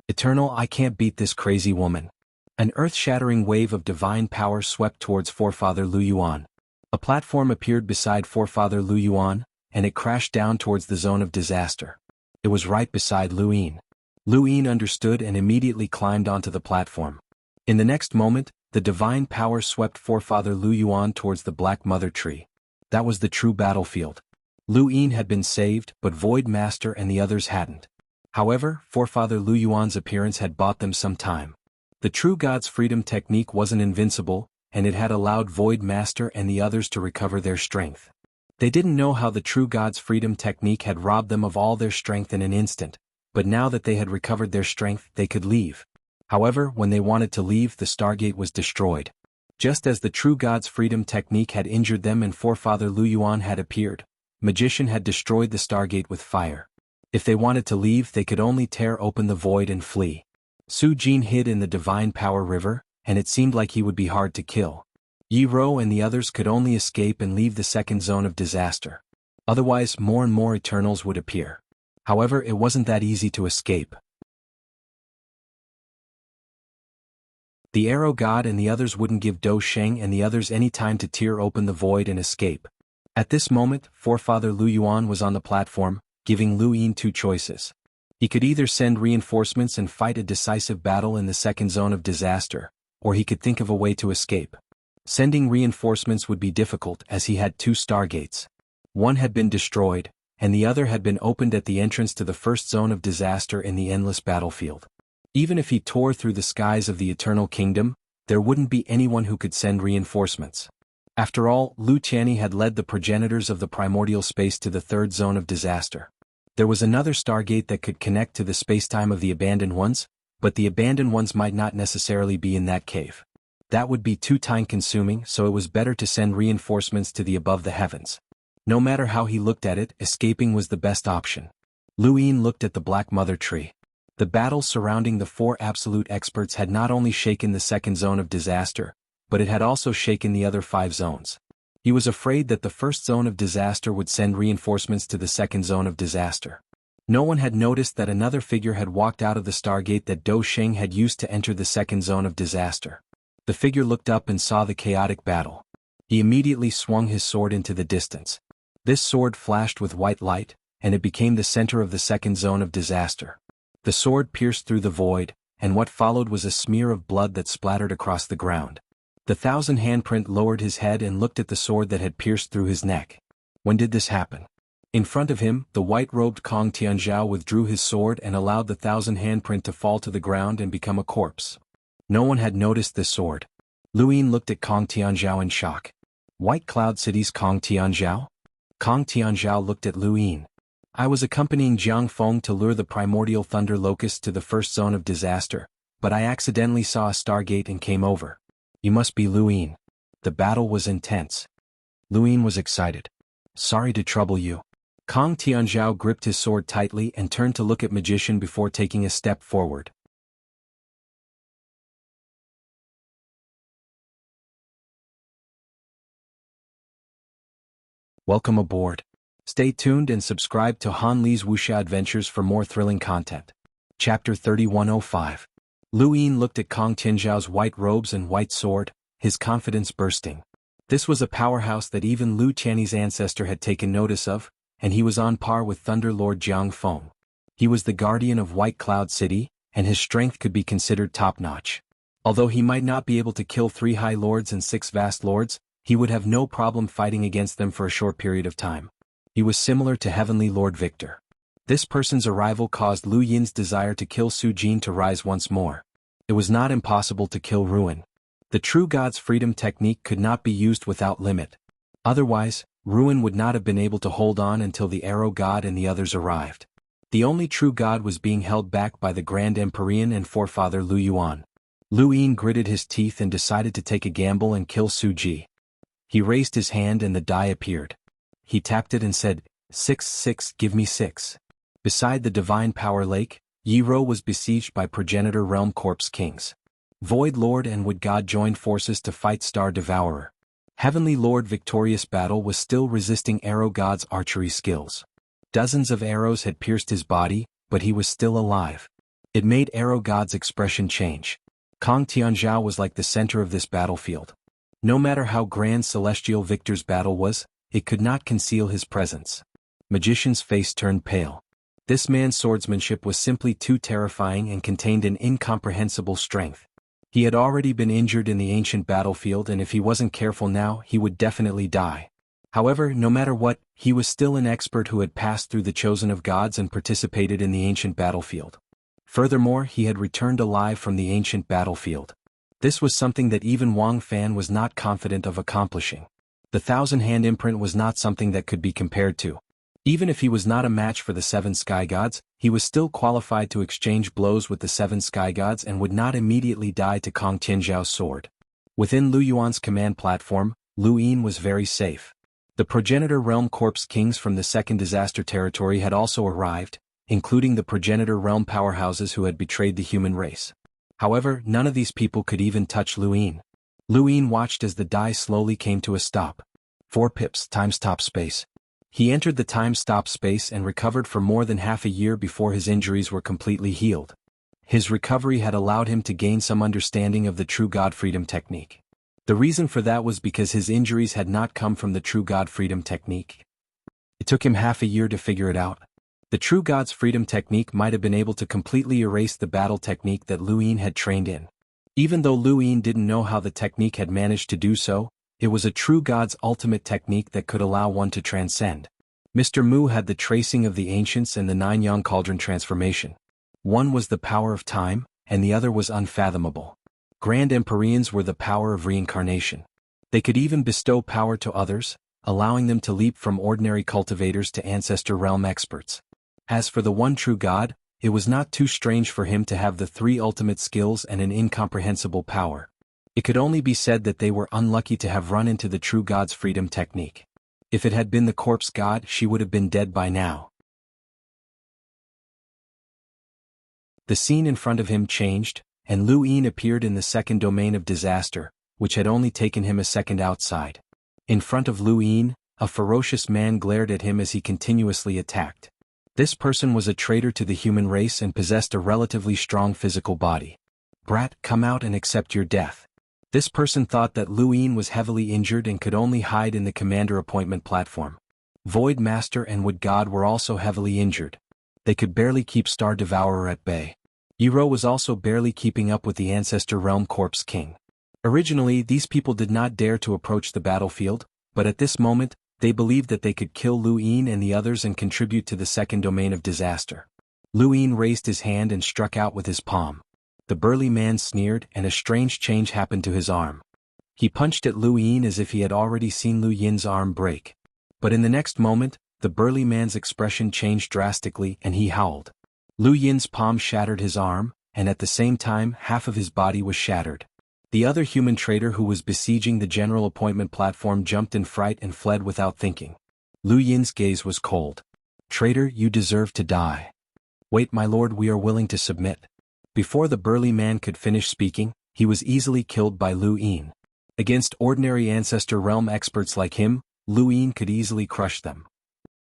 "Eternal, I can't beat this crazy woman." An earth-shattering wave of divine power swept towards forefather Lu Yuan. A platform appeared beside forefather Lu Yuan, and it crashed down towards the zone of disaster. It was right beside Lu Yin. Lu Yin understood and immediately climbed onto the platform. In the next moment, the divine power swept forefather Lu Yuan towards the Black Mother Tree. That was the true battlefield. Lu Yin had been saved, but Void Master and the others hadn't. However, forefather Lu Yuan's appearance had bought them some time. The true god's freedom technique wasn't invincible, and it had allowed Voidmaster and the others to recover their strength. They didn't know how the true God's freedom technique had robbed them of all their strength in an instant, but now that they had recovered their strength, they could leave. However, when they wanted to leave, the Stargate was destroyed. Just as the true God's freedom technique had injured them and forefather Lu Yuan had appeared, Magician had destroyed the Stargate with fire. If they wanted to leave, they could only tear open the void and flee. Su Jin hid in the Divine Power River, and it seemed like he would be hard to kill. Yi Ro and the others could only escape and leave the second zone of disaster. Otherwise, more and more Eternals would appear. However, it wasn't that easy to escape. The Arrow God and the others wouldn't give Do Sheng and the others any time to tear open the void and escape. At this moment, forefather Lu Yuan was on the platform, giving Lu Yin two choices. He could either send reinforcements and fight a decisive battle in the second zone of disaster, or he could think of a way to escape. Sending reinforcements would be difficult as he had two Stargates. One had been destroyed, and the other had been opened at the entrance to the first zone of disaster in the endless battlefield. Even if he tore through the skies of the Eternal Kingdom, there wouldn't be anyone who could send reinforcements. After all, Lu Qianni had led the progenitors of the primordial space to the third zone of disaster. There was another Stargate that could connect to the spacetime of the Abandoned Ones, but the Abandoned Ones might not necessarily be in that cave. That would be too time-consuming, so it was better to send reinforcements to the above the heavens. No matter how he looked at it, escaping was the best option. Lu Yin looked at the Black Mother Tree. The battle surrounding the four absolute experts had not only shaken the second zone of disaster, but it had also shaken the other 5 zones. He was afraid that the first zone of disaster would send reinforcements to the second zone of disaster. No one had noticed that another figure had walked out of the Stargate that Do Sheng had used to enter the second zone of disaster. The figure looked up and saw the chaotic battle. He immediately swung his sword into the distance. This sword flashed with white light, and it became the center of the second zone of disaster. The sword pierced through the void, and what followed was a smear of blood that splattered across the ground. The Thousand Handprint lowered his head and looked at the sword that had pierced through his neck. When did this happen? In front of him, the white-robed Kong Tianzhao withdrew his sword and allowed the Thousand Handprint to fall to the ground and become a corpse. No one had noticed this sword. Lu Yin looked at Kong Tianzhao in shock. White Cloud City's Kong Tianzhao? Kong Tianzhao looked at Lu Yin. I was accompanying Jiang Feng to lure the primordial thunder locusts to the first zone of disaster, but I accidentally saw a Stargate and came over. You must be Lu Yin. The battle was intense. Lu Yin was excited. Sorry to trouble you. Kong Tianzhao gripped his sword tightly and turned to look at Magician before taking a step forward. Welcome aboard. Stay tuned and subscribe to Han Li's Wuxia Adventures for more thrilling content. Chapter 3105. Lu Yin looked at Kong Tianzhao's white robes and white sword, his confidence bursting. This was a powerhouse that even Lu Qianni's ancestor had taken notice of, and he was on par with Thunder Lord Jiang Feng. He was the guardian of White Cloud City, and his strength could be considered top-notch. Although he might not be able to kill 3 High Lords and 6 Vast Lords, he would have no problem fighting against them for a short period of time. He was similar to Heavenly Lord Victor. This person's arrival caused Lu Yin's desire to kill Su Jin to rise once more. It was not impossible to kill Ruin. The true God's freedom technique could not be used without limit. Otherwise, Ruin would not have been able to hold on until the Arrow God and the others arrived. The only true God was being held back by the Grand Empyrean and forefather Lu Yuan. Lu Yin gritted his teeth and decided to take a gamble and kill Su Ji. He raised his hand and the die appeared. He tapped it and said, 6, give me 6. Beside the Divine Power Lake, Yi Ro was besieged by Progenitor Realm Corpse Kings. Void Lord and Wood God joined forces to fight Star Devourer. Heavenly Lord Victorious Battle was still resisting Arrow God's archery skills. Dozens of arrows had pierced his body, but he was still alive. It made Arrow God's expression change. Kong Tianzhao was like the center of this battlefield. No matter how grand Celestial Victor's battle was, it could not conceal his presence. Magician's face turned pale. This man's swordsmanship was simply too terrifying and contained an incomprehensible strength. He had already been injured in the ancient battlefield, and if he wasn't careful now, he would definitely die. However, no matter what, he was still an expert who had passed through the Chosen of Gods and participated in the ancient battlefield. Furthermore, he had returned alive from the ancient battlefield. This was something that even Wang Fan was not confident of accomplishing. The 1,000-hand imprint was not something that could be compared to. Even if he was not a match for the 7 sky gods, he was still qualified to exchange blows with the 7 sky gods and would not immediately die to Kong Tianzhao's sword. Within Lu Yuan's command platform, Lu Yin was very safe. The progenitor realm corpse kings from the second disaster territory had also arrived, including the progenitor realm powerhouses who had betrayed the human race. However, none of these people could even touch Lu Yin. Lu Yin watched as the die slowly came to a stop. 4 pips time stop space. He entered the time stop space and recovered for more than half a year before his injuries were completely healed. His recovery had allowed him to gain some understanding of the true God freedom technique. The reason for that was because his injuries had not come from the true God freedom technique. It took him half a year to figure it out. The true God's freedom technique might have been able to completely erase the battle technique that Lu Yin had trained in. Even though Lu Yin didn't know how the technique had managed to do so, it was a true God's ultimate technique that could allow one to transcend. Mr. Mu had the tracing of the ancients and the 9-yang cauldron transformation. One was the power of time, and the other was unfathomable. Grand Empyreans were the power of reincarnation. They could even bestow power to others, allowing them to leap from ordinary cultivators to ancestor realm experts. As for the one true God, it was not too strange for him to have the 3 ultimate skills and an incomprehensible power. It could only be said that they were unlucky to have run into the true God's freedom technique. If it had been the corpse god, she would have been dead by now. The scene in front of him changed, and Lu Yin appeared in the second domain of disaster, which had only taken him a second outside. In front of Lu Yin, a ferocious man glared at him as he continuously attacked. This person was a traitor to the human race and possessed a relatively strong physical body. Brat, come out and accept your death. This person thought that Lu Yin was heavily injured and could only hide in the commander appointment platform. Void Master and Wood God were also heavily injured. They could barely keep Star Devourer at bay. Yiro was also barely keeping up with the Ancestor Realm Corpse King. Originally, these people did not dare to approach the battlefield, but at this moment, they believed that they could kill Lu Yin and the others and contribute to the second domain of disaster. Lu Yin raised his hand and struck out with his palm. The burly man sneered and a strange change happened to his arm. He punched at Lu Yin as if he had already seen Lu Yin's arm break. But in the next moment, the burly man's expression changed drastically and he howled. Lu Yin's palm shattered his arm, and at the same time half of his body was shattered. The other human traitor who was besieging the general appointment platform jumped in fright and fled without thinking. Lu Yin's gaze was cold. Traitor, you deserve to die. Wait, my lord, we are willing to submit. Before the burly man could finish speaking, he was easily killed by Lu Yin. Against ordinary Ancestor Realm experts like him, Lu Yin could easily crush them.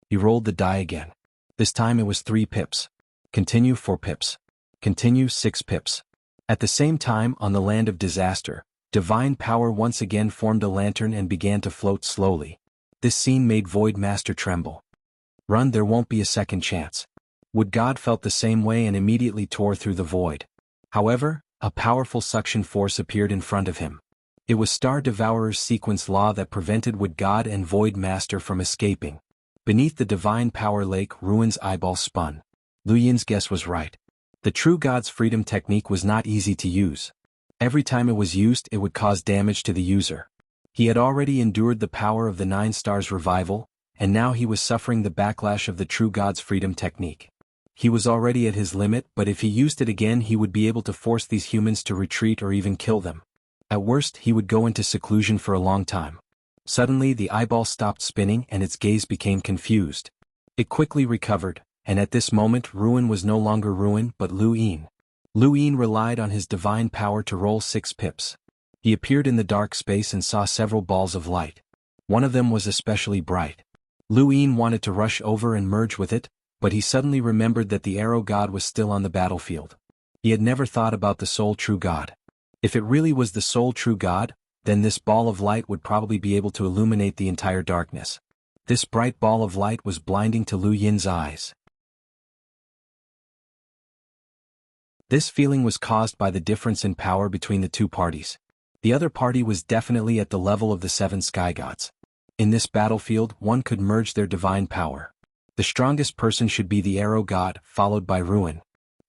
He rolled the die again. This time it was 3 pips. Continue 4 pips. Continue 6 pips. At the same time, on the land of disaster, divine power once again formed a lantern and began to float slowly. This scene made Void Master tremble. Run, there won't be a second chance. Wood God felt the same way and immediately tore through the void. However, a powerful suction force appeared in front of him. It was Star Devourer's sequence law that prevented Wood God and Void Master from escaping. Beneath the divine power lake, Ruin's eyeball spun. Lu Yin's guess was right. The true God's freedom technique was not easy to use. Every time it was used, it would cause damage to the user. He had already endured the power of the 9 stars revival, and now he was suffering the backlash of the true God's freedom technique. He was already at his limit, but if he used it again, he would be able to force these humans to retreat or even kill them. At worst, he would go into seclusion for a long time. Suddenly, the eyeball stopped spinning and its gaze became confused. It quickly recovered, and at this moment Ruin was no longer Ruin but Lu Yin. Lu Yin relied on his divine power to roll 6 pips. He appeared in the dark space and saw several balls of light. One of them was especially bright. Lu Yin wanted to rush over and merge with it, but he suddenly remembered that the arrow god was still on the battlefield. He had never thought about the sole true god. If it really was the sole true god, then this ball of light would probably be able to illuminate the entire darkness. This bright ball of light was blinding to Lu Yin's eyes. This feeling was caused by the difference in power between the two parties. The other party was definitely at the level of the 7 sky gods. In this battlefield, one could merge their divine power. The strongest person should be the arrow god, followed by Ruin.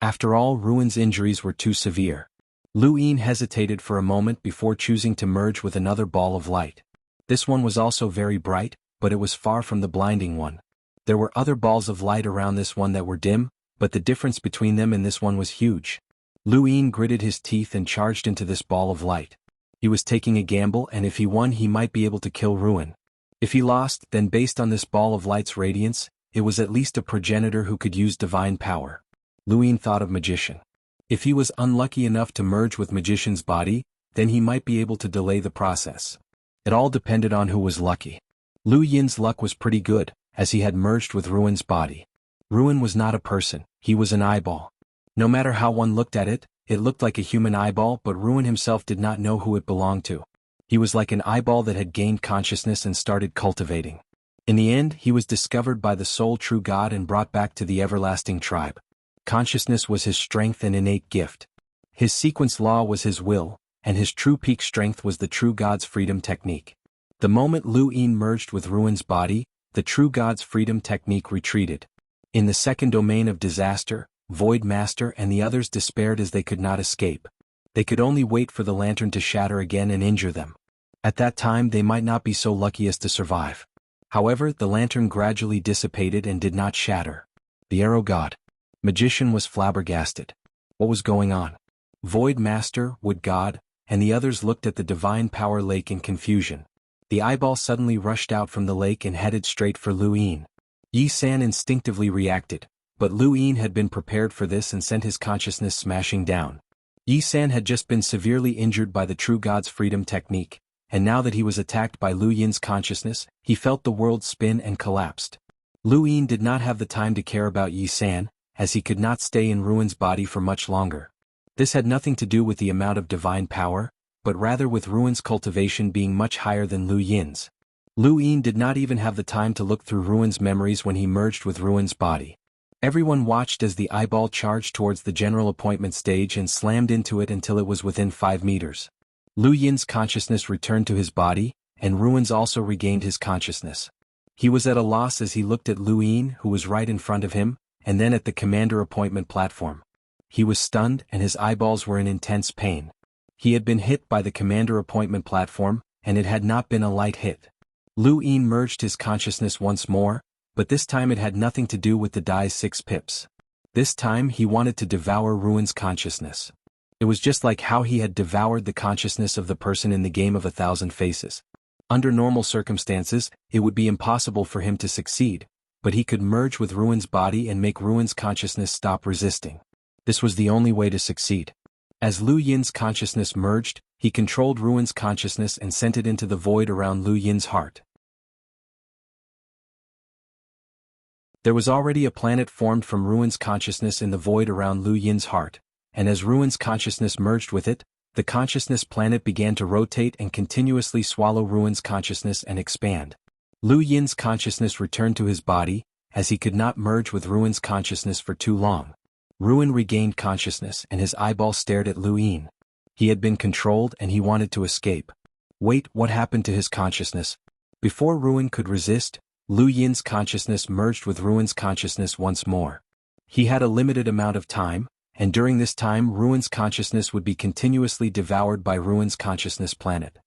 After all, Ruin's injuries were too severe. Lu Yin hesitated for a moment before choosing to merge with another ball of light. This one was also very bright, but it was far from the blinding one. There were other balls of light around this one that were dim, but the difference between them and this one was huge. Lu Yin gritted his teeth and charged into this ball of light. He was taking a gamble, and if he won he might be able to kill Ruin. If he lost, then based on this ball of light's radiance, it was at least a progenitor who could use divine power. Lu Yin thought of magician. If he was unlucky enough to merge with magician's body, then he might be able to delay the process. It all depended on who was lucky. Lu Yin's luck was pretty good, as he had merged with Ruin's body. Ruin was not a person, he was an eyeball. No matter how one looked at it, it looked like a human eyeball, but Ruin himself did not know who it belonged to. He was like an eyeball that had gained consciousness and started cultivating. In the end, he was discovered by the sole true God and brought back to the everlasting tribe. Consciousness was his strength and innate gift. His sequence law was his will, and his true peak strength was the true God's freedom technique. The moment Lu Yin merged with Ruin's body, the true God's freedom technique retreated. In the second domain of disaster, Void Master and the others despaired as they could not escape. They could only wait for the lantern to shatter again and injure them. At that time they might not be so lucky as to survive. However, the lantern gradually dissipated and did not shatter. The arrow god. Magician was flabbergasted. What was going on? Void Master, Wood God, and the others looked at the divine power lake in confusion. The eyeball suddenly rushed out from the lake and headed straight for Lu Yin. Yi San instinctively reacted, but Lu Yin had been prepared for this and sent his consciousness smashing down. Yi San had just been severely injured by the true God's freedom technique, and now that he was attacked by Lu Yin's consciousness, he felt the world spin and collapsed. Lu Yin did not have the time to care about Yi San, as he could not stay in Ruin's body for much longer. This had nothing to do with the amount of divine power, but rather with Ruin's cultivation being much higher than Lu Yin's. Lu Yin did not even have the time to look through Ruin's memories when he merged with Ruin's body. Everyone watched as the eyeball charged towards the general appointment stage and slammed into it until it was within 5 meters. Lu Yin's consciousness returned to his body, and Ruin's also regained his consciousness. He was at a loss as he looked at Lu Yin, who was right in front of him, and then at the commander appointment platform. He was stunned and his eyeballs were in intense pain. He had been hit by the commander appointment platform, and it had not been a light hit. Lu Yin merged his consciousness once more, but this time it had nothing to do with the die's 6 pips. This time he wanted to devour Ruin's consciousness. It was just like how he had devoured the consciousness of the person in the game of 1,000 faces. Under normal circumstances, it would be impossible for him to succeed, but he could merge with Ruin's body and make Ruin's consciousness stop resisting. This was the only way to succeed. As Lu Yin's consciousness merged, he controlled Ruin's consciousness and sent it into the void around Lu Yin's heart. There was already a planet formed from Ruin's consciousness in the void around Lu Yin's heart, and as Ruin's consciousness merged with it, the consciousness planet began to rotate and continuously swallow Ruin's consciousness and expand. Lu Yin's consciousness returned to his body, as he could not merge with Ruin's consciousness for too long. Ruin regained consciousness and his eyeball stared at Lu Yin. He had been controlled and he wanted to escape. Wait, what happened to his consciousness? Before Ruin could resist, Lu Yin's consciousness merged with Ruin's consciousness once more. He had a limited amount of time, and during this time Ruin's consciousness would be continuously devoured by Ruin's consciousness planet.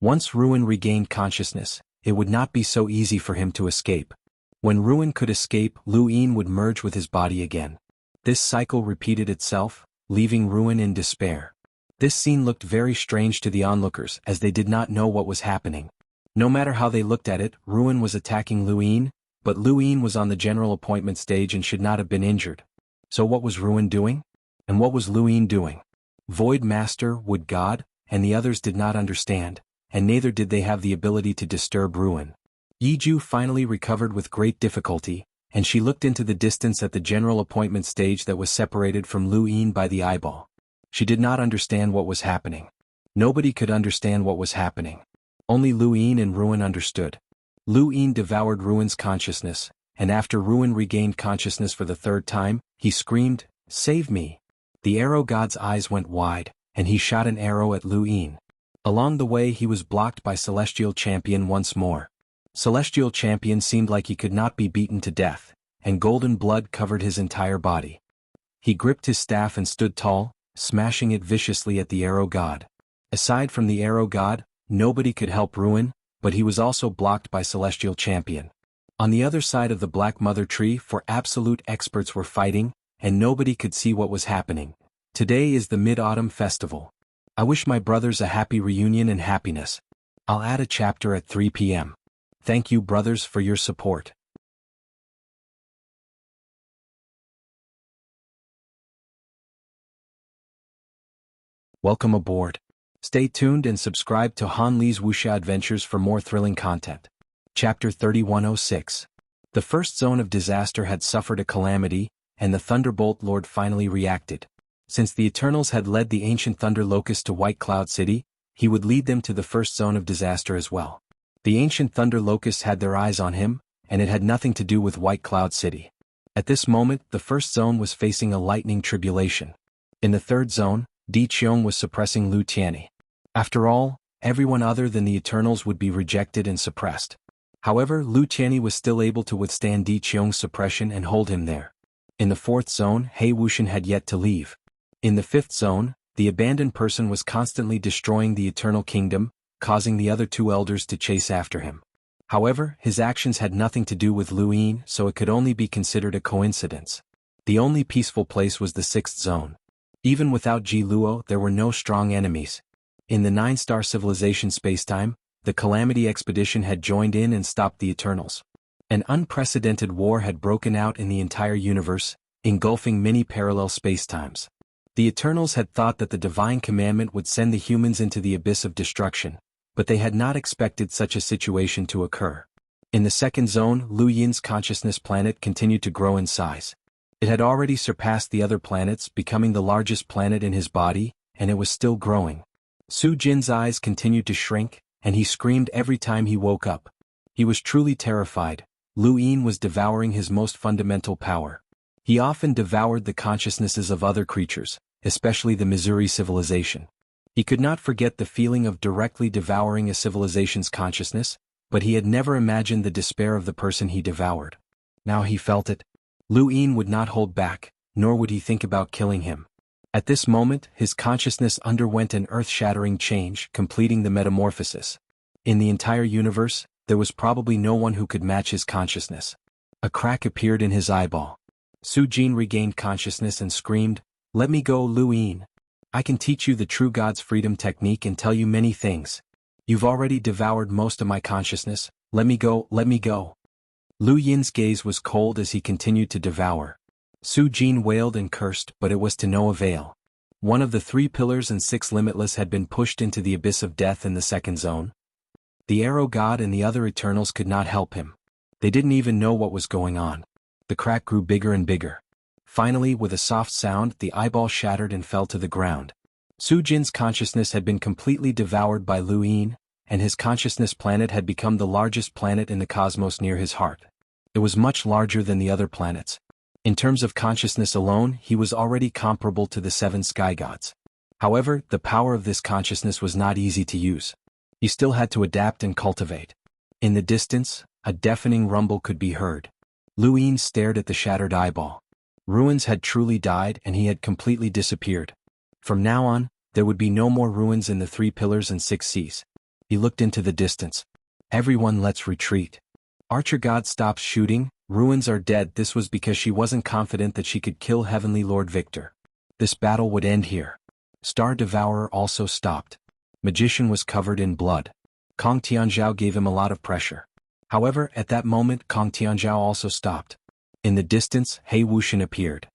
Once Ruin regained consciousness, it would not be so easy for him to escape. When Ruin could escape, Lu Yin would merge with his body again. This cycle repeated itself, leaving Ruin in despair. This scene looked very strange to the onlookers as they did not know what was happening. No matter how they looked at it, Ruin was attacking Lu Yin, but Lu Yin was on the general appointment stage and should not have been injured. So what was Ruin doing? And what was Lu Yin doing? Void Master, Wood God, and the others did not understand, and neither did they have the ability to disturb Ruin. Yiju finally recovered with great difficulty, and she looked into the distance at the general appointment stage that was separated from Lu Yin by the eyeball. She did not understand what was happening. Nobody could understand what was happening. Only Lu Yin and Ruin understood. Lu Yin devoured Ruin's consciousness, and after Ruin regained consciousness for the 3rd time, he screamed, "Save me!" The arrow god's eyes went wide, and he shot an arrow at Lu Yin. Along the way he was blocked by Celestial Champion once more. Celestial Champion seemed like he could not be beaten to death, and golden blood covered his entire body. He gripped his staff and stood tall, smashing it viciously at the arrow god. Aside from the arrow god, nobody could help Ruin, but he was also blocked by Celestial Champion. On the other side of the Black Mother Tree, four absolute experts were fighting, and nobody could see what was happening. Today is the Mid-Autumn Festival. I wish my brothers a happy reunion and happiness. I'll add a chapter at 3 p.m. Thank you, brothers, for your support. Welcome aboard. Stay tuned and subscribe to Han Li's Wuxia Adventures for more thrilling content. Chapter 3106. The first zone of disaster had suffered a calamity, and the Thunderbolt Lord finally reacted. Since the Eternals had led the ancient Thunder Locust to White Cloud City, he would lead them to the first zone of disaster as well. The ancient Thunder Locusts had their eyes on him, and it had nothing to do with White Cloud City. At this moment, the first zone was facing a lightning tribulation. In the third zone, Di Qiong was suppressing Lu Tianyi. After all, everyone other than the Eternals would be rejected and suppressed. However, Lu Tianyi was still able to withstand Di Qiong's suppression and hold him there. In the fourth zone, He Wuxian had yet to leave. In the fifth zone, the abandoned person was constantly destroying the Eternal Kingdom, causing the other two elders to chase after him. However, his actions had nothing to do with Lu Yin, so it could only be considered a coincidence. The only peaceful place was the sixth zone. Even without Ji Luo, there were no strong enemies. In the 9-star civilization spacetime, the Calamity Expedition had joined in and stopped the Eternals. An unprecedented war had broken out in the entire universe, engulfing many parallel spacetimes. The Eternals had thought that the Divine Commandment would send the humans into the abyss of destruction, but they had not expected such a situation to occur. In the second zone, Lu Yin's consciousness planet continued to grow in size. It had already surpassed the other planets, becoming the largest planet in his body, and it was still growing. Su Jin's eyes continued to shrink, and he screamed every time he woke up. He was truly terrified. Lu Yin was devouring his most fundamental power. He often devoured the consciousnesses of other creatures, especially the Missouri civilization. He could not forget the feeling of directly devouring a civilization's consciousness, but he had never imagined the despair of the person he devoured. Now he felt it. Lu Yin would not hold back, nor would he think about killing him. At this moment, his consciousness underwent an earth-shattering change, completing the metamorphosis. In the entire universe, there was probably no one who could match his consciousness. A crack appeared in his eyeball. Su Jin regained consciousness and screamed, "Let me go, Lu Yin. I can teach you the true God's freedom technique and tell you many things. You've already devoured most of my consciousness. Let me go, let me go." Lu Yin's gaze was cold as he continued to devour. Su Jin wailed and cursed, but it was to no avail. One of the 3 pillars and 6 limitless had been pushed into the abyss of death in the second zone. The Arrow God and the other Eternals could not help him. They didn't even know what was going on. The crack grew bigger and bigger. Finally, with a soft sound, the eyeball shattered and fell to the ground. Su Jin's consciousness had been completely devoured by Lu Yin, and his consciousness planet had become the largest planet in the cosmos near his heart. It was much larger than the other planets. In terms of consciousness alone, he was already comparable to the 7 sky gods. However, the power of this consciousness was not easy to use. He still had to adapt and cultivate. In the distance, a deafening rumble could be heard. Lu Yin stared at the shattered eyeball. Ruins had truly died and he had completely disappeared. From now on, there would be no more ruins in the 3 pillars and 6 seas. He looked into the distance. "Everyone, let's retreat." Archer God stopped shooting. "Ruins are dead." This was because she wasn't confident that she could kill Heavenly Lord Victor. This battle would end here. Star Devourer also stopped. Magician was covered in blood. Kong Tianzhao gave him a lot of pressure. However, at that moment Kong Tianzhao also stopped. In the distance, He Wuxian appeared.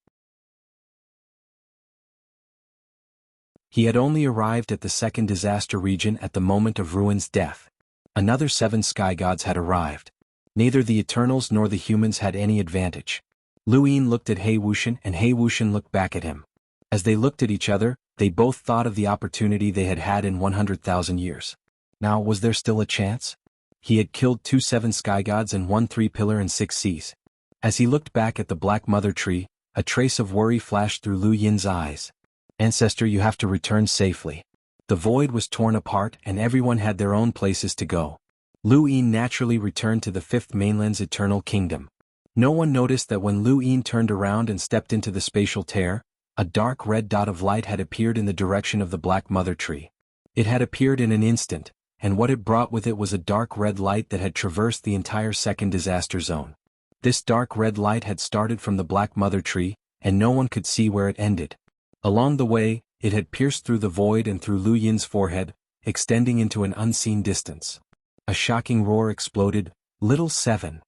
He had only arrived at the second disaster region at the moment of Ruin's death. Another 7 sky gods had arrived. Neither the Eternals nor the humans had any advantage. Lu Yin looked at He Wuxian and He Wuxian looked back at him. As they looked at each other, they both thought of the opportunity they had had in 100,000 years. Now, was there still a chance? He had killed 2 7 sky gods and 1 3 pillar and 6 seas. As he looked back at the Black Mother Tree, a trace of worry flashed through Lu Yin's eyes. "Ancestor, you have to return safely." The void was torn apart and everyone had their own places to go. Lu Yin naturally returned to the 5th mainland's eternal kingdom. No one noticed that when Lu Yin turned around and stepped into the spatial tear, A dark red dot of light had appeared in the direction of the Black Mother Tree. It had appeared in an instant, and what it brought with it was a dark red light that had traversed the entire second disaster zone. This dark red light had started from the Black Mother Tree, and no one could see where it ended. Along the way, it had pierced through the void and through Lu Yin's forehead, extending into an unseen distance. A shocking roar exploded. Little 7.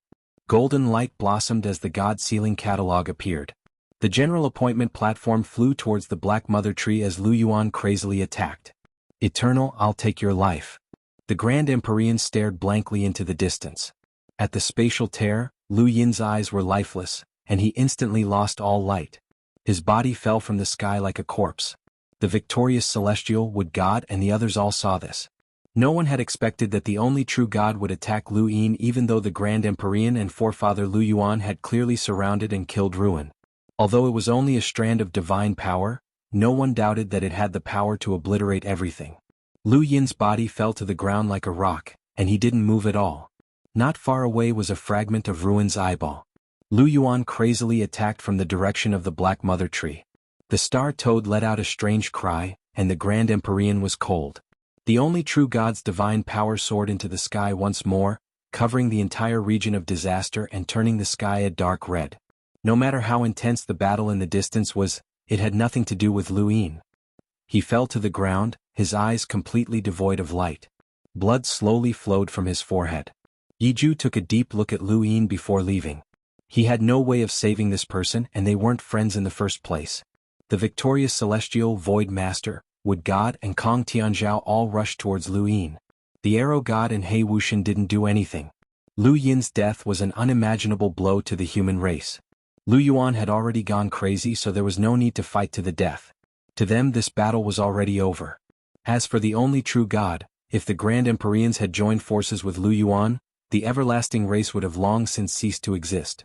Golden light blossomed as the God Sealing Catalog appeared. The general appointment platform flew towards the Black Mother Tree as Lu Yuan crazily attacked. Eternal, I'll take your life. The Grand Empyrean stared blankly into the distance. At the spatial tear, Lu Yin's eyes were lifeless, and he instantly lost all light. His body fell from the sky like a corpse. The victorious Celestial, Wood God, and the others all saw this. No one had expected that the only true God would attack Lu Yin, even though the Grand Empyrean and forefather Lu Yuan had clearly surrounded and killed Ruin. Although it was only a strand of divine power, no one doubted that it had the power to obliterate everything. Lu Yin's body fell to the ground like a rock, and he didn't move at all. Not far away was a fragment of Ruin's eyeball. Lu Yuan crazily attacked from the direction of the Black Mother Tree. The Star Toad let out a strange cry, and the Grand Empyrean was cold. The only true God's divine power soared into the sky once more, covering the entire region of disaster and turning the sky a dark red. No matter how intense the battle in the distance was, it had nothing to do with Lu Yin. He fell to the ground, his eyes completely devoid of light. Blood slowly flowed from his forehead. Yiju took a deep look at Lu Yin before leaving. He had no way of saving this person, and they weren't friends in the first place. The victorious Celestial, Void Master, Wood God, and Kong Tianzhao all rushed towards Lu Yin. The Arrow God and Hei Wuxian didn't do anything. Lu Yin's death was an unimaginable blow to the human race. Lu Yuan had already gone crazy, so there was no need to fight to the death. To them this battle was already over. As for the only true God, if the Grand Empyreans had joined forces with Lu Yuan, the everlasting race would have long since ceased to exist.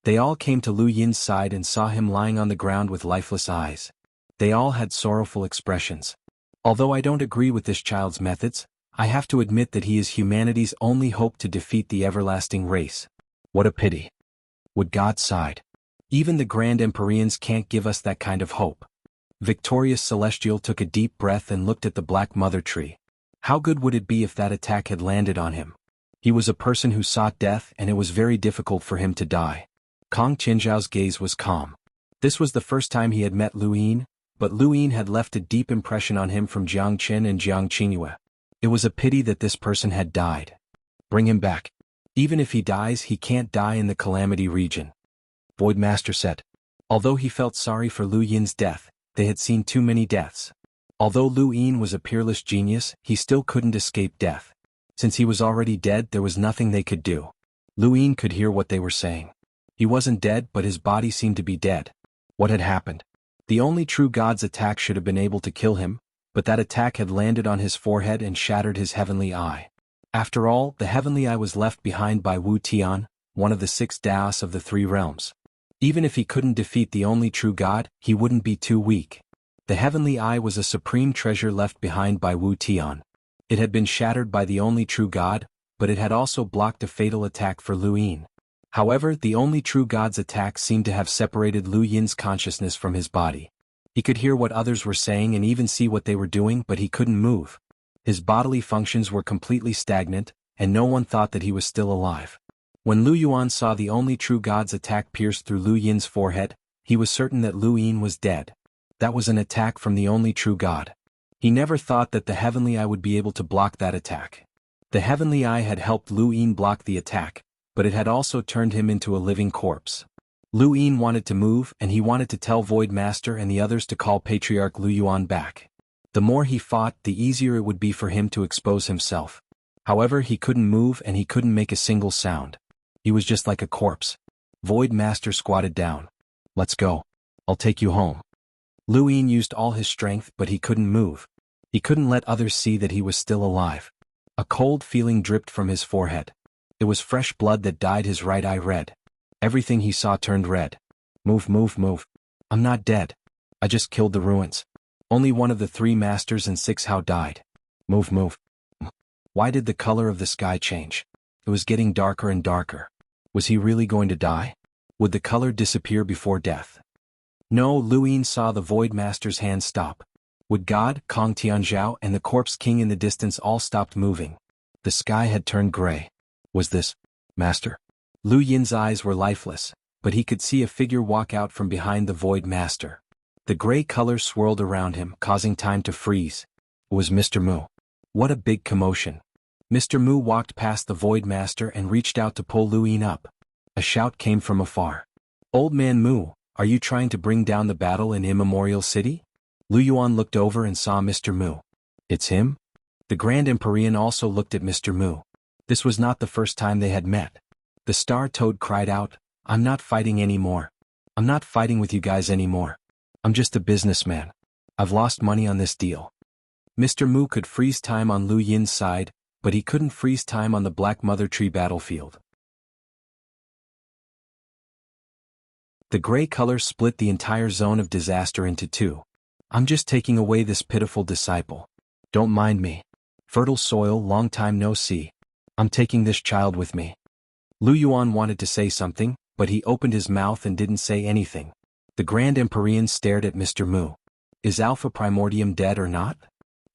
They all came to Lu Yin's side and saw him lying on the ground with lifeless eyes. They all had sorrowful expressions. Although I don't agree with this child's methods, I have to admit that he is humanity's only hope to defeat the everlasting race. What a pity. Would God sighed. Even the Grand Empyreans can't give us that kind of hope. Victorious Celestial took a deep breath and looked at the Black Mother Tree. How good would it be if that attack had landed on him? He was a person who sought death, and it was very difficult for him to die. Kong Tianzhao's gaze was calm. This was the first time he had met Lu Yin, but Lu Yin had left a deep impression on him from Jiang Qin and Jiang Qingyue. It was a pity that this person had died. Bring him back. Even if he dies, he can't die in the Calamity region. Void Master said. Although he felt sorry for Lu Yin's death, they had seen too many deaths. Although Lu Yin was a peerless genius, he still couldn't escape death. Since he was already dead, there was nothing they could do. Lu Yin could hear what they were saying. He wasn't dead, but his body seemed to be dead. What had happened? The only true God's attack should have been able to kill him, but that attack had landed on his forehead and shattered his heavenly eye. After all, the heavenly eye was left behind by Wu Tian, one of the 6 Daos of the 3 realms. Even if he couldn't defeat the only true God, he wouldn't be too weak. The heavenly eye was a supreme treasure left behind by Wu Tian. It had been shattered by the only true God, but it had also blocked a fatal attack for Lu Yin. However, the only true God's attack seemed to have separated Lu Yin's consciousness from his body. He could hear what others were saying and even see what they were doing, but he couldn't move. His bodily functions were completely stagnant, and no one thought that he was still alive. When Lu Yuan saw the only true God's attack pierce through Lu Yin's forehead, he was certain that Lu Yin was dead. That was an attack from the only true God. He never thought that the heavenly eye would be able to block that attack. The heavenly eye had helped Lu Yin block the attack, but it had also turned him into a living corpse. Lu Yin wanted to move, and he wanted to tell Void Master and the others to call Patriarch Lu Yuan back. The more he fought, the easier it would be for him to expose himself. However, he couldn't move and he couldn't make a single sound. He was just like a corpse. Void Master squatted down. Let's go. I'll take you home. Lu Yin used all his strength, but he couldn't move. He couldn't let others see that he was still alive. A cold feeling dripped from his forehead. It was fresh blood that dyed his right eye red. Everything he saw turned red. Move, move, move. I'm not dead. I just killed the ruins. Only one of the 3 masters and 6 Hao died. Move, move. Why did the color of the sky change? It was getting darker and darker. Was he really going to die? Would the color disappear before death? No, Lu Yin saw the Void Master's hand stop. Would God, Kong Tianzhao, and the Corpse King in the distance all stopped moving? The sky had turned gray. Was this Master? Lu Yin's eyes were lifeless, but he could see a figure walk out from behind the Void Master. The gray color swirled around him, causing time to freeze. It was Mr. Mu. What a big commotion. Mr. Mu walked past the Void Master and reached out to pull Lu Yin up. A shout came from afar. Old Man Mu, are you trying to bring down the battle in Immemorial City? Lu Yuan looked over and saw Mr. Mu. It's him? The Grand Empyrean also looked at Mr. Mu. This was not the first time they had met. The Star Toad cried out, I'm not fighting anymore. I'm not fighting with you guys anymore. I'm just a businessman. I've lost money on this deal. Mr. Mu could freeze time on Lu Yin's side, but he couldn't freeze time on the Black Mother Tree battlefield. The gray color split the entire zone of disaster into two. I'm just taking away this pitiful disciple. Don't mind me. Fertile soil, long time no see. I'm taking this child with me. Lu Yuan wanted to say something, but he opened his mouth and didn't say anything. The Grand Empyrean stared at Mr. Mu. Is Alpha Primordium dead or not?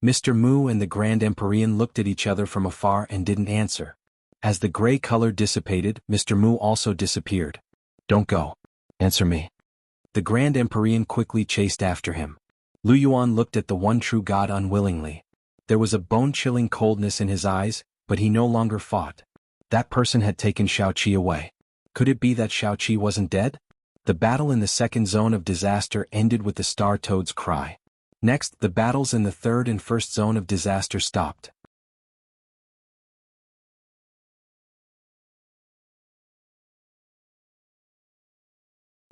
Mr. Mu and the Grand Empyrean looked at each other from afar and didn't answer. As the gray color dissipated, Mr. Mu also disappeared. Don't go. Answer me. The Grand Empyrean quickly chased after him. Lu Yuan looked at the one true God unwillingly. There was a bone-chilling coldness in his eyes, but he no longer fought. That person had taken Xiaoqi away. Could it be that Xiaoqi wasn't dead? The battle in the second zone of disaster ended with the Star Toad's cry. Next, the battles in the third and first zone of disaster stopped.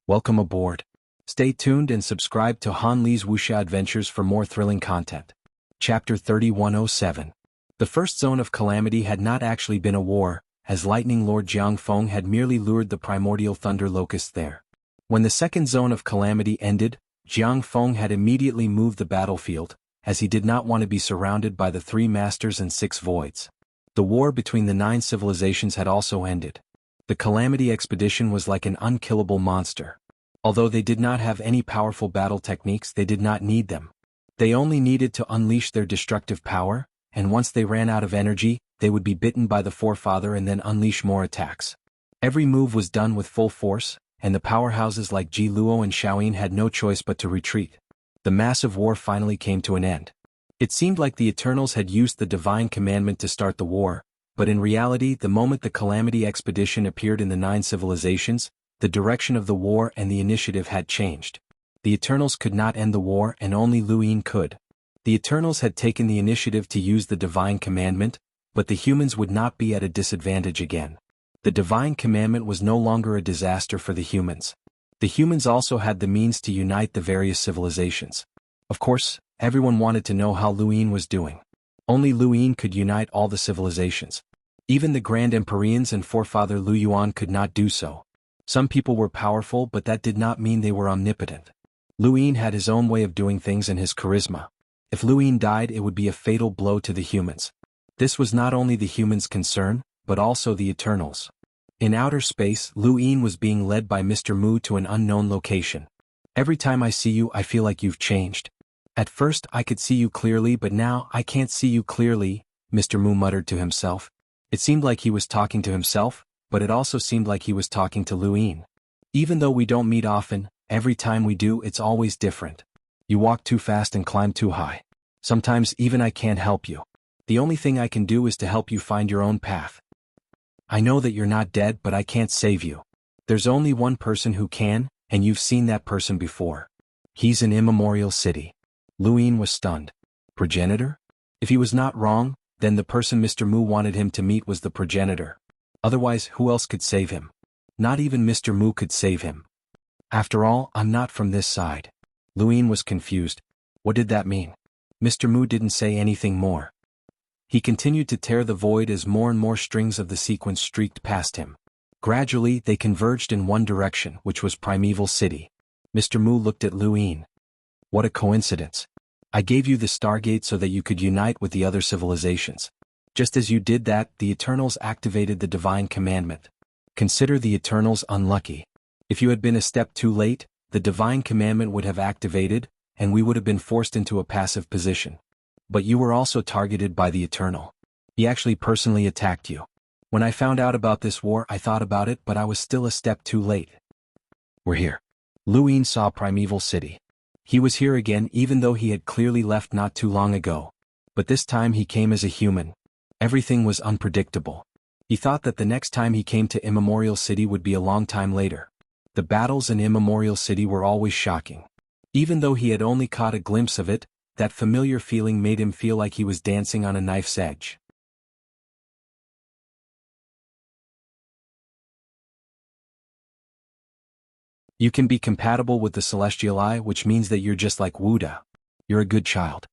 Welcome aboard. Stay tuned and subscribe to Han Li's Wuxia Adventures for more thrilling content. Chapter 3107. The first zone of calamity had not actually been a war, as Lightning Lord Jiangfeng had merely lured the primordial thunder locusts there. When the second zone of calamity ended, Jiangfeng had immediately moved the battlefield, as he did not want to be surrounded by the 3 masters and 6 voids. The war between the 9 civilizations had also ended. The Calamity Expedition was like an unkillable monster. Although they did not have any powerful battle techniques, they did not need them. They only needed to unleash their destructive power, and once they ran out of energy, they would be bitten by the Forefather and then unleash more attacks. Every move was done with full force, and the powerhouses like Ji Luo and Xiaoyin had no choice but to retreat. The massive war finally came to an end. It seemed like the Eternals had used the divine commandment to start the war, but in reality, the moment the Calamity Expedition appeared in the 9 civilizations, the direction of the war and the initiative had changed. The Eternals could not end the war and only Lu Yin could. The Eternals had taken the initiative to use the divine commandment, but the humans would not be at a disadvantage again. The divine commandment was no longer a disaster for the humans. The humans also had the means to unite the various civilizations. Of course, everyone wanted to know how Lu Yin was doing. Only Lu Yin could unite all the civilizations. Even the Grand Empyreans and Forefather Lu Yuan could not do so. Some people were powerful, but that did not mean they were omnipotent. Lu Yin had his own way of doing things and his charisma. If Lu Yin died, it would be a fatal blow to the humans. This was not only the humans' concern, but also the Eternals. In outer space, Lu Yin was being led by Mr. Mu to an unknown location. Every time I see you, I feel like you've changed. At first, I could see you clearly, but now I can't see you clearly, Mr. Mu muttered to himself. It seemed like he was talking to himself, but it also seemed like he was talking to Lu Yin. Even though we don't meet often, every time we do, it's always different. You walk too fast and climb too high. Sometimes even I can't help you. The only thing I can do is to help you find your own path. I know that you're not dead, but I can't save you. There's only one person who can, and you've seen that person before. He's in Immemorial City. Lu Yin was stunned. Progenitor? If he was not wrong, then the person Mr. Mu wanted him to meet was the progenitor. Otherwise, who else could save him? Not even Mr. Mu could save him. After all, I'm not from this side. Lu Yin was confused. What did that mean? Mr. Mu didn't say anything more. He continued to tear the void as more and more strings of the sequence streaked past him. Gradually, they converged in one direction, which was Primeval City. Mr. Mu looked at Lu Yin. What a coincidence. I gave you the Stargate so that you could unite with the other civilizations. Just as you did that, the Eternals activated the divine commandment. Consider the Eternals unlucky. If you had been a step too late, the divine commandment would have activated, and we would have been forced into a passive position. But you were also targeted by the Eternal. He actually personally attacked you. When I found out about this war, I thought about it, but I was still a step too late. We're here. Lu Yin saw Primeval City. He was here again even though he had clearly left not too long ago. But this time he came as a human. Everything was unpredictable. He thought that the next time he came to Immemorial City would be a long time later. The battles in Immemorial City were always shocking. Even though he had only caught a glimpse of it, that familiar feeling made him feel like he was dancing on a knife's edge. You can be compatible with the Celestial Eye, which means that you're just like Wuda. You're a good child.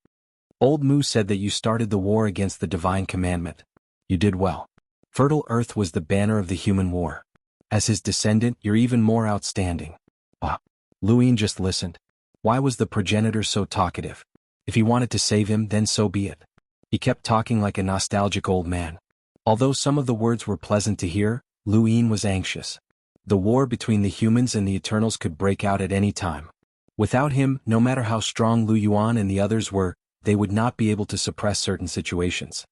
Old Mu said that you started the war against the Divine Commandment. You did well. Fertile Earth was the banner of the human war. As his descendant, you're even more outstanding. Ah. Lu Yin just listened. Why was the progenitor so talkative? If he wanted to save him, then so be it. He kept talking like a nostalgic old man. Although some of the words were pleasant to hear, Lu Yin was anxious. The war between the humans and the Eternals could break out at any time. Without him, no matter how strong Lu Yuan and the others were, they would not be able to suppress certain situations.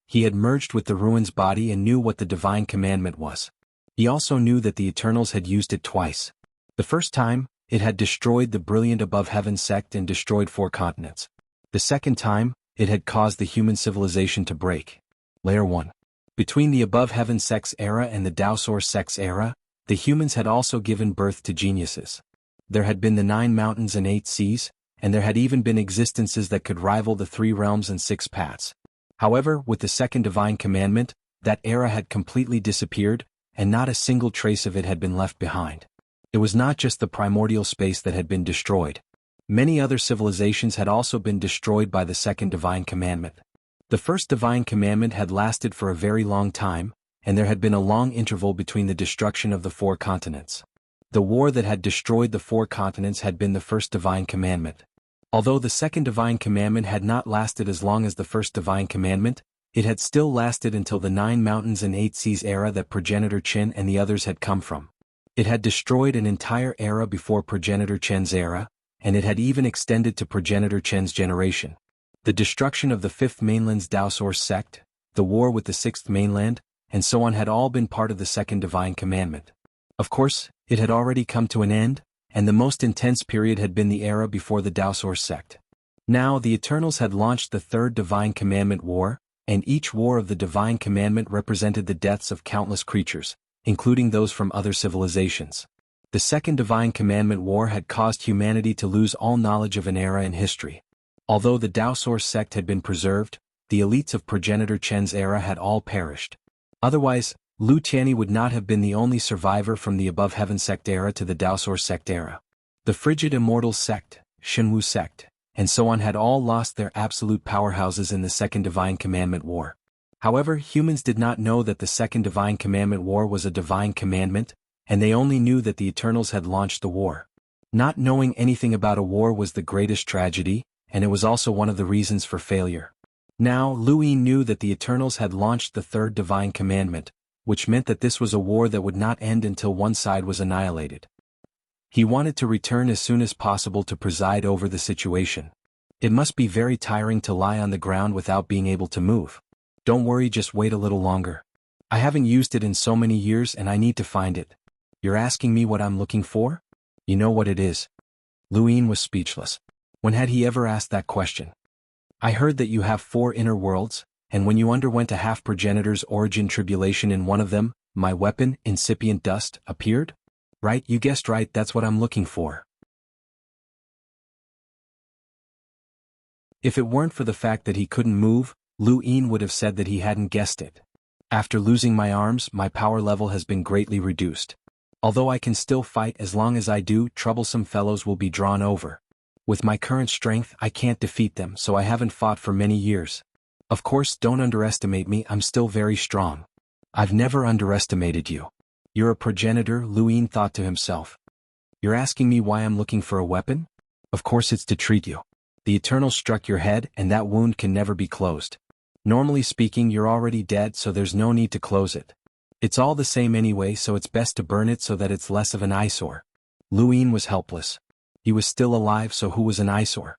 He had merged with the ruin's body and knew what the divine commandment was. He also knew that the Eternals had used it twice. The first time, it had destroyed the brilliant above heaven sect and destroyed 4 continents. The second time, it had caused the human civilization to break. Layer 1. Between the above heaven sect's era and the Daosaur sect's era, the humans had also given birth to geniuses. There had been the 9 mountains and 8 seas, and there had even been existences that could rival the 3 realms and 6 paths. However, with the second divine commandment, that era had completely disappeared, and not a single trace of it had been left behind. It was not just the primordial space that had been destroyed. Many other civilizations had also been destroyed by the second divine commandment. The first divine commandment had lasted for a very long time, and there had been a long interval between the destruction of the 4 continents. The war that had destroyed the 4 continents had been the first divine commandment. Although the second divine commandment had not lasted as long as the first divine commandment, it had still lasted until the 9 mountains and 8 seas era that Progenitor Chen and the others had come from. It had destroyed an entire era before Progenitor Chen's era, and it had even extended to Progenitor Chen's generation. The destruction of the 5th mainland's Daosaur sect, the war with the 6th mainland, and so on had all been part of the second divine commandment. Of course, it had already come to an end, and the most intense period had been the era before the Daosaur sect. Now the Eternals had launched the third divine commandment war, and each war of the divine commandment represented the deaths of countless creatures, including those from other civilizations. The second divine commandment war had caused humanity to lose all knowledge of an era in history. Although the Daosaur sect had been preserved, the elites of Progenitor Chen's era had all perished. Otherwise, Lu Tianyi would not have been the only survivor from the above heaven sect era to the Daosaur sect era. The frigid immortal sect, Xuanhu sect, and so on had all lost their absolute powerhouses in the second divine commandment war. However, humans did not know that the second divine commandment war was a divine commandment, and they only knew that the Eternals had launched the war. Not knowing anything about a war was the greatest tragedy, and it was also one of the reasons for failure. Now, Lu Yin knew that the Eternals had launched the third divine commandment, which meant that this was a war that would not end until one side was annihilated. He wanted to return as soon as possible to preside over the situation. It must be very tiring to lie on the ground without being able to move. Don't worry, just wait a little longer. I haven't used it in so many years and I need to find it. You're asking me what I'm looking for? You know what it is. Lu Yin was speechless. When had he ever asked that question? I heard that you have 4 inner worlds, and when you underwent a half-progenitor's origin tribulation in one of them, my weapon, incipient dust, appeared? Right, you guessed right, that's what I'm looking for. If it weren't for the fact that he couldn't move, Lu Yin would have said that he hadn't guessed it. After losing my arms, my power level has been greatly reduced. Although I can still fight, as long as I do, troublesome fellows will be drawn over. With my current strength, I can't defeat them, so I haven't fought for many years. Of course, don't underestimate me, I'm still very strong. I've never underestimated you. You're a progenitor, Lu Yin thought to himself. You're asking me why I'm looking for a weapon? Of course it's to treat you. The Eternal struck your head and that wound can never be closed. Normally speaking, you're already dead, so there's no need to close it. It's all the same anyway, so it's best to burn it so that it's less of an eyesore. Lu Yin was helpless. He was still alive, so who was an eyesore?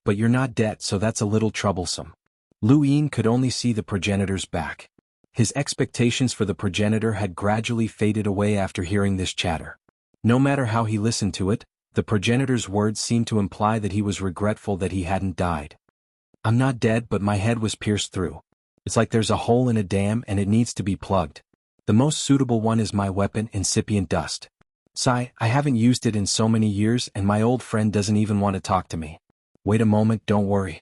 But you're not dead, so that's a little troublesome. Lu Yin could only see the progenitor's back. His expectations for the progenitor had gradually faded away after hearing this chatter. No matter how he listened to it, the progenitor's words seemed to imply that he was regretful that he hadn't died. I'm not dead, but my head was pierced through. It's like there's a hole in a dam and it needs to be plugged. The most suitable one is my weapon, incipient dust. Sigh, I haven't used it in so many years and my old friend doesn't even want to talk to me. Wait a moment, don't worry.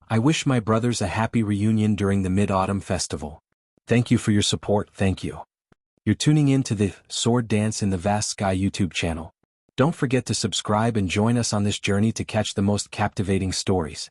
I wish my brothers a happy reunion during the Mid-Autumn Festival. Thank you for your support, thank you. You're tuning in to the Sword Dance in the Vast Sky YouTube channel. Don't forget to subscribe and join us on this journey to catch the most captivating stories.